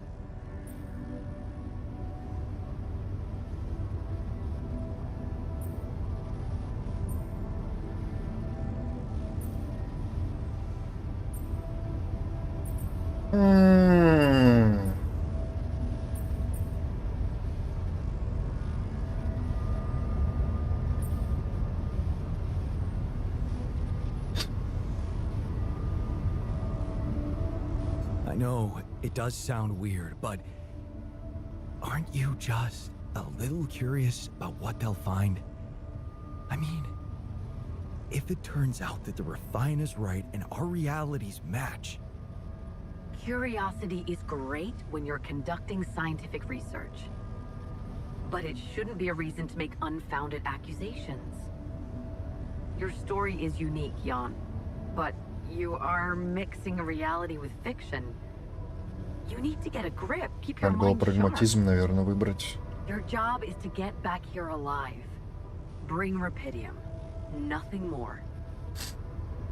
I know it does sound weird, but aren't you just a little curious about what they'll find? I mean, if it turns out that the Refine is right and our realities match. Curiosity is great when you're conducting scientific research. But it shouldn't be a reason to make unfounded accusations. Your story is unique, Jan. But you are mixing reality with fiction. You need to get a grip. Keep your Надо было mind sharp. прагматизм, наверное, выбрать. Your job is to get back here alive. Bring Rapidium. Nothing more.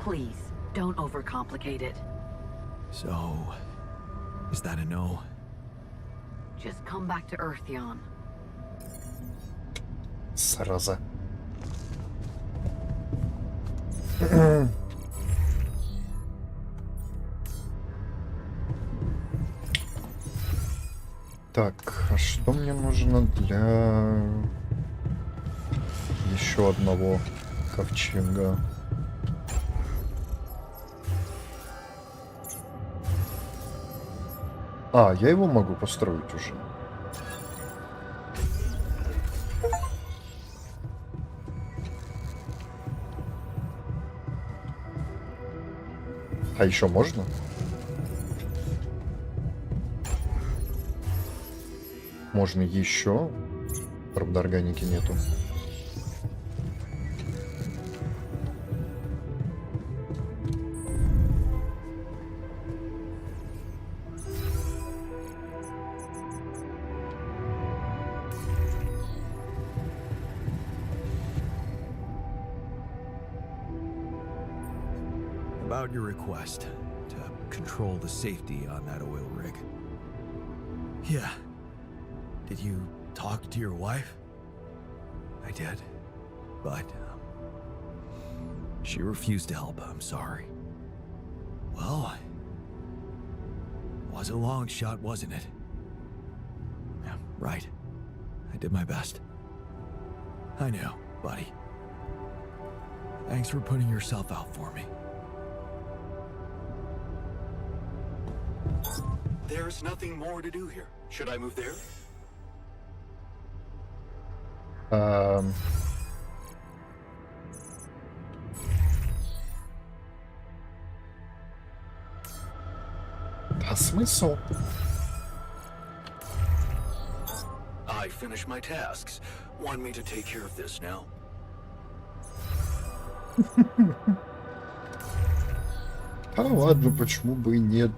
Please, don't overcomplicate it. So, is that a no? Just come back to Earth, Jan. Зараза. Так, а что мне нужно для еще одного ковчега? А, я его могу построить уже. А еще можно? Можно еще. Правда, органики нету. About your request to control the safety on that oil rig. Yeah. Did you talk to your wife? I did, but she refused to help. I'm sorry. Well, was a long shot, wasn't it? Yeah, right. I did my best. I know, buddy. Thanks for putting yourself out for me. There's nothing more to do here. Should I move there? А смысл? I finished my tasks. Want me to take care of this now? А ладно, почему бы и нет?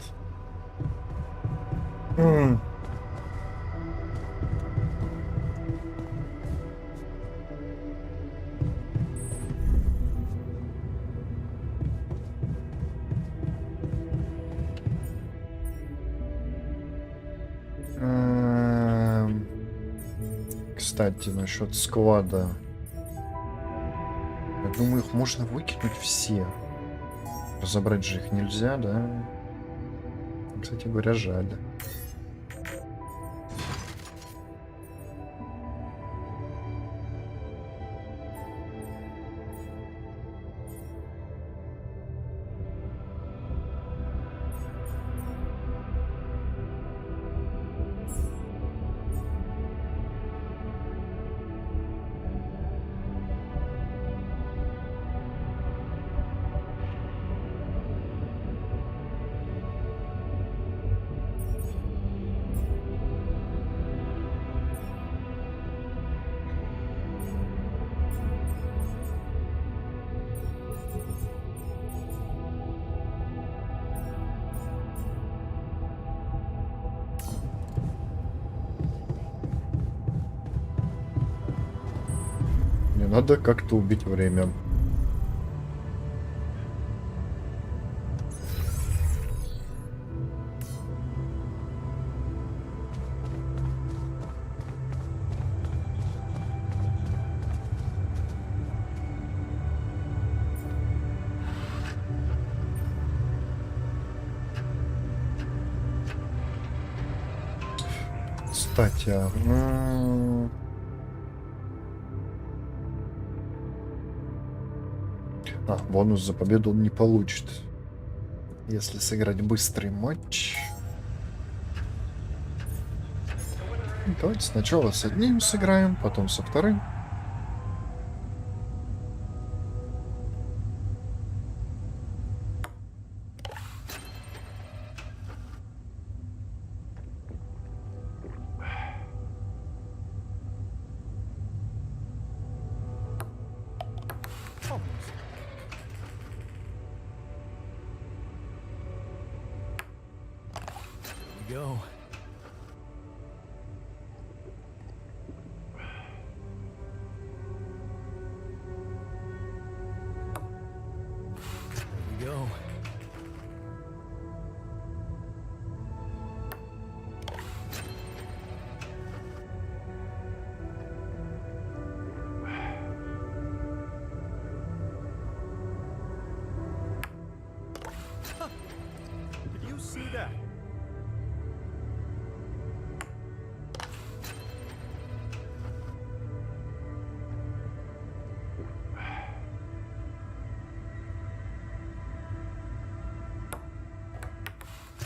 Кстати, насчет склада. Я думаю, их можно выкинуть все. Разобрать же их нельзя, да? Кстати говоря, жаль. Надо как-то убить время. Кстати, бонус за победу он не получит, если сыграть быстрый матч. Давайте сначала с одним сыграем, потом со вторым. Go. There we go. Did you see that?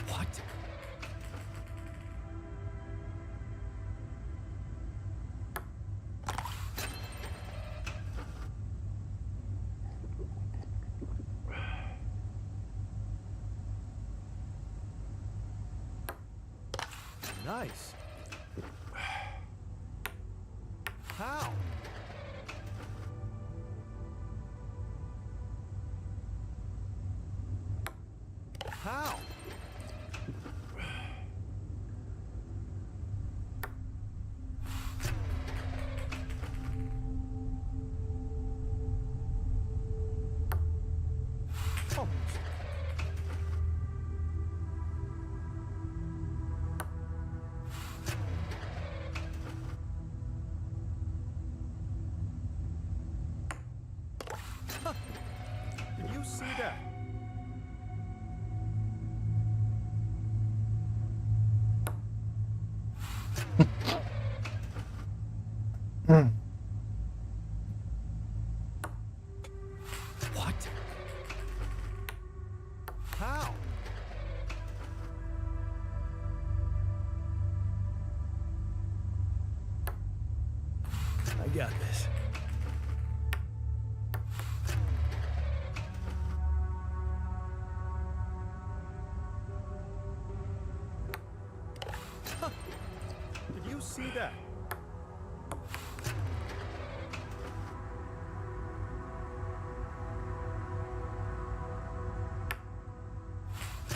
What? Nice. How? How? Almost. Huh. Did you see that? What? How? I got this. Huh. Did you see that?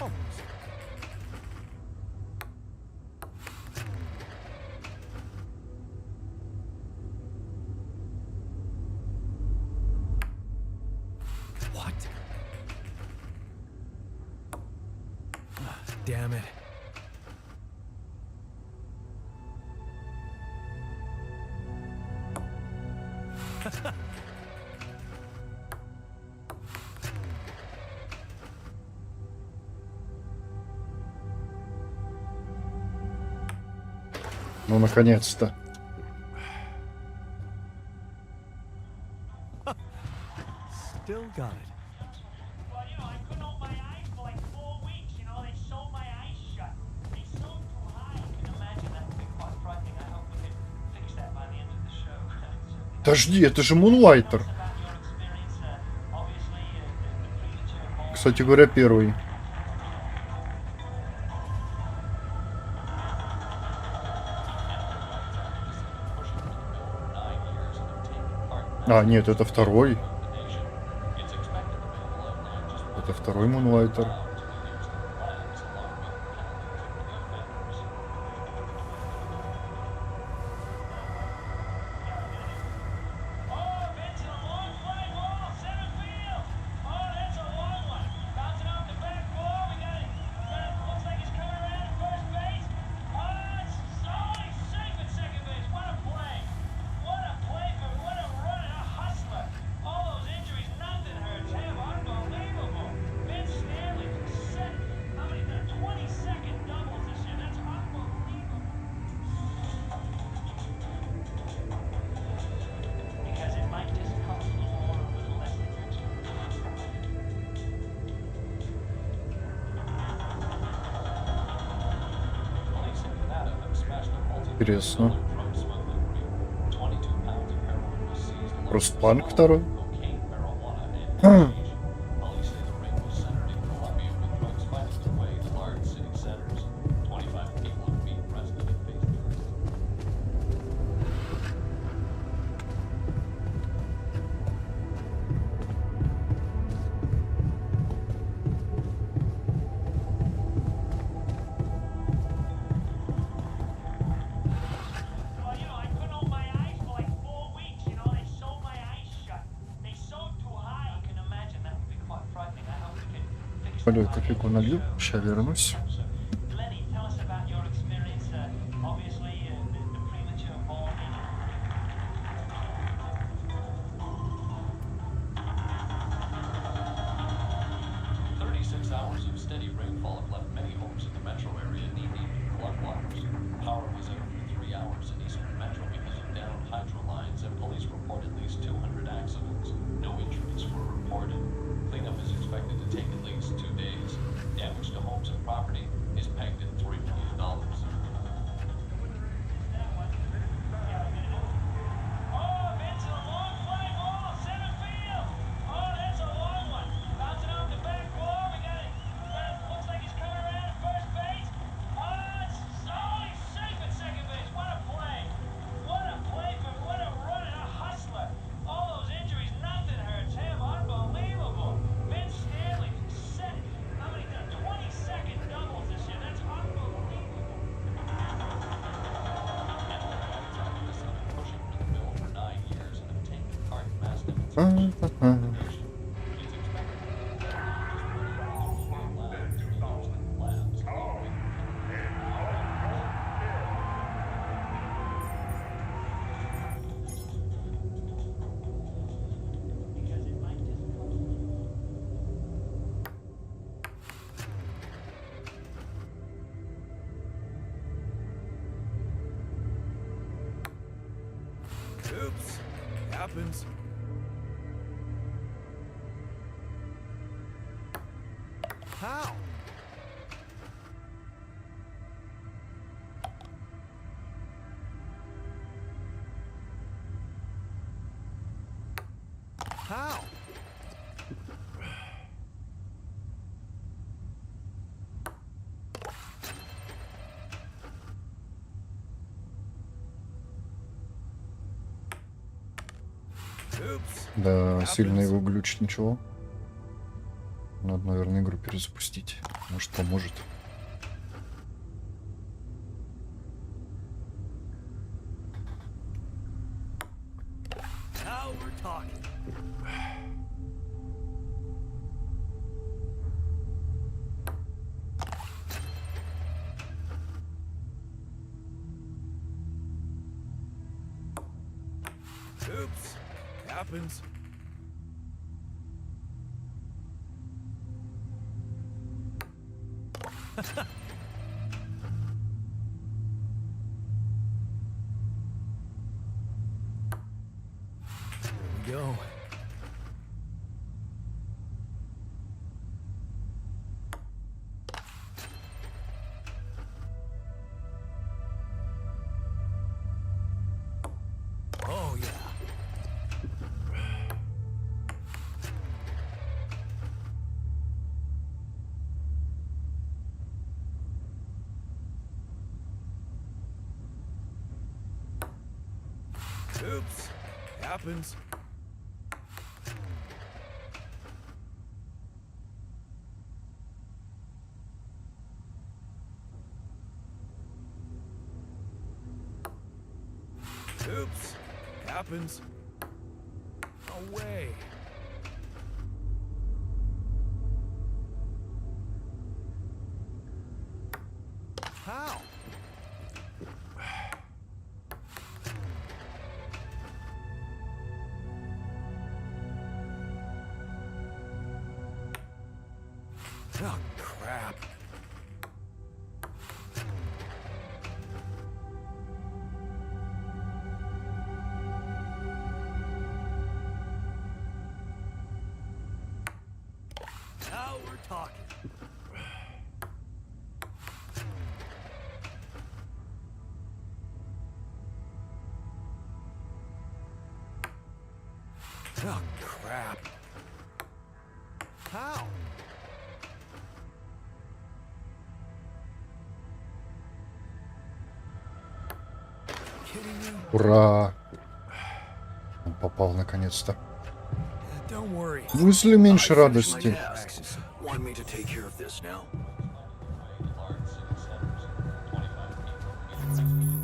Almost. What? Ah, damn it. Ну, наконец-то. Still got it. Well, you know, I couldn't open my eyes for like 4 weeks, you know, they sewed my eyes shut. They sewed too high. I can imagine that would be quite frightening. I hope we can fix that by the end of the show. Подожди, это же Мунлайтер. About your experience, obviously, completed your Кстати говоря, первый. Нет, это второй. Это второй Мунлайтер. Oh, Интересно. drug smuggling ring. 22 pounds of heroin was seized along Просто with панк small второй. cocaine, marijuana, and hashish. Police say the ring was centered in Colombia, with drugs finding their way to large city centers. 25 people are being arrested and facing arrest. Well, I couldn't open my eyes for like 4 weeks. They sewed my eyes shut. They sewed too high. I can imagine that would be quite frightening. I hope we can fix Пойду я that by the кофейку end of the налью, show. сейчас вернусь. Lenny, tell us about your experience. Obviously, the premature ball injury. 36 hours of steady rainfall have left many homes in the metro area knee-deep in floodwaters. Power was out for 3 hours in eastern metro because of downed hydro lines, and police report at least 200 accidents. No injuries were reported. Cleanup is expected to take at least 2 days. Damage to homes and property is pegged at $3 million. Oh, Vincent, a long fly ball, center field. Oh, that's a long one. Bouncing off the back wall. We got it. Looks like he's coming around at first base. He's safe at second base. What a play. What a play what a run and a hustler. All those injuries, nothing hurts him. Unbelievable. Vince Stanley set it. How many done? 22nd doubles this year. That's unbelievable. Pushing for the bill for 9 years and obtained cart mass demonstrations. It's expected that labs along with Because it might just Oops. Happens. How? How? Oops. Да, сильно его глючит, ничего. Надо, наверное, игру перезапустить. Может, поможет. Now we're talking. Oops. Happens. There we go. Oh, yeah. Oops. Happens. Oops. Happens. No way. How? Oh, crap. kidding me? Ура! Он попал наконец-то. Don't worry. Мысли меньше I finished my радости. tasks. Want me to take care of this now? Large city centers, 25 people.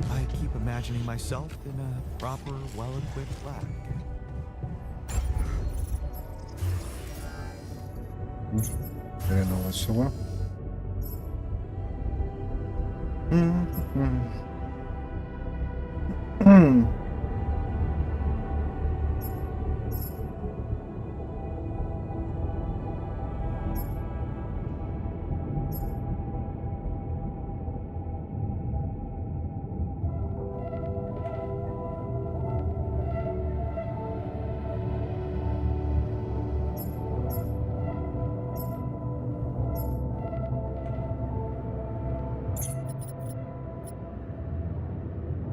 I keep imagining myself in a proper, well-equipped lab. Хреново всего.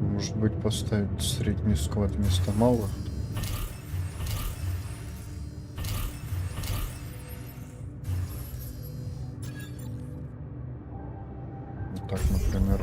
Может быть, поставить средний склад вместо малых? Вот так, например.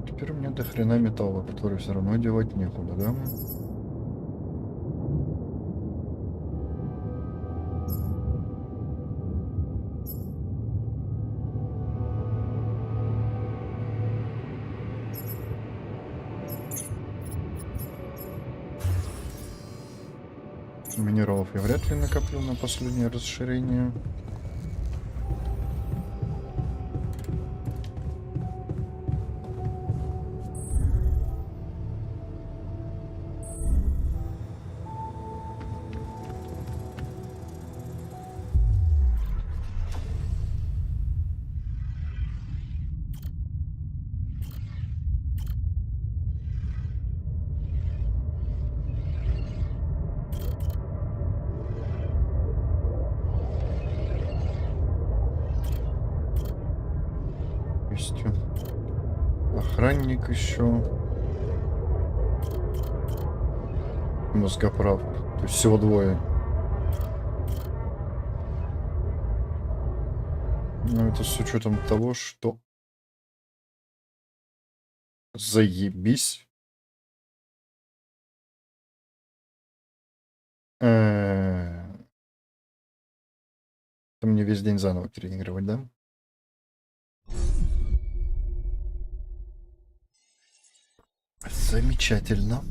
Теперь у меня до хрена металла, который все равно девать некуда, да? Минералов я вряд ли накоплю на последнее расширение. Охранник еще. Мозгоправ. То есть всего двое. Но это с учетом того, что... Заебись. Это мне весь день заново тренировать, да? Замечательно.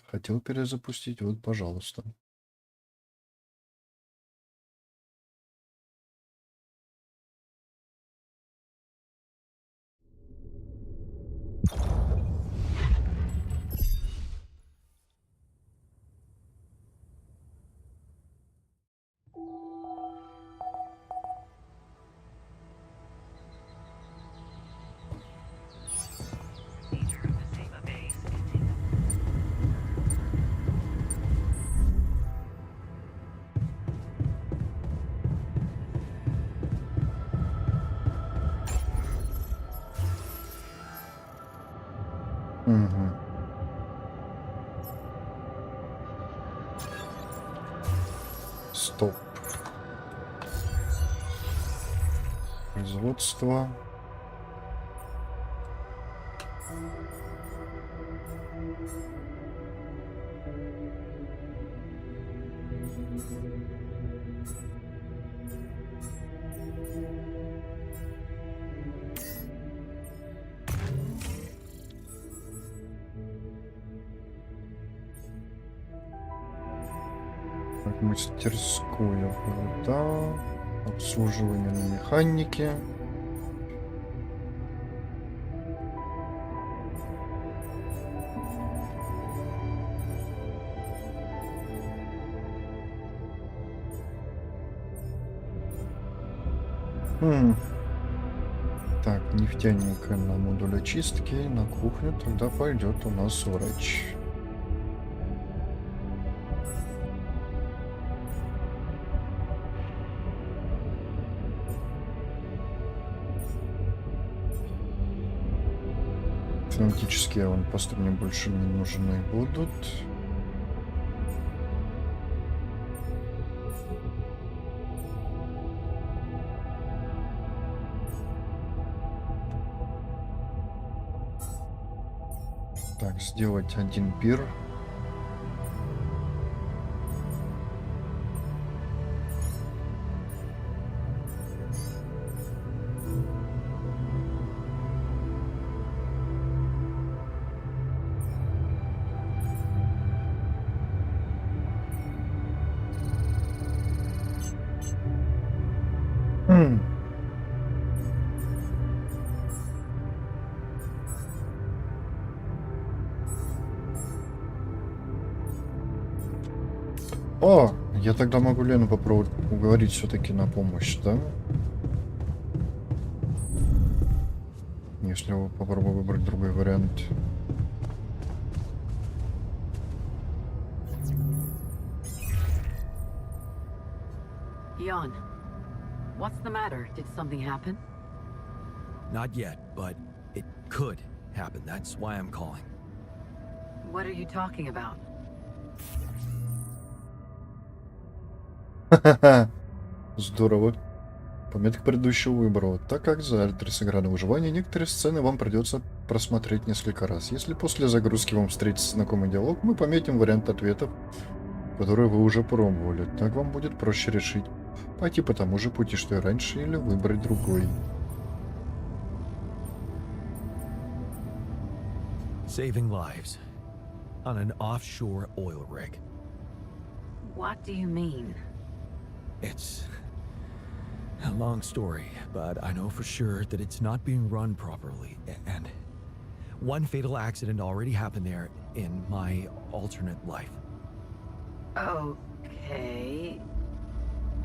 Хотел перезапустить, вот, пожалуйста. Угу. Стоп. Производство. Так, мастерскую, да. Обслуживание на механике. Так, нефтяника на модуль очистки, на кухню, тогда пойдет у нас врач. Автоматические аванпосты мне больше не нужны будут. Так, сделать один пир. О, я тогда могу Лену попробовать уговорить все-таки на помощь, да? Если я попробую выбрать другой вариант. Jan, what's the matter? Did something happen? Not yet, but it could happen. That's why I'm calling. What are you talking about? Ха-ха-ха. Здорово. Пометка предыдущего выбора. Вот так как за Альтерс игра на выживание, некоторые сцены вам придется просмотреть несколько раз. Если после загрузки вам встретится знакомый диалог, мы пометим вариант ответов, которые вы уже пробовали. Так вам будет проще решить, пойти по тому же пути, что и раньше, или выбрать другой. Saving lives on an offshore oil rig. What do you mean? It's a long story, but I know for sure that it's not being run properly. And one fatal accident already happened there in my alternate life. Okay.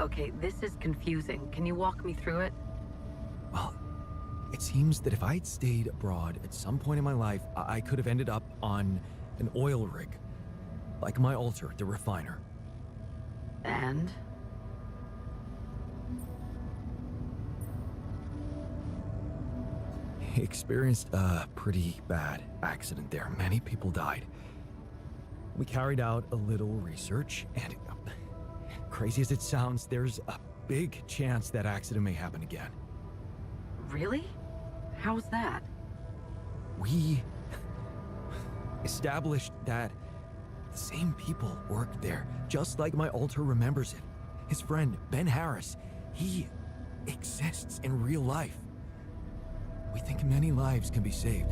Okay, this is confusing. Can you walk me through it? Well, it seems that if I'd stayed abroad at some point in my life, I could have ended up on an oil rig. Like my alter, the refiner. And? He experienced a pretty bad accident there. Many people died. We carried out a little research, and crazy as it sounds, there's a big chance that accident may happen again. Really? How's that? We established that the same people worked there, just like my alter remembers it. His friend, Ben Harris, he exists in real life. We think many lives can be saved.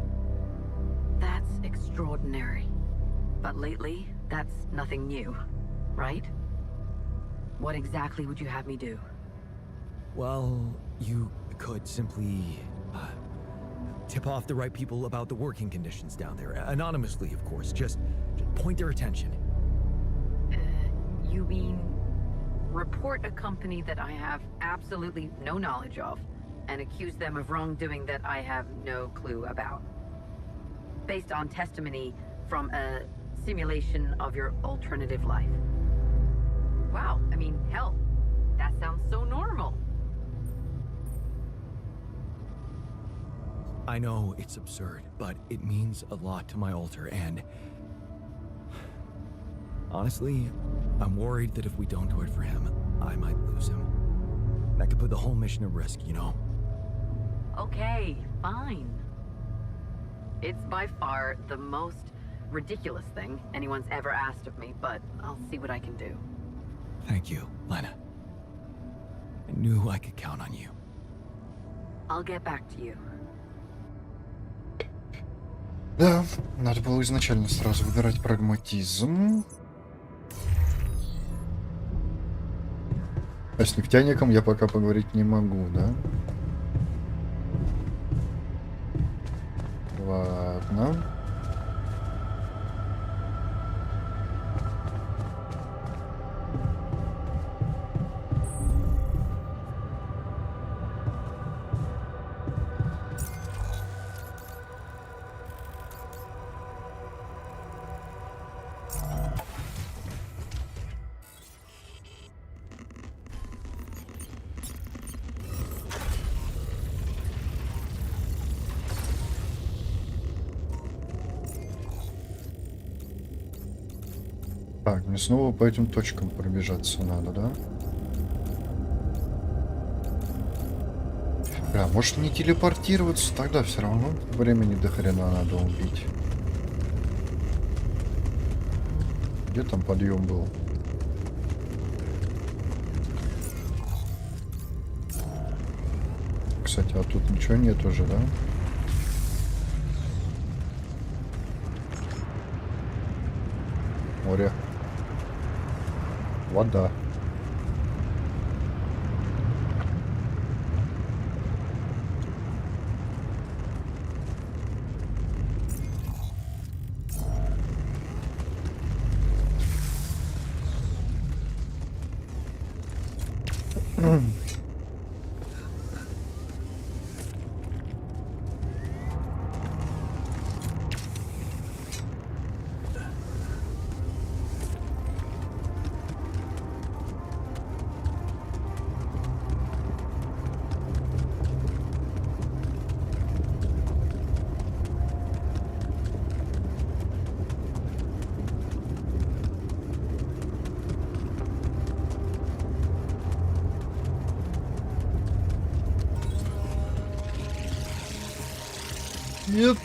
That's extraordinary. But lately, that's nothing new, right? What exactly would you have me do? Well, you could simply tip off the right people about the working conditions down there. Anonymously, of course. Just point their attention. You mean report a company that I have absolutely no knowledge of and accuse them of wrongdoing that I have no clue about? Based on testimony from a simulation of your alternative life. Wow, I mean, hell, that sounds so normal. I know it's absurd, but it means a lot to my alter, and honestly, I'm worried that if we don't do it for him, I might lose him. That could put the whole mission at risk, you know? Okay, fine. It's by far the most ridiculous thing anyone's ever asked of me, but I'll see what I can do. Thank you, Lena. I knew I could count on you. I'll get back to you. Да, надо было изначально сразу выбирать прагматизм. А с нефтяником я пока поговорить не могу, да? Ладно. Так, мне снова по этим точкам пробежаться надо, да? Бля, может не телепортироваться, тогда все равно времени до хрена надо убить. Где там подъем был? Кстати, а тут ничего нет уже, да? Море. Вода.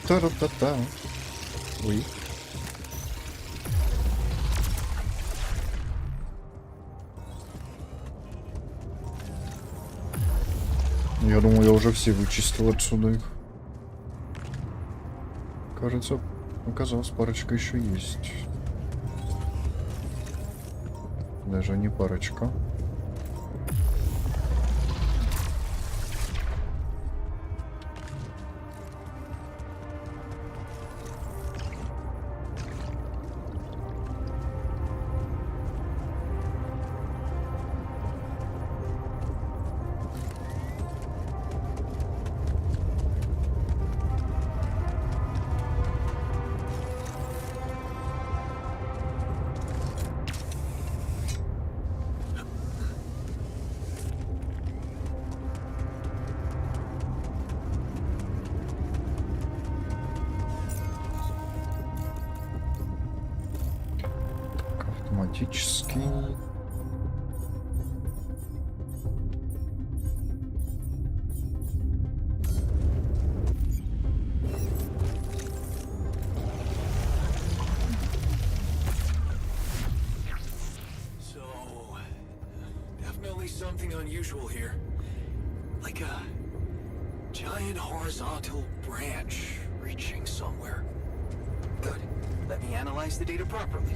Та-та-та-та. Ой. Я думаю, я уже все вычистил отсюда их. Кажется, оказалось, парочка еще есть. Даже не парочка. Автоматический. So, definitely something unusual here. Like a giant horizontal branch reaching somewhere. Good. Let me analyze the data properly.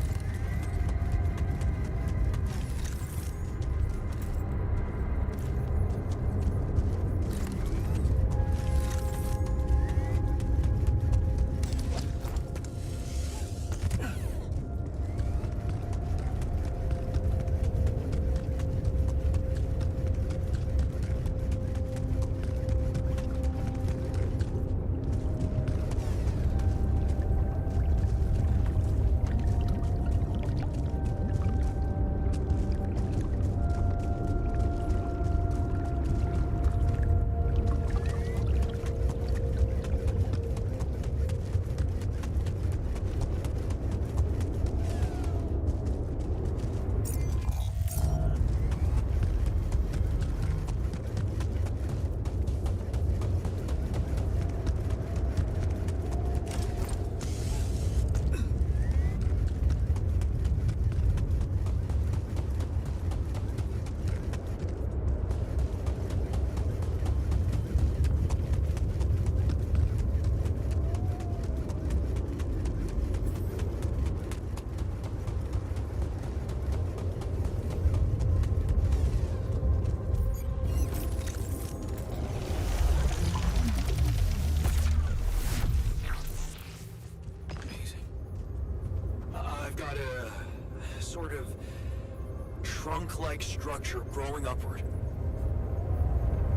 trunk-like structure growing upward.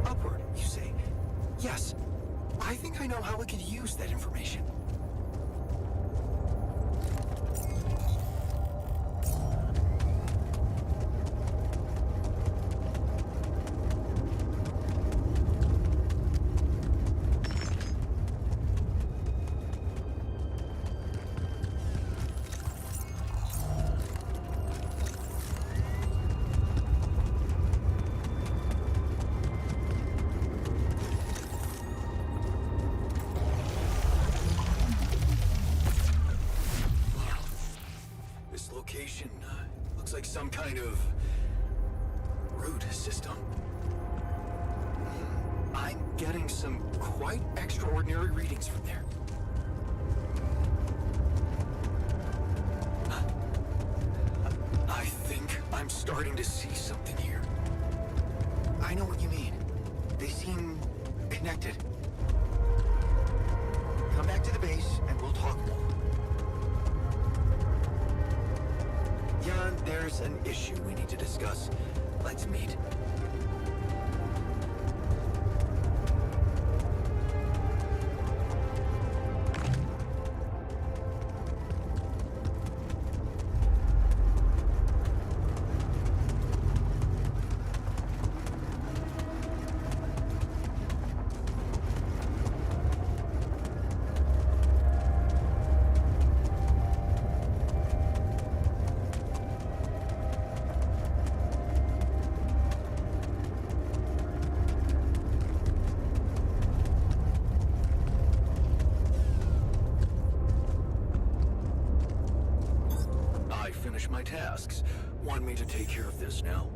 Upward, you say? Yes. I think I know how we could use that information. Looks like some kind of root system. I'm getting some quite extraordinary readings from there. I think I'm starting to see something here. I know what you mean. They seem connected. Come back to the base and we'll talk more. Jan, there's an issue we need to discuss. Let's meet. My tasks. Want me to take care of this now?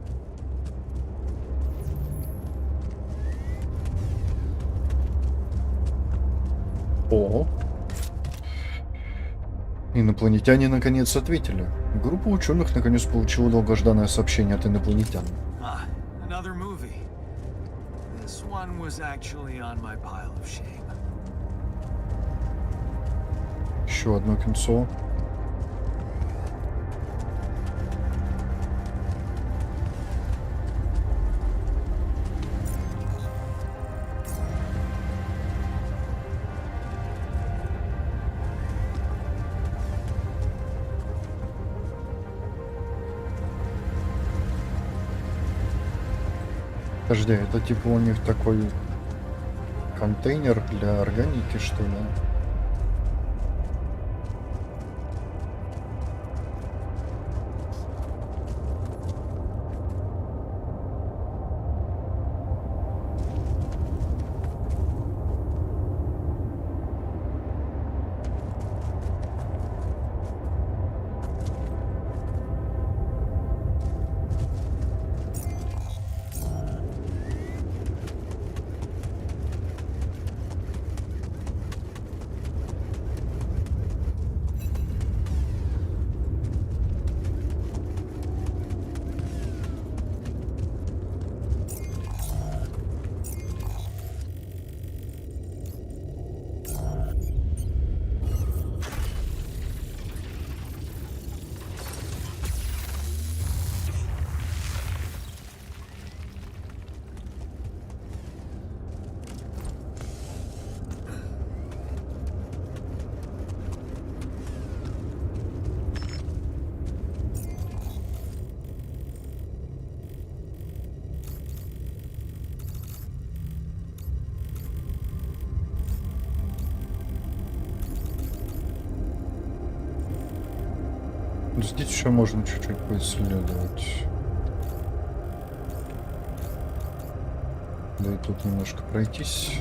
О. Инопланетяне наконец ответили. Группа ученых наконец получила долгожданное сообщение от инопланетян. Another movie. This one was actually on my pile of shame. Еще одно кинцо. Подожди, это типа у них такой контейнер для органики, что ли? Здесь еще можно чуть-чуть поисследовать. Да и тут немножко пройтись.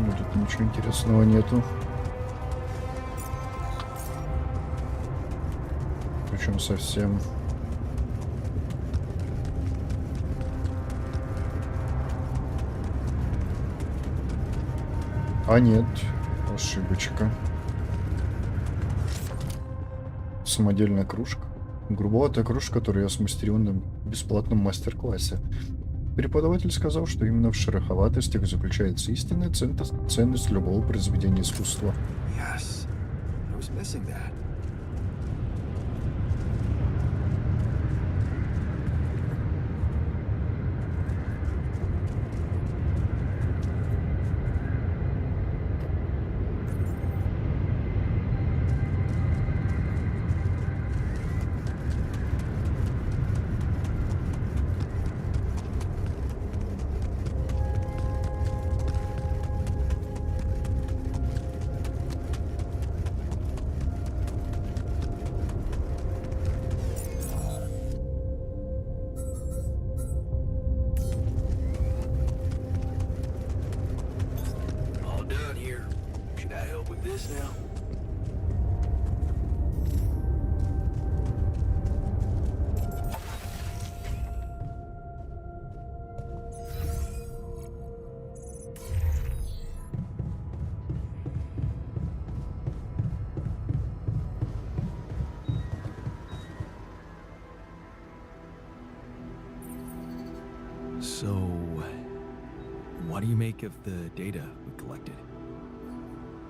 Ну, тут ничего интересного нету. Причем совсем. А нет, ошибочка. Самодельная кружка. Грубоватая кружка, которую я смастерил на бесплатном мастер-классе. Преподаватель сказал, что именно в шероховатостях заключается истинная ценность любого произведения искусства. Yes. I was missing that. All done here. Should I help with this now? So, what do you make of the data we collected?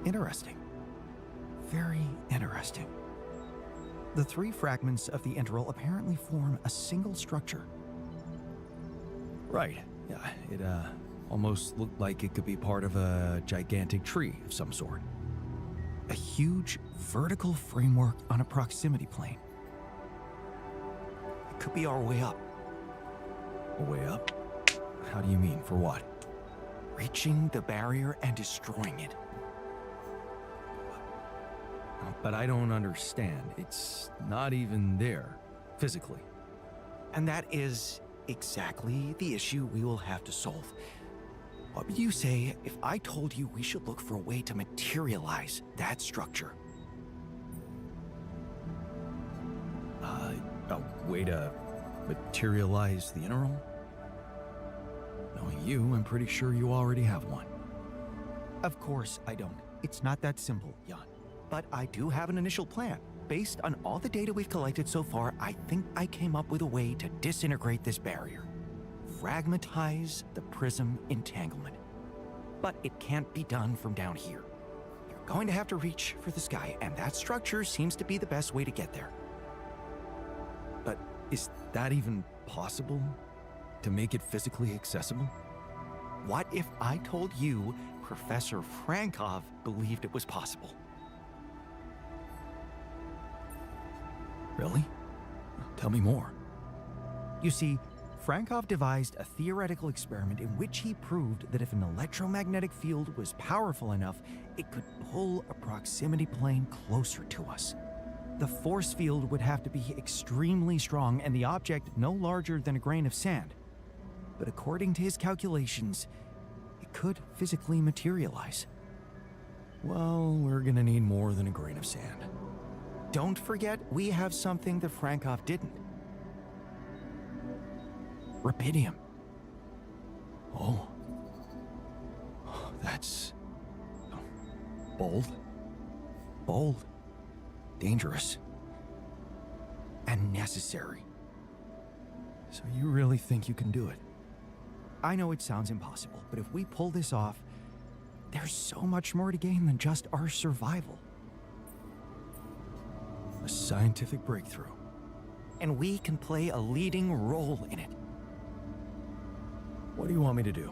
Interesting. Very interesting. The three fragments of the interval apparently form a single structure. Right. Yeah, it almost looked like it could be part of a gigantic tree of some sort. A huge vertical framework on a proximity plane. It could be our way up. A way up? How do you mean? For what? Reaching the barrier and destroying it. But I don't understand. It's not even there, physically. And that is exactly the issue we will have to solve. What would you say if I told you we should look for a way to materialize that structure? A way to materialize the interval? Knowing you, I'm pretty sure you already have one. Of course I don't. It's not that simple, Jan. But I do have an initial plan. Based on all the data we've collected so far, I think I came up with a way to disintegrate this barrier. Fragmentize the prism entanglement. But it can't be done from down here. You're going to have to reach for the sky, and that structure seems to be the best way to get there. But is that even possible? To make it physically accessible? What if I told you Professor Frankov believed it was possible? Really? Tell me more. You see, Frankov devised a theoretical experiment in which he proved that if an electromagnetic field was powerful enough, it could pull a proximity plane closer to us. The force field would have to be extremely strong and the object no larger than a grain of sand. But according to his calculations, it could physically materialize. Well, we're gonna need more than a grain of sand. Don't forget, we have something that Frankov didn't. Rubidium. Oh. That's... bold. Bold. Dangerous. And necessary. So you really think you can do it? I know it sounds impossible, but if we pull this off, there's so much more to gain than just our survival. A scientific breakthrough. And we can play a leading role in it. What do you want me to do?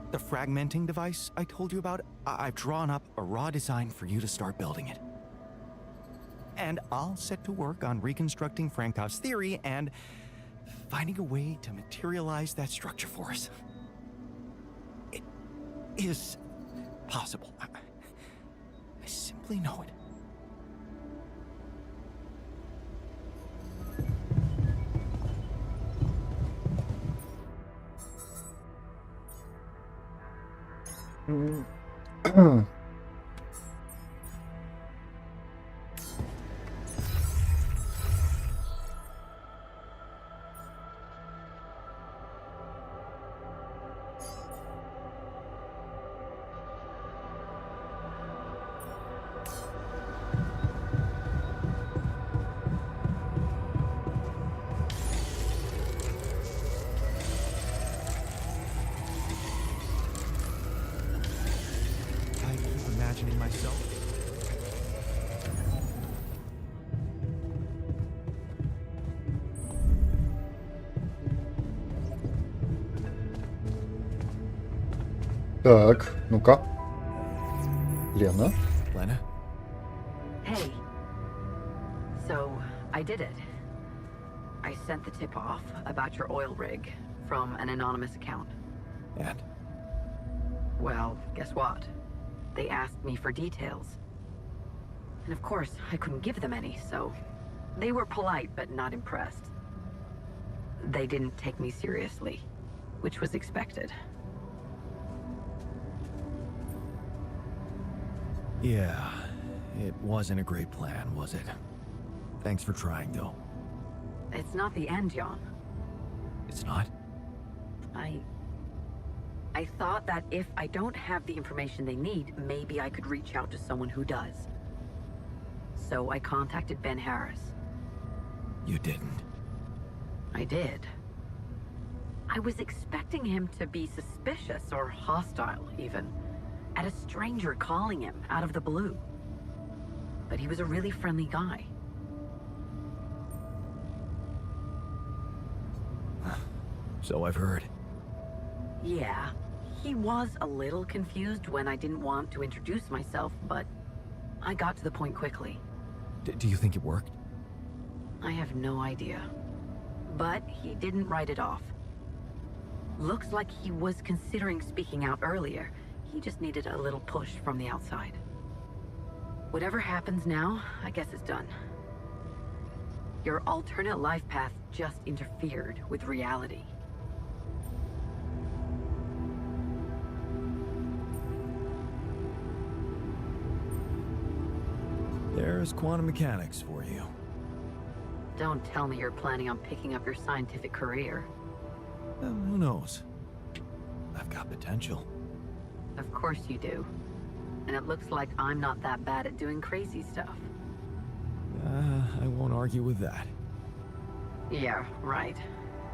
The fragmenting device I told you about, I've drawn up a raw design for you to start building it. And I'll set to work on reconstructing Frankov's theory and finding a way to materialize that structure for us. It is possible. I simply know it. I keep imagining myself. Так, ну-ка. Лена. Lena? Hey. So, I did it. I sent the tip off about your oil rig from an anonymous account. And? Well, guess what? They asked me for details. And of course, I couldn't give them any, so they were polite but not impressed. They didn't take me seriously, which was expected. Yeah, it wasn't a great plan, was it? Thanks for trying, though. It's not the end, Jan. It's not? I thought that if I don't have the information they need, maybe I could reach out to someone who does. So I contacted Ben Harris. You didn't. I did. I was expecting him to be suspicious or hostile, even, at a stranger calling him out of the blue. But he was a really friendly guy. So I've heard. Yeah, he was a little confused when I didn't want to introduce myself, but I got to the point quickly. Do you think it worked? I have no idea. But he didn't write it off. Looks like he was considering speaking out earlier. He just needed a little push from the outside. Whatever happens now, I guess it's done. Your alternate life path just interfered with reality. There's quantum mechanics for you. Don't tell me you're planning on picking up your scientific career. Who knows? I've got potential. Of course you do. And it looks like I'm not that bad at doing crazy stuff. I won't argue with that. Yeah, right.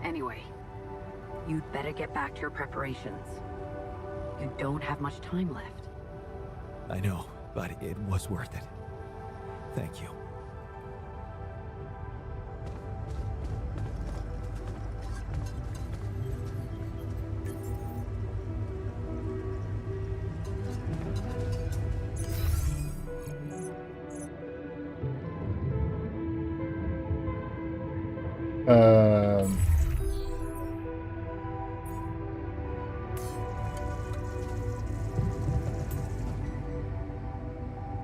Anyway, you'd better get back to your preparations. You don't have much time left. I know, but it was worth it. Thank you.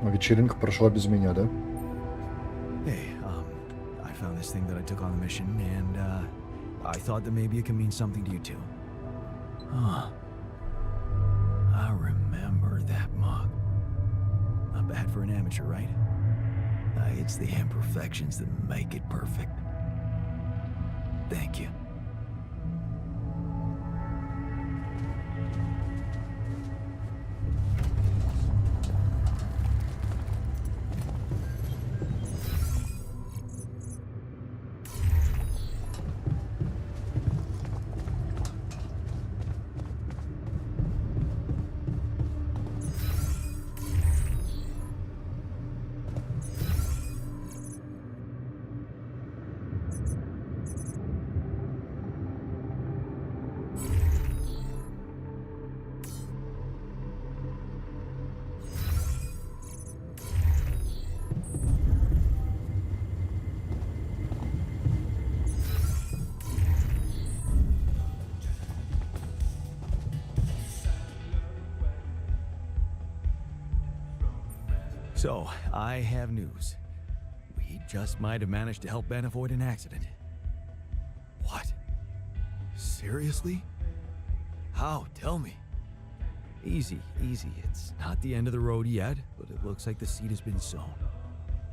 Вечеринка прошла без меня, да? Hey, I found this thing that I took on the mission, and, I thought that maybe it can mean something to you too. Huh. I remember that mug. Not bad for an amateur, right? It's the imperfections that make it perfect. Thank you. So, I have news. We just might have managed to help Ben avoid an accident. What? Seriously? How? Tell me. Easy, easy. It's not the end of the road yet, but it looks like the seed has been sown.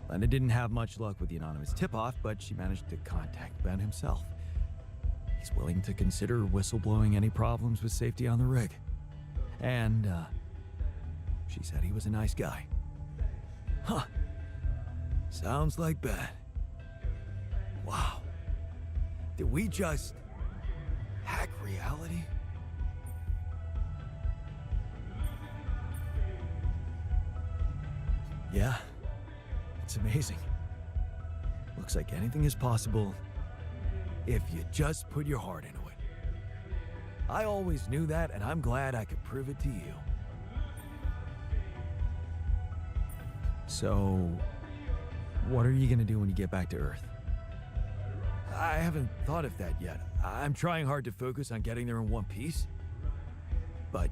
Lena didn't have much luck with the anonymous tip-off, but she managed to contact Ben himself. He's willing to consider whistleblowing any problems with safety on the rig. And, she said he was a nice guy. Huh. Sounds like Ben. Wow. Did we just hack reality? Yeah, it's amazing. Looks like anything is possible if you just put your heart into it. I always knew that, and I'm glad I could prove it to you. So, what are you gonna do when you get back to Earth? I haven't thought of that yet. I'm trying hard to focus on getting there in one piece. But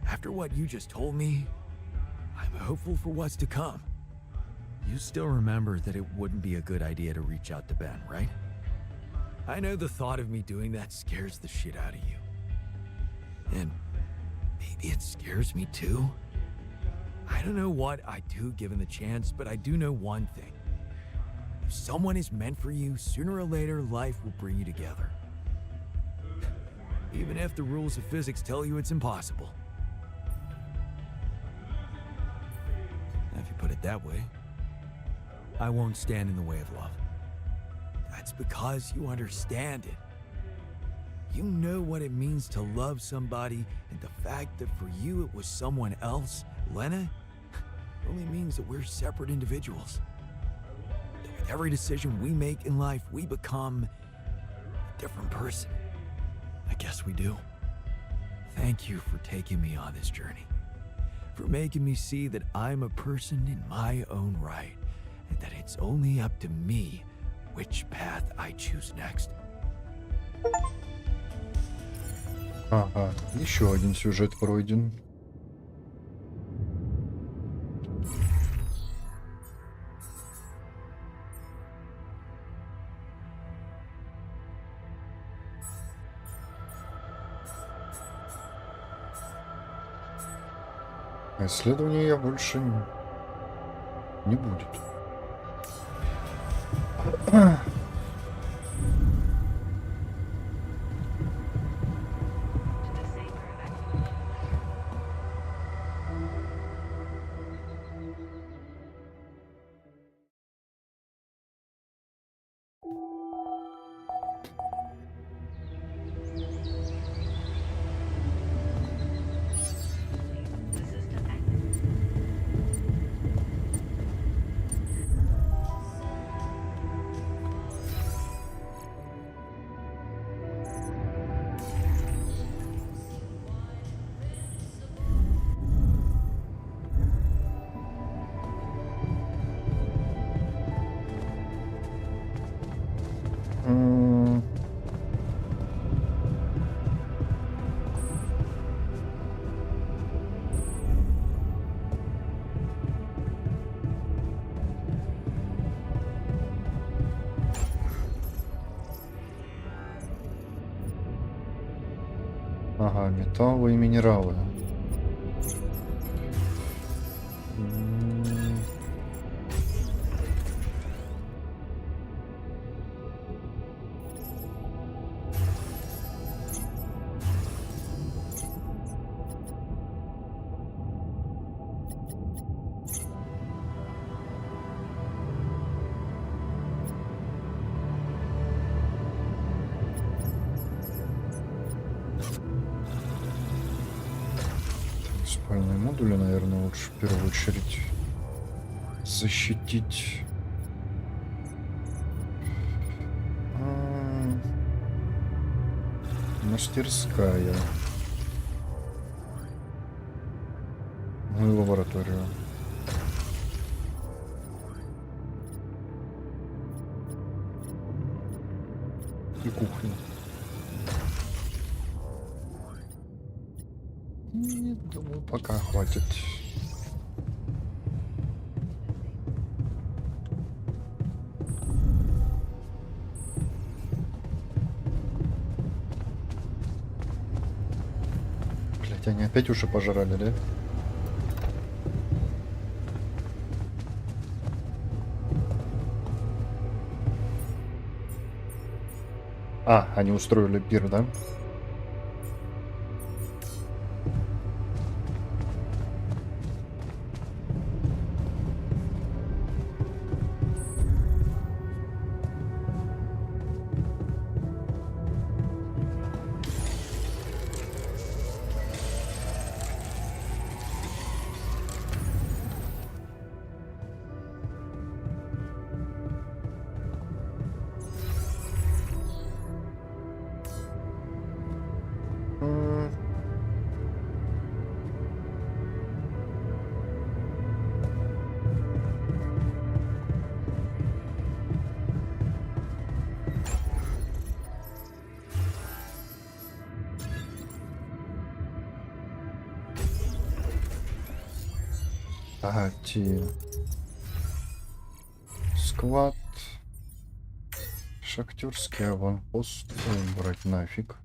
after what you just told me, I'm hopeful for what's to come. You still remember that it wouldn't be a good idea to reach out to Ben, right? I know the thought of me doing that scares the shit out of you. And maybe it scares me too. I don't know what I'd do given the chance, but I do know one thing. If someone is meant for you, sooner or later life will bring you together. Even if the rules of physics tell you it's impossible. If you put it that way, I won't stand in the way of love. That's because you understand it. You know what it means to love somebody, and the fact that for you it was someone else, Lena, only means that we're separate individuals. That with every decision we make in life, we become a different person. I guess we do. Thank you for taking me on this journey. For making me see that I'm a person in my own right, and that it's only up to me which path I choose next. Ага, еще один сюжет пройден. А исследования больше не будет. Ага, металлы и минералы. Спальные модули, наверное, лучше в первую очередь защитить. Мастерская. Ну и лабораторию. И кухню. И, думаю, пока хватит. Блять, они опять уши пожрали, да? А, они устроили пир, да? Ати. Склад. Шахтерский аванпост. Брать нафиг.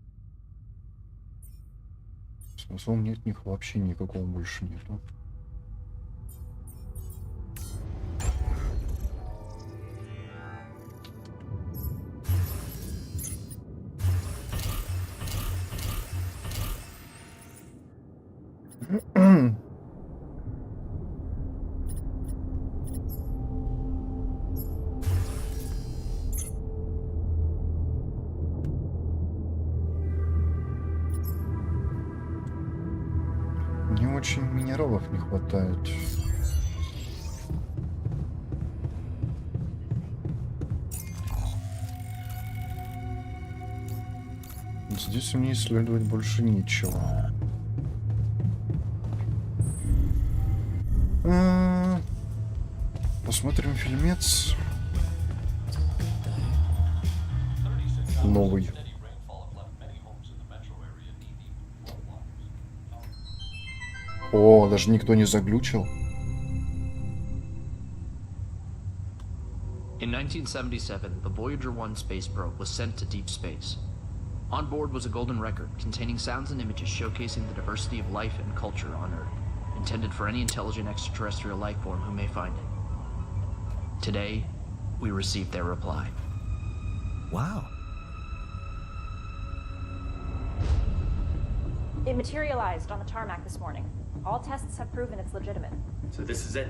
Смысла мне от них вообще никакого больше нету. Мне очень минералов не хватает. Здесь мне исследовать больше нечего. Посмотрим фильмец. Новый. О, даже никто не заглючил. In 1977, the Voyager 1 space probe was sent to deep space. On board was a golden record containing sounds and images showcasing the diversity of life and culture on Earth, intended for any intelligent extraterrestrial life form who may find it. Today, we received their reply. Wow. It materialized on the tarmac this morning. All tests have proven it's legitimate. So this is it?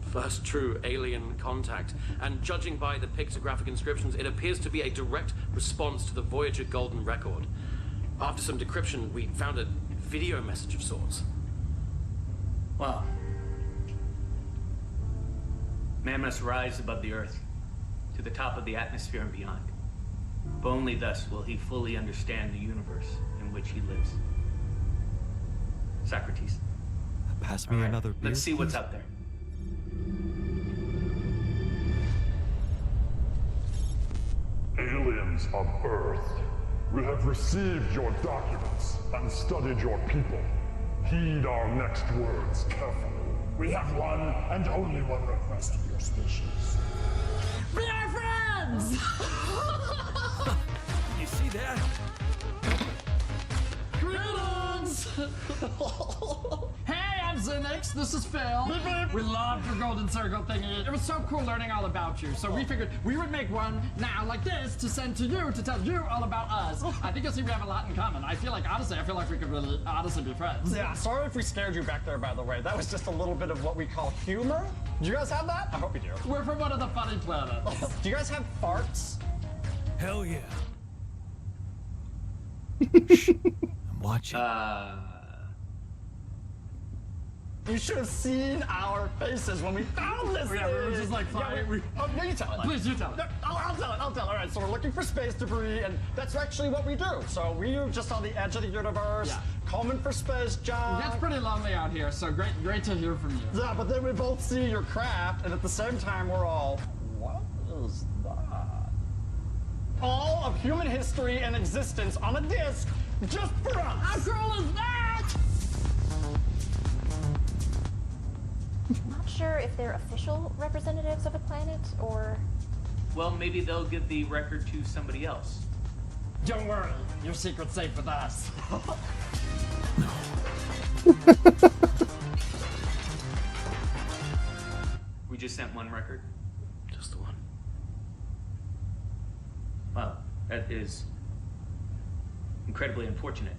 First true alien contact. And judging by the pictographic inscriptions, it appears to be a direct response to the Voyager Golden Record. After some decryption, we found a video message of sorts. Wow. Man must rise above the Earth, to the top of the atmosphere and beyond. For only thus will he fully understand the universe in which he lives. Socrates. Pass me another beer. Let's see what's please. up there. Aliens of Earth, we have received your documents and studied your people. Heed our next words carefully. We have one and only one request of your species. Be our friends! You see that? Greetings! Hey, I'm Zinix. This is Phil. We loved your golden circle thingy. It was so cool learning all about you. So we figured we would make one now like this to send to you to tell you all about us. I think you'll see we have a lot in common. I feel like we could really honestly be friends. Yeah, sorry if we scared you back there, by the way. That was just a little bit of what we call humor. Do you guys have that? I hope you do. We're from one of the funny planets. Do you guys have farts? Hell yeah. I'm watching. You should have seen our faces when we found this Yeah, we were just like, fine. Yeah, oh, no, you tell it. Please, you tell it. No, I'll tell it. All right, so we're looking for space debris, and that's actually what we do. So we're just on the edge of the universe, Yeah. combing for space junk. It's pretty lonely out here, so great to hear from you. Yeah, but then we both see your craft, and at the same time, we're all, what is that? All of human history and existence on a disc, just for us. How cool is that? Not sure if they're official representatives of a planet or... Well, maybe they'll give the record to somebody else. Don't worry, your secret's safe with us. We just sent one record. Just the one. Wow, that is incredibly unfortunate.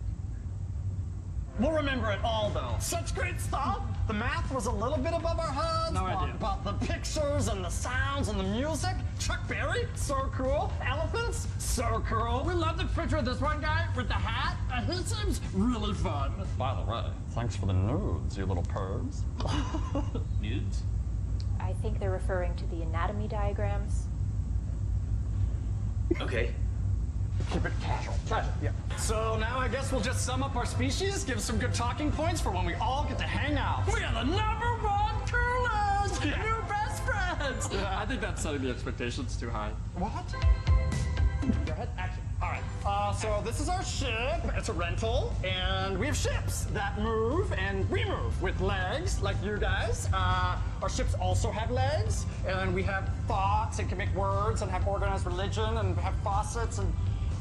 We'll remember it all, though. Such great stuff. The math was a little bit above our heads. No idea. But the pictures and the sounds and the music. Chuck Berry, so cool. Elephants, so cool. We love the picture of this one guy with the hat. He seems really fun. By the way, thanks for the nudes, you little pervs. Nudes? I think they're referring to the anatomy diagrams. Okay. Keep it casual. Casual, yeah. So now I guess we'll just sum up our species, give some good talking points for when we all get to hang out. We are the #1 coolers! New best friends! Yeah. I think that's setting the expectations too high. What? Go ahead, action. All right, so this is our ship. It's a rental, and we have ships that move and we move with legs, like you guys. Our ships also have legs, and we have thoughts and can make words and have organized religion and have faucets and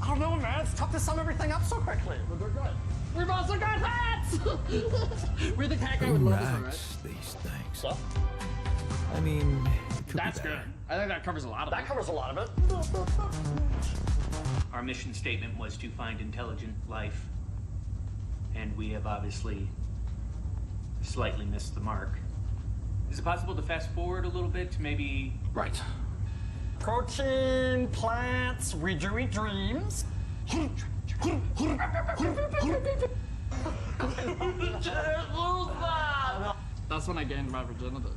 I don't know, man. It's tough to sum everything up so quickly. But they're good. We've also got hats! We think Hat Guy would love this one, right? These things. So? I mean, it could That's be better. good. I think that covers a lot of it. That covers a lot of it. Our mission statement was to find intelligent life, and we have obviously slightly missed the mark. Is it possible to fast forward a little bit to maybe... Right. Protein, plants, we do eat dreams. That's when I gained my virginity.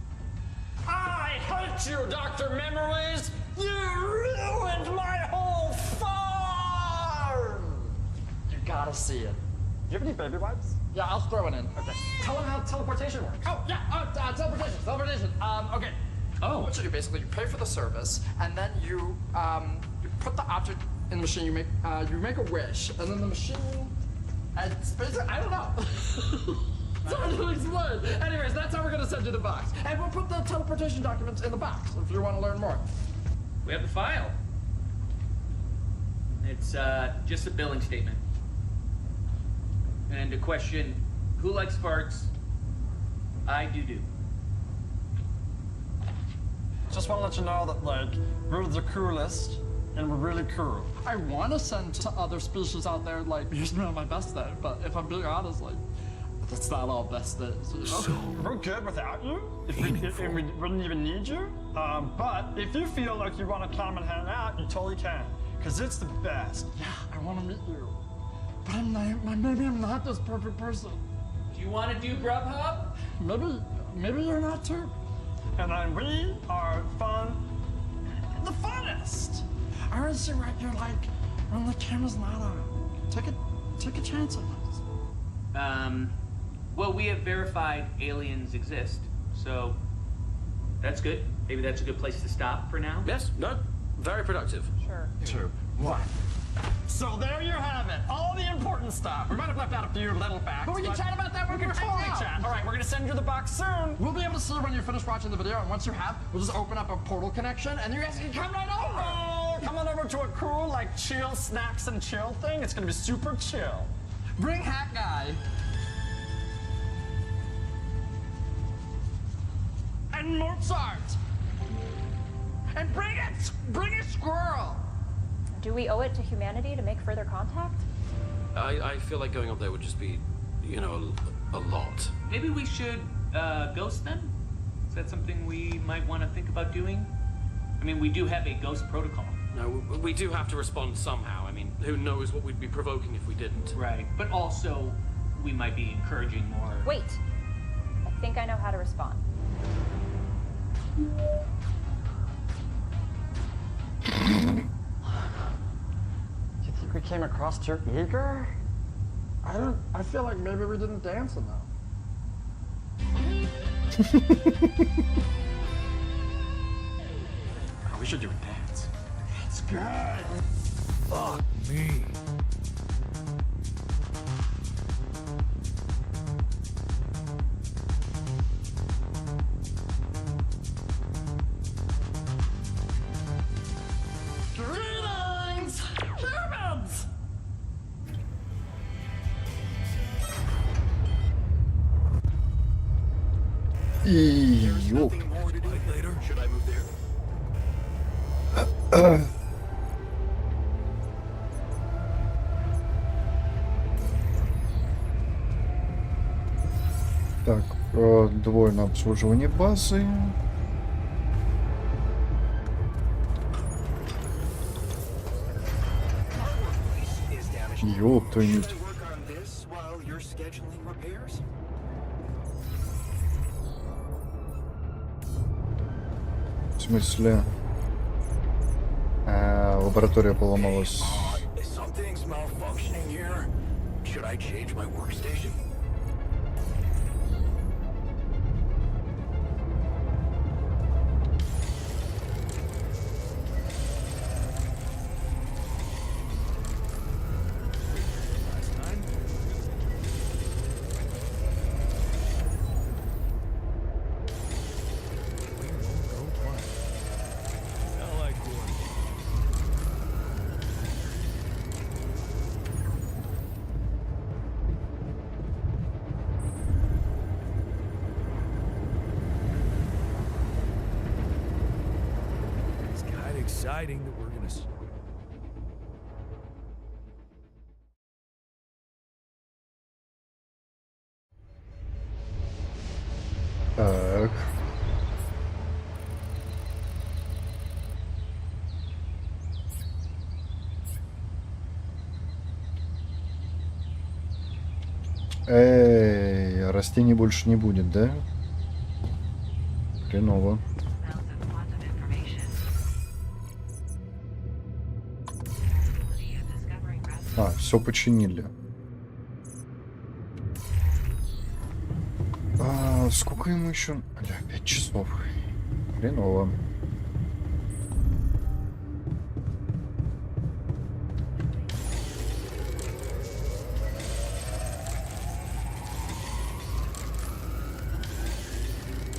I hate you, Dr. Memories! You ruined my whole farm! You gotta see it. Do you have any baby wipes? Yeah, I'll throw it in. Okay. Tell them how teleportation works. Oh, yeah, teleportation. Okay. Oh. What you do basically, you pay for the service, and then you put the object in the machine. You make a wish, and then the machine. It's basically, I don't know. It's hard to explain. Anyways, that's how we're gonna send you the box, and we'll put the teleportation documents in the box if you want to learn more. We have the file. It's just a billing statement. And a question, who likes farts? I do. Just want to let you know that, like, we're the coolest, and we're really cool. I want to send to other species out there, like, here's me on my best day, but if I'm being honest, like, that's not all best days. You know? So we're good without you, if we wouldn't even need you. But if you feel like you want to come and hang out, you totally can, because it's the best. Yeah, I want to meet you. But maybe I'm not this perfect person. Do you want to do Grubhub? Maybe you're not too. And then we are fun, the funnest. I want to see what you're like when the camera's not on. Take a chance on us. Well, we have verified aliens exist, so that's good. Maybe that's a good place to stop for now. Yes, no, very productive. Sure. 2, 1. So there you have it, all the important stuff. We might have left out a few little facts. But we can chat about that when we we're can totally hanging out. chat. All right, we're gonna send you the box soon. We'll be able to see when you finish watching the video, and once you have, we'll just open up a portal connection, and you guys can come right over. Oh, come on over to a cool, like, chill snacks and chill thing. It's gonna be super chill. Bring Hat Guy. And Mozart. And bring a squirrel. Do we owe it to humanity to make further contact? I feel like going up there would just be, you know, a lot. Maybe we should ghost them? Is that something we might want to think about doing? I mean, we do have a ghost protocol. No, we do have to respond somehow. I mean, who knows what we'd be provoking if we didn't. Right, but also we might be encouraging more... Wait. I think I know how to respond. You think we came across your eager? I feel like maybe we didn't dance enough. Oh, we should do a dance. It's good. fuck me. Greetings, humans! И ёп. Так, двойное обслуживание базы. Ёб твою мать. В смысле? Лаборатория поломалась. Something's malfunctioning here. Should I change my workstation? It's kind of exciting that we're gonna. Так. Эй, растений больше не будет, да? Хреново. Все починили. Сколько ему еще? 5 часов. Хреново.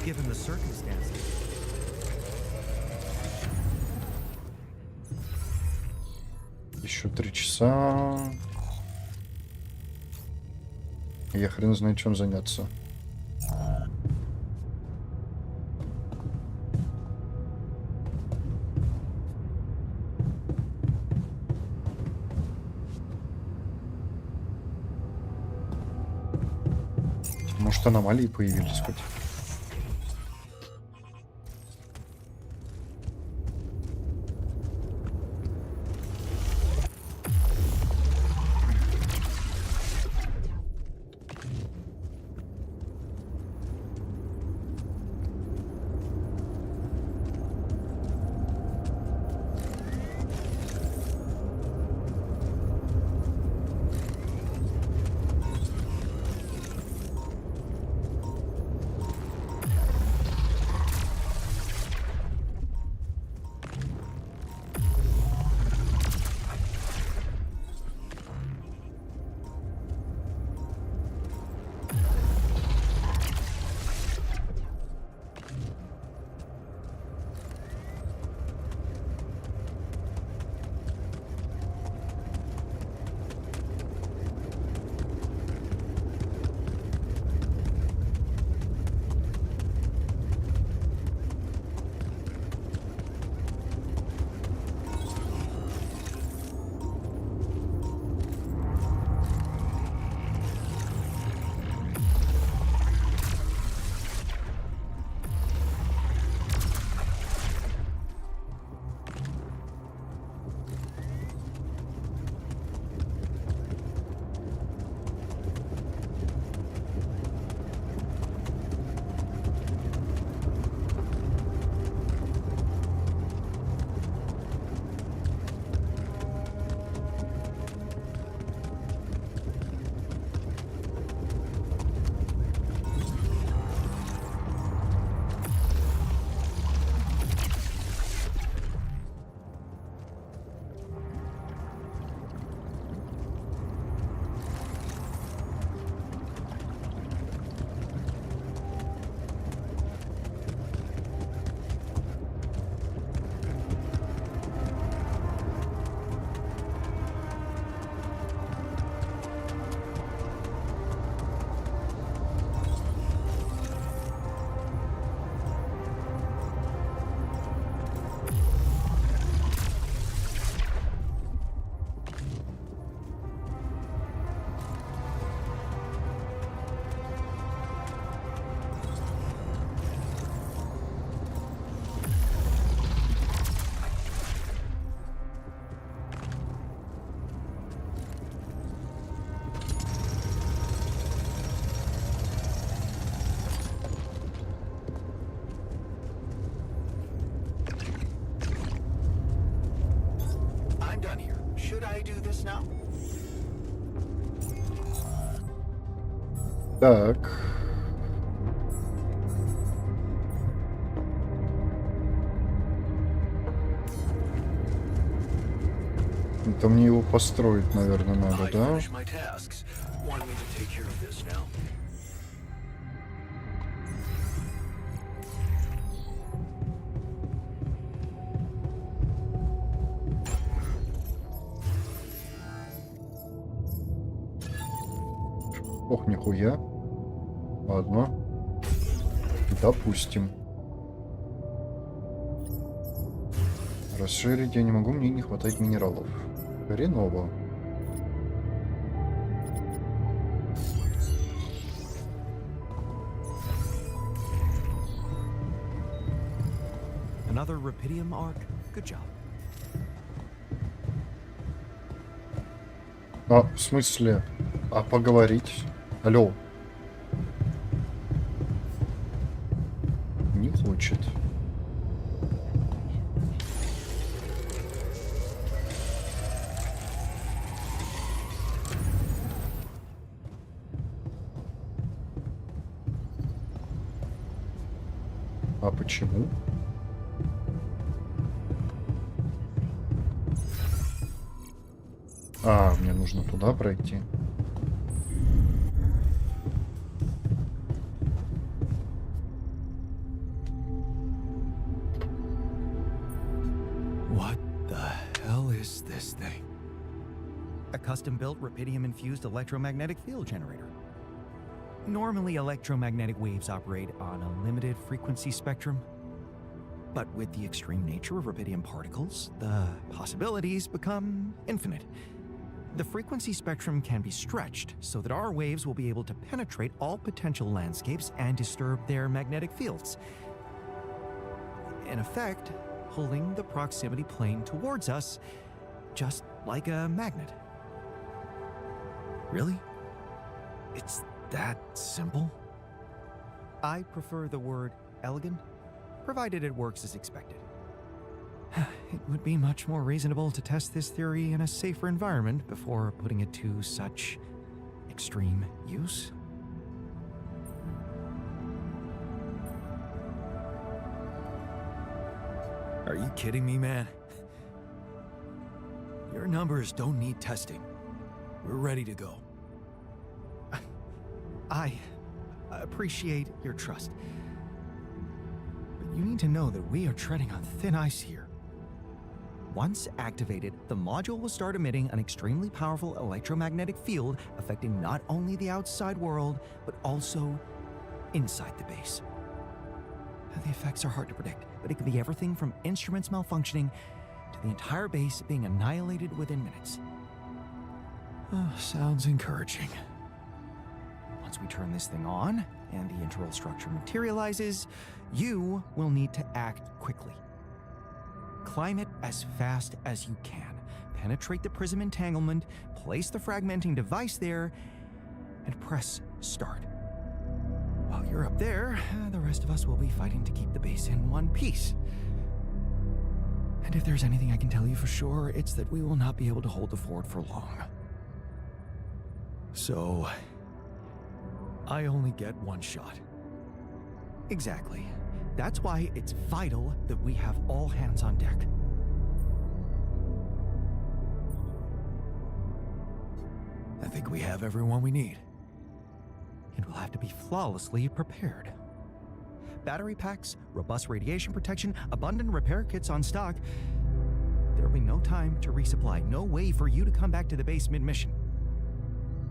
Given the circumstances. Еще 3 часа. Я хрен знает, чем заняться. Может, аномалии появились хоть? do this now? Так. Это мне его построить, наверное, надо, да? My tasks. Want me to take care of this now? Ох, нихуя. Ладно. Допустим. Расширить я не могу, мне не хватает минералов. Хреново. Another Rapidium arc? Good job. А, в смысле? А поговорить? Алло. Не хочет. А почему? А, мне нужно туда пройти. What the hell is this thing? A custom-built Rapidium-infused electromagnetic field generator. Normally, electromagnetic waves operate on a limited frequency spectrum. But with the extreme nature of Rapidium particles, the possibilities become infinite. The frequency spectrum can be stretched so that our waves will be able to penetrate all potential landscapes and disturb their magnetic fields. In effect, pulling the proximity plane towards us, just like a magnet. Really? It's that simple? I prefer the word elegant, provided it works as expected. It would be much more reasonable to test this theory in a safer environment before putting it to such extreme use. Are you kidding me, man? Your numbers don't need testing. We're ready to go. I appreciate your trust. But you need to know that we are treading on thin ice here. Once activated, the module will start emitting an extremely powerful electromagnetic field affecting not only the outside world, but also inside the base. The effects are hard to predict, but it can be everything from instruments malfunctioning to the entire base being annihilated within minutes. Sounds encouraging. Once we turn this thing on, and the internal structure materializes, you will need to act quickly. Climb it as fast as you can. Penetrate the prism entanglement, place the fragmenting device there, and press start. While you're up there, the rest of us will be fighting to keep the base in one piece. And if there's anything I can tell you for sure, it's that we will not be able to hold the fort for long. So, I only get one shot. Exactly. That's why it's vital that we have all hands on deck. I think we have everyone we need. It will have to be flawlessly prepared. Battery packs, robust radiation protection, abundant repair kits on stock. There will be no time to resupply, no way for you to come back to the base mid-mission.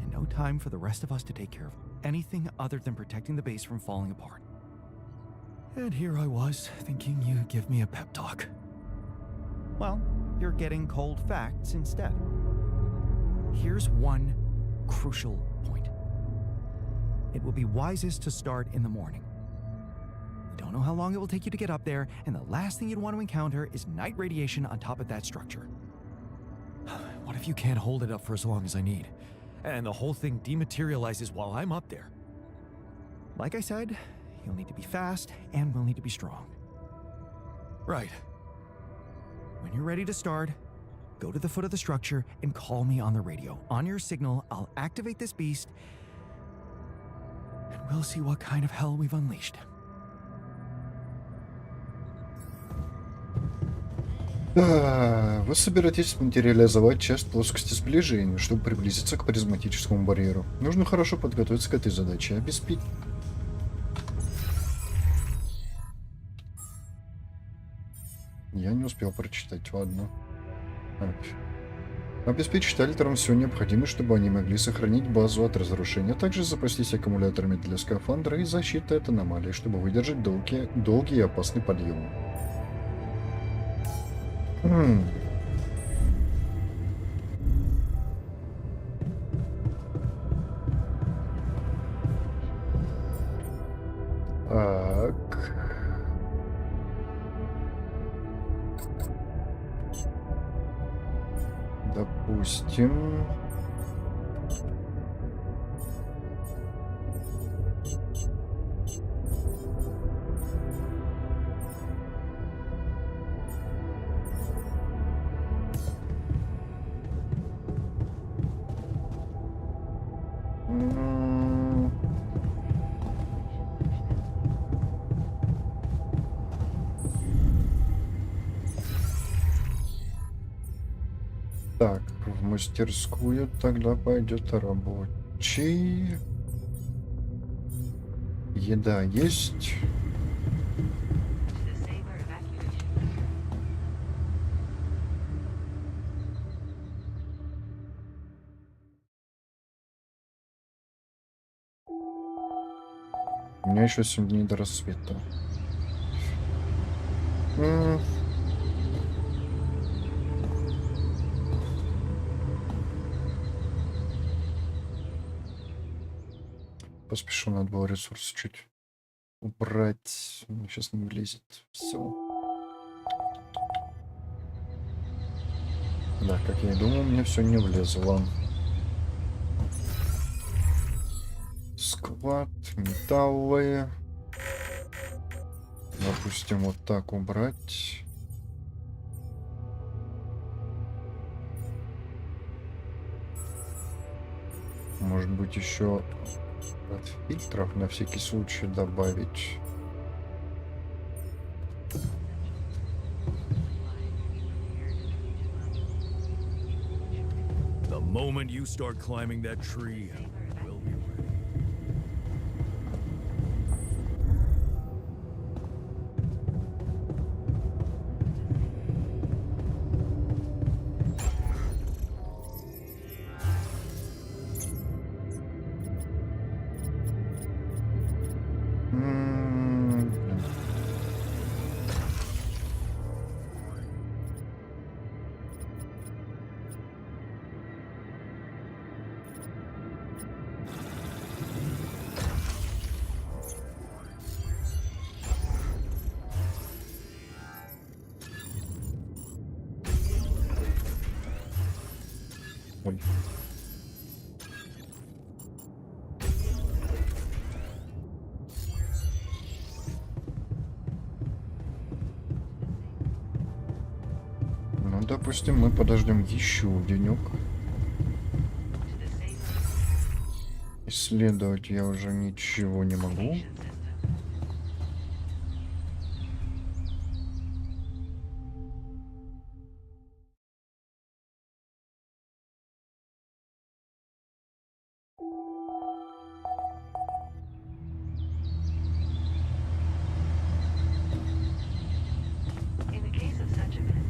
And no time for the rest of us to take care of anything other than protecting the base from falling apart. And here I was, thinking you'd give me a pep talk. Well, you're getting cold facts instead. Here's one crucial point. It will be wisest to start in the morning. You don't know how long it will take you to get up there, and the last thing you'd want to encounter is night radiation on top of that structure. What if you can't hold it up for as long as I need, and the whole thing dematerializes while I'm up there? Like I said, you'll need to be fast, and we'll need to be strong. Right. When you're ready to start, go to the foot of the structure and call me on the radio. On your signal, I'll activate this beast, and we'll see what kind of hell we've unleashed. Вы собираетесь материализовать часть плоскости сближения, чтобы приблизиться к призматическому барьеру. Нужно хорошо подготовиться к этой задаче. Я не успел прочитать, ладно. Обеспечить альтерам все необходимое, чтобы они могли сохранить базу от разрушения, а также запастись аккумуляторами для скафандра и защиты от аномалий, чтобы выдержать долгий и опасный подъем. Так. Допустим. Так, в мастерскую тогда пойдет рабочий. Еда есть. У меня еще сегодня не до рассвета. Поспешу, надо было ресурсы чуть убрать. Сейчас не влезет. Все. Да, как я и думал, мне все не влезло. Склад, металлы. Допустим, вот так убрать. Может быть, еще от фильтров на всякий случай добавить. The moment you start climbing that tree, we'll be ready. Ой. Ну, допустим, мы подождем еще денек. Исследовать я уже ничего не могу. In the case of such event,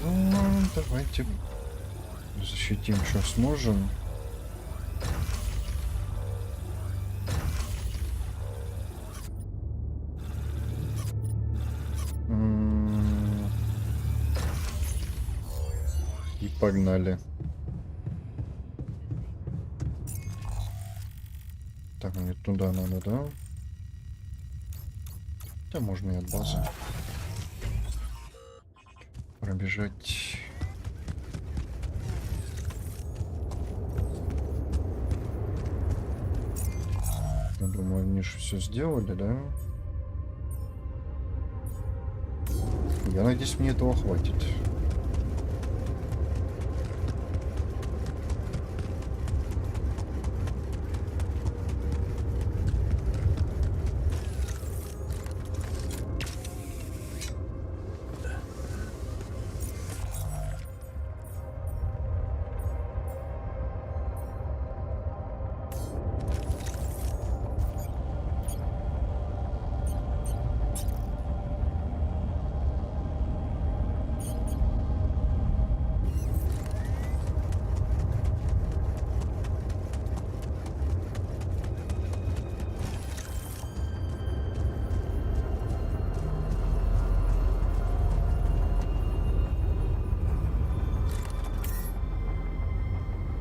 Ну, давайте защитим, что сможем. И погнали. Так, мне туда надо, да? Да, можно и от базы. Пробежать. Я думаю, они же все сделали, да? Я надеюсь, мне этого хватит.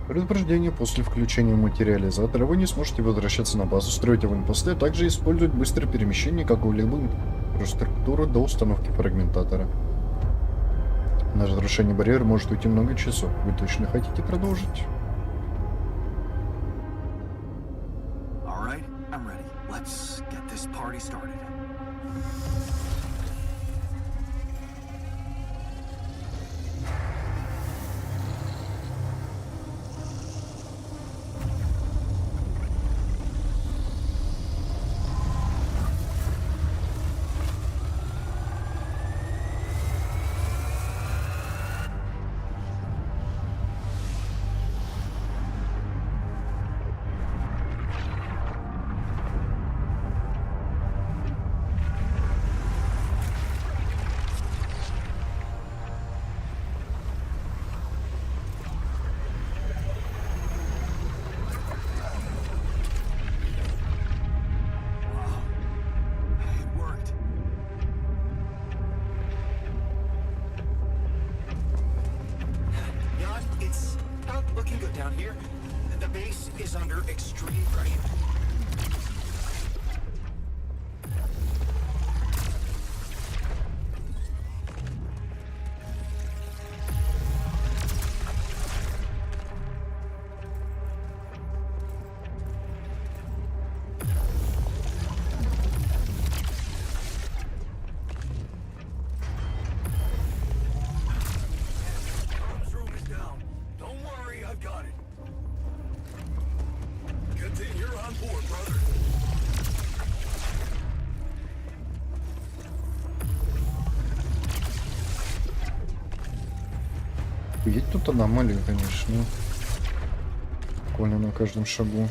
Предупреждение: после включения материализатора вы не сможете возвращаться на базу, строить аванпосты, а также использовать быстрое перемещение какую-либо инфраструктуру до установки фрагментатора. На разрушение барьера может уйти много часов. Вы точно хотите продолжить? All right, I'm ready. Let's get this party started. Looking good down here. The base is under extreme pressure. Есть тут аномалии, конечно. Буквально на каждом шагу.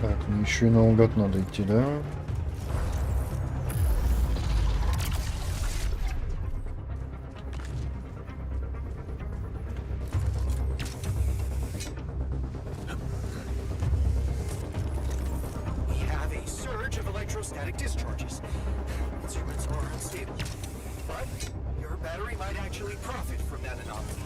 Так, мне еще и наугад надо идти, да? We have a surge of electrostatic discharges. Instruments are unstable, but your battery might actually profit from that anomaly.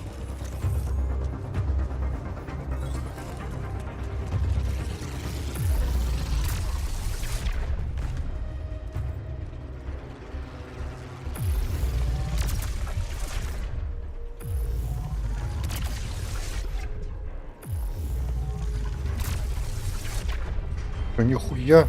Да нихуя!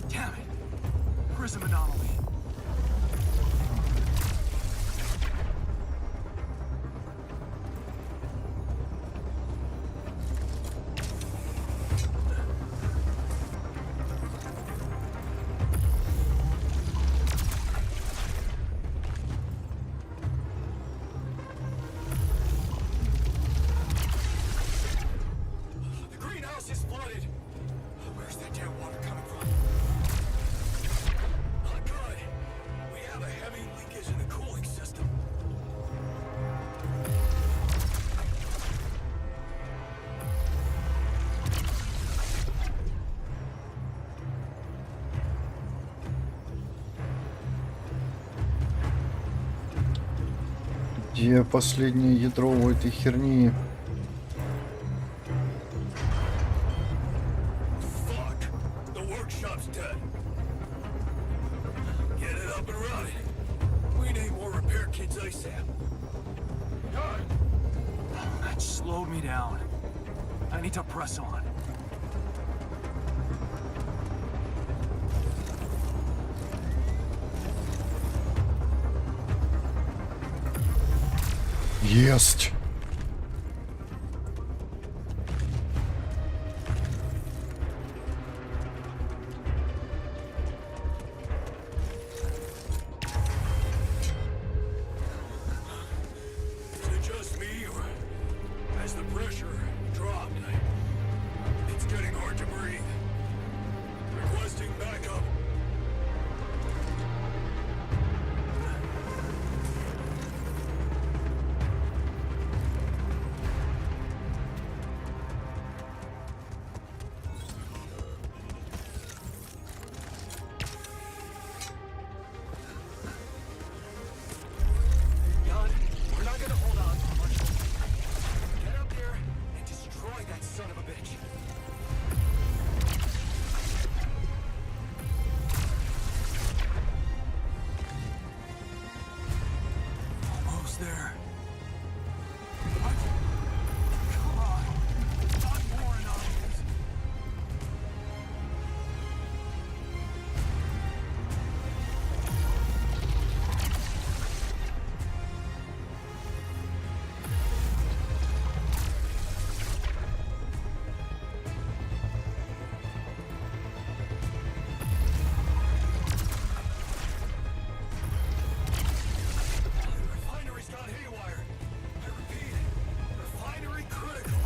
Damn it. Где последнее ядро у этой херни? The workshop's dead. Get it up and running. We need more repair kits ASAP. That slowed me down. I need to press on. Есть. Is it just me, or has the pressure dropped? It's getting hard to breathe. Requesting backup. Jan, we're not gonna hold on for much longer. Get up there and destroy that son of a bitch. Almost there. What? Come on. Not more anomalies. Refinery's gone haywire. I repeat, refinery critical.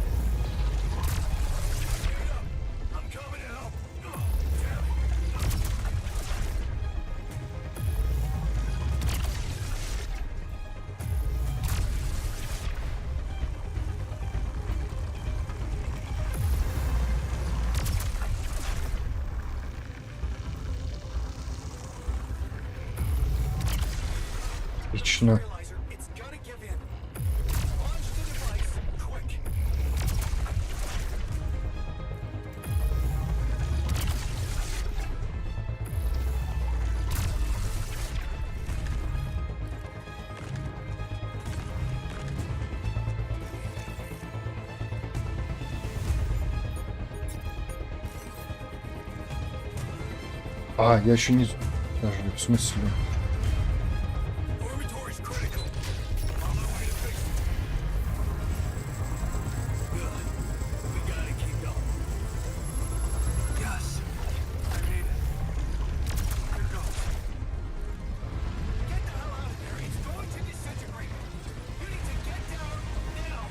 Get up. I'm coming to help. Oh, damn it. Отлично. It's gonna give in. Launch the device, quick. А, я еще не... Даже в смысле... Dormitory's critical. On my way to fix it. Good. We gotta keep going. Yes. I made it. Here goes. Get the hell out of there. It's going to disintegrate. You need to get down now.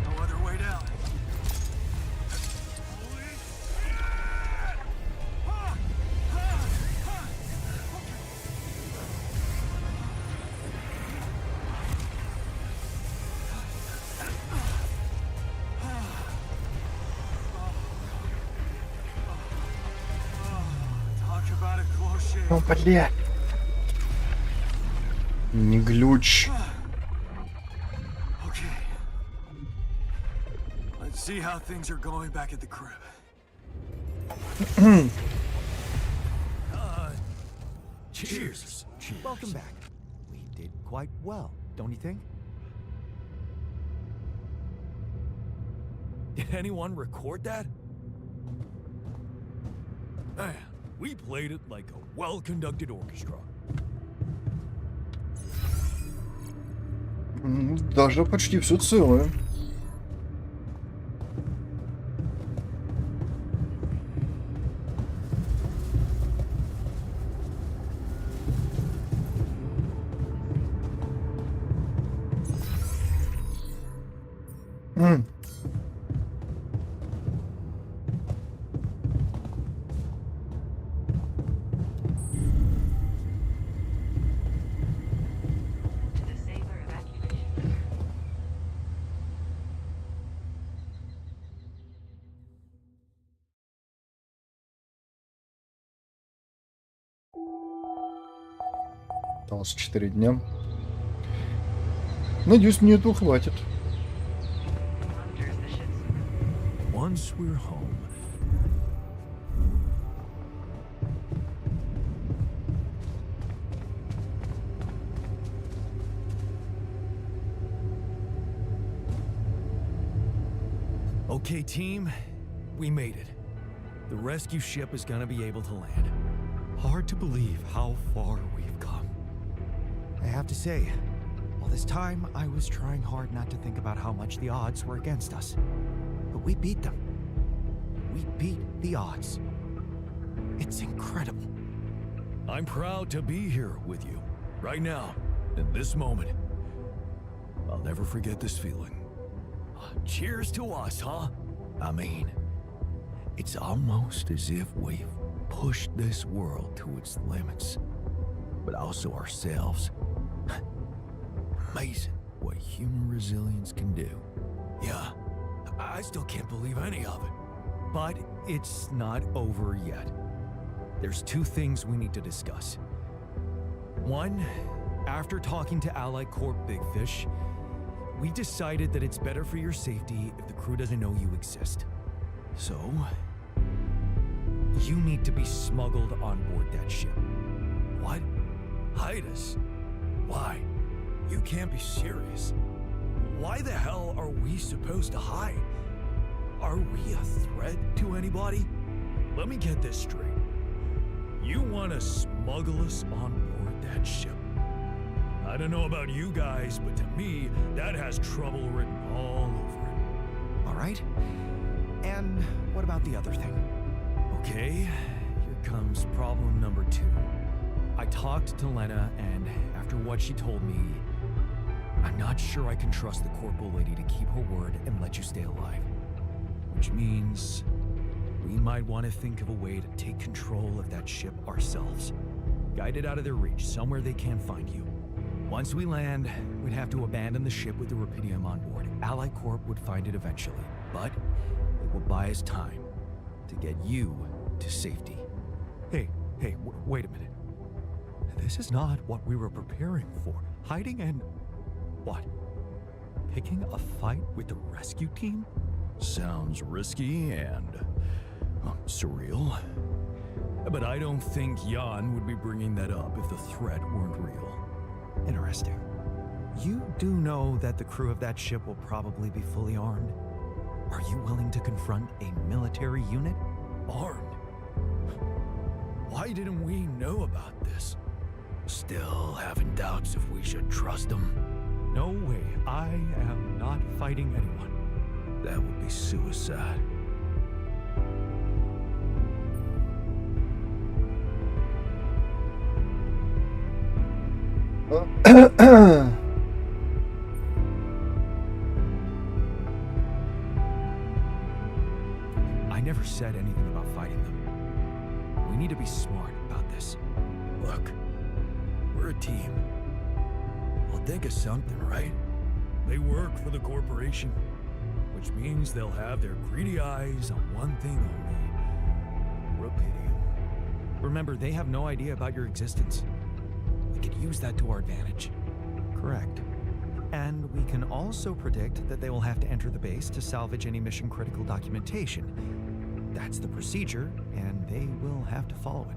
No other way down. Talk about a close shave. Ну, блядь. Не глюч. Okay. Let's see how things are going back at the crib. Cheers. Welcome back. We did quite well, don't you think? Did anyone record that? Man, we played it like a well-conducted orchestra. Даже почти все целое. Осталось 4 дня. Надеюсь, мне этого хватит. Once we're home. Okay, team, we made it. The rescue ship is gonna be able to land. Hard to believe how far we've come. I have to say, all this time I was trying hard not to think about how much the odds were against us. But we beat them. We beat the odds. It's incredible. I'm proud to be here with you, right now, in this moment. I'll never forget this feeling. Cheers to us, huh? I mean, it's almost as if we've pushed this world to its limits, but also ourselves. Amazing what human resilience can do. Yeah, I still can't believe any of it. But it's not over yet. There's two things we need to discuss. One, after talking to Allied Corp Big Fish, we decided that it's better for your safety if the crew doesn't know you exist. So, you need to be smuggled on board that ship. What? Hide us? Why? You can't be serious. Why the hell are we supposed to hide? Are we a threat to anybody? Let me get this straight. You want to smuggle us on board that ship? I don't know about you guys, but to me, that has trouble written all over it. All right. And what about the other thing? Okay, here comes problem number 2. I talked to Lena, and after what she told me, I'm not sure I can trust the corporal lady to keep her word and let you stay alive. Which means we might want to think of a way to take control of that ship ourselves. Guide it out of their reach, somewhere they can't find you. Once we land, we'd have to abandon the ship with the Rapidium on board. Allied Corp would find it eventually, but it will buy us time to get you to safety. Hey, wait a minute. This is not what we were preparing for. Hiding and... what? Picking a fight with the rescue team? Sounds risky and... surreal. But I don't think Jan would be bringing that up if the threat weren't real. Interesting. You do know that the crew of that ship will probably be fully armed. Are you willing to confront a military unit? Armed? Why didn't we know about this? Still having doubts if we should trust them. No way. I am not fighting anyone. That would be suicide. I never said anything about fighting them. We need to be smart about this. Look, we're a team. We'll think of something, right? They work for the corporation, which means they'll have their greedy eyes on one thing only. Rapidium. Remember, they have no idea about your existence. We could use that to our advantage. Correct. And we can also predict that they will have to enter the base to salvage any mission-critical documentation. That's the procedure, and they will have to follow it.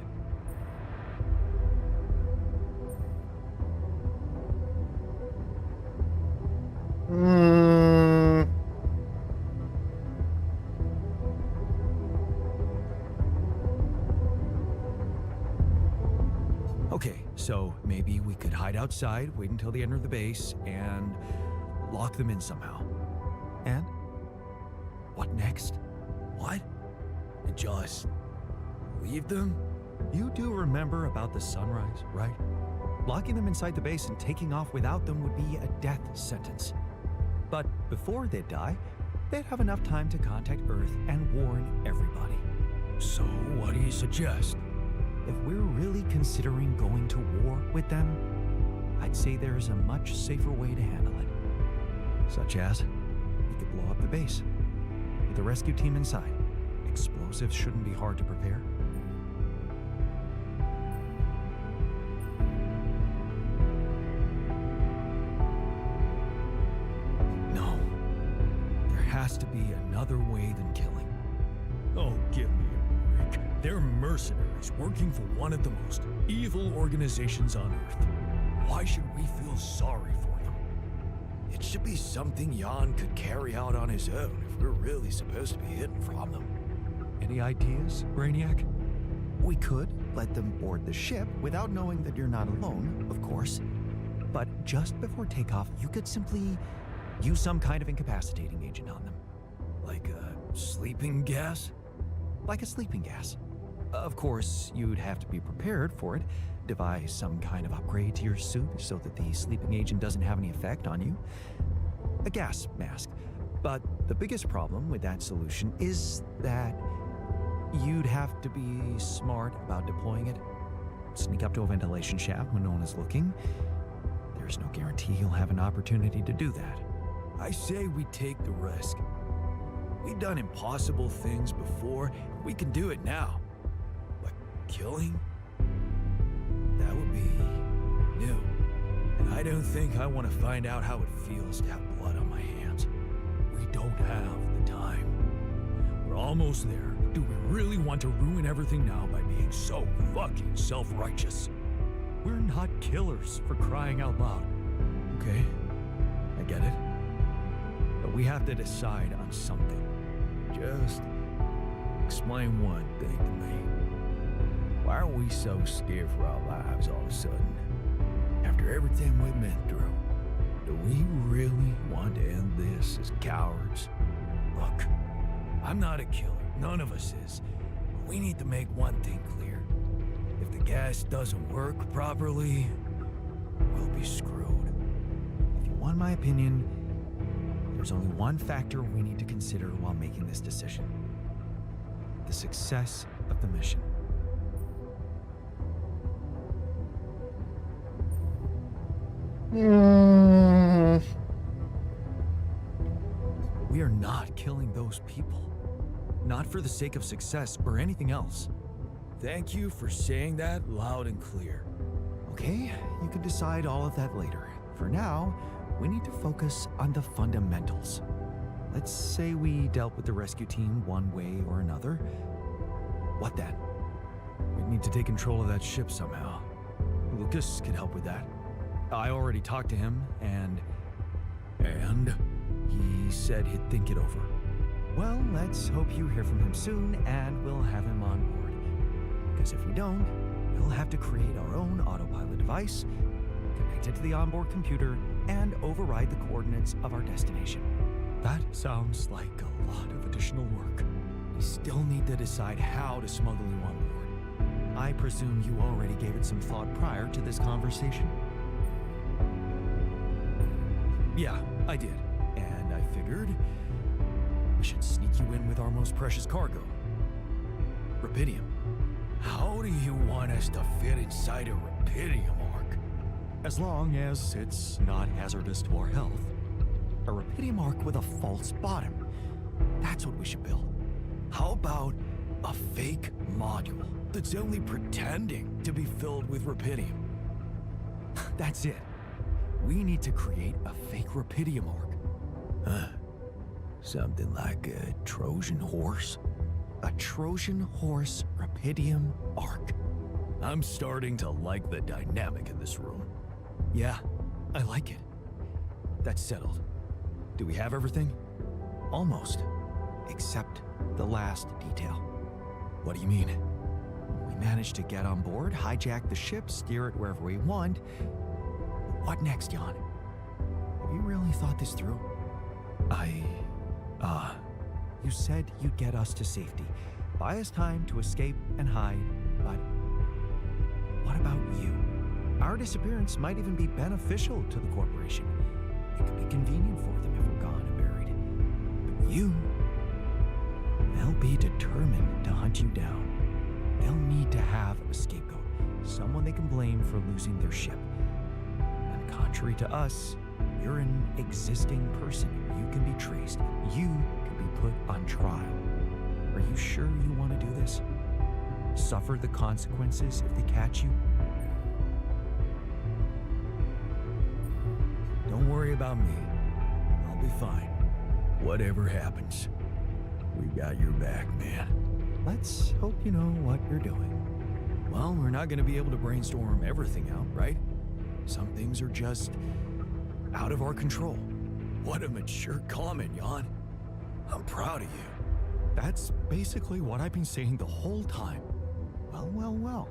Okay, so maybe we could hide outside, wait until they enter the base, and lock them in somehow. And? What next? What? And just leave them? You do remember about the sunrise, right? Locking them inside the base and taking off without them would be a death sentence. But before they die, they'd have enough time to contact Earth and warn everybody. So what do you suggest? If we're really considering going to war with them, I'd say there's a much safer way to handle it. Such as, we could blow up the base with the rescue team inside. Explosives shouldn't be hard to prepare. to be another way than killing. Oh, give me a break. They're mercenaries working for one of the most evil organizations on Earth. Why should we feel sorry for them? It should be something Jan could carry out on his own if we're really supposed to be hidden from them. Any ideas, Brainiac? We could let them board the ship without knowing that you're not alone, of course. But just before takeoff, you could simply use some kind of incapacitating agent on them. Like a sleeping gas? Like a sleeping gas. Of course, you'd have to be prepared for it. Devise some kind of upgrade to your suit so that the sleeping agent doesn't have any effect on you. A gas mask. But the biggest problem with that solution is that you'd have to be smart about deploying it. Sneak up to a ventilation shaft when no one is looking. There's no guarantee you'll have an opportunity to do that. I say we take the risk. We've done impossible things before. We can do it now. But killing? That would be new. And I don't think I want to find out how it feels to have blood on my hands. We don't have the time. We're almost there. Do we really want to ruin everything now by being so fucking self-righteous? We're not killers, for crying out loud. Okay, I get it. But we have to decide on something. Just explain one thing to me. Why are we so scared for our lives all of a sudden? After everything we've been through, do we really want to end this as cowards? Look, I'm not a killer. None of us is. But we need to make one thing clear. If the gas doesn't work properly, we'll be screwed. If you want my opinion, there's only one factor we need to consider while making this decision. The success of the mission. We are not killing those people. Not for the sake of success or anything else. Thank you for saying that loud and clear. Okay, you can decide all of that later. For now, we need to focus on the fundamentals. Let's say we dealt with the rescue team one way or another. What then? We need to take control of that ship somehow. Lucas could help with that. I already talked to him, and he said he'd think it over. Well, let's hope you hear from him soon, and we'll have him on board. Because if we don't, we'll have to create our own autopilot device, connect it to the onboard computer, and override the coordinates of our destination. That sounds like a lot of additional work. We still need to decide how to smuggle you on board. I presume you already gave it some thought prior to this conversation? Yeah, I did. And I figured we should sneak you in with our most precious cargo. Rapidium. How do you want us to fit inside a Rapidium arc? As long as it's not hazardous to our health. A Rapidium arc with a false bottom. That's what we should build. How about a fake module that's only pretending to be filled with Rapidium? That's it. We need to create a fake Rapidium arc. Huh. Something like a Trojan horse? A Trojan horse Rapidium arc. I'm starting to like the dynamic in this room. Yeah, I like it. That's settled. Do we have everything? Almost. Except the last detail. What do you mean? We managed to get on board, hijack the ship, steer it wherever we want. What next, Jan? Have you really thought this through? You said you'd get us to safety, buy us time to escape and hide, but what about you? Our disappearance might even be beneficial to the corporation. It could be convenient for them if we're gone and buried. But you, they'll be determined to hunt you down. They'll need to have a scapegoat, someone they can blame for losing their ship. And contrary to us, you're an existing person. You can be traced. You can be put on trial. Are you sure you want to do this? Suffer the consequences if they catch you? Don't worry about me. I'll be fine. Whatever happens, we got your back, man. Let's hope you know what you're doing. Well, we're not gonna be able to brainstorm everything out, right? Some things are just out of our control. What a mature comment, Jan. I'm proud of you. That's basically what I've been saying the whole time. Well, well, well.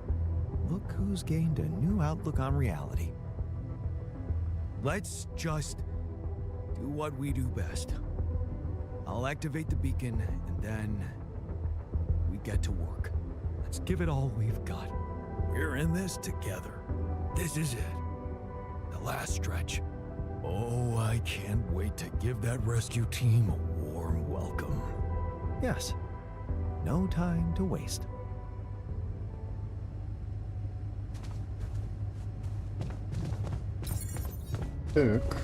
Look who's gained a new outlook on reality. Let's just do what we do best. I'll activate the beacon, and then we get to work. Let's give it all we've got. We're in this together. This is it. The last stretch. Oh, I can't wait to give that rescue team a warm welcome. Yes. No time to waste. Так.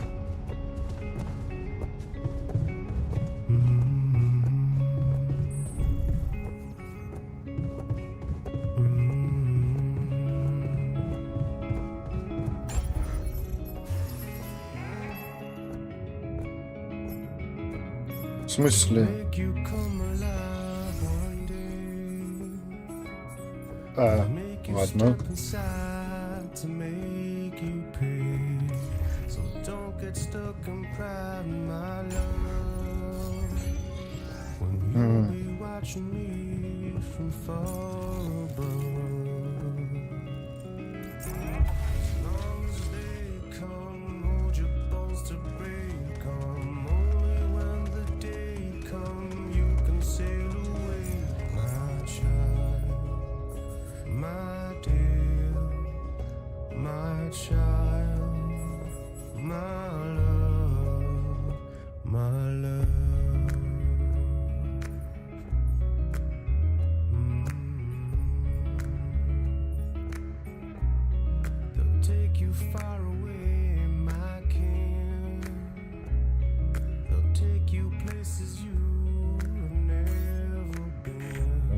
В смысле? А, ладно.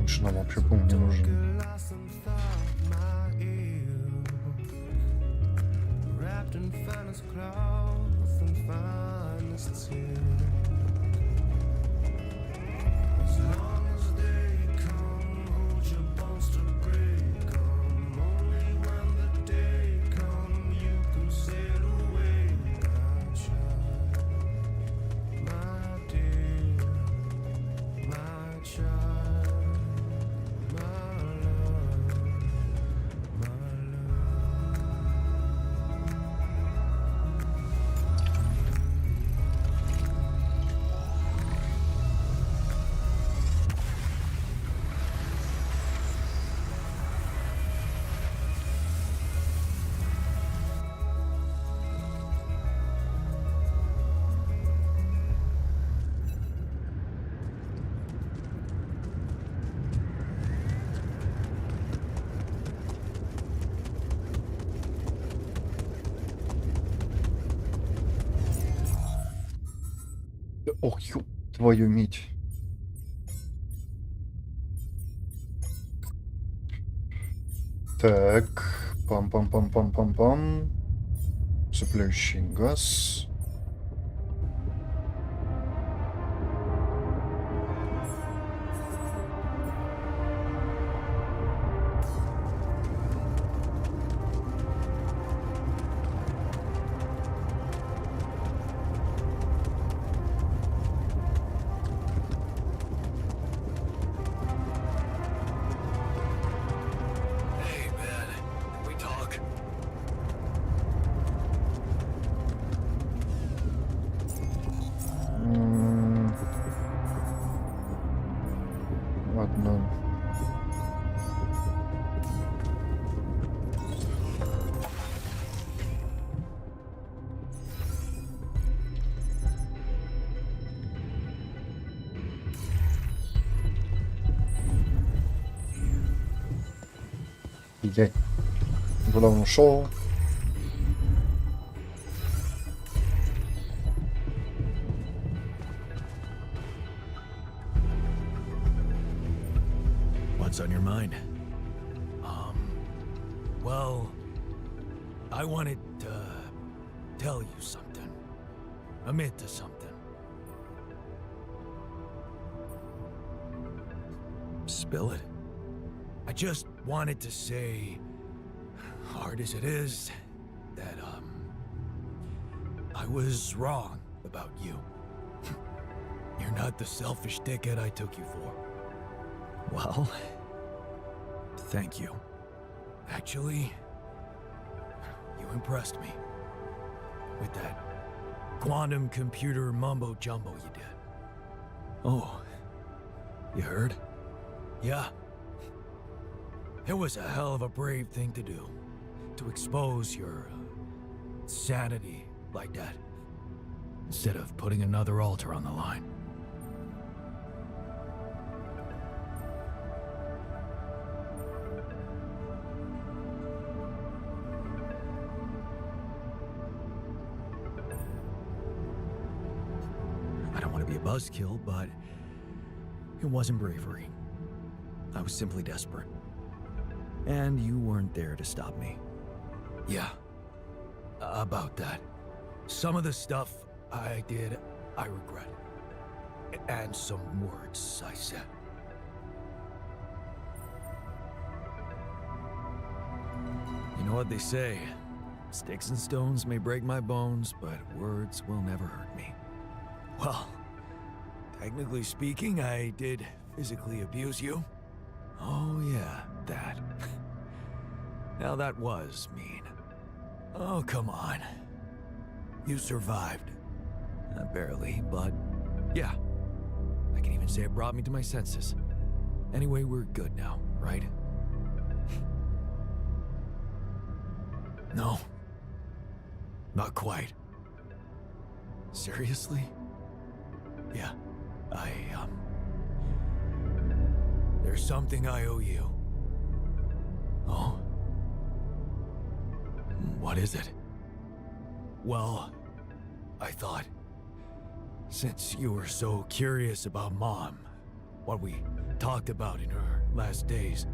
Лучше нам вообще, по-моему, не нужен. Ох, ёб твою медь. Так, пам-пам-пам-пам-пам-пам. Цепляющий газ. Ладно. Я куда он ушел? What's on your mind? Well, I wanted to tell you something. Admit to something. spill it. I just wanted to say, hard as it is, that, I was wrong about you. You're not the selfish dickhead I took you for. Well, thank you. Actually, you impressed me with that quantum computer mumbo-jumbo you did. Oh, you heard? Yeah. It was a hell of a brave thing to do, to expose your sanity like that, instead of putting another altar on the line. I don't want to be a buzzkill, but it wasn't bravery. I was simply desperate. And you weren't there to stop me. Yeah, about that. Some of the stuff I did, I regret. And some words I said. You know what they say? Sticks and stones may break my bones, but words will never hurt me. Well, technically speaking, I did physically abuse you. Oh yeah, that. Now that was mean. Oh, come on. You survived. Barely, but yeah. I can even say it brought me to my senses. Anyway, we're good now, right? No. Not quite. Seriously? Yeah, there's something I owe you. Oh? What is it? Well, I thought, since you were so curious about Mom, what we talked about in her last days,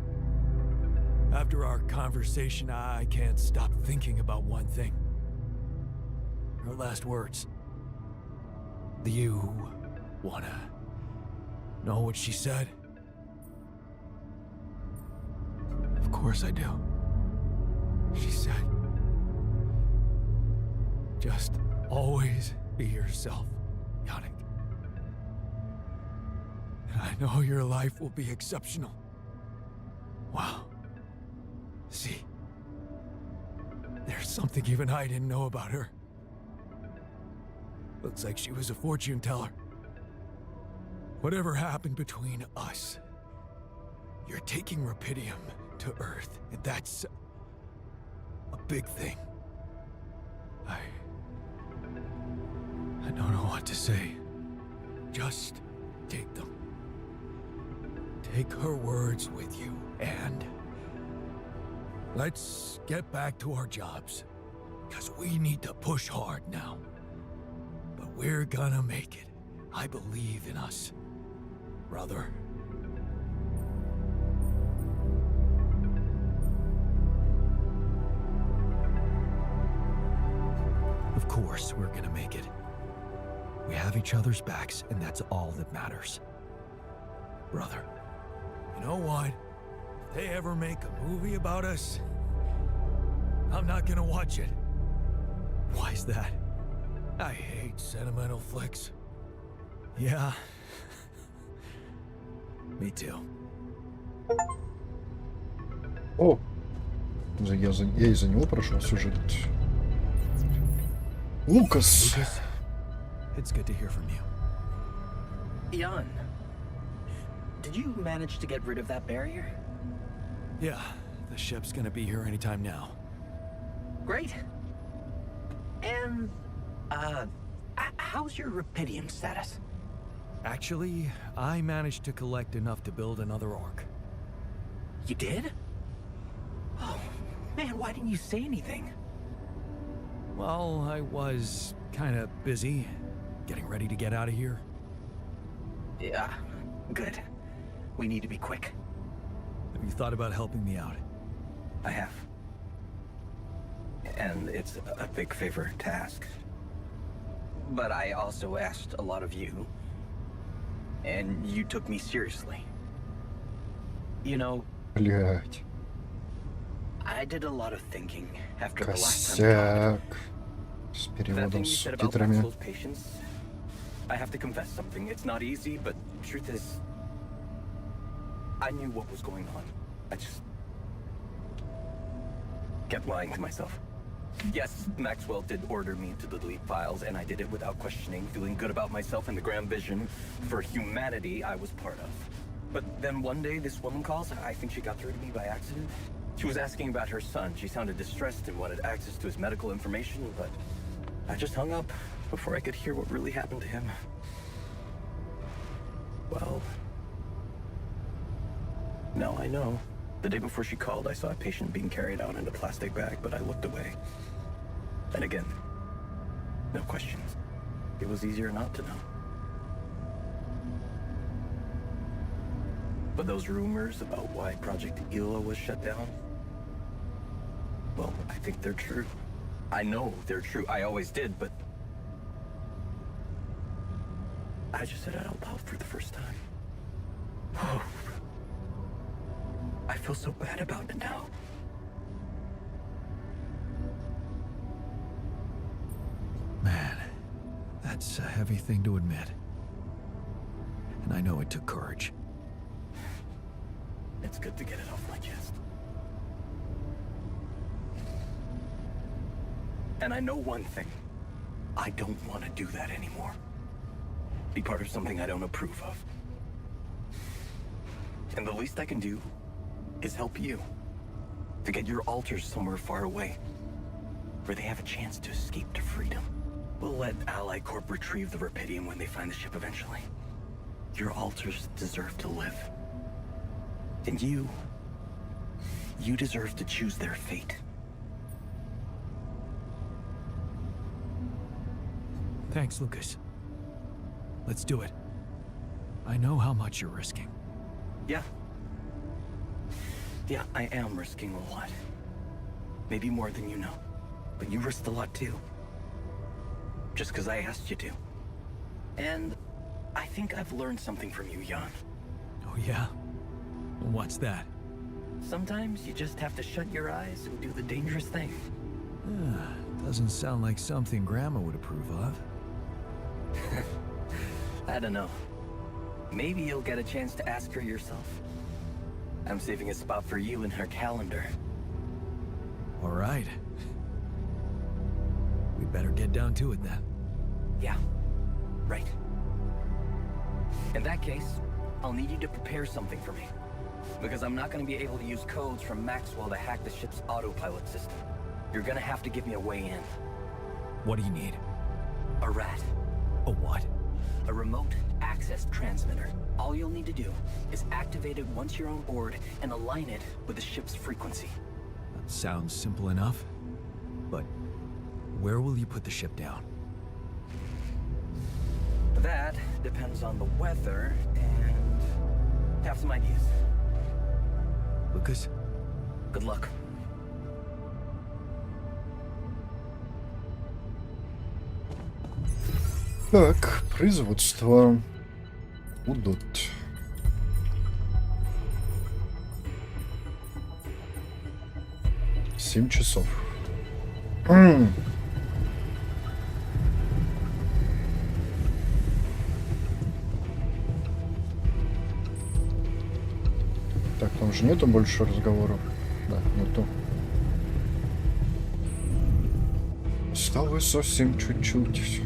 after our conversation, I can't stop thinking about one thing. Her last words. Do you wanna know what she said? Of course I do. She said, just always be yourself, Yannick. And I know your life will be exceptional. Wow. See, there's something even I didn't know about her. Looks like she was a fortune teller. Whatever happened between us, you're taking Rapidium to Earth, and that's a big thing. I don't know what to say. Just take them. Take her words with you, and let's get back to our jobs, because we need to push hard now. But we're gonna make it. I believe in us, brother. Of course we're gonna make it. We have each other's backs, and that's all that matters. Brother. You know what? If they ever make a movie about us, I'm not gonna watch it. Why's that? I hate sentimental flicks. Yeah. Me too. О! Я из-за него прошел сюжет. Лукас! It's good to hear from you. Jan, did you manage to get rid of that barrier? Yeah, the ship's gonna be here anytime now. Great. And, how's your Rapidium status? Actually, I managed to collect enough to build another Ark. You did? Oh, man, why didn't you say anything? Well, I was kinda busy getting ready to get out of here. Yeah, good. We need to be quick. Have you thought about helping me out? I have. And it's a big favor to ask. But I also asked a lot of you. And you took me seriously. You know, Блять. I did a lot of thinking after the last time we talked. Косяк. С That переводом, thing you с said about субтитрами. Maxwell's patience, I have to confess something. It's not easy, but truth is, I knew what was going on. I just kept lying to myself. Yes, Maxwell did order me to delete files, and I did it without questioning, feeling good about myself and the grand vision for humanity I was part of. But then one day, this woman calls. I think she got through to me by accident. She was asking about her son. She sounded distressed and wanted access to his medical information, but I just hung up before I could hear what really happened to him. Well, now I know. The day before she called, I saw a patient being carried out in a plastic bag, but I looked away. And again, no questions. It was easier not to know. But those rumors about why Project Ela was shut down, well, I think they're true. I know they're true. I always did, but I just said it out loud for the first time. Oh, I feel so bad about it now. Man, that's a heavy thing to admit. And I know it took courage. It's good to get it off my chest. And I know one thing. I don't want to do that anymore. Be part of something I don't approve of. And the least I can do is help you. To get your alters somewhere far away. Where they have a chance to escape to freedom. We'll let Ally Corp retrieve the Rapidium when they find the ship eventually. Your alters deserve to live. And you deserve to choose their fate. Thanks, Lucas. Let's do it. I know how much you're risking. Yeah. Yeah, I am risking a lot. Maybe more than you know. But you risked a lot too. Just because I asked you to. And I think I've learned something from you, Jan. Oh yeah? What's that? Sometimes you just have to shut your eyes and do the dangerous thing. Doesn't sound like something Grandma would approve of. I don't know. Maybe you'll get a chance to ask her yourself. I'm saving a spot for you in her calendar. All right. We better get down to it then. Yeah, right. In that case, I'll need you to prepare something for me. Because I'm not going to be able to use codes from Maxwell to hack the ship's autopilot system. You're going to have to give me a way in. What do you need? A rat. A what? A remote access transmitter. All you'll need to do is activate it once you're on board and align it with the ship's frequency. That sounds simple enough. But where will you put the ship down? That depends on the weather and have some ideas. Lucas? Good luck. Так, производство. Удот. Семь часов. Так, там же нету больше разговоров. Да, нету. Осталось совсем чуть-чуть.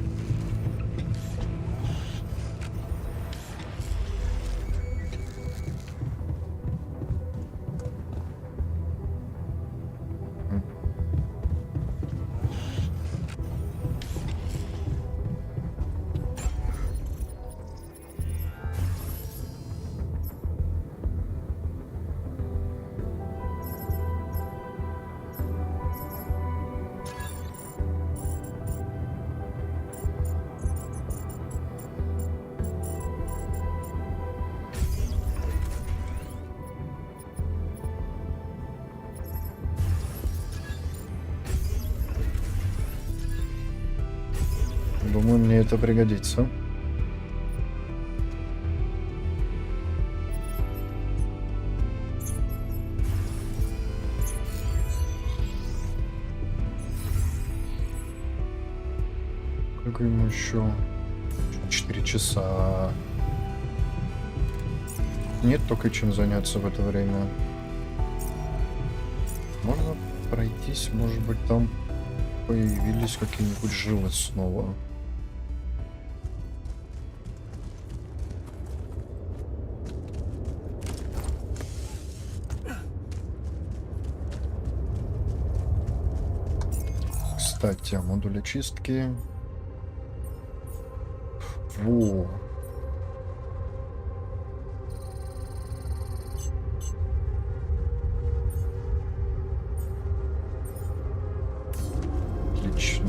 Думаю, мне это пригодится. Сколько ему еще? 4 часа. Нет только чем заняться в это время. Можно пройтись, может быть, там появились какие-нибудь жилы снова. Кстати, о модуле чистки. Во. Отлично.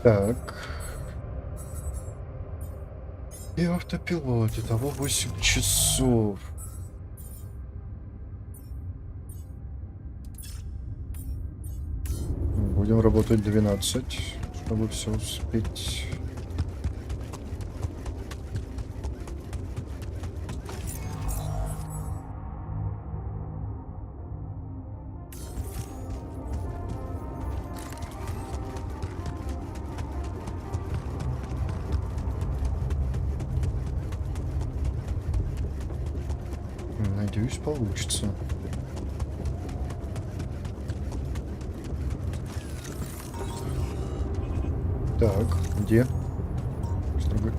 Так. И автопилот. Итого 8 часов. Будем работать 12, чтобы все успеть. Надеюсь, получится. Так, где? Строго.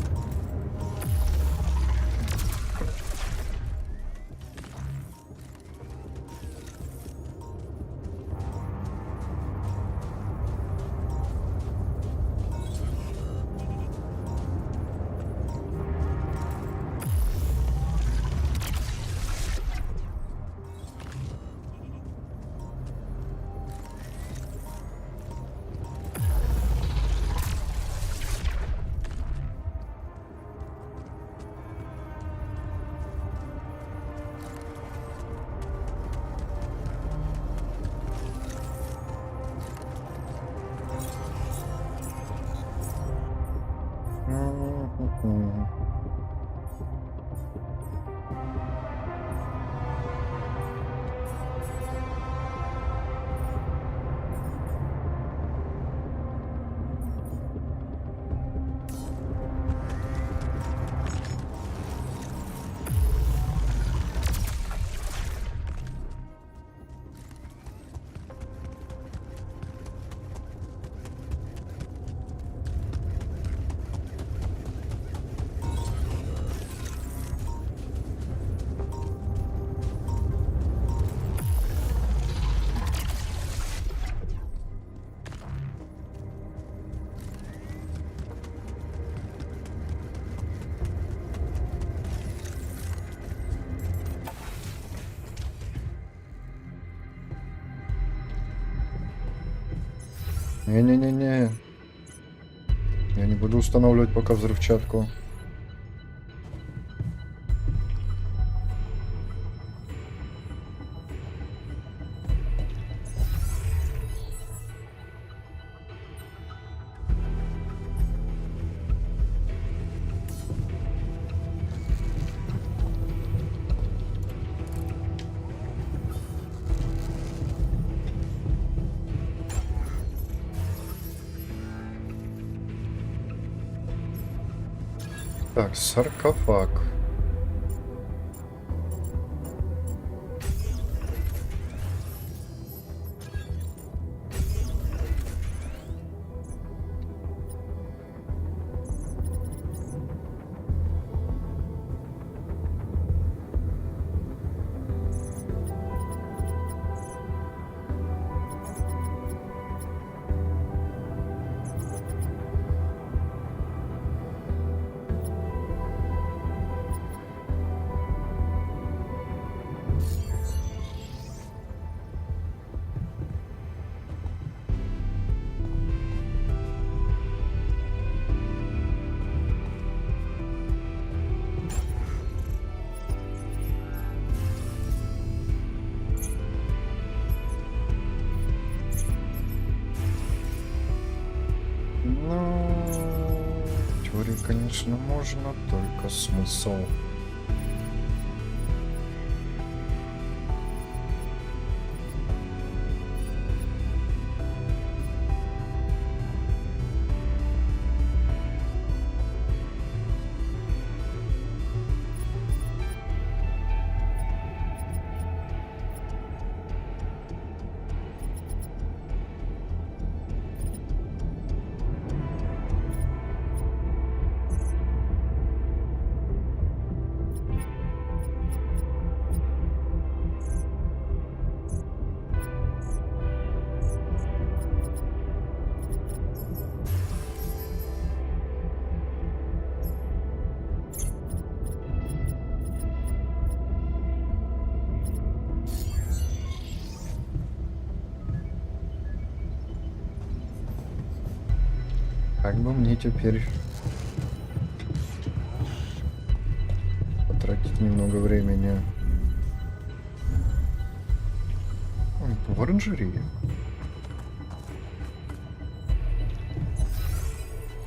Не-не-не-не. Я не буду устанавливать пока взрывчатку. Так, саркофаг. Ну, в теории, конечно, можно, только смысл. Как бы мне теперь потратить немного времени в оранжерее.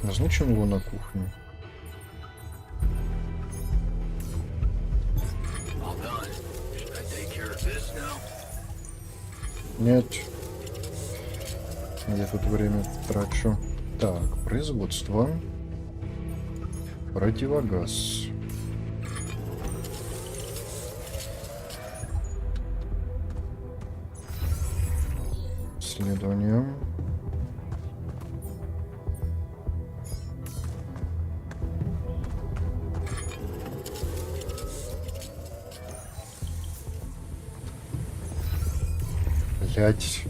Назначим его на кухню. Нет. Я тут время трачу. Так, производство. Противогаз. Исследование. Блять.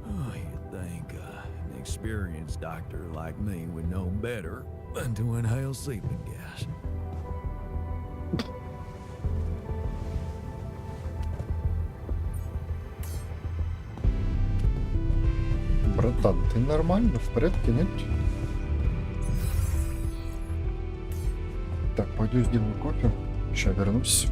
Oh, you'd think an experienced doctor like me would know better than to inhale sleeping gas. Братан, ты нормально? В порядке, нет? Так, пойду сделаю кофе. Сейчас вернусь.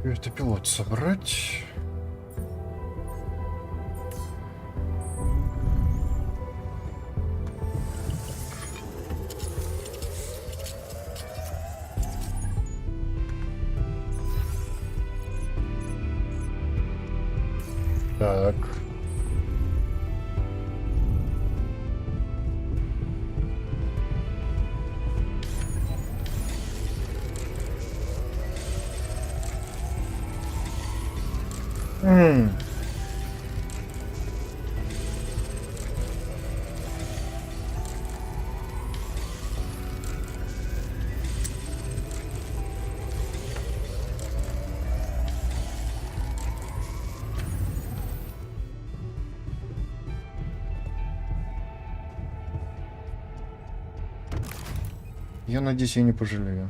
Автопилот собрать. Так. Я надеюсь, я не пожалею.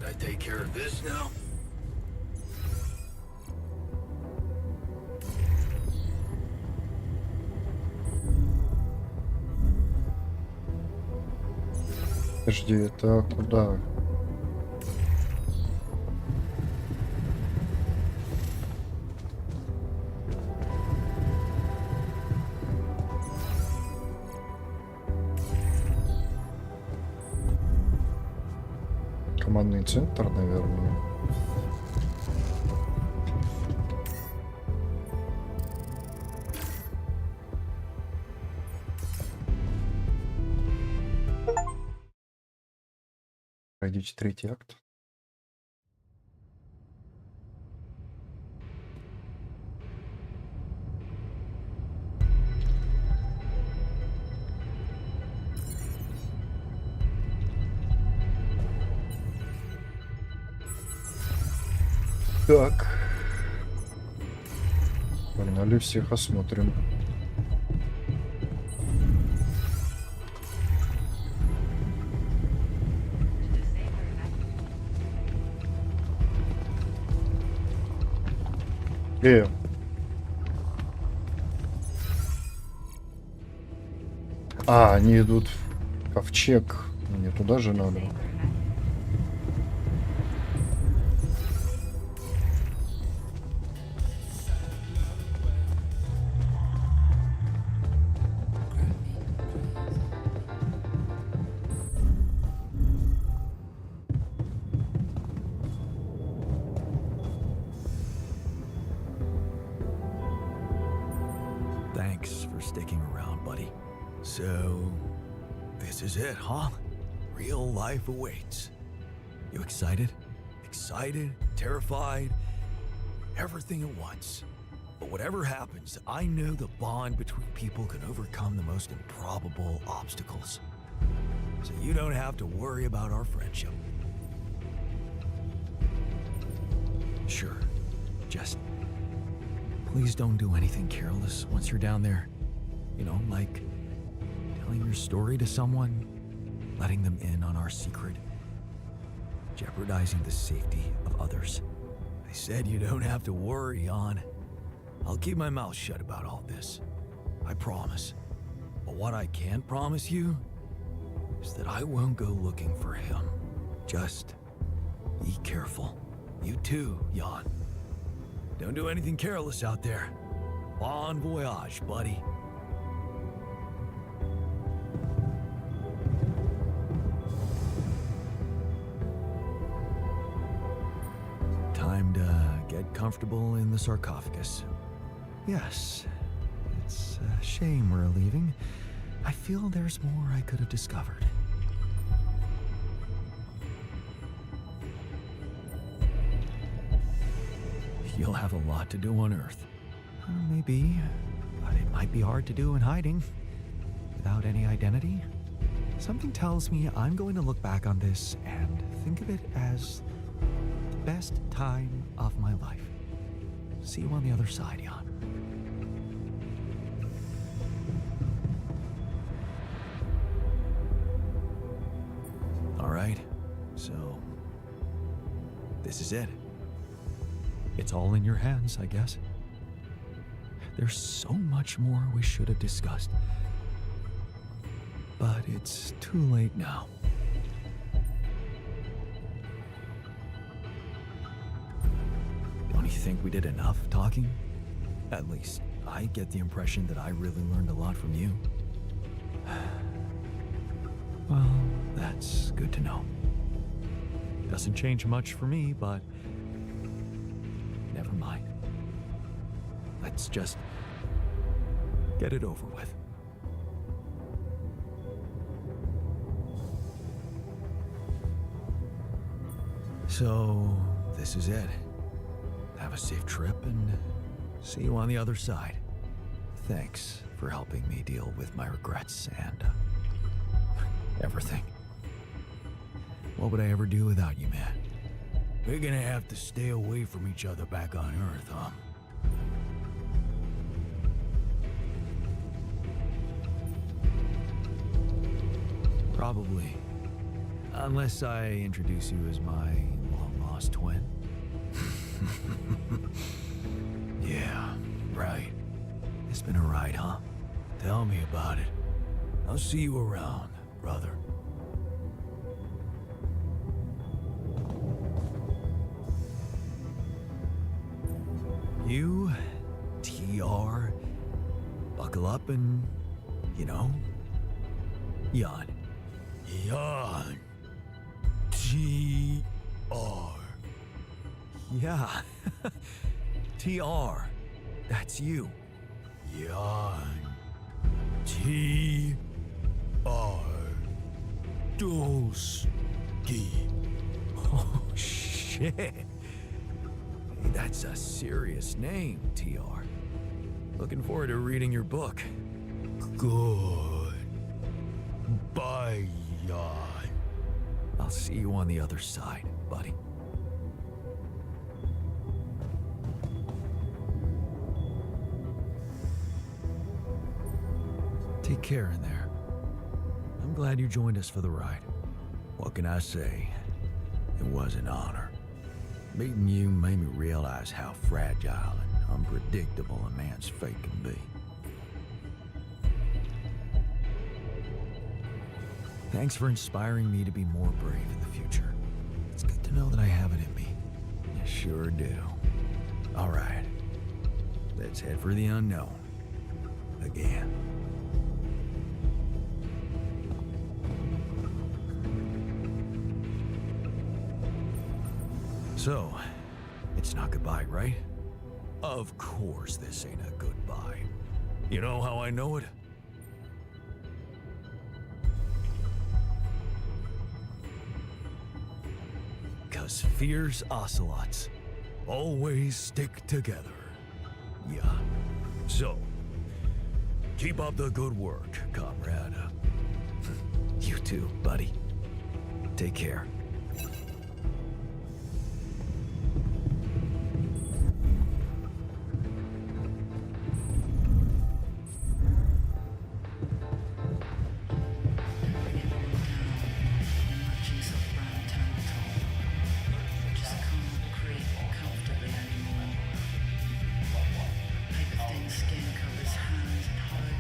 I take care of this now? Подожди, это куда? Командный центр, наверное. Пройдите третий акт. Так. Погнали, всех осмотрим. А, они идут в ковчег. Мне туда же надо. Thanks for sticking around, buddy. So, this is it, huh? Real life awaits. You excited? Excited? Terrified? Everything at once. But whatever happens, I know the bond between people can overcome the most improbable obstacles. So you don't have to worry about our friendship. Sure, just please don't do anything careless once you're down there. You know, like telling your story to someone, letting them in on our secret, jeopardizing the safety of others. I said you don't have to worry, Jan. I'll keep my mouth shut about all this. I promise. But what I can promise you is that I won't go looking for him. Just be careful. You too, Jan. Don't do anything careless out there. Bon voyage, buddy. Time to get comfortable in the sarcophagus. Yes, it's a shame we're leaving. I feel there's more I could have discovered. You'll have a lot to do on Earth. Maybe, but it might be hard to do in hiding. Without any identity. Something tells me I'm going to look back on this and think of it as the best time of my life. See you on the other side, Jan. All right, so this is it. It's all in your hands, I guess. There's so much more we should have discussed. But it's too late now. Don't you think we did enough talking? At least, I get the impression that I really learned a lot from you. Well, that's good to know. Doesn't change much for me, but never mind. Let's just get it over with. So, this is it. Have a safe trip and see you on the other side. Thanks for helping me deal with my regrets and everything. What would I ever do without you, man? We're gonna have to stay away from each other back on Earth, huh? Probably. Unless I introduce you as my lost twin? Yeah, right. It's been a ride, huh? Tell me about it. I'll see you around, brother. You, TR, buckle up and, Jan. Jan. TR. Yeah. TR. That's you. Jan. TR. Dolsky. Oh, shit. Hey, that's a serious name, TR. Looking forward to reading your book. Good. Bye, Jan. I'll see you on the other side, buddy. Take care in there. I'm glad you joined us for the ride. What can I say? It was an honor. Meeting you made me realize how fragile and unpredictable a man's fate can be. Thanks for inspiring me to be more brave in the future. It's good to know that I have it in me. You sure do. All right. Let's head for the unknown. Again. So, it's not goodbye, right? Of course this ain't a goodbye. You know how I know it? 'Cause fierce ocelots always stick together. Yeah. So, keep up the good work, comrade. You too, buddy. Take care.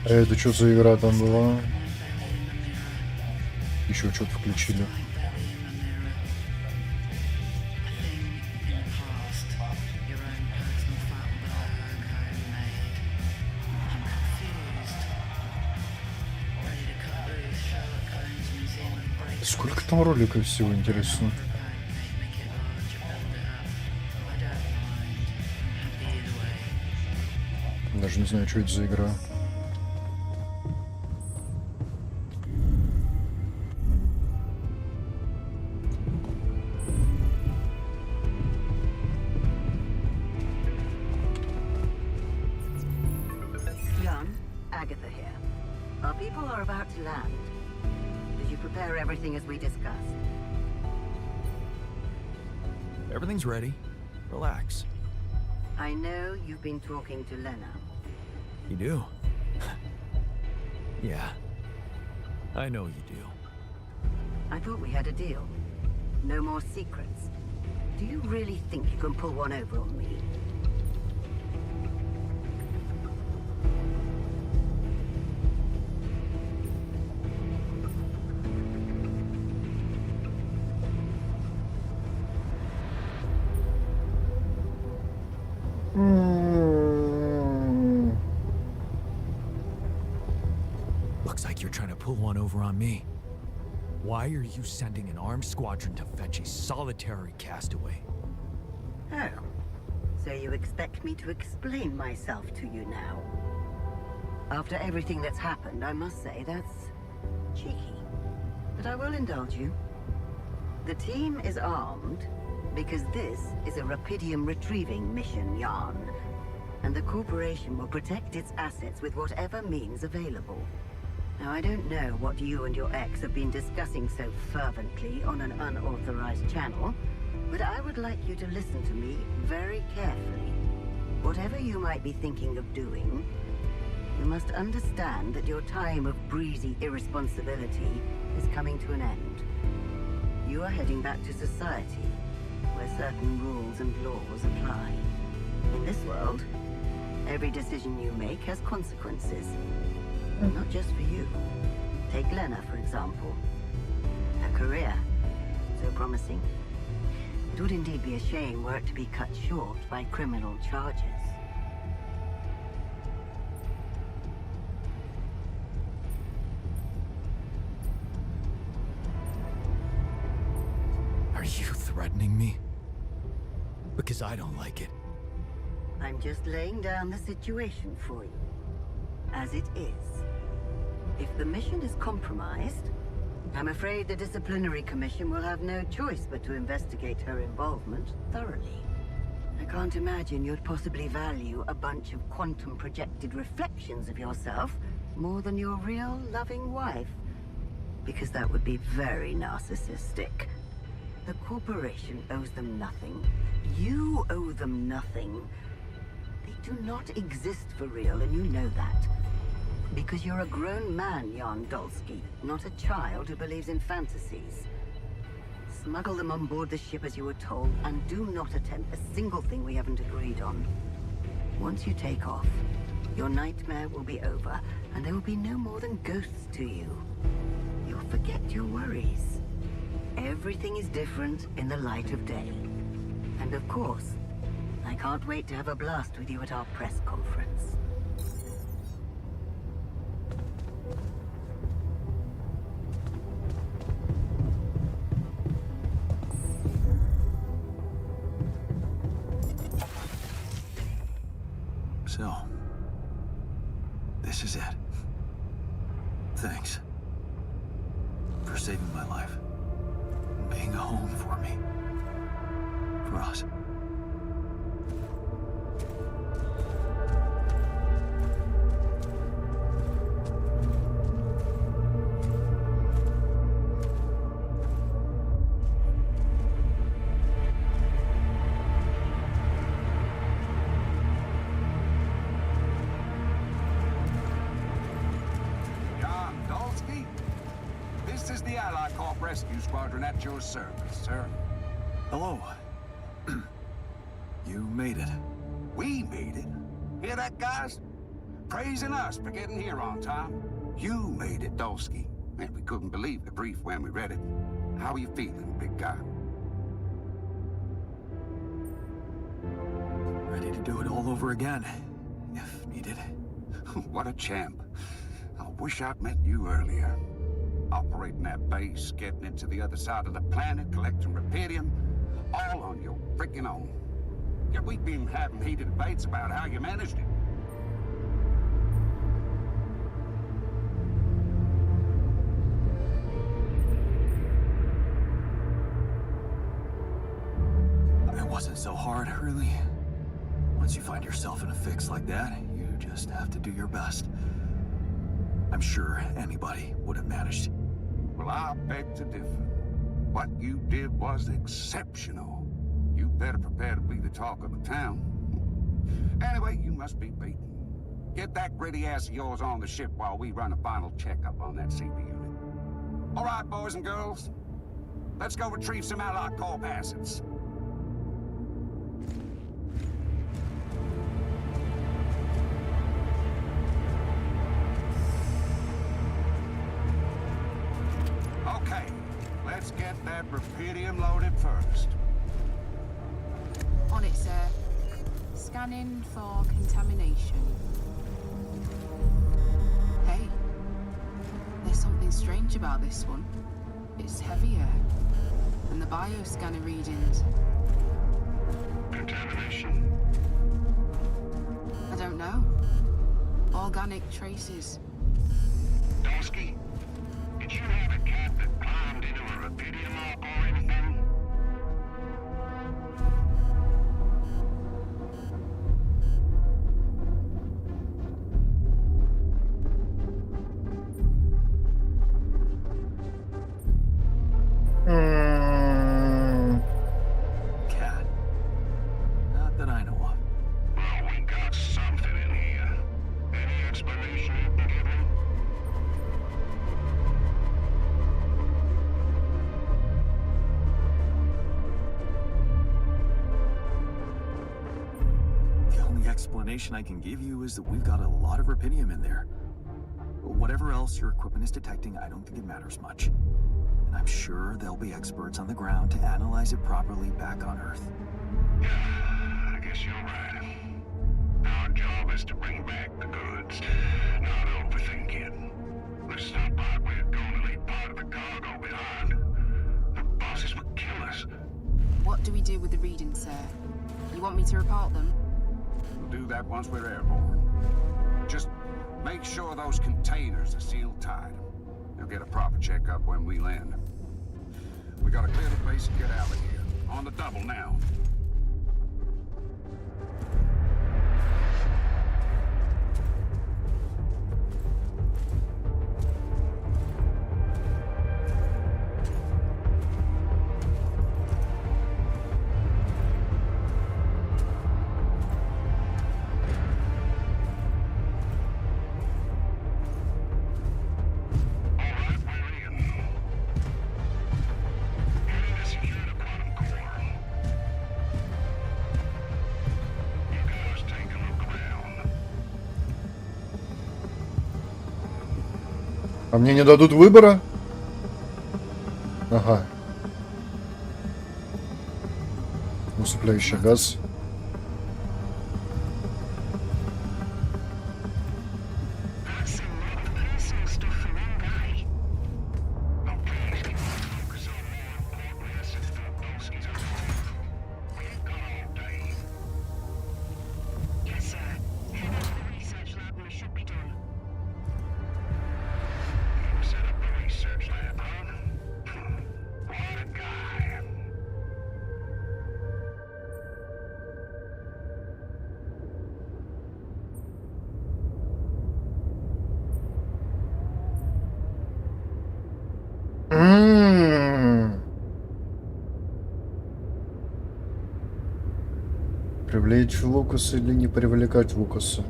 А это что за игра там была? Еще что-то включили. Сколько там роликов всего, интересно? Даже не знаю, что это за игра. Jan, Agatha here. Our people are about to land. Did you prepare everything as we discussed? Everything's ready. Relax. I know you've been talking to Lena. You do? Yeah. I know you do. I thought we had a deal. No more secrets. Do you really think you can pull one over on me? Looks like you're trying to pull one over on me. Why are you sending an armed squadron to fetch a solitary castaway? Oh. So you expect me to explain myself to you now? After everything that's happened, I must say that's cheeky. But I will indulge you. The team is armed because this is a Rapidium retrieving mission, Jan. And the corporation will protect its assets with whatever means available. Now, I don't know what you and your ex have been discussing so fervently on an unauthorized channel, but I would like you to listen to me very carefully. Whatever you might be thinking of doing, you must understand that your time of breezy irresponsibility is coming to an end. You are heading back to society, where certain rules and laws apply. In this world, every decision you make has consequences. Not just for you. Take Lena, for example. Her career, so promising. It would indeed be a shame were it to be cut short by criminal charges. Are you threatening me? Because I don't like it. I'm just laying down the situation for you. As it is. If the mission is compromised, I'm afraid the disciplinary commission will have no choice but to investigate her involvement thoroughly. I can't imagine you'd possibly value a bunch of quantum-projected reflections of yourself more than your real loving wife, because that would be very narcissistic. The corporation owes them nothing. You owe them nothing. They do not exist for real, and you know that. Because you're a grown man, Jan Dolsky, not a child who believes in fantasies. Smuggle them on board the ship as you were told, and do not attempt a single thing we haven't agreed on. Once you take off, your nightmare will be over, and there will be no more than ghosts to you. You'll forget your worries. Everything is different in the light of day. And of course, I can't wait to have a blast with you at our press conference. So, this is it. Thanks for saving my life. Being a home for me. For us. Rescue Squadron at your service, sir. Hello. You made it. We made it? Hear that, guys? Praising us for getting here on time. You made it, Dolsky. And we couldn't believe the brief when we read it. How are you feeling, big guy? Ready to do it all over again, if needed. What a champ. I wish I'd met you earlier. Operating that base, getting into the other side of the planet, collecting rupidium, all on your freaking own. Yet we've been having heated debates about how you managed it. It wasn't so hard, really. Once you find yourself in a fix like that, you just have to do your best. I'm sure anybody would have managed. Well, I beg to differ. What you did was exceptional. You better prepare to be the talk of the town. Anyway, you must be beaten. Get that gritty ass of yours on the ship while we run a final checkup on that CB unit. All right, boys and girls. Let's go retrieve some Allied Corp assets. Okay, let's get that rupidium loaded first. On it, sir. Scanning for contamination. Hey, there's something strange about this one. It's heavier than the bioscanner readings. Contamination? I don't know. Organic traces. Dolsky, did you have a cat that climbed into a rupidium arc or anything? Cat. Not that I know of. Well, we got something in here. Any explanation you can give me? explanation I can give you is that we've got a lot of rubidium in there. Whatever else your equipment is detecting, I don't think it matters much. And I'm sure there'll be experts on the ground to analyze it properly back on Earth. I guess you're right. Our job is to bring back the goods, not overthink it. This is not part we're going to leave part of the cargo behind. The bosses would kill us. What do we do with the readings, sir? You want me to report them? We'll do that once we're airborne. Just make sure those containers are sealed tight. You'll get a proper checkup when we land. We gotta clear the place and get out of here. On the double now. А мне не дадут выбора? Ага. Усыпляющий газ. Привлечь Лукаса или не привлекать Лукаса?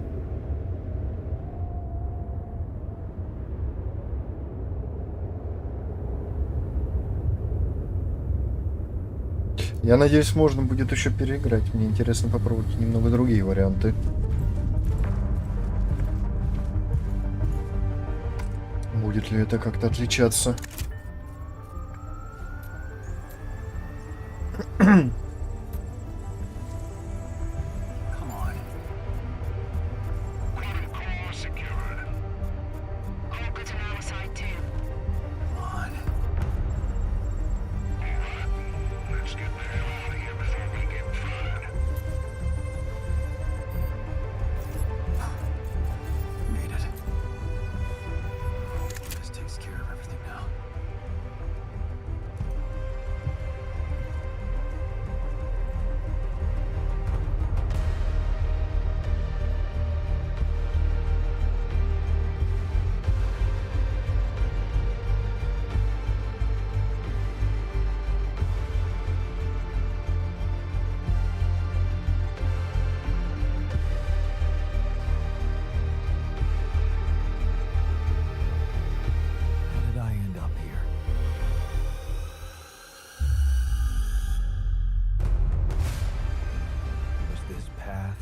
Я надеюсь, можно будет еще переиграть. Мне интересно попробовать немного другие варианты. Будет ли это как-то отличаться?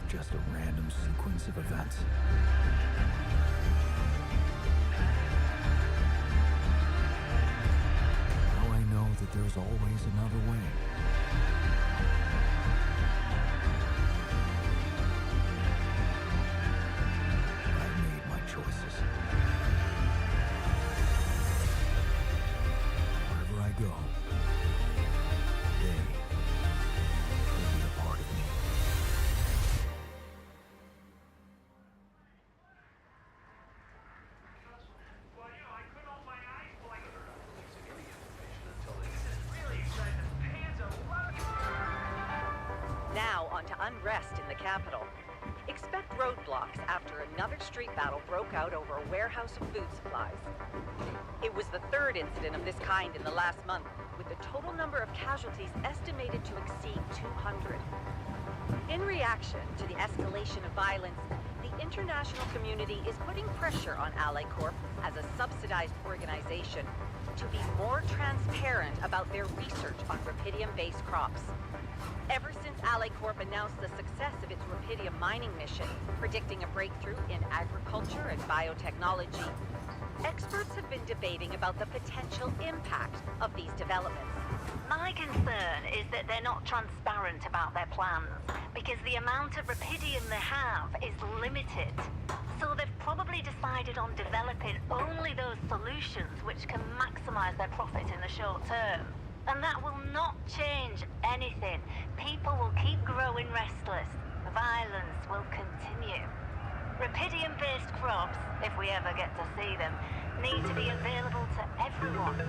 Just a random sequence of events. Now I know that there's always another way. I made my choices. Wherever I go, they will be a part of me. Now on to unrest in the capital. Expect roadblocks after another street battle broke out over a warehouse of food supplies. It was the third incident of this kind in the last month, with the total number of casualties estimated to exceed 200. In reaction to the escalation of violence, the international community is putting pressure on Ally Corp as a subsidized organization to be more transparent about about their research on Rapidium-based crops. Ever since AliCorp announced the success of its Rapidium mining mission, predicting a breakthrough in agriculture and biotechnology, experts have been debating about the potential impact of these developments. My concern is that they're not transparent about their plans, because the amount of Rapidium they have is limited. So they've probably decided on developing only those solutions which can maximize their profit in the short term. And that will not change anything. People will keep growing restless. Violence will continue. Rapidium-based crops, if we ever get to see them, need to be available to everyone.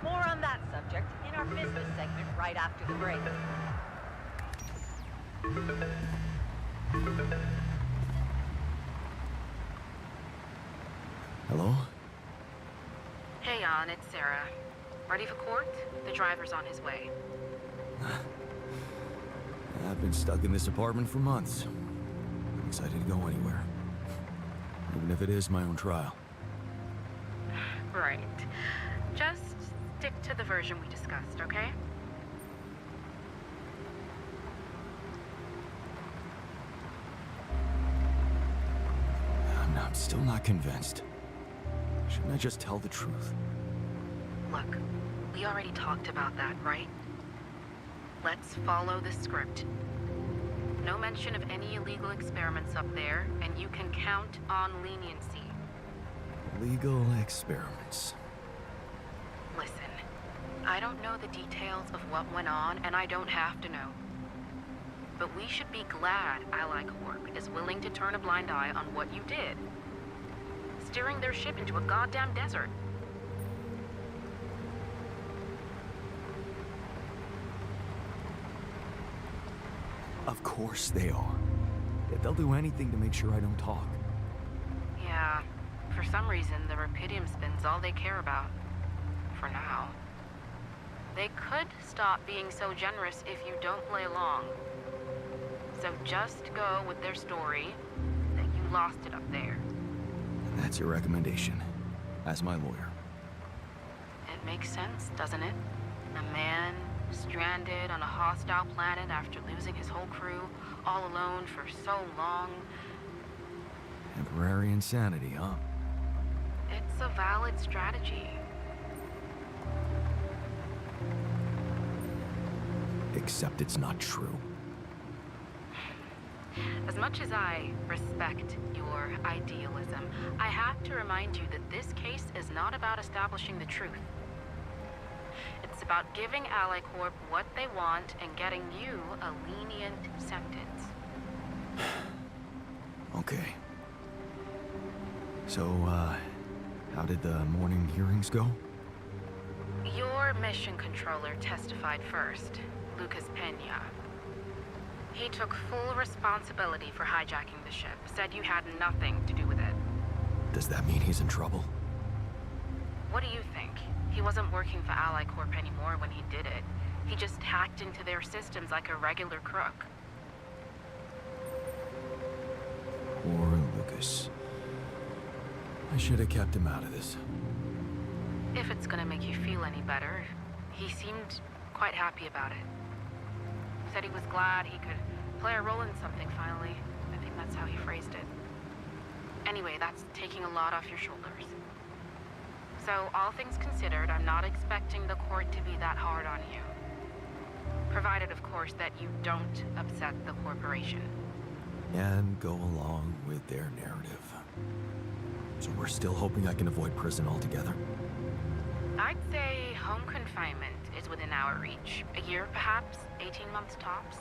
More on that subject in our business segment right after the break. Hello? Hey, Jan, it's Sarah. Ready for court? The driver's on his way. I've been stuck in this apartment for months. I'm excited to go anywhere. Even if it is my own trial. Right. Just stick to the version we discussed, okay? I'm still not convinced. Shouldn't I just tell the truth? Look, we already talked about that, right? Let's follow the script. No mention of any illegal experiments up there, and you can count on leniency. Legal experiments. Listen, I don't know the details of what went on, and I don't have to know. But we should be glad AliCorp is willing to turn a blind eye on what you did. Steering their ship into a goddamn desert. Of course they are. They'll do anything to make sure I don't talk. Yeah, for some reason, the Rapidium spin's all they care about. For now. They could stop being so generous if you don't play along. So just go with their story that you lost it up there. That's your recommendation, as my lawyer. It makes sense, doesn't it? A man stranded on a hostile planet after losing his whole crew, all alone for so long. Temporary insanity, huh? It's a valid strategy. Except it's not true. As much as I respect your idealism, I have to remind you that this case is not about establishing the truth. It's about giving AliCorp what they want and getting you a lenient sentence. Okay. So, how did the morning hearings go? Your mission controller testified first, Lucas Pena. He took full responsibility for hijacking the ship, said you had nothing to do with it. Does that mean he's in trouble? What do you think? He wasn't working for AliCorp anymore when he did it. He just hacked into their systems like a regular crook. Poor Lucas. I should have kept him out of this. If it's gonna make you feel any better, he seemed quite happy about it. Said he was glad he could play a role in something finally. I think that's how he phrased it. Anyway, that's taking a lot off your shoulders. So, all things considered, I'm not expecting the court to be that hard on you. Provided, of course, that you don't upset the corporation. And go along with their narrative. So we're still hoping I can avoid prison altogether? I'd say home confinement is within our reach. A year, perhaps? 18 months tops?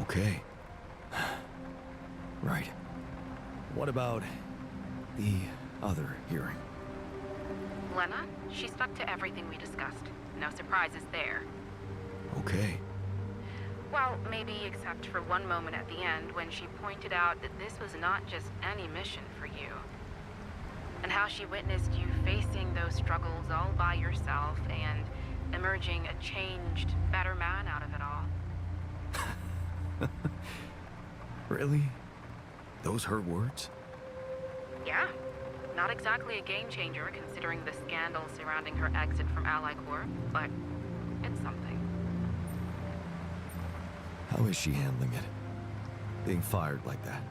Okay. Right. What about the other hearing? Lena, she stuck to everything we discussed. No surprises there. Okay. Well, maybe except for one moment at the end when she pointed out that this was not just any mission for you. And how she witnessed you facing those struggles all by yourself and emerging a changed, better man out of it all. Really? Those her words? Yeah. Not exactly a game changer considering the scandal surrounding her exit from Ally Corp, but it's something. How is she handling it? Being fired like that?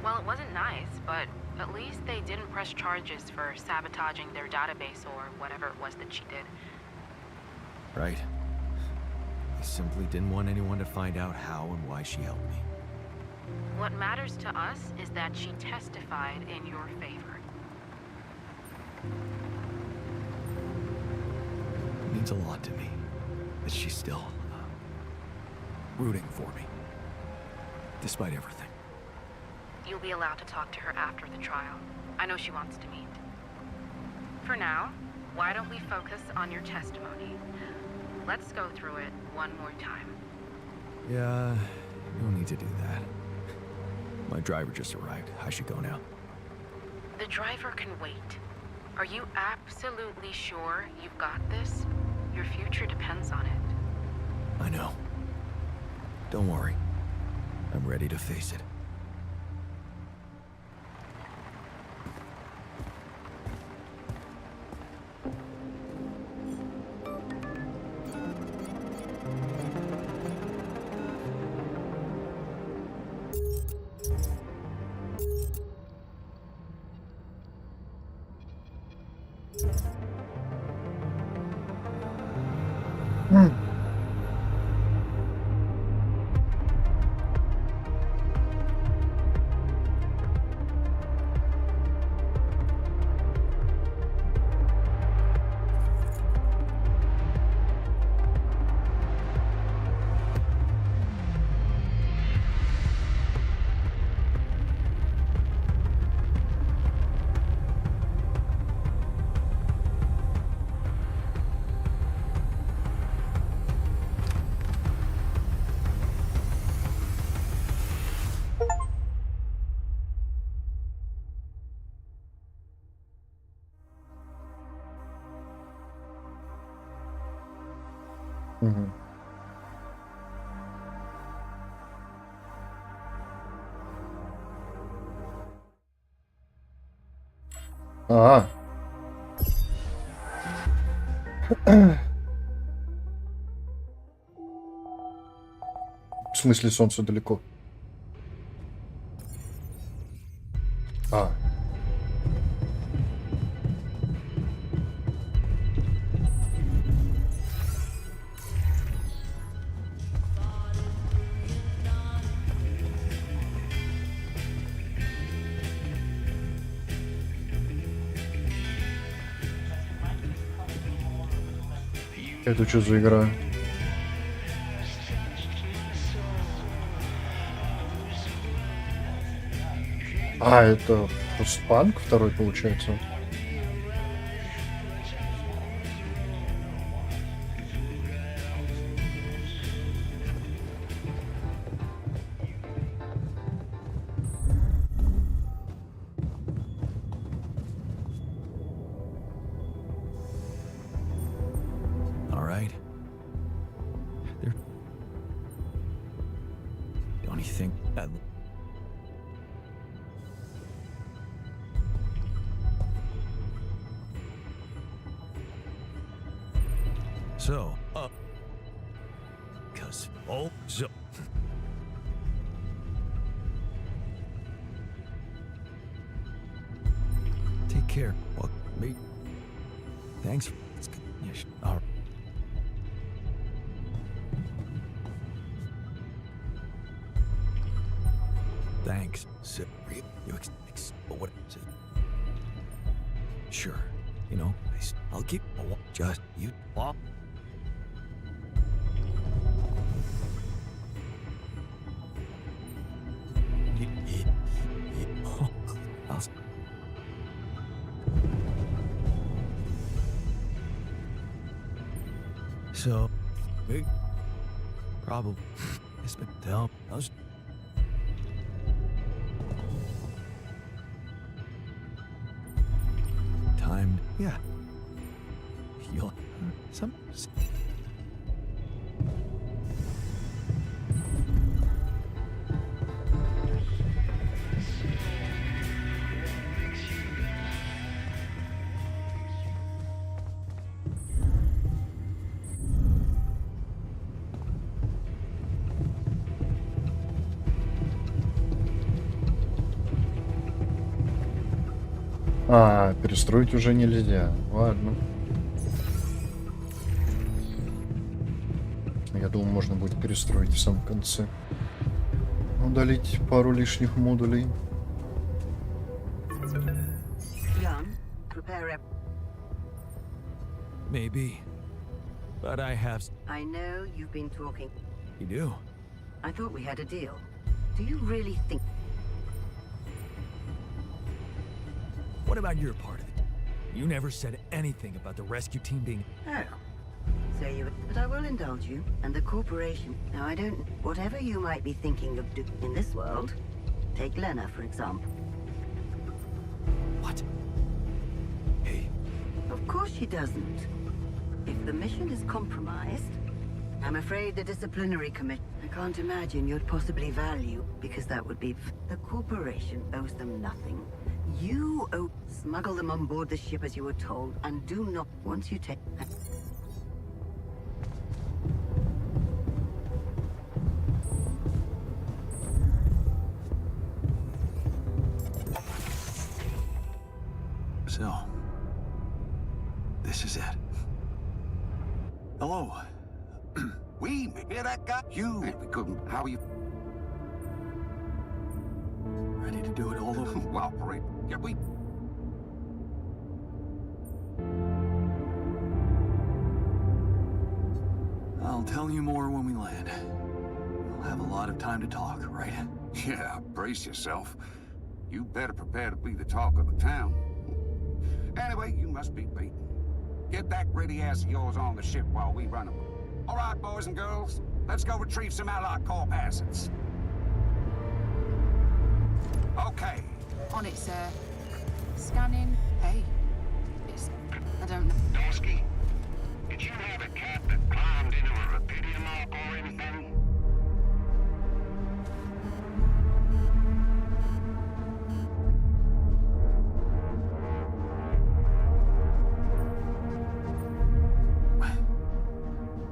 Well, it wasn't nice, but at least they didn't press charges for sabotaging their database or whatever it was that she did. Right. I simply didn't want anyone to find out how and why she helped me. What matters to us is that she testified in your favor. It means a lot to me that she's still rooting for me, despite everything. You'll be allowed to talk to her after the trial. I know she wants to meet. For now, why don't we focus on your testimony? Let's go through it one more time. Yeah, no need to do that. My driver just arrived. I should go now. The driver can wait. Are you absolutely sure you've got this? Your future depends on it. I know. Don't worry. I'm ready to face it. Угу. А. В смысле, солнце далеко? А. Это что за игра? А, это постпанк второй, получается? All right. There. Don't you think that? So, cause so. Take care. Well, me. Thanks. It's good. Yes. All right. Thanks. So, you what? Sure. You know, I'll keep. Just you. So, big problem. It's been down. I was timed. Yeah. You'll some. А, перестроить уже нельзя. Ладно. Я думал, можно будет перестроить в самом конце. Удалить пару лишних модулей. Jan, prepare. Maybe. But I have... I know you've been talking. You do? I thought we had a deal. Do you really think... What about your part of it? You never said anything about the rescue team being... Oh. So you... But I will indulge you, and the corporation. Now, I don't... Whatever you might be thinking of doing in this world, take Lena, for example. What? Hey. Of course she doesn't. If the mission is compromised, I'm afraid the disciplinary committee... I can't imagine you'd possibly value, because that would be... The corporation owes them nothing. You owe... Smuggle them on board the ship as you were told, and do not... Once you take... So, this is it. Hello. We hear that guy? You we couldn't. How are you? Ready to do it all over? Well, great. Yeah, we. I'll tell you more when we land. We'll have a lot of time to talk, right? Yeah, brace yourself. You better prepare to be the talk of the town. Anyway, you must be beaten. Get that ready ass of yours on the ship while we run them. All right, boys and girls, let's go retrieve some Allied Corp assets. Okay. On it, sir. Scanning. Hey. I don't know. Dosky, did you have a cat that climbed into a Rapidium mark or anything?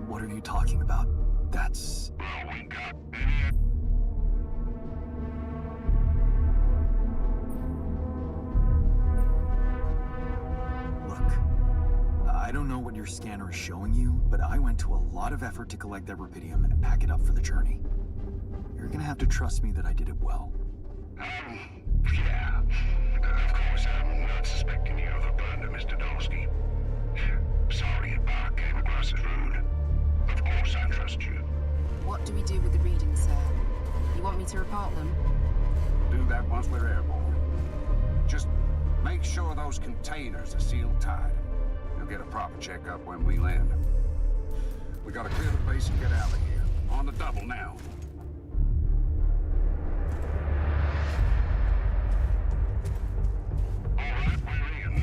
What are you talking about? That's... Well, we got... Look, I don't know what your scanner is showing you, but I went to a lot of effort to collect that Rapidium and pack it up for the journey. You're gonna have to trust me that I did it well. Yeah. Of course, I'm not suspecting you of a blunder, Mr. Dosky. Sorry if I came across as rude. Of course I trust you. What do we do with the readings, sir? You want me to report them? Do that once we're airborne. Just make sure those containers are sealed tight. You'll get a proper checkup when we land. We gotta clear the base and get out of here. On the double now. Alright, we're in.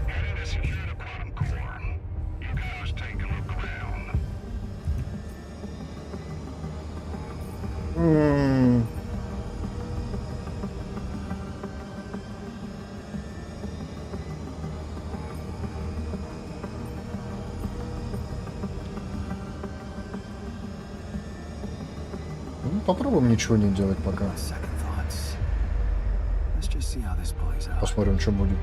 Heading to secure the quantum core. You guys take a look around. Ну, попробуем ничего не делать пока. Посмотрим, что будет.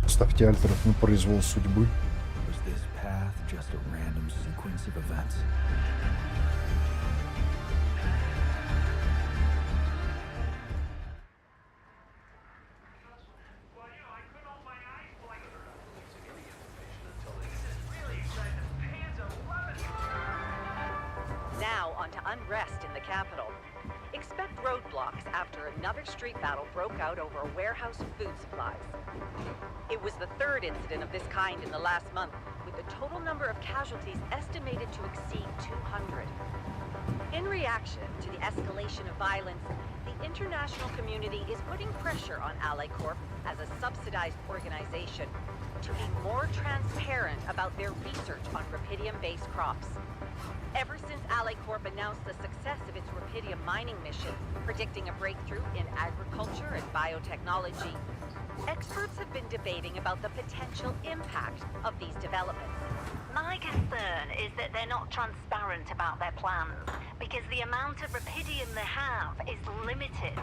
Ставьте альтеров на произвол судьбы. Was this path just a random sequence of events? Now onto unrest in the capital. Expect roadblocks after another street battle broke out over a warehouse of food supplies. It was the third incident of this kind in the last month, with the total number of casualties estimated to exceed 200. In reaction to the escalation of violence, the international community is putting pressure on Ally Corp as a subsidized organization. to be more transparent about their research on rupidium-based crops. Ever since AliCorp announced the success of its rupidium mining mission, predicting a breakthrough in agriculture and biotechnology, experts have been debating about the potential impact of these developments. My concern is that they're not transparent about their plans, because the amount of rupidium they have is limited.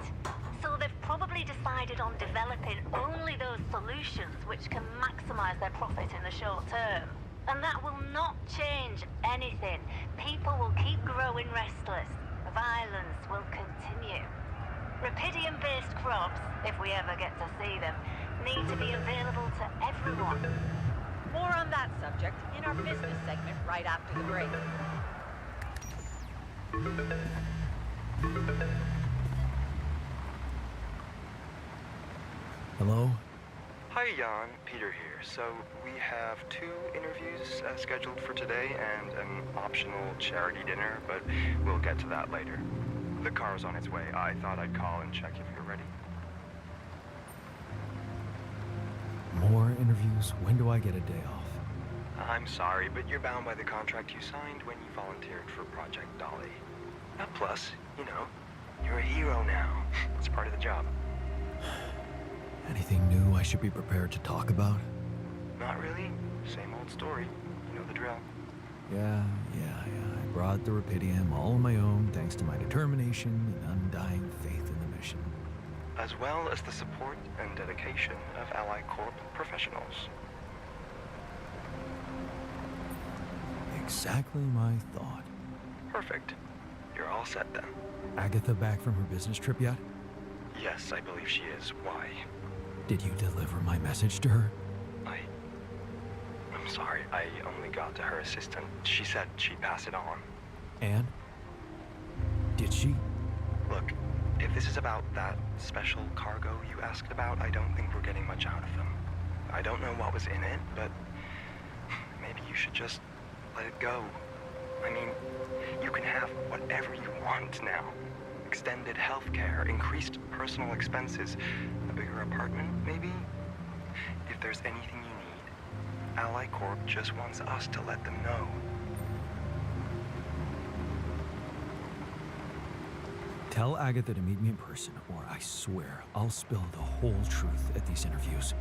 So they've probably decided on developing only those solutions which can maximize their profit in the short term. And that will not change anything. People will keep growing restless. Violence will continue. Rupidium-based crops, if we ever get to see them, need to be available to everyone. More on that subject in our business segment right after the break. Hello? Hi, Jan. Peter here. So, we have 2 interviews scheduled for today and an optional charity dinner, but we'll get to that later. The car's on its way. I thought I'd call and check if you're ready. More interviews? When do I get a day off? I'm sorry, but you're bound by the contract you signed when you volunteered for Project Dolly. Plus, you know, you're a hero now. It's part of the job. Anything new I should be prepared to talk about? Not really. Same old story. You know the drill. Yeah. I brought the rupidium all on my own thanks to my determination and undying faith in the mission. As well as the support and dedication of AliCorp professionals. Exactly my thought. Perfect. You're all set then. Agatha back from her business trip yet? Yes, I believe she is. Why? Did you deliver my message to her? I'm sorry, I only got to her assistant. She said she'd pass it on. And? Did she? Look, if this is about that special cargo you asked about, I don't think we're getting much out of them. I don't know what was in it, but maybe you should just let it go. I mean, you can have whatever you want now. Extended healthcare, increased personal expenses, a bigger apartment, maybe? If there's anything you need, AliCorp just wants us to let them know. Tell Agatha to meet me in person, or I swear I'll spill the whole truth at these interviews.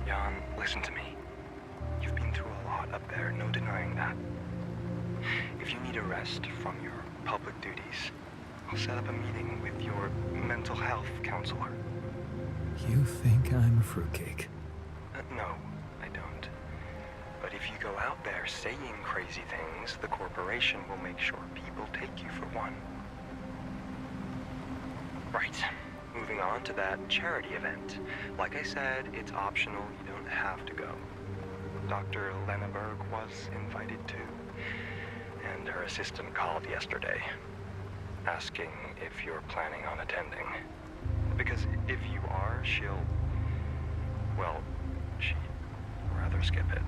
Jan, listen to me. You've been through a lot up there, no denying that. If you need a rest from your public duties, I'll set up a meeting with your mental health counselor. You think I'm a fruitcake? No, I don't. But if you go out there saying crazy things, the corporation will make sure people take you for one. Right. Moving on to that charity event. Like I said, it's optional. You don't have to go. Dr. Lenneberg was invited too. And her assistant called yesterday, asking if you're planning on attending. Because if you are, she'd rather skip it.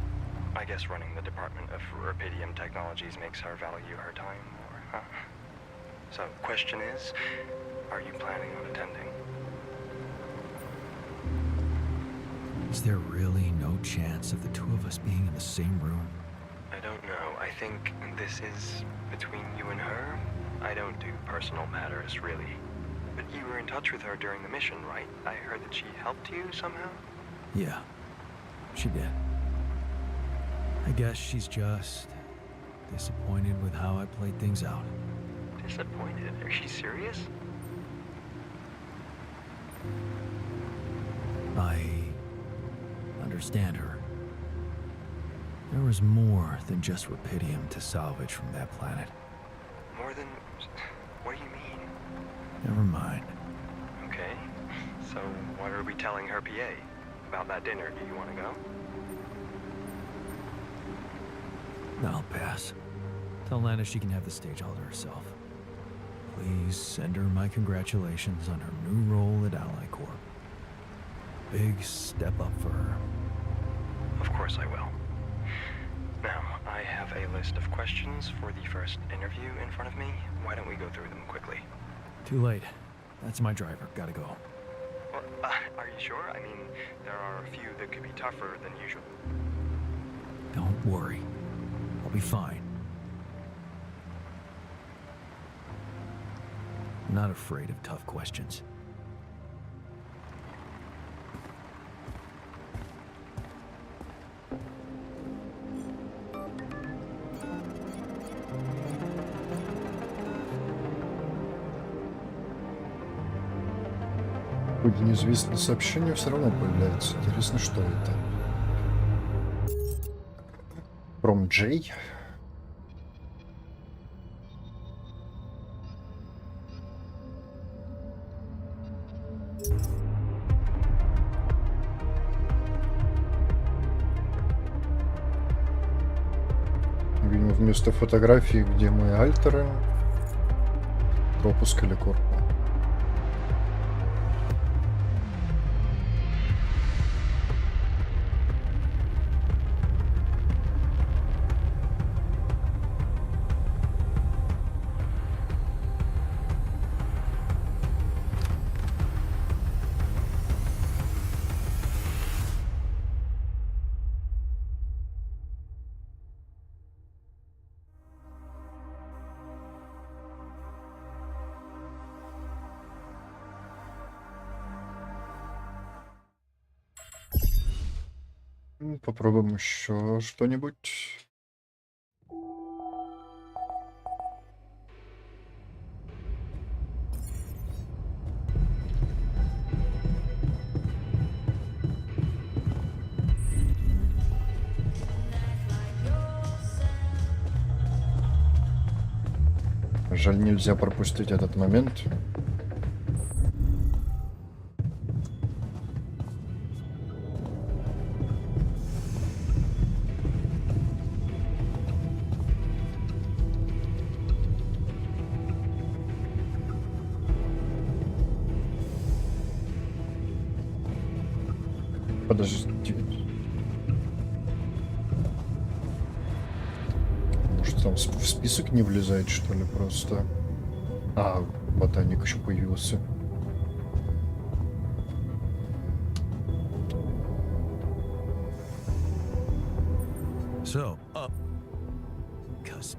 I guess running the Department of Rupidium Technologies makes her value her time more, huh? So, question is, are you planning on attending? Is there really no chance of the 2 of us being in the same room? I don't know. I think this is between you and her. I don't do personal matters, really. But you were in touch with her during the mission, right? I heard that she helped you somehow? Yeah, she did. I guess she's just disappointed with how I played things out. Disappointed? Are she serious? I understand her. There was more than just rupidium to salvage from that planet. More than... what do you mean? Never mind. Okay. So what are we telling her PA? About that dinner, do you want to go? I'll pass. Tell Lana she can have the stage all to herself. Please send her my congratulations on her new role at AliCorp. Big step up for her. Of course I will. Now, I have a list of questions for the first interview in front of me. Why don't we go through them quickly? Too late. That's my driver. Gotta go. Well, Are you sure? I mean, there are a few that could be tougher than usual. Don't worry. I'll be fine. I'm not afraid of tough questions. Хоть неизвестное сообщение все равно появляется. Интересно, что это? From J. Видимо, вместо фотографии, где мои альтеры, пропуск или корпус. Попробуем еще что-нибудь. Жаль, нельзя пропустить этот момент. Подожди. Может, там в список не влезает, что ли, просто? А, ботаник еще появился. So, cause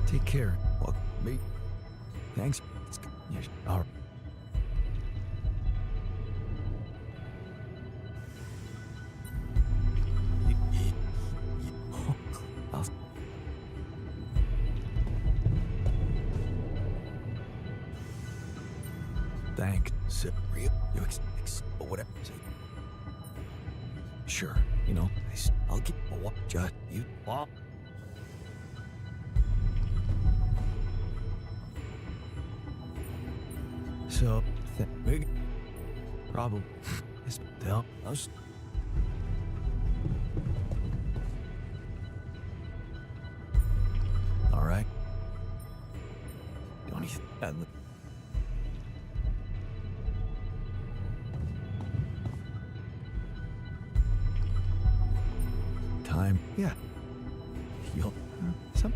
take care. Well, me. Thanks. Yes. All right. Thanks. You whatever. Sure. You know, I'll get a walk. Just you walk. So, big problem is tell us. All right. Don't even. Time. Yeah. You'll some.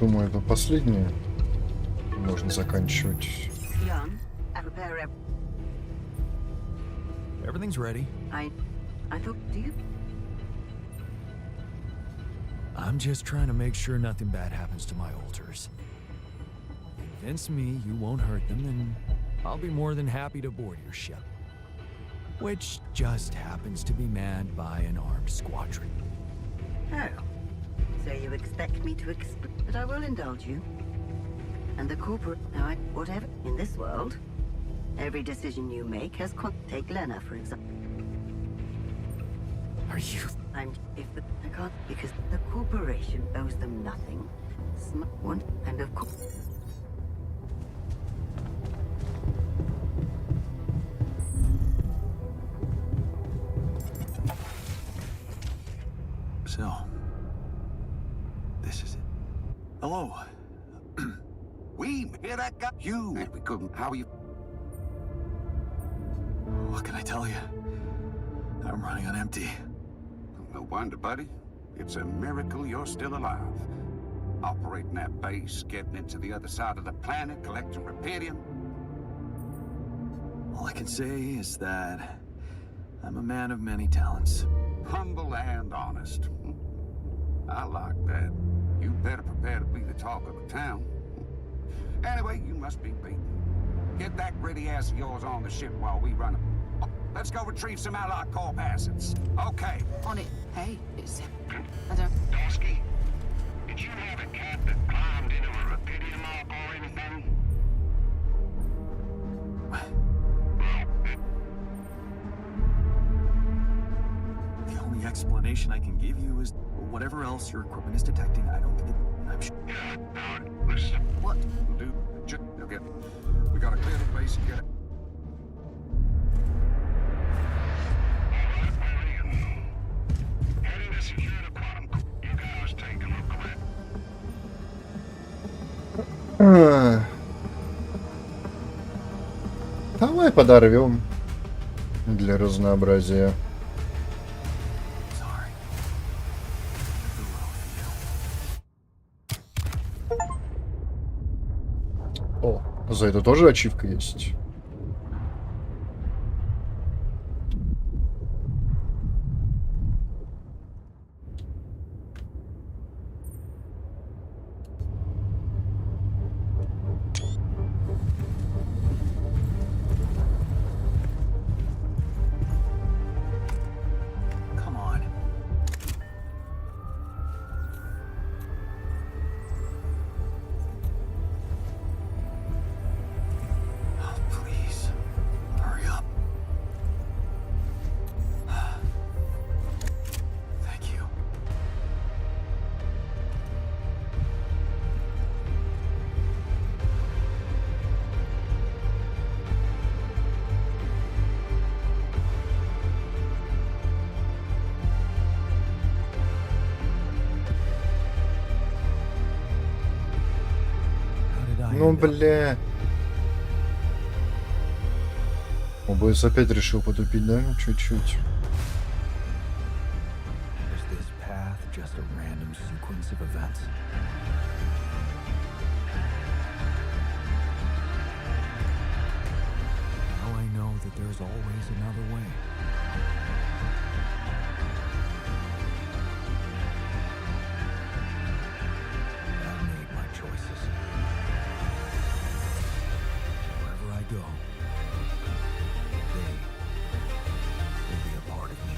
Думаю, это последнее. Можно заканчивать. Everything's ready. I thought, do you? I'm just trying to make sure nothing bad happens to my alters. Convince me you won't hurt them, and I'll be more than happy to board your ship. Which just happens to be manned by an armed squadron. Oh. So you expect me to but I will indulge you. And the corporate, whatever, in this world, every decision you make has take Lena, for example. Are you? I can't, because the corporation owes them nothing. One, and of course. So, this is it. Hello. We hear that guy? You, man, we couldn't. How are you? What can I tell you? I'm running on empty. No wonder, buddy. It's a miracle you're still alive. Operating that base, getting into the other side of the planet, collecting rupidium. All I can say is that I'm a man of many talents. Humble and honest. I like that. You better prepare to be the talk of the town. Anyway, you must be beaten. Get that gritty ass of yours on the ship while we run it. Let's go retrieve some Allied Corp assets. Okay. On it. Hey, it's... I don't... Dosky, did you have a cat that climbed into a rupidium mark or anything? The only explanation I can give you is whatever else your equipment is detecting, I don't think it... I'm sure... Yeah, no, listen. What? Dude, you'll get... We gotta clear the base and get it. Heading to secure the quantum. You guys take a look quick. Давай подорвем для разнообразия. О, за это тоже ачивка есть. Come on. Oh, please. Hurry up. Thank you. Ну, бля. ОБС опять решил потупить, да? Чуть-чуть. Is this path just a random sequence of events? Now I know that there's always another way. I've made my choices. Wherever I go, they will be a part of me.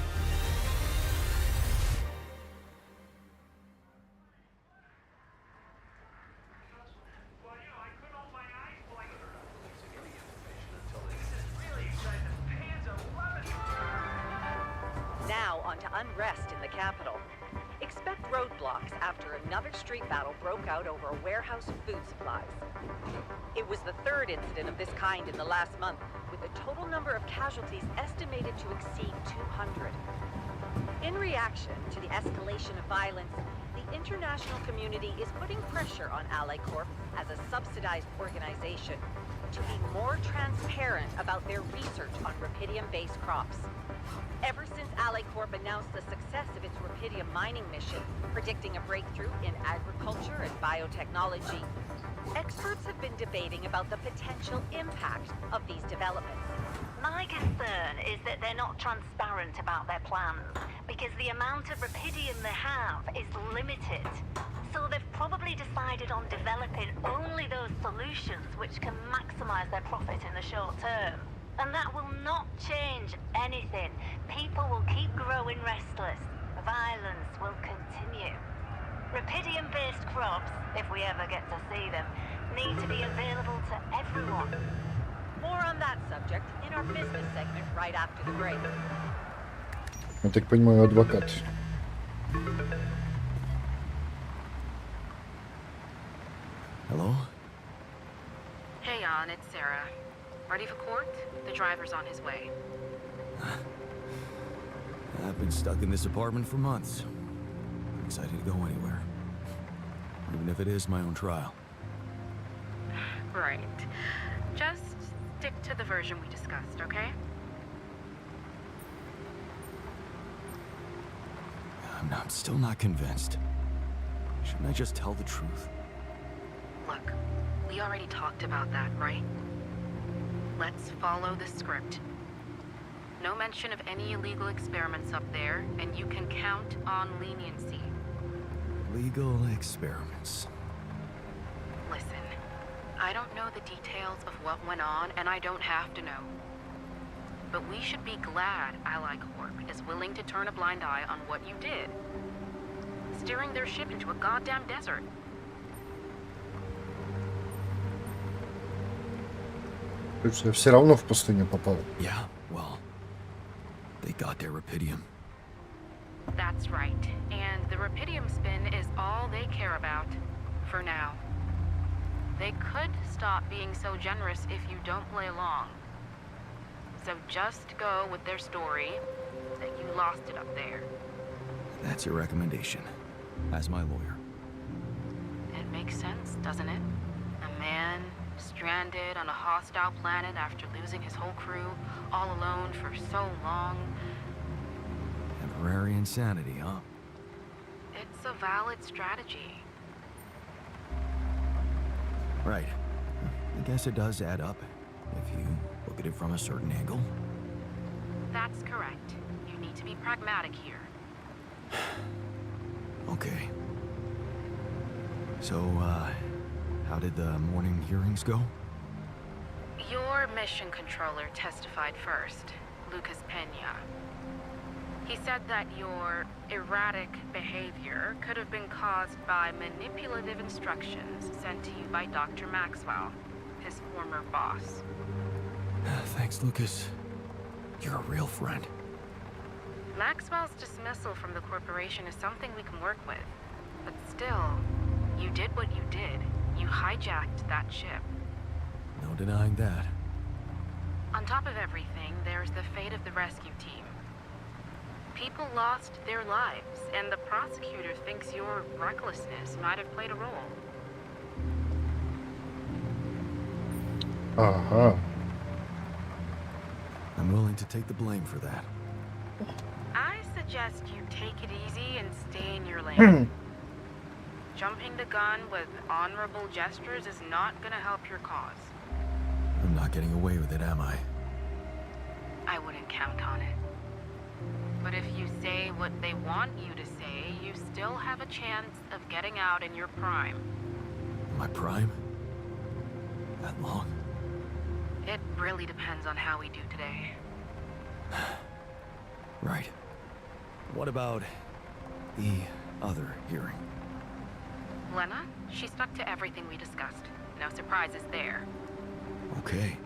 Now on to unrest in the capital. Expect roadblocks after another street battle broke out over a warehouse of food supplies. It was the third incident of this kind in the last month, with the total number of casualties estimated to exceed 200. In reaction to the escalation of violence, the international community is putting pressure on Ally Corp as a subsidized organization to be more transparent about their research on rupidium-based crops. Ever since Ally Corp announced the success of its rupidium mining mission, predicting a breakthrough in agriculture and biotechnology, experts have been debating about the potential impact of these developments. My concern is that they're not transparent about their plans, because the amount of rupidium they have is limited. So they've probably decided on developing only those solutions which can maximize their profit in the short term. And that will not change anything. People will keep growing restless. Violence will continue. Rupidium-based crops, if we ever get to see them, need to be available to everyone. More on that subject in our business segment right after the break. Я так понимаю, адвокат. Hello? Hey, Jan, it's Sarah. Ready for court? The driver's on his way. I've been stuck in this apartment for months. excited to go anywhere. Even if it is my own trial. Right. Just stick to the version we discussed, okay? I'm still not convinced. Shouldn't I just tell the truth? Look, we already talked about that, right? Let's follow the script. No mention of any illegal experiments up there, and you can count on leniency. Legal experiments. Listen, I don't know the details of what went on, and I don't have to know. But we should be glad Ally Corp is willing to turn a blind eye on what you did. Steering their ship into a goddamn desert. То есть я все равно в пустыню попал. Yeah, well, they got their Rapidium. That's right. And the Rapidium spin is all they care about. For now. They could stop being so generous if you don't play along. So just go with their story that you lost it up there. That's your recommendation, as my lawyer. It makes sense, doesn't it? A man stranded on a hostile planet after losing his whole crew, all alone for so long. Temporary insanity, huh? It's a valid strategy. Right. I guess it does add up, if you look at it from a certain angle. That's correct. You need to be pragmatic here. Okay. So, how did the morning hearings go? Your mission controller testified first, Lucas Pena. He said that your erratic behavior could have been caused by manipulative instructions sent to you by Dr. Maxwell, his former boss. Thanks, Lucas. You're a real friend. Maxwell's dismissal from the corporation is something we can work with. But still, you did what you did. You hijacked that ship. No denying that. On top of everything, there's the fate of the rescue team. People lost their lives, and the prosecutor thinks your recklessness might have played a role. Ага. I'm willing to take the blame for that. I suggest you take it easy and stay in your lane. Jumping the gun with honorable gestures is not gonna help your cause. I'm not getting away with it, am I? I wouldn't count on it. But if you say what they want you to say, you still have a chance of getting out in your prime. My prime? That long? It really depends on how we do today. Right. What about the other hearing? Lena, she stuck to everything we discussed. No surprises there. Okay.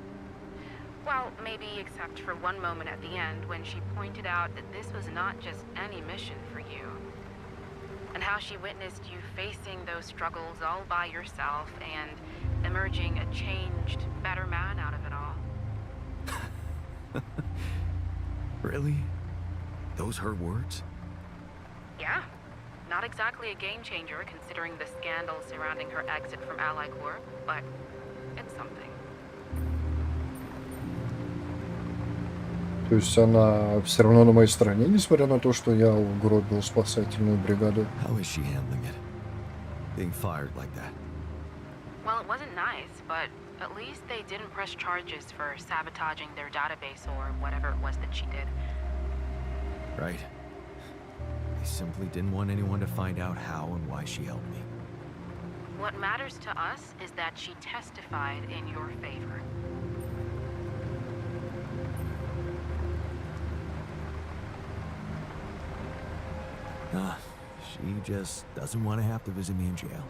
Well, maybe except for one moment at the end when she pointed out that this was not just any mission for you. And how she witnessed you facing those struggles all by yourself and emerging a changed, better man out of it all. Really? Those her words? Yeah. Not exactly a game changer considering the scandal surrounding her exit from Ally Corp, but it's something. То есть она все равно на моей стороне, несмотря на то, что я угробил спасательную бригаду. How is she handling it? Being fired like that? Well, it wasn't nice, but at least they didn't press charges for sabotaging their database or whatever it was that she did. Right. They simply didn't want anyone to find out how and why she helped me. What matters to us is that she testified in your favor. She just doesn't want to have to visit me in jail.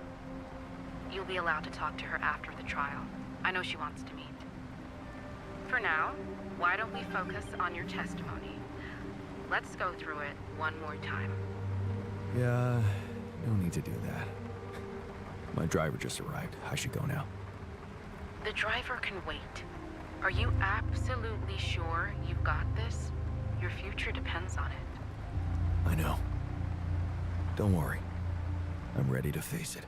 You'll be allowed to talk to her after the trial. I know she wants to meet. For now, why don't we focus on your testimony? Let's go through it one more time. Yeah, no need to do that. My driver just arrived. I should go now. The driver can wait. Are you absolutely sure you've got this? Your future depends on it. I know. Don't worry. I'm ready to face it.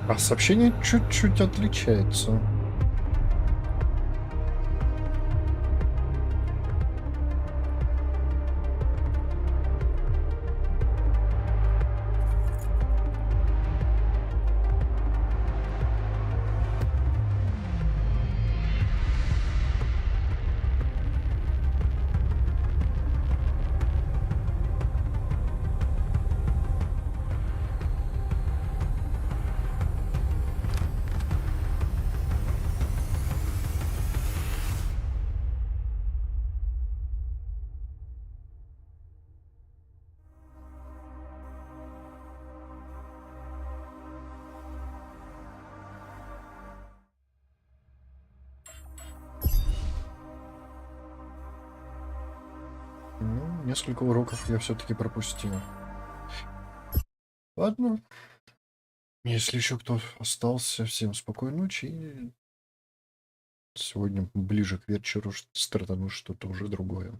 А сообщение чуть-чуть отличается. Ну, несколько уроков я все-таки пропустил. Ладно. Если еще кто остался, всем спокойной ночи. И сегодня ближе к вечеру стартану что-то уже другое.